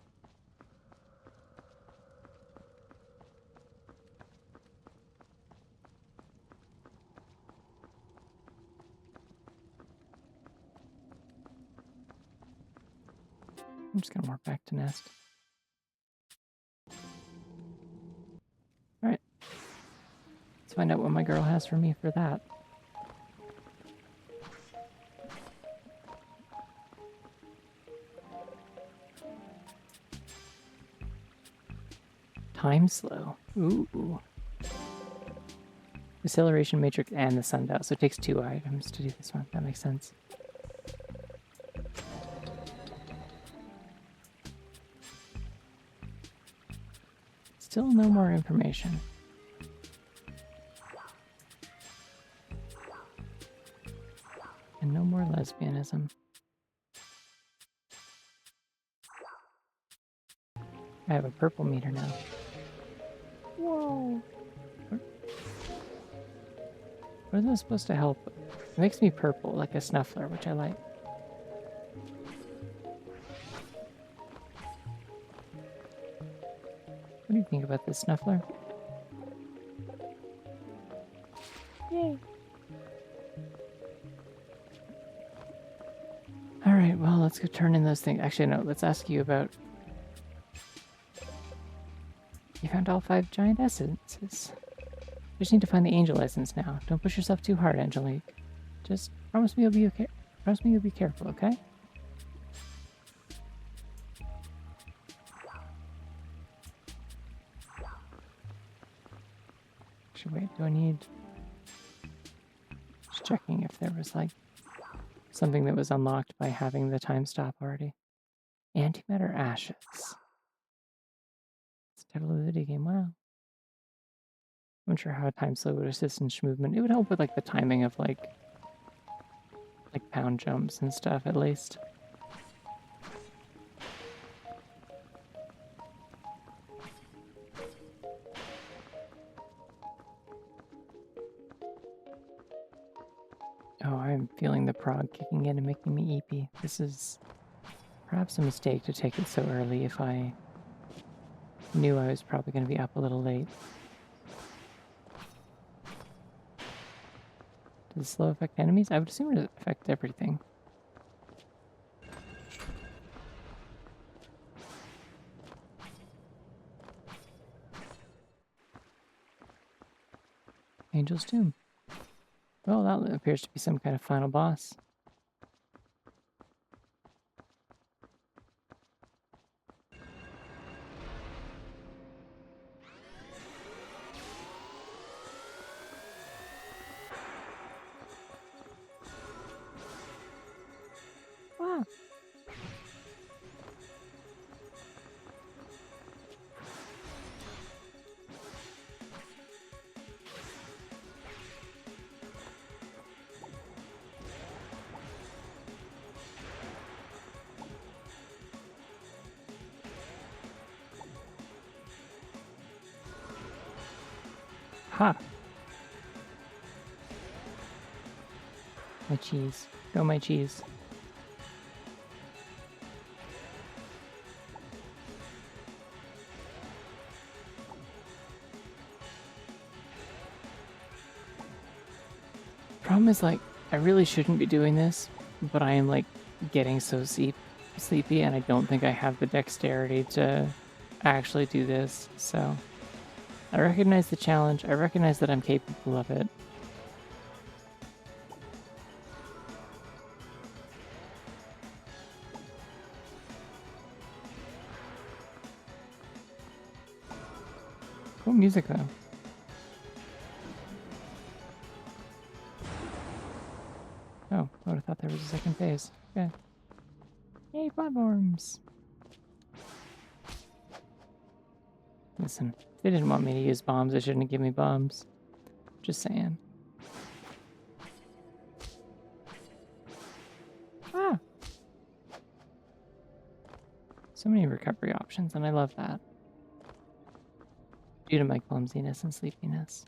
I'm just gonna walk back to nest. Alright. Let's find out what my girl has for me for that. Time slow. Ooh. Acceleration matrix and the sundial. So it takes 2 items to do this one. That makes sense. Still no more information. And no more lesbianism. I have a purple meter now. Whoa. What is this supposed to help? It makes me purple, like a snuffler, which I like. What do you think about this snuffler? Yay. Alright, well, let's go turn in those things. Actually, no, let's ask you about... You found all 5 giant essences. We just need to find the angel essence now. Don't push yourself too hard, Angelique. Just promise me you'll be okay. Promise me you'll be careful, okay? Actually, wait, do I need... Just checking if there was, like, something that was unlocked by having the time stop already. Antimatter ashes. It's the title of the video game, wow. I'm not sure how time slow would assist in schmovement. It would help with, like, the timing of, like pound jumps and stuff, at least. Oh, I'm feeling the prog kicking in and making me eepy. This is Perhaps a mistake to take it so early if I knew I was probably going to be up a little late. Does slow affect enemies? I would assume it would affect everything. Angel's Tomb. Well, that appears to be some kind of final boss. Wow. Ha! My cheese. Go my cheese. Problem is, like, I really shouldn't be doing this, but I am, like, getting so sleepy, and I don't think I have the dexterity to actually do this, so... I recognize the challenge, I recognize that I'm capable of it. Cool music, though. Oh, I would have thought there was a second phase. Okay. Yay, platforms! Listen, if they didn't want me to use bombs, they shouldn't have given me bombs. Just saying. Ah! So many recovery options, and I love that. Due to my clumsiness and sleepiness.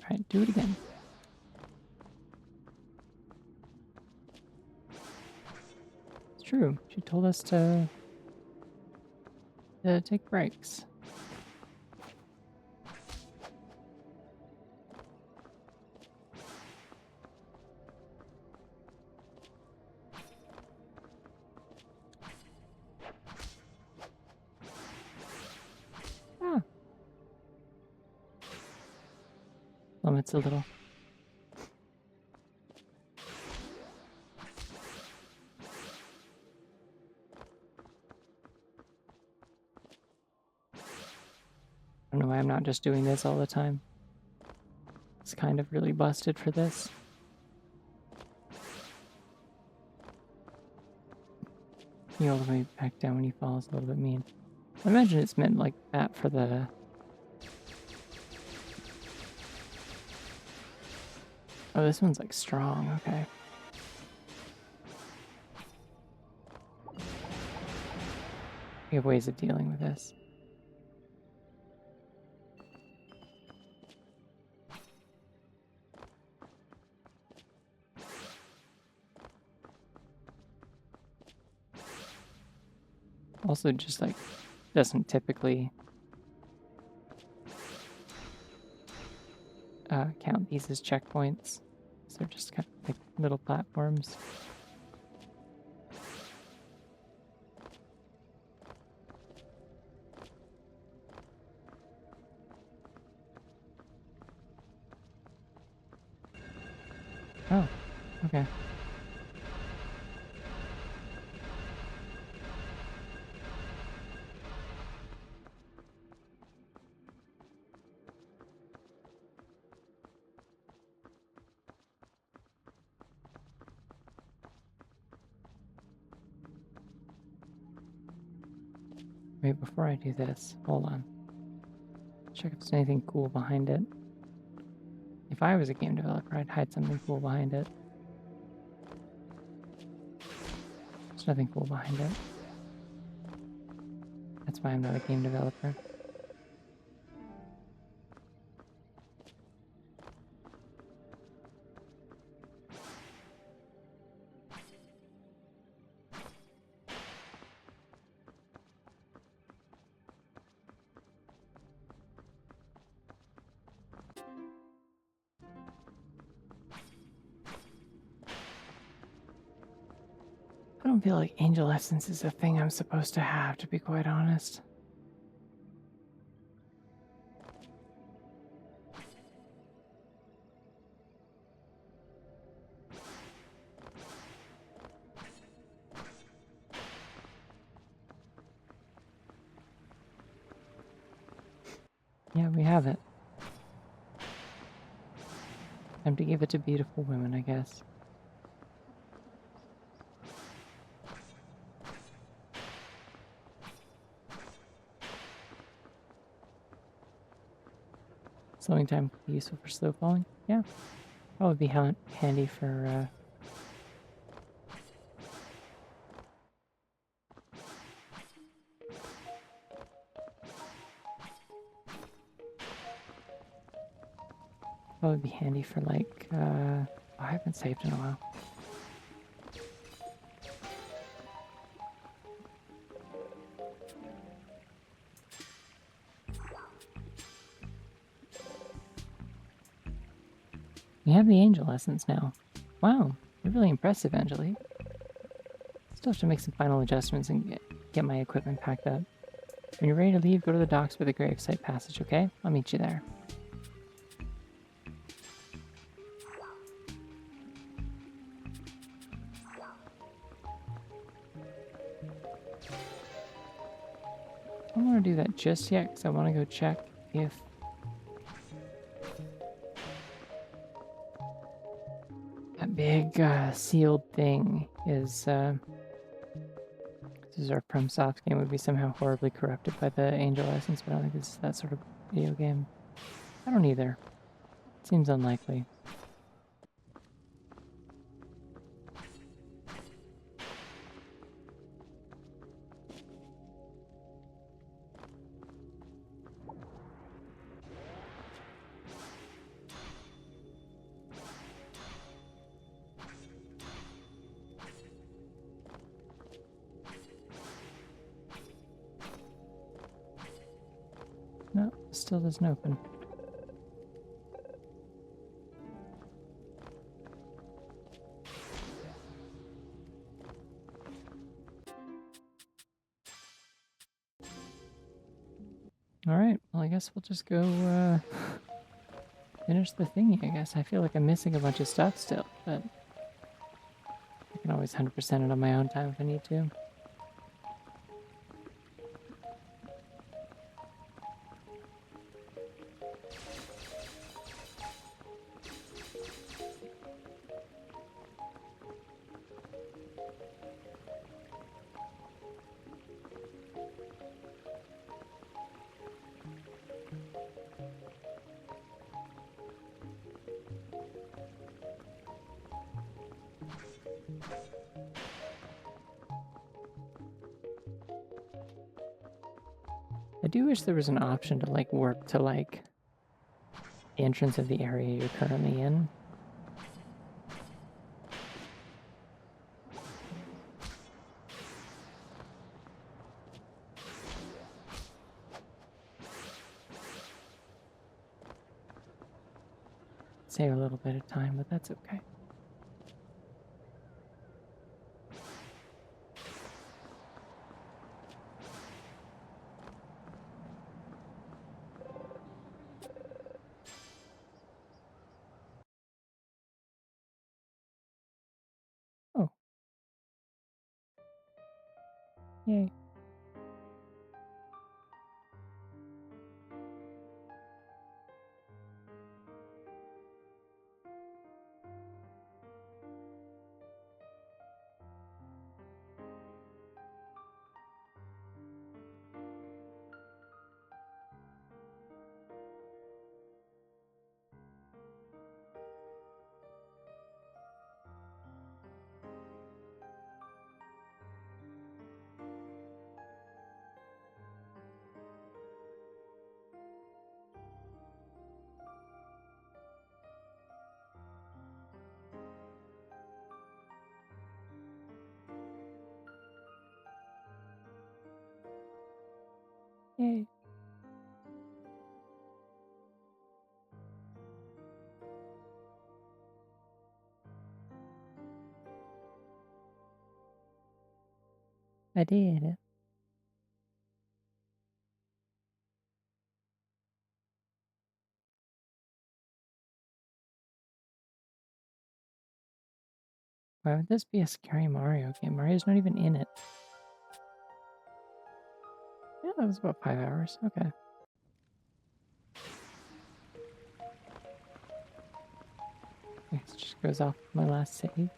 Alright, do it again. It's true. She told us to take breaks. Ah. Limits a little. I don't know why I'm not just doing this all the time. It's kind of really busted for this. He all the way back down when he falls, a little bit mean. I imagine it's meant like that for the... Oh, this one's like strong, okay. We have ways of dealing with this. Also, just like, doesn't typically count these as checkpoints. So they're just kind of like little platforms. Oh, okay. Wait, before I do this, hold on. Check if there's anything cool behind it. If I was a game developer, I'd hide something cool behind it. There's nothing cool behind it. That's why I'm not a game developer. I don't feel like angel essence is a thing I'm supposed to have, to be quite honest. Yeah, we have it. Time to give it to beautiful women, I guess. Slowing time could be useful for slow falling. Yeah. That would be handy for, like, I haven't saved in a while. We have the angel essence now. Wow, you're really impressive, Angelique. Still have to make some final adjustments and get my equipment packed up. When you're ready to leave, go to the docks with the gravesite passage, okay? I'll meet you there. I don't want to do that just yet because I want to go check if that big sealed thing is this is our FromSoft game would be somehow horribly corrupted by the angel essence, but I don't think this is that sort of video game. I don't either. Seems unlikely. No, it still doesn't open. Alright, well I guess we'll just go finish the thingy, I guess. I feel like I'm missing a bunch of stuff still, but I can always 100% it on my own time if I need to. I do wish there was an option to like work to like the entrance of the area you're currently in. Save a little bit of time, but that's okay. Oh. Yay. Yay. I did. Why would this be a scary Mario game? Mario's not even in it. Yeah, that was about 5 hours. Okay. It just goes off my last save.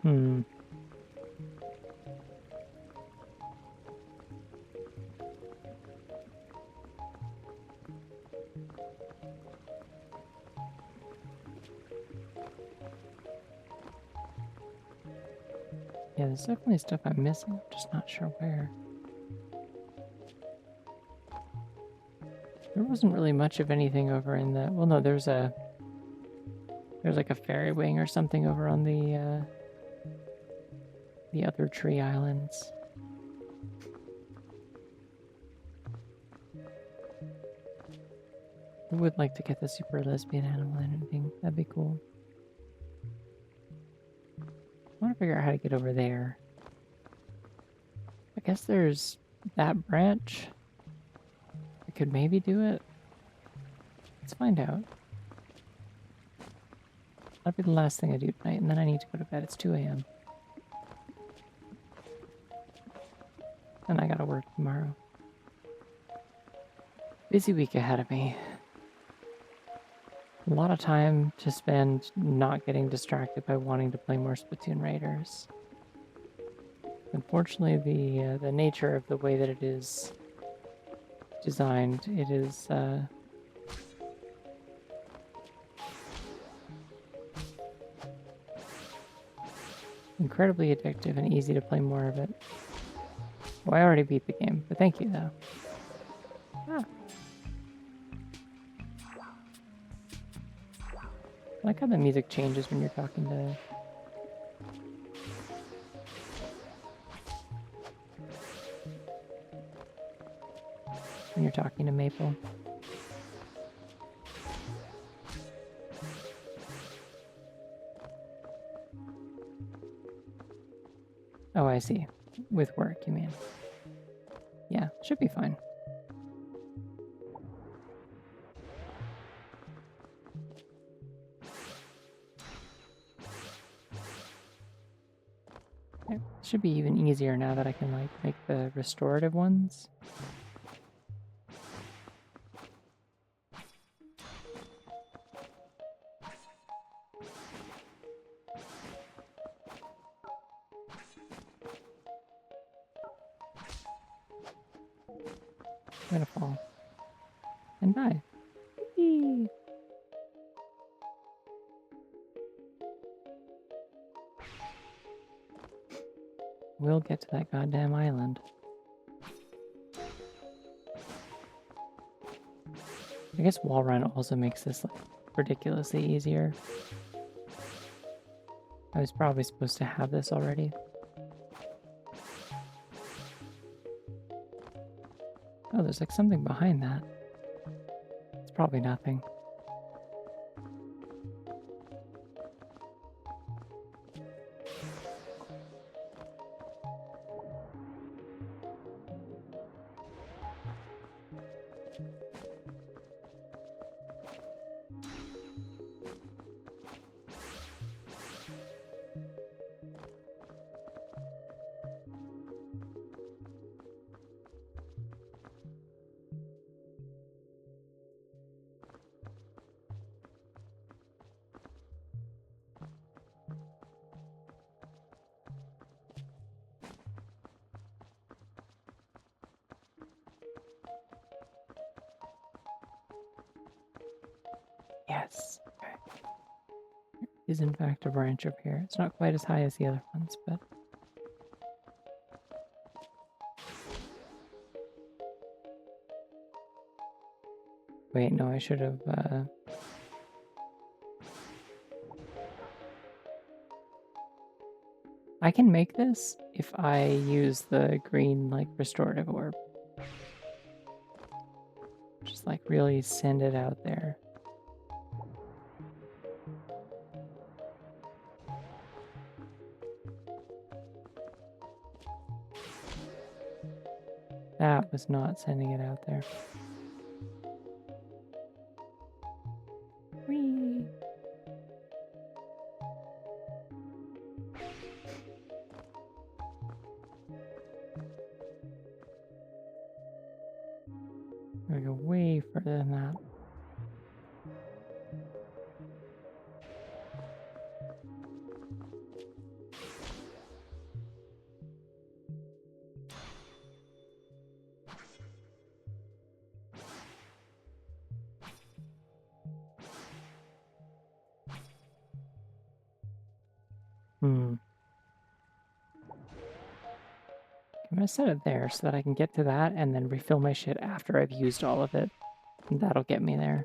Hmm. Yeah, there's definitely stuff I'm missing. I'm just not sure where. There wasn't really much of anything over in the... Well, no, there's like a fairy wing or something over on the other tree islands. I would like to get the super lesbian animal ending. That'd be cool. I want to figure out how to get over there. I guess there's that branch. I could maybe do it. Let's find out. That'll be the last thing I do tonight, and then I need to go to bed. It's 2 a.m. And I gotta work tomorrow. Busy week ahead of me. A lot of time to spend not getting distracted by wanting to play more Splatoon Raiders. Unfortunately, the nature of the way that it is designed, it is incredibly addictive and easy to play more of it. Well, I already beat the game, but thank you though. Ah. I like how the music changes when you're talking to... when you're talking to Maple. Oh, I see. With work, you mean? Yeah, should be fine. It should be even easier now that I can like make the restorative ones. I'm gonna fall. And die. Whee! We'll get to that goddamn island. I guess wall run also makes this like ridiculously easier. I was probably supposed to have this already. Oh, there's like something behind that. It's probably nothing. is in fact a branch up here. It's not quite as high as the other ones, but... Wait, no, I should have... I can make this if I use the green, like, restorative orb. Just, like, really send it out there. That was not sending it out there. Whee! We go way further than that. I'm gonna set it there so that I can get to that and then refill my shit after I've used all of it. And that'll get me there.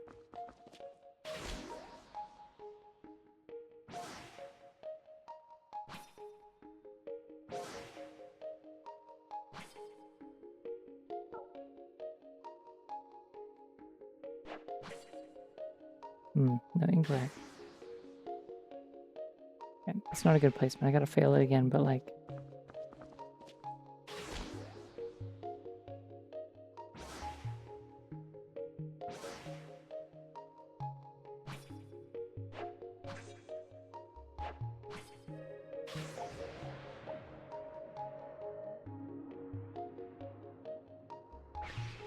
No, incorrect. Okay, it's not a good placement. I gotta fail it again, but like...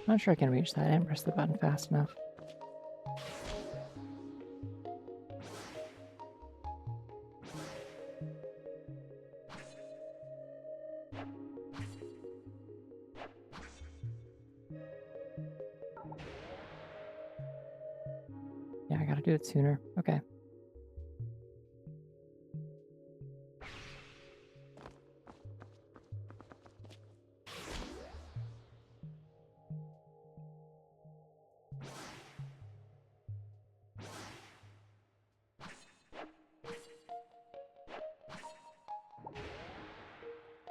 Not sure I can reach that. I didn't press the button fast enough. Yeah, I gotta do it sooner. Okay.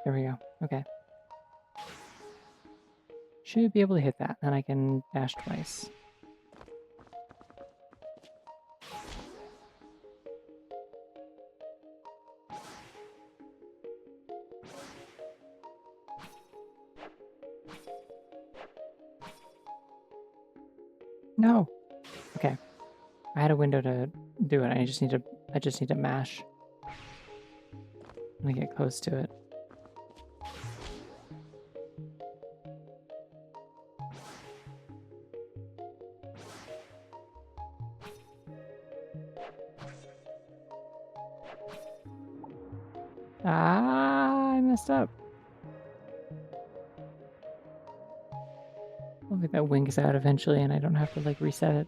There we go. Okay. Should be able to hit that. Then I can dash twice. No. Okay. I had a window to do it. I just need to mash. I'm gonna get close to it. Ah, I messed up. Hopefully that winks out eventually and I don't have to like reset it.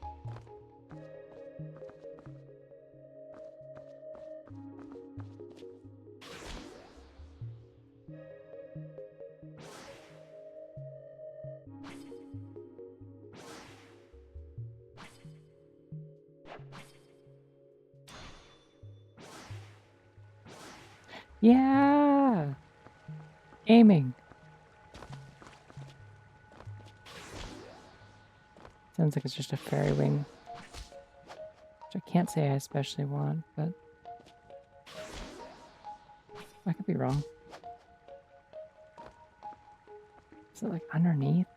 Yeah! Aiming. Sounds like it's just a fairy wing. Which I can't say I especially want, but... I could be wrong. Is it like underneath?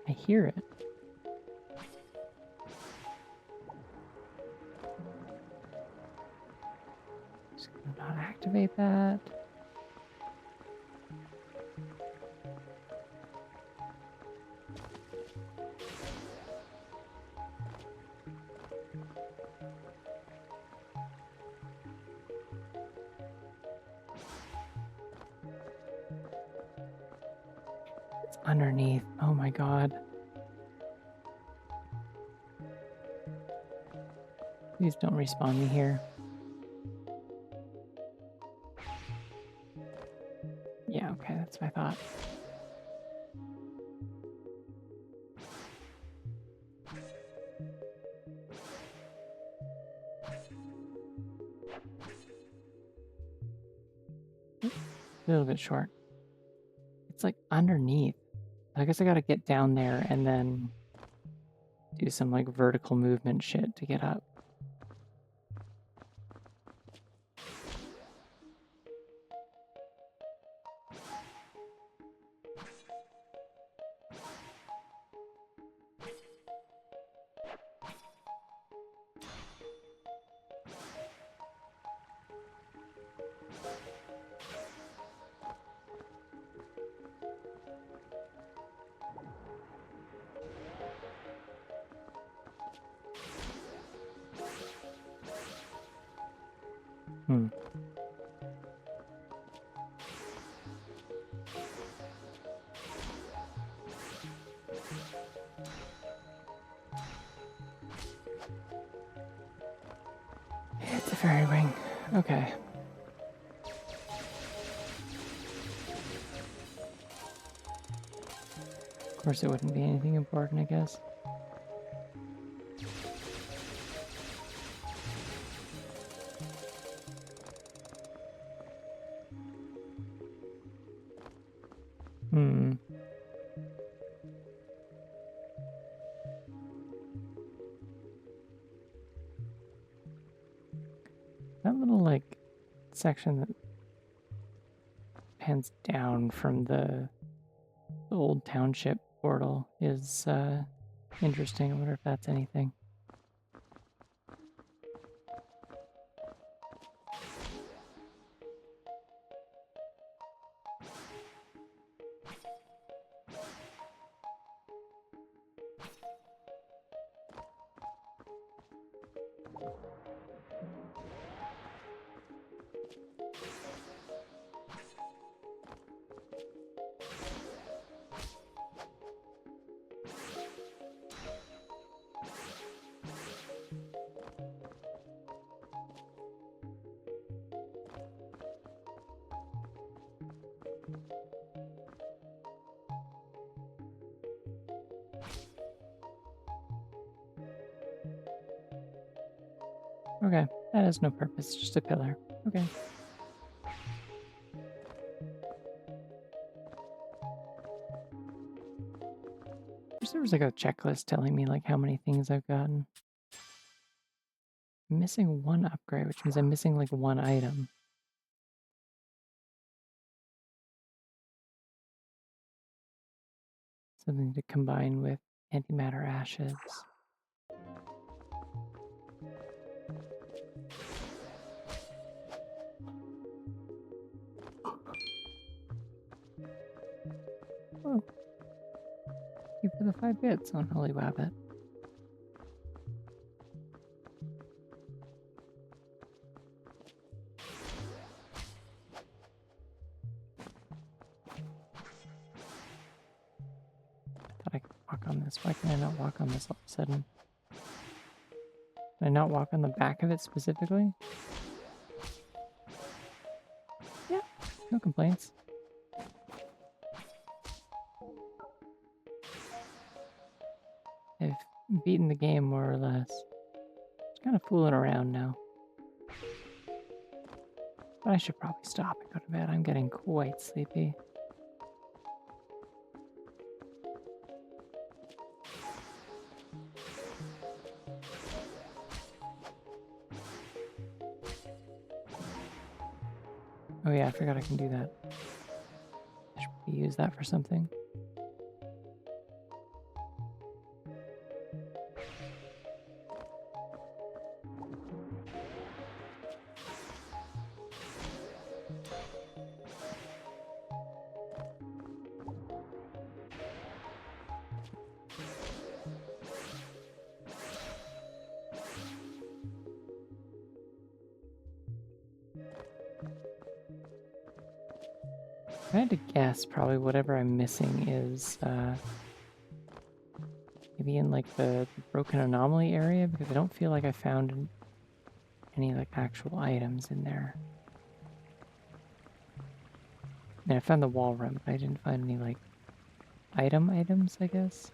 I hear it. Just gonna not activate that. It's underneath. Oh my god. Please don't respawn me here. Yeah, okay, that's what I thought. A little bit short. It's like underneath. I guess I gotta get down there and then do some like vertical movement shit to get up. Hmm. It's a fairy wing. Okay. Of course, it wouldn't be anything important, I guess. Hmm. That little, like, section that pans down from the old township portal is interesting. I wonder if that's anything. Okay, that has no purpose, just a pillar. Okay. Wish there was like a checklist telling me like how many things I've gotten. I'm missing one upgrade, which means I'm missing like one item. Something to combine with antimatter ashes. Oh. Thank you for the 5 bits on Holy Wabbit. Thought I could walk on this. Why can I not walk on this all of a sudden? Can I not walk on the back of it specifically? Yeah, no complaints. I've beaten the game more or less. Just kind of fooling around now. But I should probably stop and go to bed. I'm getting quite sleepy. Oh yeah, I forgot I can do that. I should probably use that for something. If I had to guess, probably whatever I'm missing is maybe in like the broken anomaly area, because I don't feel like I found any like actual items in there. And I found the wall room, but I didn't find any like items, I guess.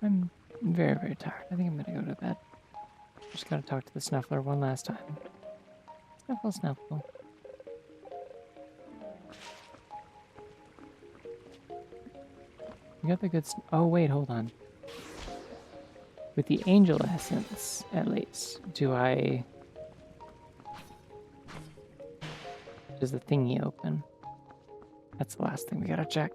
I'm very, very tired. I think I'm gonna go to bed. Just gotta talk to the Snuffler one last time. Snuffle, snuffle. You got the good oh wait, hold on. With the angel essence, at least, does the thingy open? That's the last thing we gotta check.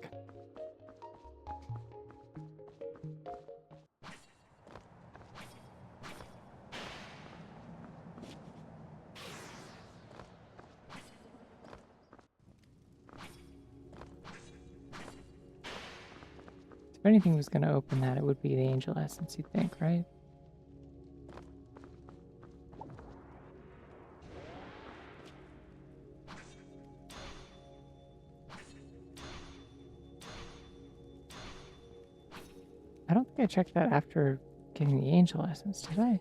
If anything was gonna open that, it would be the angel essence, you'd think, right? I don't think I checked that after getting the angel essence, did I?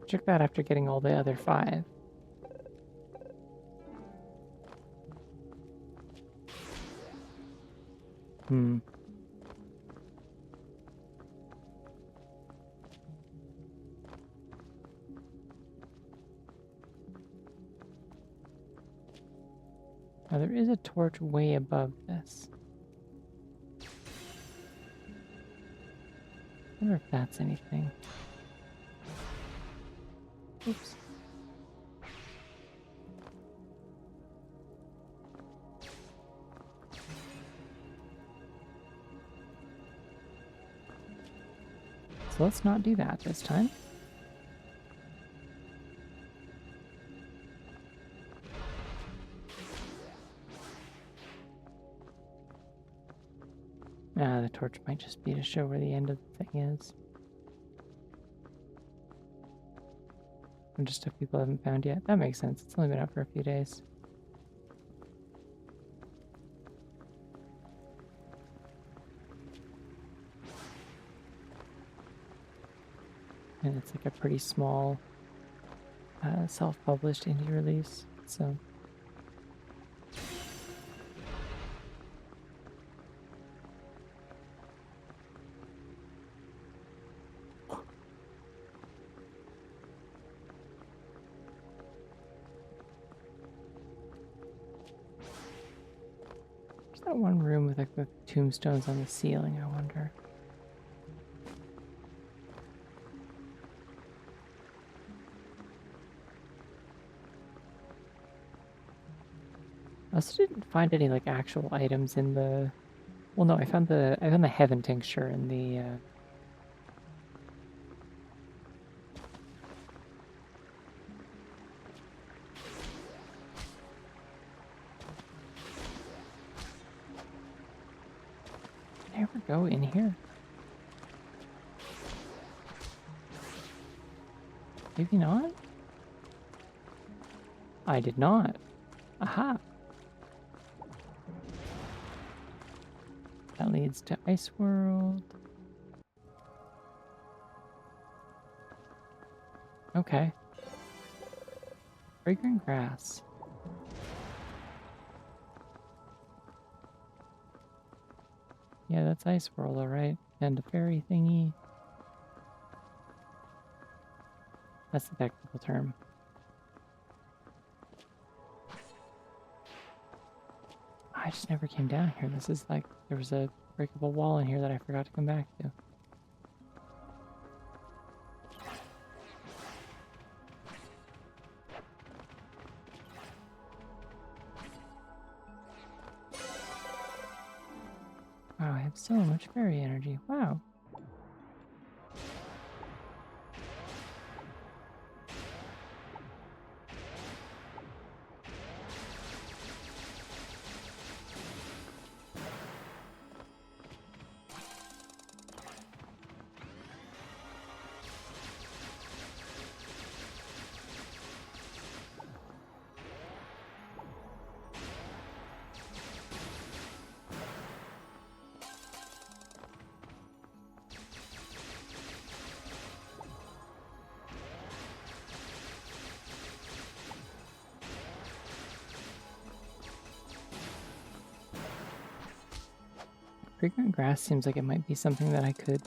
Check that after getting all the other 5. Hmm. Now there is a torch way above this. I wonder if that's anything. Oops. So let's not do that this time. The torch might just be to show where the end of the thing is. And just stuff people haven't found yet. That makes sense. It's only been up for a few days. And it's like a pretty small self-published indie release, so... There's that one room with like the tombstones on the ceiling, I wonder. I also didn't find any like actual items in the... Well, no, I found the heaven tincture in the... Did I ever go in here? Maybe not? I did not. Aha! That leads to Ice World. Okay. Fragrant grass. Yeah, that's Ice World, alright. And a fairy thingy. That's the technical term. I just never came down here. This is like, there was a breakable wall in here that I forgot to come back to. Wow, I have so much fairy energy. Wow. Fragrant grass seems like it might be something that I could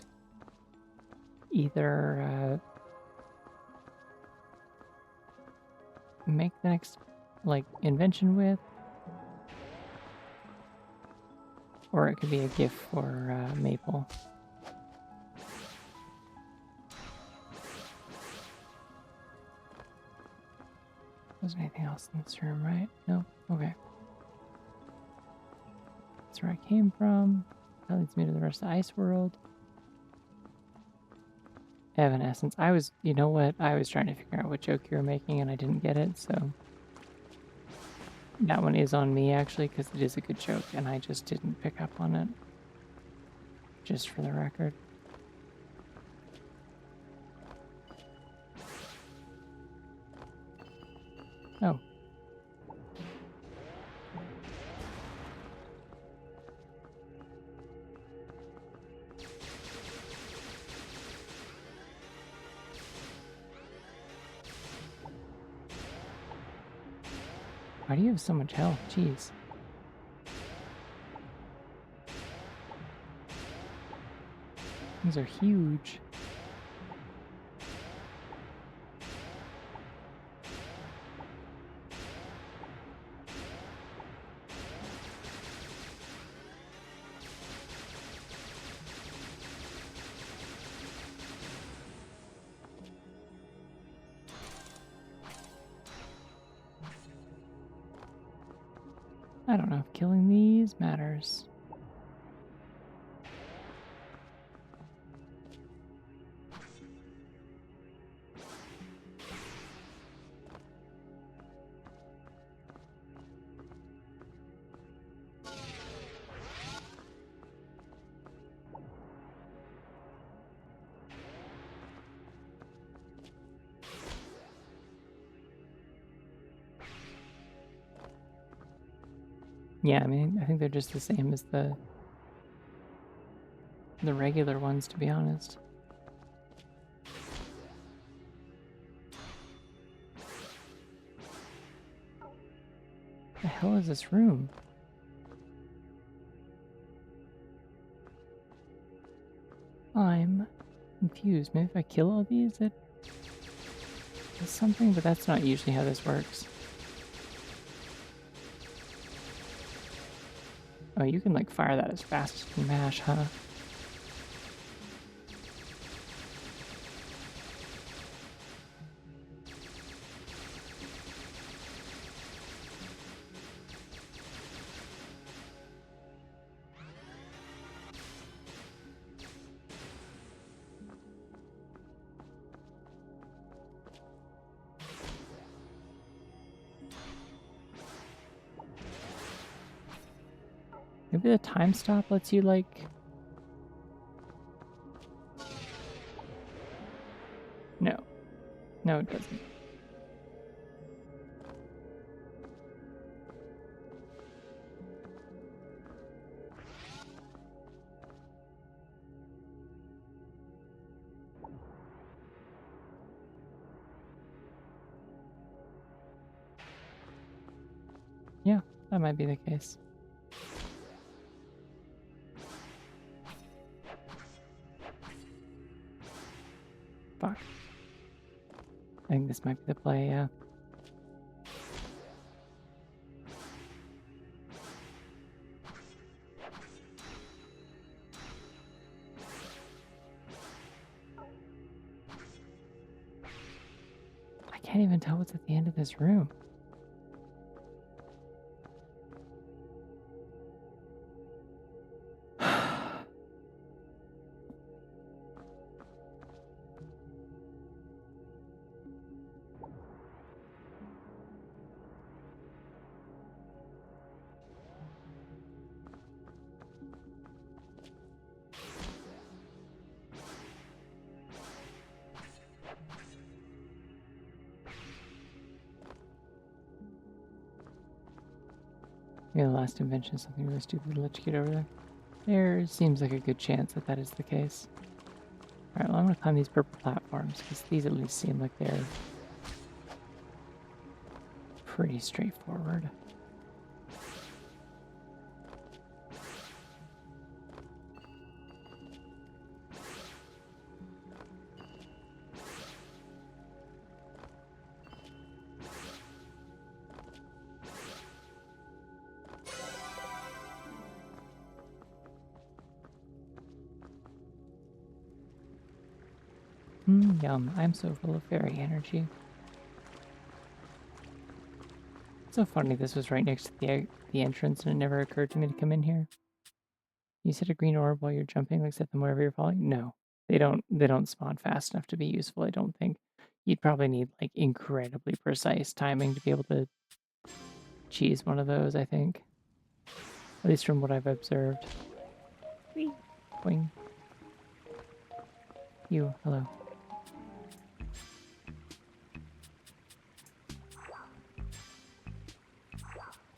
either make the next like invention with, or it could be a gift for Maple. Wasn't anything else in this room, right? No? Okay. That's where I came from. That leads me to the rest of the ice world. Evanescence. You know what? I was trying to figure out what joke you were making and I didn't get it, so that one is on me actually, because it is a good joke and I just didn't pick up on it. Just for the record. Oh. Why do you have so much health? Jeez. These are huge. I don't know if killing these matters. Yeah, I mean, I think they're just the same as the regular ones, to be honest. The hell is this room? I'm confused. Maybe if I kill all these, it does something, but that's not usually how this works. Oh, you can like fire that as fast as you can mash, huh? Maybe the time stop lets you like... No. No, it doesn't. Yeah, that might be the case. Fuck. I think this might be the play, yeah. I can't even tell what's at the end of this room. Yeah, the last invention is something really stupid to let you get over there. There seems like a good chance that that is the case. Alright, well I'm gonna climb these purple platforms, because these at least seem like they're pretty straightforward. Yum. I'm so full of fairy energy. It's so funny this was right next to the entrance and it never occurred to me to come in here. You set a green orb while you're jumping, like set them wherever you're falling? No. They don't spawn fast enough to be useful, I don't think. You'd probably need like incredibly precise timing to be able to cheese one of those, I think. At least from what I've observed. Whee! Boing. You, hello.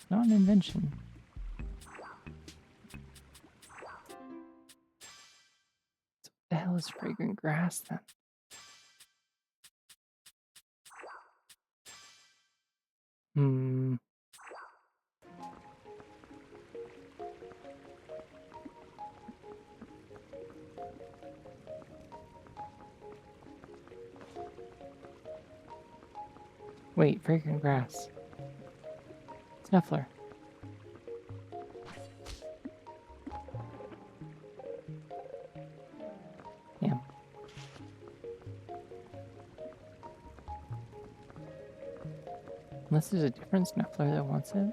Not an invention. What the hell is fragrant grass then? Hmm. Wait, fragrant grass. Snuffler. Damn. Unless there's a different snuffler that wants it.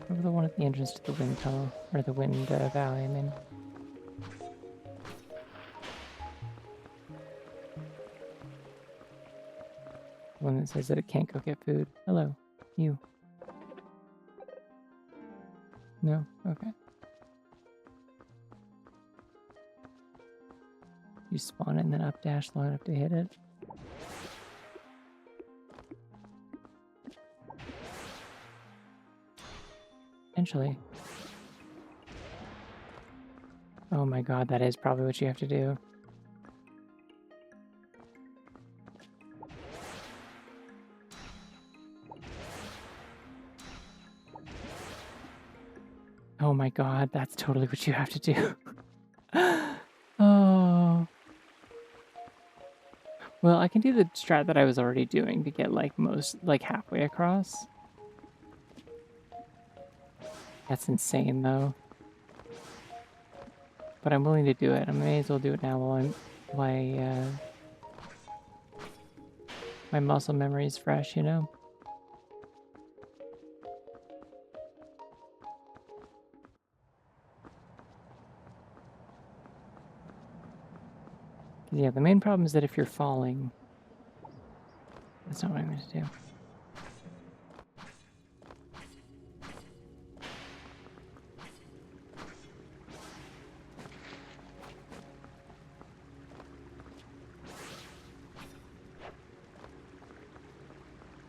Over the one at the entrance to the wind tunnel, or the wind valley, I mean. The one that says that it can't go get food. Hello. You. No? Okay. You spawn it and then up dash long enough to hit it. Potentially. Oh my god, that is probably what you have to do. Oh my god, that's totally what you have to do. Oh. Well, I can do the strat that I was already doing to get like halfway across. That's insane though. But I'm willing to do it. I may as well do it now while my muscle memory is fresh, you know? Yeah, the main problem is that if you're falling, that's not what I'm going to do.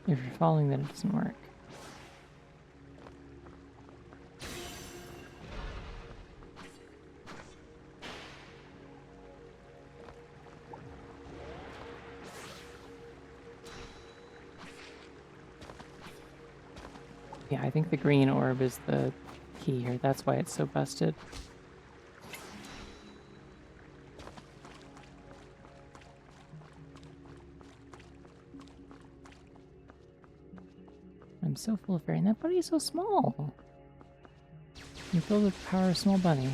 If you're falling, then it doesn't work. Yeah, I think the green orb is the key here. That's why it's so busted. I'm so full of fairy, and that bunny is so small. You filled with the power of a small bunny.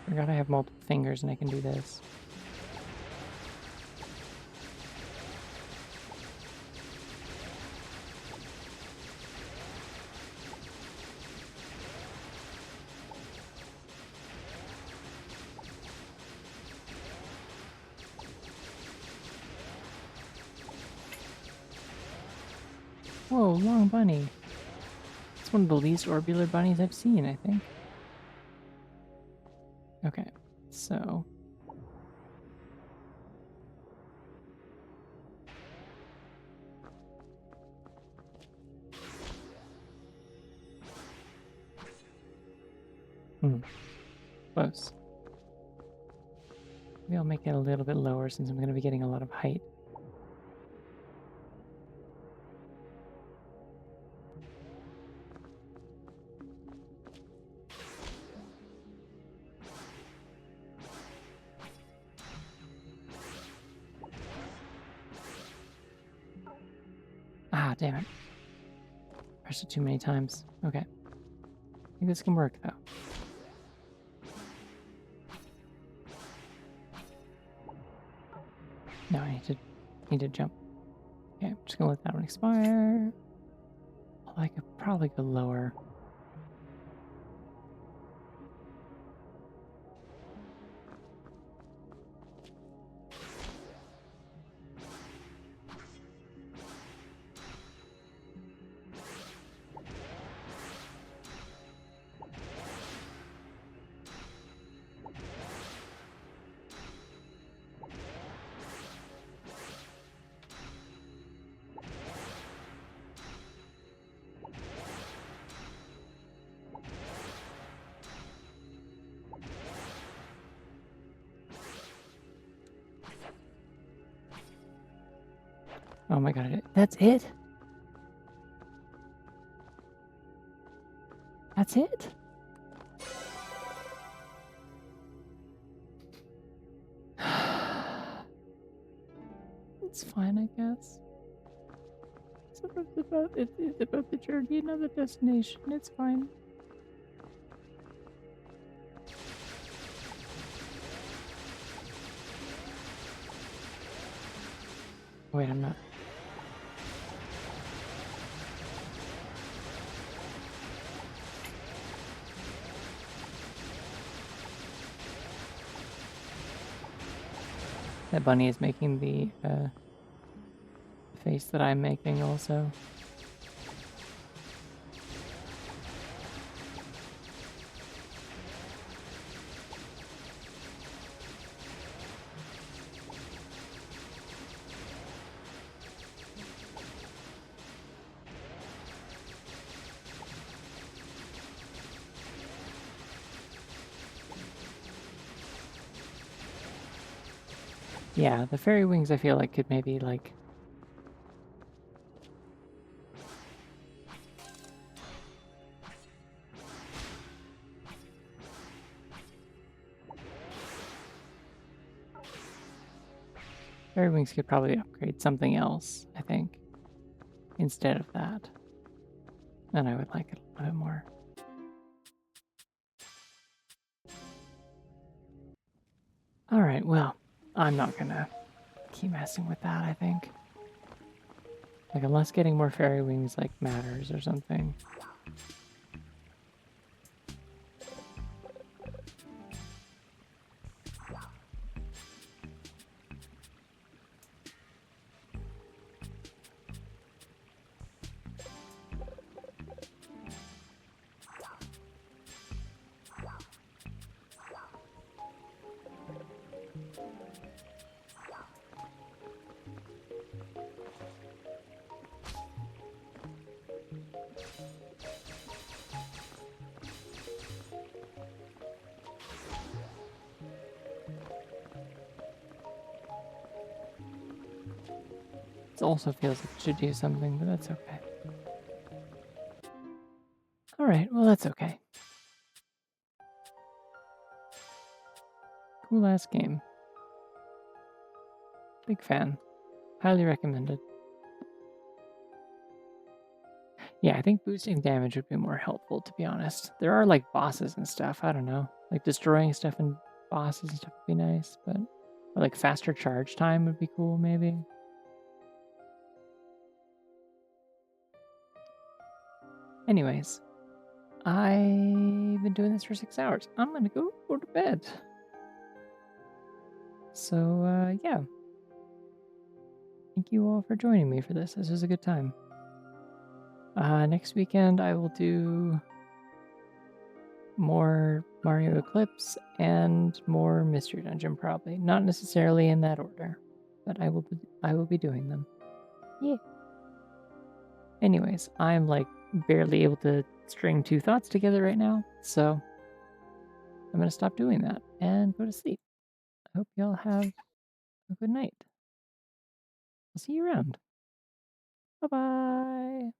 Forgot I have multiple fingers and I can do this. Whoa, long bunny. It's one of the least orbular bunnies I've seen, I think. Okay, so... Close. Maybe I'll make it a little bit lower since I'm going to be getting a lot of height. Ah, damn it. Pressed it too many times. Okay. I think this can work, though. No, I need to jump. Okay, I'm just gonna let that one expire. Oh, I could probably go lower. Oh my god, that's it? That's it? It's fine, I guess. It's about the journey, not the destination. It's fine. Wait, I'm not. That bunny is making the face that I'm making also. Yeah, the fairy wings I feel like could maybe like fairy wings could probably upgrade something else, I think, instead of that. Then I would like it a little bit more. Alright, well, I'm not gonna keep messing with that, I think. Like, unless getting more fairy wings, like, matters or something. It also feels like it should do something, but that's okay. Alright, well, that's okay. Cool ass game. Big fan. Highly recommended. Yeah, I think boosting damage would be more helpful, to be honest. There are like bosses and stuff. I don't know. Like destroying stuff and bosses and stuff would be nice, but or like faster charge time would be cool, maybe. Anyways, I've been doing this for 6 hours. I'm gonna go to bed. So, yeah. Thank you all for joining me for this. This was a good time. Next weekend I will do more Mario Eclipse and more Mystery Dungeon, probably. Not necessarily in that order, but I will be doing them. Yeah. Anyways, I'm like barely able to string two thoughts together right now, so I'm gonna stop doing that and go to sleep. I hope y'all have a good night. I'll see you around. Bye bye.